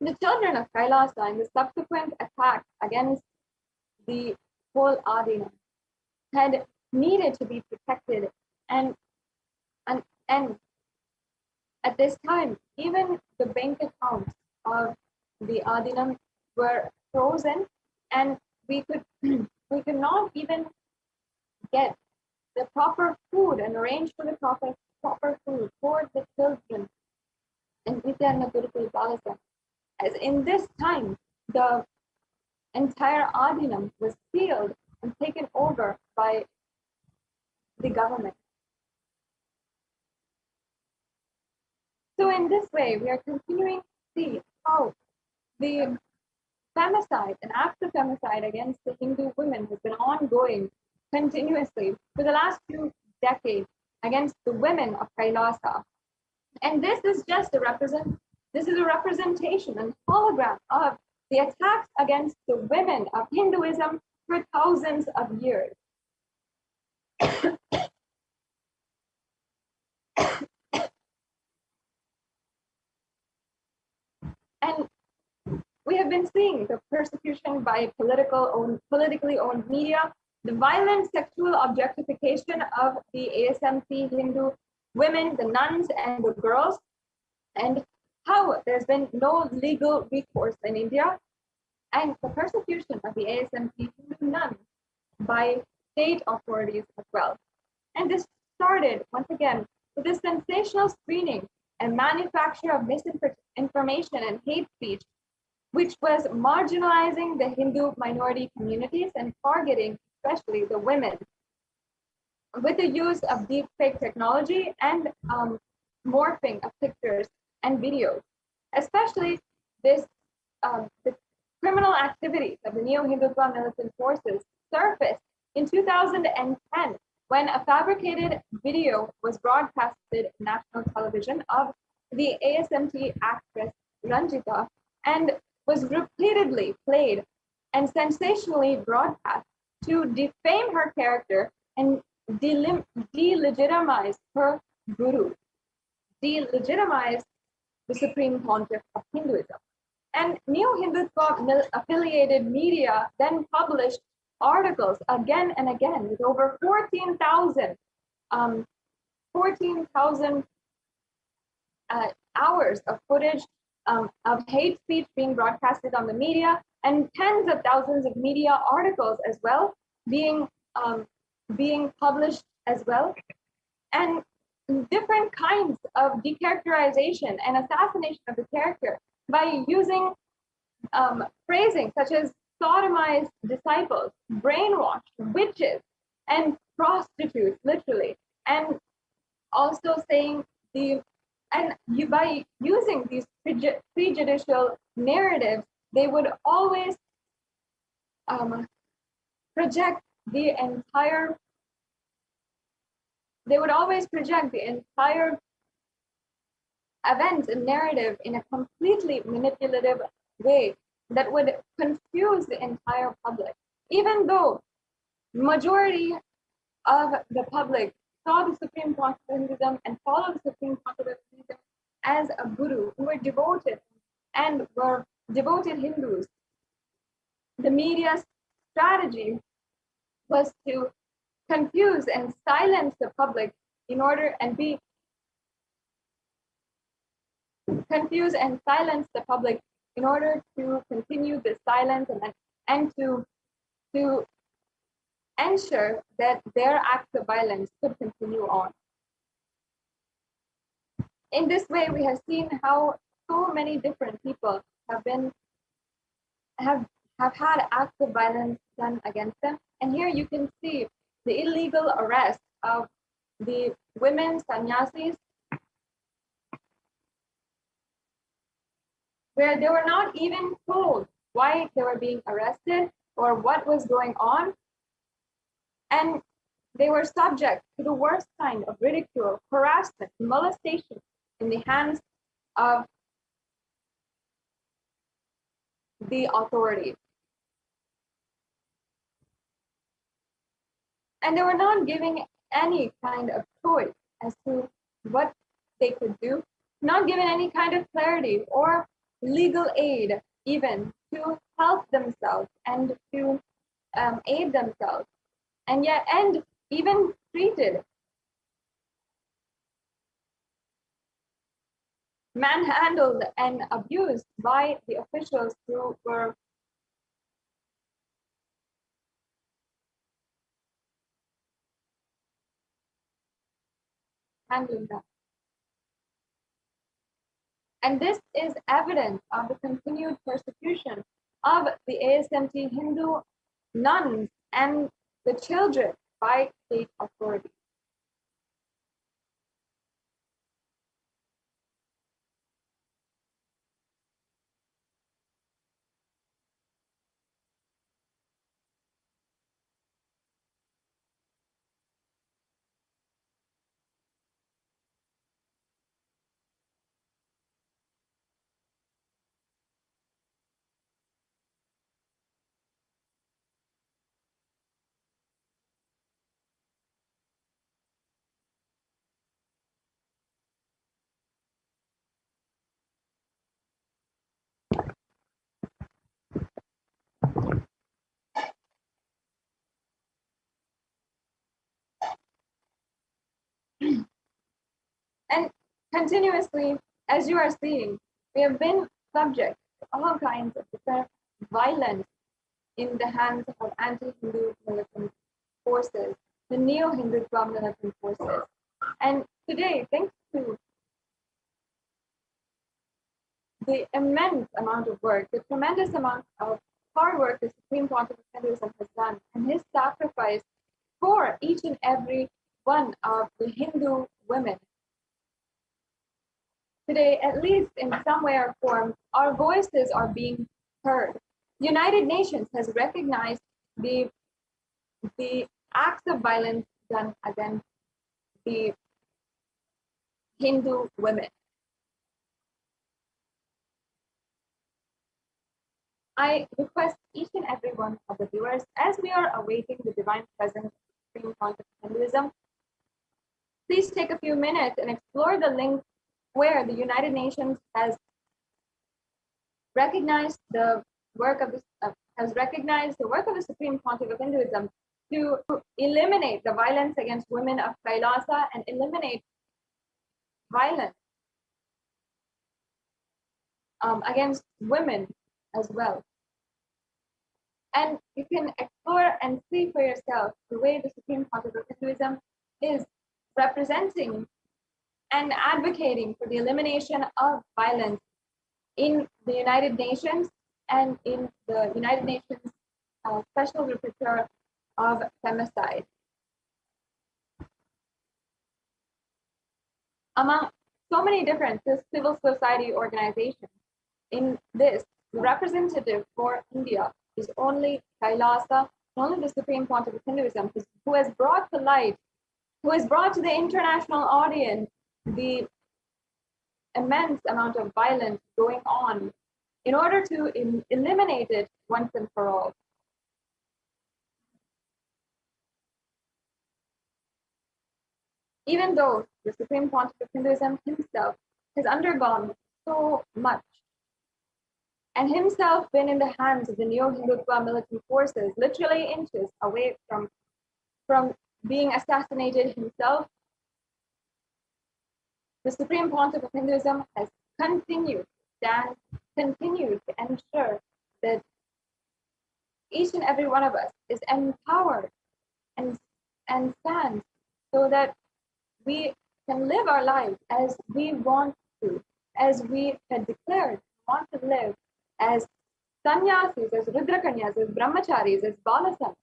The children of Kailasa in the subsequent attack against the whole Adina had needed to be protected, and at this time, even the bank accounts of the Adinam were frozen, and we could we could not even get the proper food and arrange for the proper food for the children in Nithyananda Paramashivam. As in this time, the entire Adinam was sealed and taken over by the government. So in this way, we are continuing to see how the femicide and acts of femicide against the Hindu women has been ongoing continuously for the last few decades against the women of Kailasa. And this is just a representation and hologram of the attacks against the women of Hinduism for thousands of years. And we have been seeing the persecution by politically owned media, the violent sexual objectification of the ASMP Hindu women, the nuns and the girls, and how there's been no legal recourse in India, and the persecution of the ASMP Hindu nuns by state authorities as well. And this started, once again, with this sensational screening and manufacture of misinformation and hate speech, which was marginalizing the Hindu minority communities and targeting especially the women with the use of deep fake technology and morphing of pictures and videos. Especially this, the criminal activities of the Neo-Hindutva militant forces surfaced in 2010 when a fabricated video was broadcasted on national television of the ASMT actress Ranjita and was repeatedly played and sensationally broadcast to defame her character and delegitimize her guru, delegitimize the supreme pontiff of Hinduism. And Neo-Hindutva affiliated media then published articles again and again with over 14,000 hours of footage of hate speech being broadcasted on the media, and tens of thousands of media articles as well being published as well, and different kinds of decharacterization and assassination of the character by using phrasing such as sodomized disciples, brainwashed witches, and prostitutes, literally, and also saying by using these prejudicial narratives, they would always project the entire event and narrative in a completely manipulative way that would confuse the entire public, even though majority of the public saw the Supreme Pontiff of Hinduism and followed the Supreme Pontiff of Hinduism as a guru, who were devoted and were devoted Hindus. The media's strategy was to confuse and silence the public in order and to continue the silence and to ensure that their acts of violence could continue on. In this way, we have seen how so many different people have had acts of violence done against them. And here you can see the illegal arrest of the women sannyasis, where they were not even told why they were being arrested or what was going on. And they were subject to the worst kind of ridicule, harassment, molestation in the hands of the authorities. And they were not giving any kind of choice as to what they could do, not given any kind of clarity or legal aid even to help themselves and to aid themselves, and even treated, manhandled, and abused by the officials who were handling them. And this is evidence of the continued persecution of the ASMT Hindu nuns and the children by state authorities. And continuously, as you are seeing, we have been subject to all kinds of different violence in the hands of anti-Hindu militant forces, the neo-Hindutva militant forces. And today, thanks to the immense amount of work, the tremendous amount of hard work the Supreme Pontiff of Hinduism has done, and his sacrifice for each and every one of the Hindu women, today, at least in some way or form, our voices are being heard. The United Nations has recognized the acts of violence done against the Hindu women. I request each and every one of the viewers, as we are awaiting the divine presence of the Supreme Pontiff of Hinduism, please take a few minutes and explore the link where the United Nations has recognized the work of the Supreme Pontiff of Hinduism to eliminate the violence against women of Kailasa and eliminate violence against women as well. And you can explore and see for yourself the way the Supreme Pontiff of Hinduism is representing and advocating for the elimination of violence in the United Nations and in the United Nations Special Rapporteur of Femicide. Among so many different civil society organizations, in this, the representative for India is only Kailasa, only the Supreme Pontiff of Hinduism, who has brought to light, who has brought to the international audience the immense amount of violence going on in order to eliminate it once and for all. Even though the Supreme Pontiff of Hinduism himself has undergone so much and himself been in the hands of the neo-Hindutva militant forces, literally inches away from being assassinated himself, the Supreme Pontiff of Hinduism has continued to ensure that each and every one of us is empowered and stands so that we can live our lives as we want to, as we had declared want to live, as sannyasis, as rudrakanyas, as brahmacharis, as balasam,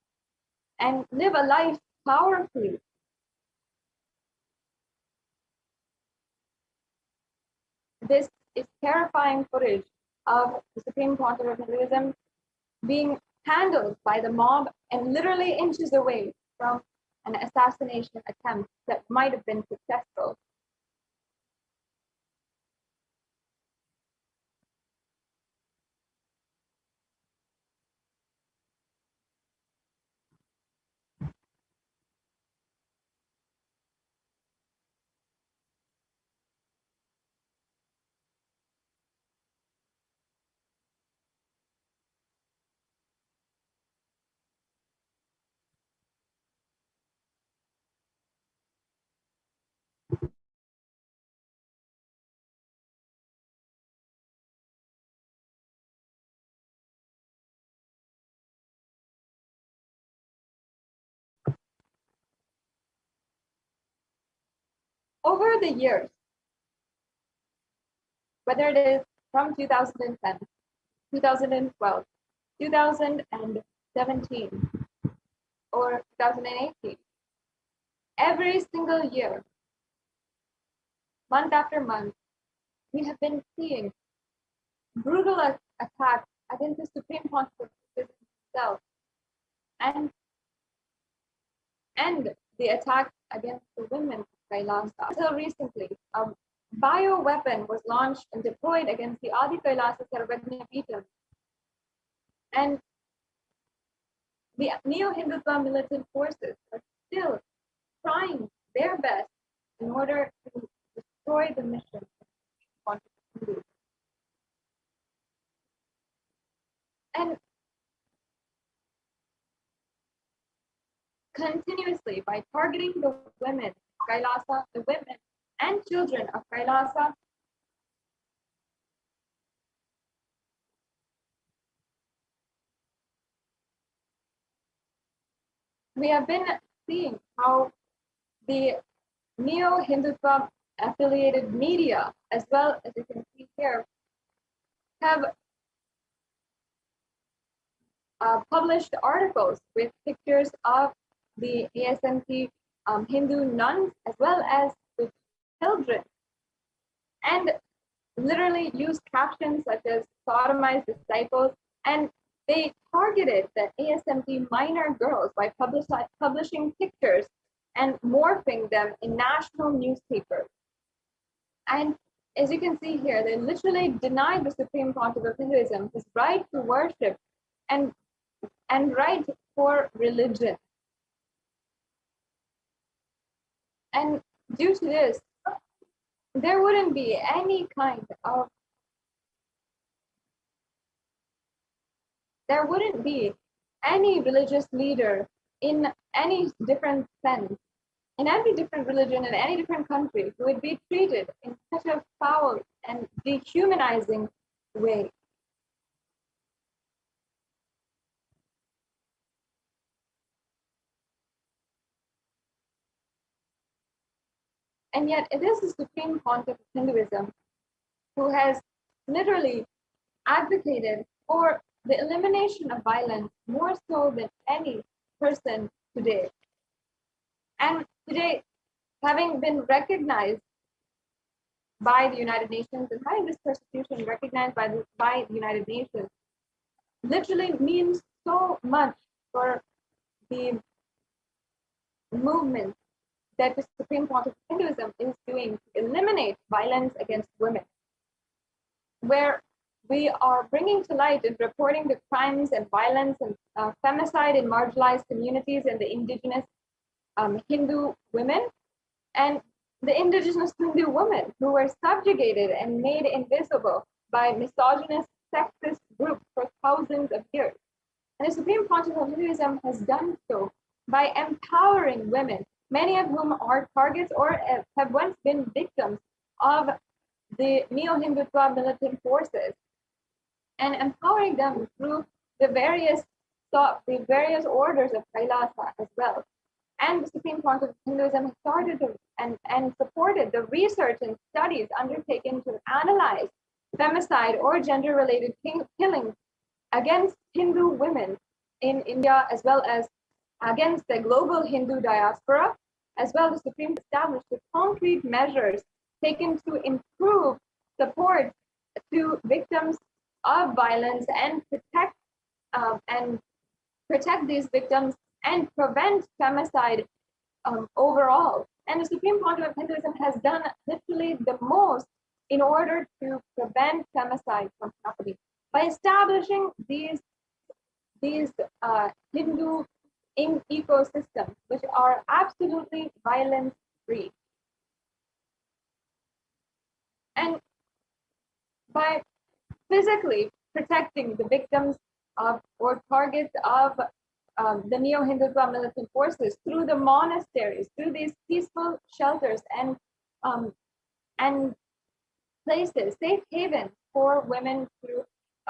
and live a life powerfully. This is terrifying footage of the Supreme Pontiff of Hinduism being handled by the mob and literally inches away from an assassination attempt that might have been successful. over the years, whether it is from 2010, 2012, 2017, or 2018, every single year, month after month, we have been seeing brutal attacks against the Supreme Pontiff himself, and the attacks against the women of Kailasa. Until recently, a bioweapon was launched and deployed against the Adi Kailasa Sarvagna Peetham, and the Neo-Hindutva militant forces are still trying their best in order to destroy the mission of Hindu. And continuously, by targeting the women of Kailasa, the women and children of Kailasa, we have been seeing how the Neo-Hindutva affiliated media, as well as you can see here, have published articles with pictures of the ASMT Hindu nuns, as well as the children, and literally used captions such as sodomized disciples, and they targeted the ASMT minor girls by publishing pictures and morphing them in national newspapers. And as you can see here, they literally denied the Supreme Pontiff of Hinduism his right to worship and right for religion. And due to this, there wouldn't be any religious leader in any different sense, in every different religion, in any different country, who would be treated in such a foul and dehumanizing way. And yet it is the Supreme Pontiff of Hinduism who has literally advocated for the elimination of violence more so than any person today. And today, having been recognized by the United Nations and having this persecution recognized by the United Nations literally means so much for the movement that the Supreme Pontiff of Hinduism is doing to eliminate violence against women, where we are bringing to light and reporting the crimes and violence and femicide in marginalized communities and the indigenous Hindu women and the indigenous Hindu women who were subjugated and made invisible by misogynist, sexist groups for thousands of years. And the Supreme Pontiff of Hinduism has done so by empowering women, many of whom are targets or have once been victims of the Neo-Hindutva militant forces, and empowering them through the various orders of Kailasa as well. And the Supreme Pontiff of Hinduism has started and supported the research and studies undertaken to analyze femicide or gender-related killings against Hindu women in India, as well as against the global Hindu diaspora. As well, the Supreme established the concrete measures taken to improve support to victims of violence and protect these victims and prevent femicide overall. And the Supreme Pontiff of Hinduism has done literally the most in order to prevent femicide from happening by establishing these Hindu ecosystems which are absolutely violence-free. And by physically protecting the victims of or targets of the Neo-Hindutva militant forces through the monasteries, through these peaceful shelters and places, safe havens for women to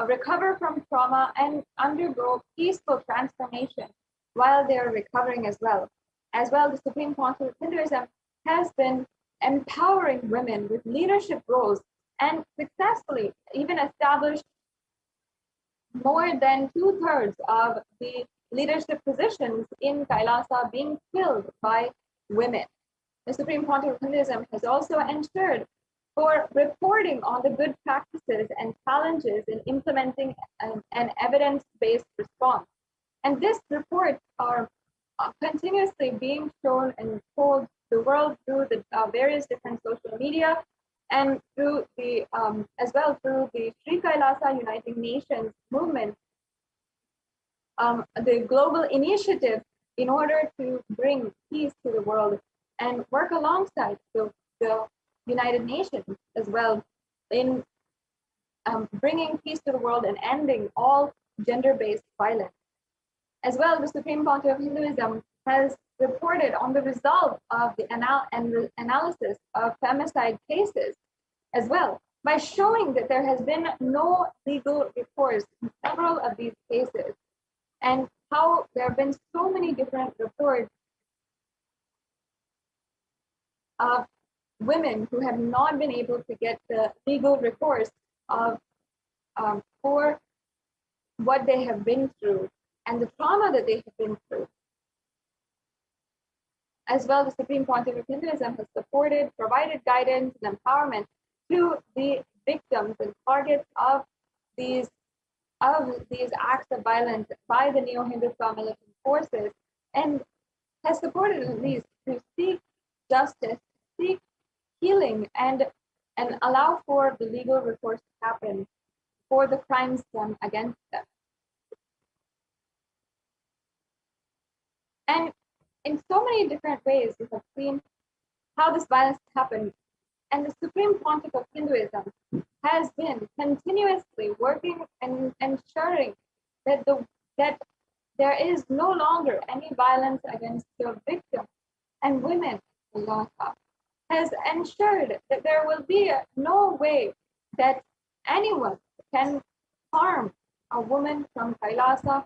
recover from trauma and undergo peaceful transformation while they're recovering as well. As well, the Supreme Pontiff of Hinduism has been empowering women with leadership roles and successfully even established more than 2/3 of the leadership positions in Kailasa being filled by women. The Supreme Pontiff of Hinduism has also ensured for reporting on the good practices and challenges in implementing an evidence-based response. And this report are continuously being shown and told the world through the various different social media and through the as well through the Sri Kailasa Uniting Nations movement, the global initiative in order to bring peace to the world and work alongside the United Nations as well in bringing peace to the world and ending all gender-based violence. As well, the Supreme Pontiff of Hinduism has reported on the result of the analysis of femicide cases as well, by showing that there has been no legal recourse in several of these cases, and how there have been so many different reports of women who have not been able to get the legal recourse of for what they have been through and the trauma that they have been through. As well, the Supreme Pontiff of Hinduism has supported, provided guidance and empowerment to the victims and targets of these acts of violence by the neo-Hindutva militant forces, and has supported at least to seek justice, seek healing, and allow for the legal recourse to happen for the crimes done against them. And in so many different ways, we have seen how this violence happened. And the Supreme Pontiff of Hinduism has been continuously working and ensuring that there is no longer any violence against the victim and women. Has ensured that there will be no way that anyone can harm a woman from Kailasa,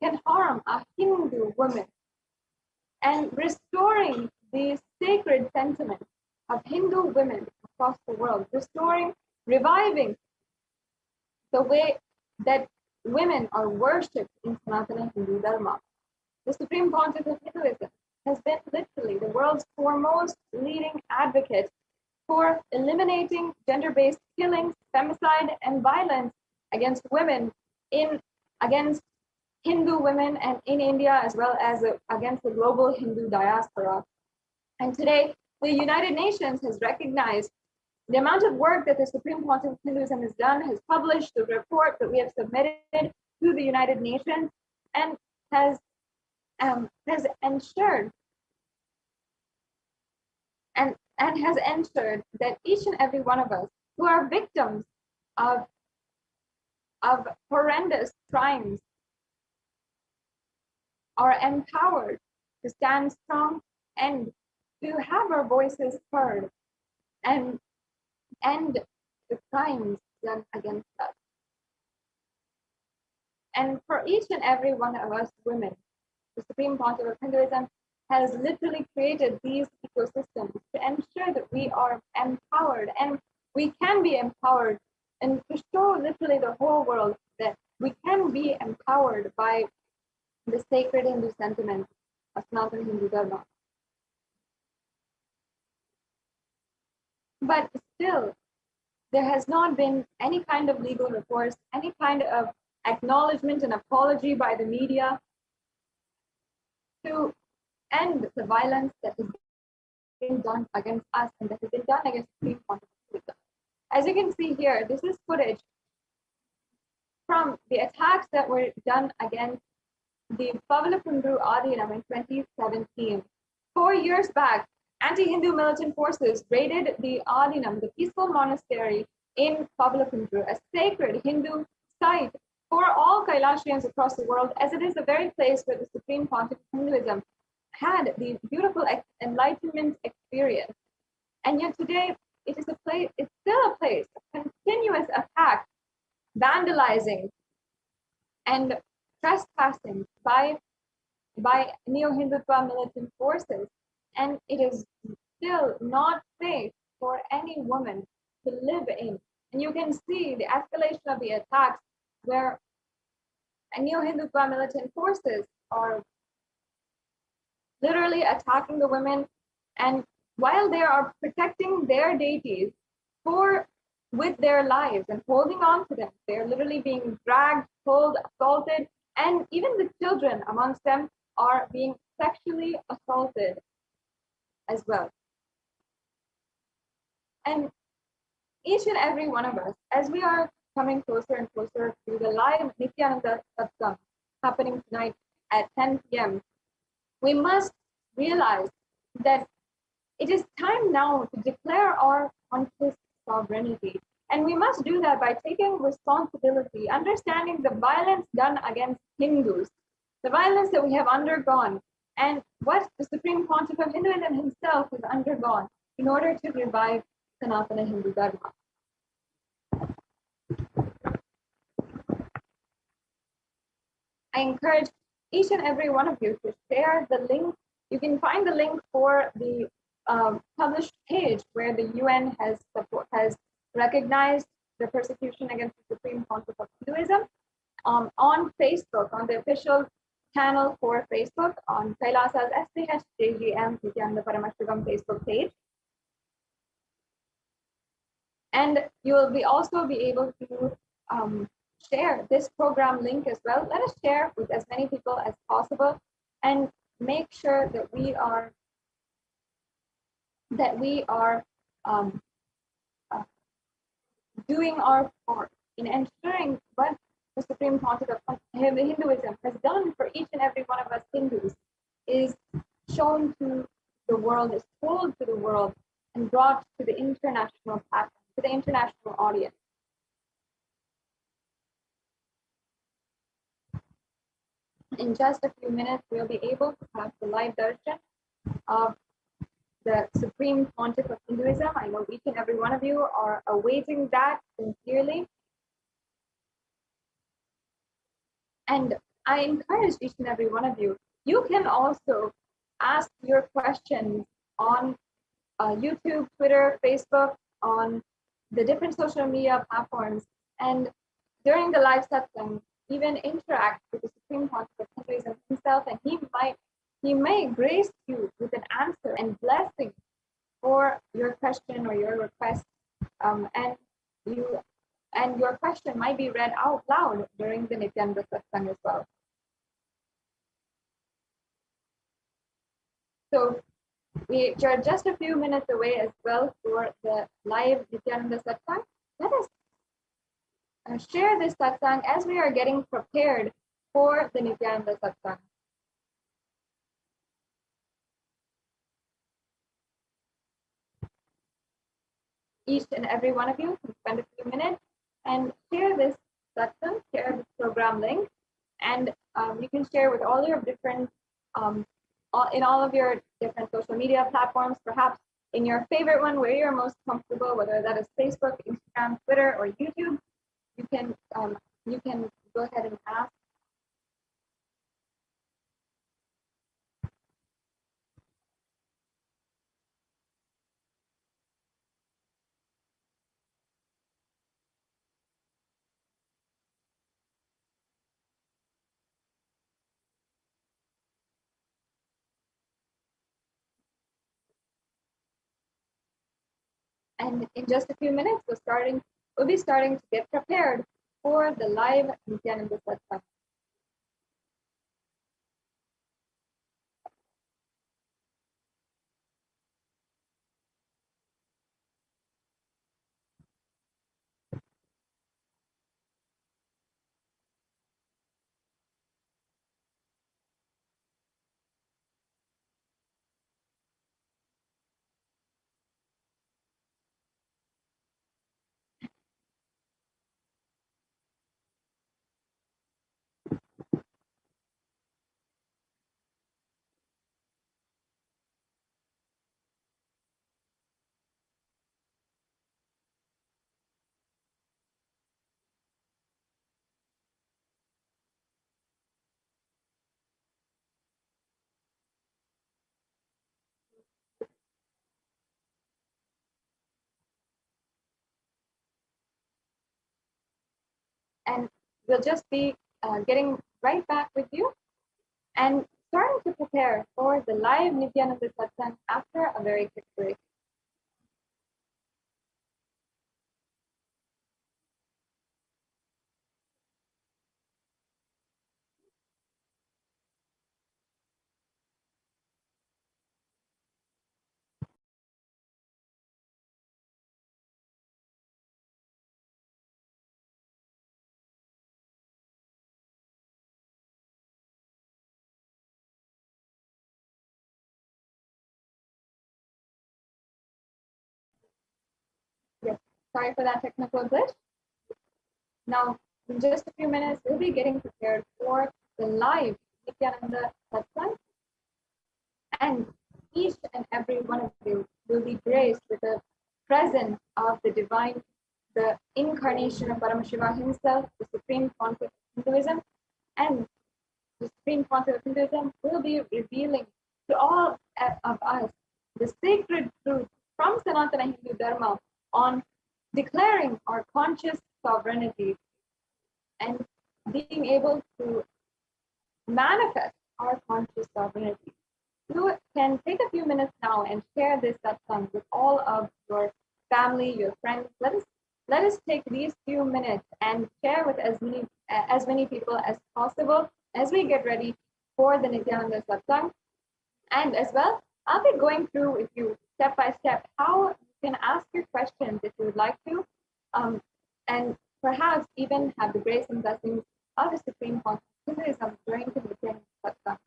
can harm a Hindu woman, and restoring the sacred sentiment of Hindu women across the world, reviving the way that women are worshipped in Sanatana Hindu Dharma. The Supreme Pontiff of Hinduism has been literally the world's foremost leading advocate for eliminating gender-based killings, femicide, and violence against women against Hindu women and in India, as well as against the global Hindu diaspora. And today, the United Nations has recognized the amount of work that the Supreme Pontiff of Hinduism has done, has published the report that we have submitted to the United Nations, and has ensured and has ensured that each and every one of us who are victims of horrendous crimes are empowered to stand strong and to have our voices heard and end the crimes done against us. And for each and every one of us women, the Supreme Pontiff of Hinduism has literally created these ecosystems to ensure that we are empowered, and we can be empowered, and to show literally the whole world that we can be empowered by the sacred Hindu sentiment of Sanatana Hindu Dharma. But still, there has not been any kind of legal recourse, any kind of acknowledgement and apology by the media to end the violence that has been done against us and that has been done against the Supreme Pontiff of Hinduism. As you can see here, this is footage from the attacks that were done against the Pavalakundru Adinam in 2017. 4 years back, anti-Hindu militant forces raided the Adinam, the peaceful monastery in Pavalakundru, a sacred Hindu site for all Kailashiyans across the world, as it is the very place where the Supreme Pontiff of Hinduism had the beautiful enlightenment experience. And yet today, it's still a place of continuous attack, vandalizing, and trespassing by neo-Hindutva militant forces. And it is still not safe for any woman to live in. And you can see the escalation of the attacks where neo-Hindutva militant forces are literally attacking the women, and while they are protecting their deities with their lives and holding on to them, they're literally being dragged, pulled, assaulted, and even the children amongst them are being sexually assaulted as well. And each and every one of us, as we are coming closer and closer to the live Nithyananda Satsang happening tonight at 10 p.m., we must realize that it is time now to declare our conscious sovereignty. And we must do that by taking responsibility, understanding the violence done against Hindus, the violence that we have undergone, and what the Supreme Pontiff of Hinduism himself has undergone in order to revive Sanatana Hindu Dharma. I encourage each and every one of you to share the link. You can find the link for the published page where the UN has recognized the persecution against the Supreme Pontiff of Hinduism on Facebook, on the official channel for Facebook, on Kailasa's HDH Nithyananda Paramashivam Facebook page. And you will also be able to share this program link as well. Let us share with as many people as possible and make sure that we are doing our part in ensuring what the Supreme Pontiff of Hinduism has done for each and every one of us Hindus is shown to the world, is told to the world, and brought to the international platform, to the international audience. In just a few minutes, we'll be able to have the live darshan of the Supreme Pontiff of Hinduism. I know each and every one of you are awaiting that sincerely. And I encourage each and every one of you, you can also ask your questions on YouTube, Twitter, Facebook, on the different social media platforms. And during the live satsang, even interact with the Supreme Pontiff of Hinduism himself, and he may grace you with an answer and blessing for your question or your request, and your question might be read out loud during the Nithyananda Satsang as well. So we are just a few minutes away as well for the live Nithyananda Satsang. Let us share this satsang as we are getting prepared for the Nithyananda Satsang. Each and every one of you can spend a few minutes and share this satsang, share this program link, and you can share with all your different, in all of your different social media platforms, perhaps in your favorite one where you're most comfortable, whether that is Facebook, Instagram, Twitter, or YouTube. You can go ahead and ask. And in just a few minutes, we'll be starting to get prepared for the live Nithyananda Satsang. And we'll just be getting right back with you and starting to prepare for the live Nithyananda Satsang after a very quick break. Yes, sorry for that technical glitch. Now, in just a few minutes, we'll be getting prepared for the live Nithyananda Satsang, and each and every one of you will be graced with the presence of the divine, the incarnation of Paramashiva himself, the Supreme Pontiff of Hinduism, and the Supreme Pontiff of Hinduism will be revealing to all of us the sacred truth from Sanatana Hindu Dharma on declaring our conscious sovereignty and being able to manifest our conscious sovereignty. You can take a few minutes now and share this satsang with all of your family, your friends. Let us take these few minutes and share with as many people as possible as we get ready for the Nithyananda Satsang. And as well, I'll be going through with you step by step how you can ask your questions if you would like to, and perhaps even have the grace and blessings of the Supreme Pontiff during the Nithyananda Satsang.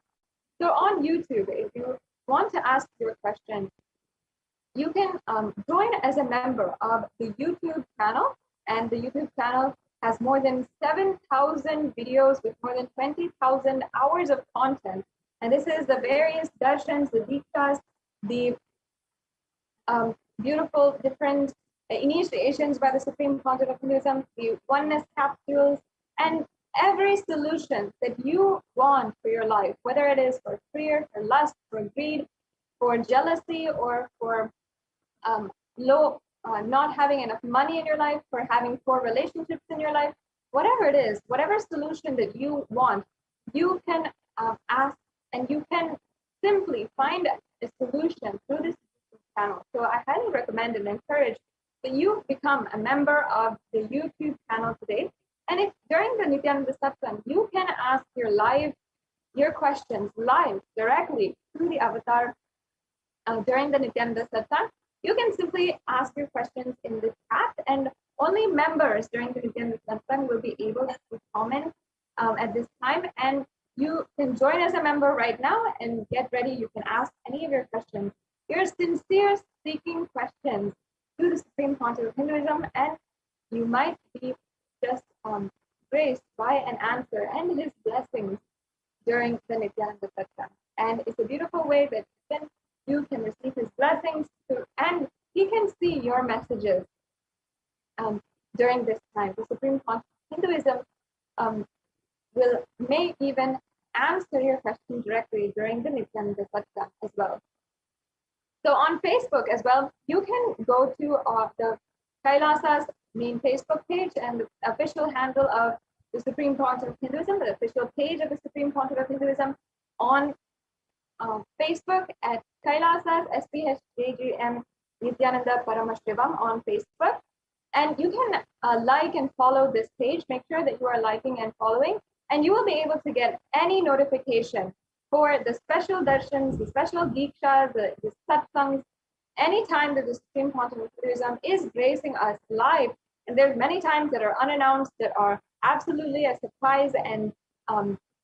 So on YouTube, if you want to ask your question, you can join as a member of the YouTube channel, and the YouTube channel has more than 7,000 videos with more than 20,000 hours of content. And this is the various darshans, the dikshas, the beautiful different initiations by the Supreme Pontiff of Hinduism, the oneness capsules, and every solution that you want for your life, whether it is for fear, for lust, for greed, for jealousy, or for not having enough money in your life, for having poor relationships in your life, whatever it is, whatever solution that you want, you can ask, and you can simply find a solution through this channel. So I highly recommend and encourage that you become a member of the YouTube channel today. And if during the Nithyananda Satsang, you can ask your questions live directly through the avatar during the Nithyananda Satsang, you can simply ask your questions in the chat, and only members during the Nithyananda Satsang will be able to comment at this time. And you can join as a member right now and get ready. You can ask any of your questions, your sincere seeking questions to the Supreme Pontiff of Hinduism, and you might be just graced by an answer and his blessings during the Nithyananda Satsang. And it's a beautiful way that you can receive his blessings and he can see your messages during this time. The Supreme Pontiff of Hinduism may even answer your question directly during the Nithyananda Satsang as well. So on Facebook as well, you can go to the Kailasa's main Facebook page and the official handle of the Supreme Pontiff of Hinduism, the official page of the Supreme Pontiff of Hinduism on Facebook at Kailasa's HDH Nithyananda Paramashivam on Facebook. And you can like and follow this page. Make sure that you are liking and following, and you will be able to get any notification for the special darshans, the special dikshas, the satsangs, anytime that the Supreme Pontiff of Hinduism is gracing us live. And there's many times that are unannounced, that are absolutely a surprise. And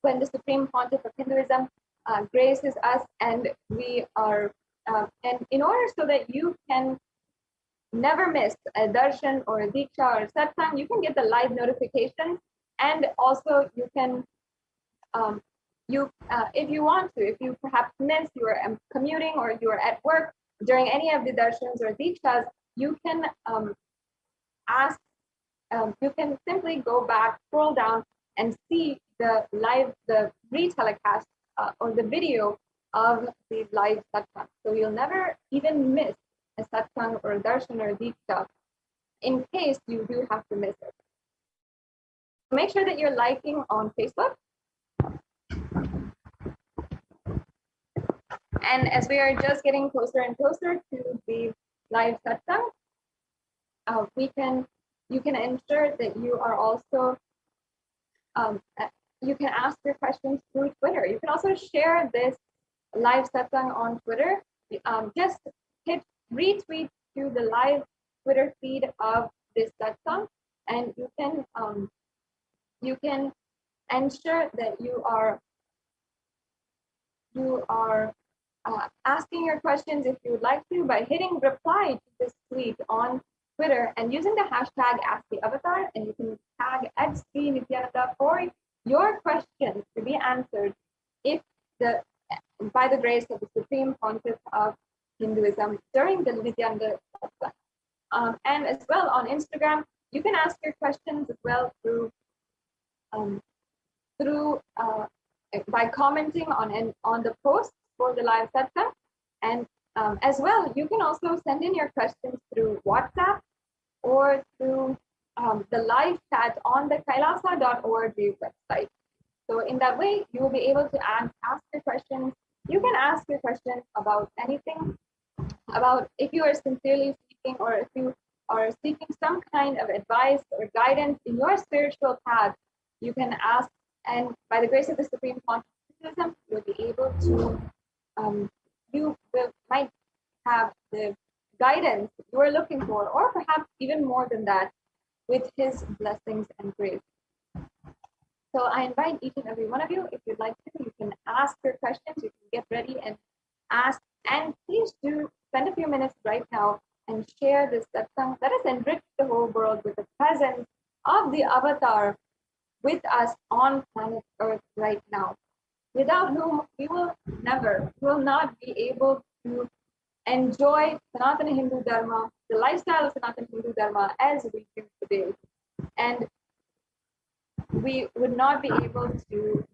when the Supreme Pontiff of Hinduism graces us, and we are, and in order so that you can never miss a darshan or a diksha or a satsang, you can get the live notifications. And also you can, if you want to, if you perhaps miss, you are commuting or you are at work during any of the darshans or dikshas, you can you can simply go back, scroll down, and see the re-telecast or the video of the live satsang. So you'll never even miss a satsang or a darshan or a diksha in case you do have to miss it. make sure that you're liking on Facebook. And as we are just getting closer and closer to the live satsang, you can ensure that you are also, you can ask your questions through Twitter. You can also share this live satsang on Twitter. Just hit retweet to the live Twitter feed of this satsang, and you can ensure that you are asking your questions if you would like to by hitting reply to this tweet on Twitter and using the hashtag #AskTheAvatar, and you can tag @Nithyananda for your questions to be answered by the grace of the Supreme Pontiff of Hinduism during the Nithyananda satsang. And as well on Instagram, you can ask your questions as well by commenting on the post for the live satsang. And as well, you can also send in your questions through WhatsApp or through the live chat on the kailasa.org website. So in that way, you will be able to ask your questions. You can ask your questions about anything, about if you are sincerely seeking, or if you are seeking some kind of advice or guidance in your spiritual path, you can ask. And by the grace of the Supreme Pontiff, you'll be able to, might have the guidance you are looking for, or perhaps even more than that, with his blessings and grace. So I invite each and every one of you, if you'd like to, you can ask your questions, you can get ready and ask, and please do spend a few minutes right now and share this satsang. Let us enrich the whole world with the presence of the Avatar with us on planet Earth right now, without whom we will not be able to enjoy Sanatana Hindu Dharma, the lifestyle of Sanatana Hindu Dharma as we do today. And we would not be able to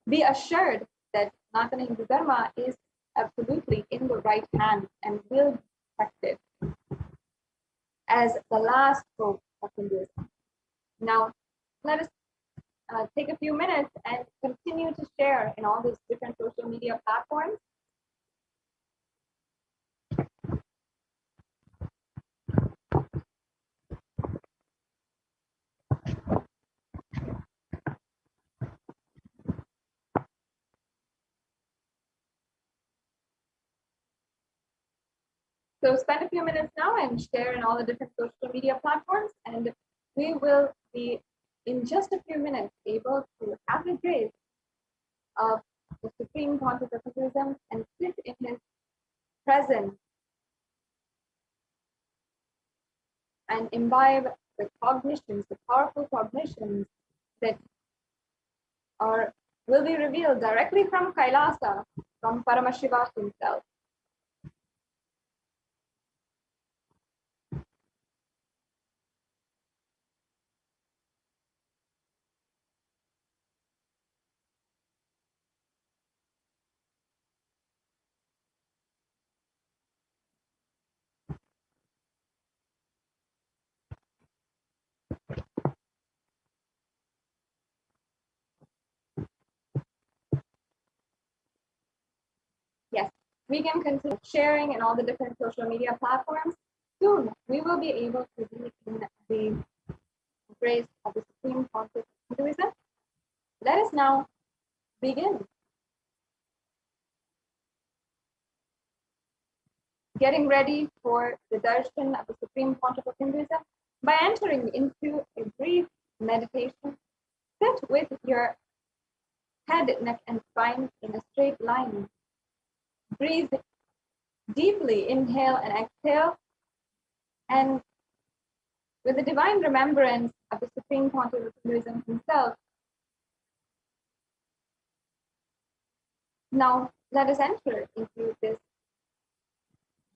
be assured that Sanatana Hindu Dharma is absolutely in the right hands and will be protected as the last hope of Hinduism. Now, let us take a few minutes and continue to share in all these different social media platforms. So spend a few minutes now and share in all the different social media platforms, and we will be, in just a few minutes, able to have the grace of the Supreme Pontiff of Hinduism and sit in his presence and imbibe the cognitions, the powerful cognitions that will be revealed directly from Kailasa, from Paramashiva himself. Yes, we can continue sharing in all the different social media platforms. Soon, we will be able to be in the grace of the Supreme Pontiff of Hinduism. Let us now begin getting ready for the darshan of the Supreme Pontiff of Hinduism by entering into a brief meditation. Sit with your head, neck, and spine in a straight line. Breathe deeply, inhale and exhale, and with the divine remembrance of the Supreme Pontiff of Hinduism himself, now let us enter into this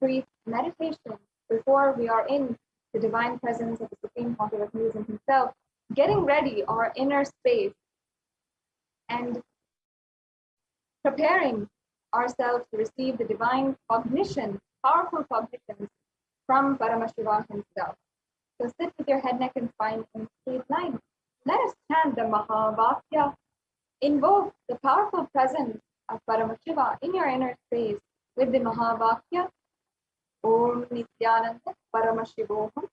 brief meditation before we are in the divine presence of the Supreme Pontiff of Hinduism himself, getting ready our inner space and preparing ourselves to receive the divine cognition, powerful cognitions from Paramashivoham himself. So sit with your head, neck, and spine in a straight line. Let us chant the Mahavakya. Invoke the powerful presence of Paramashiva in your inner space with the Mahavakya. Om Nithyananda Paramashivoham.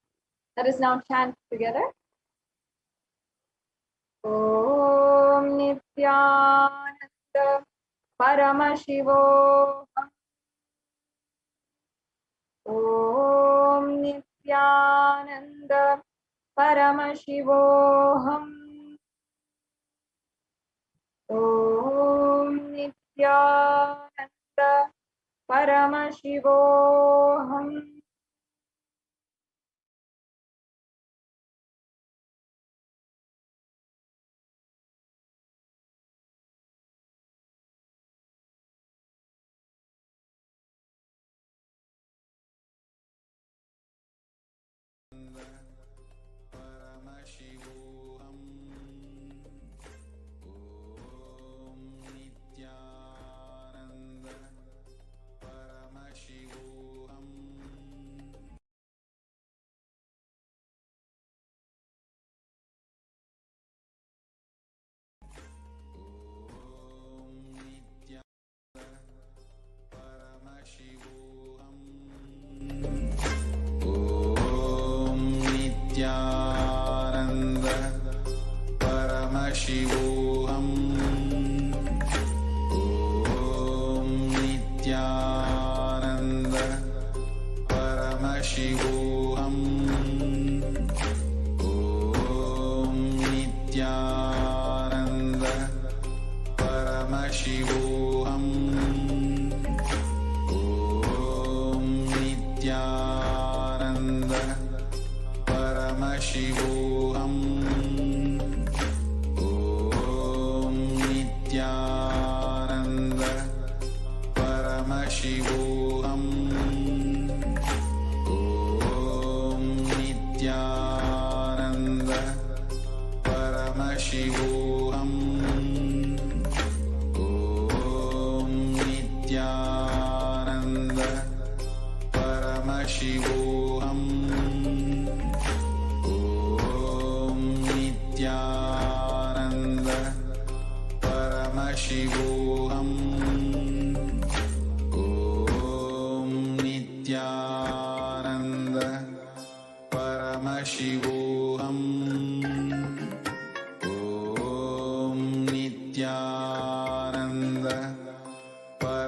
Let us now chant together. Om Nithyananda Paramashivoham. Om Nithyananda Paramashivoham. Om Nithyananda Paramashivoham. Paramashivoham. Om Nithyananda Paramashivoham. Om Nithyananda Paramashivoham. Om Nithyananda Paramashivoham. Om Nithyananda Paramashivoham. Om Nithyananda Paramashivoham. Om Nithyananda Paramashivoham. Om Nithyananda Paramashivoham. Om Nithyananda Paramashivoham. Om Nithyananda Paramashivoham.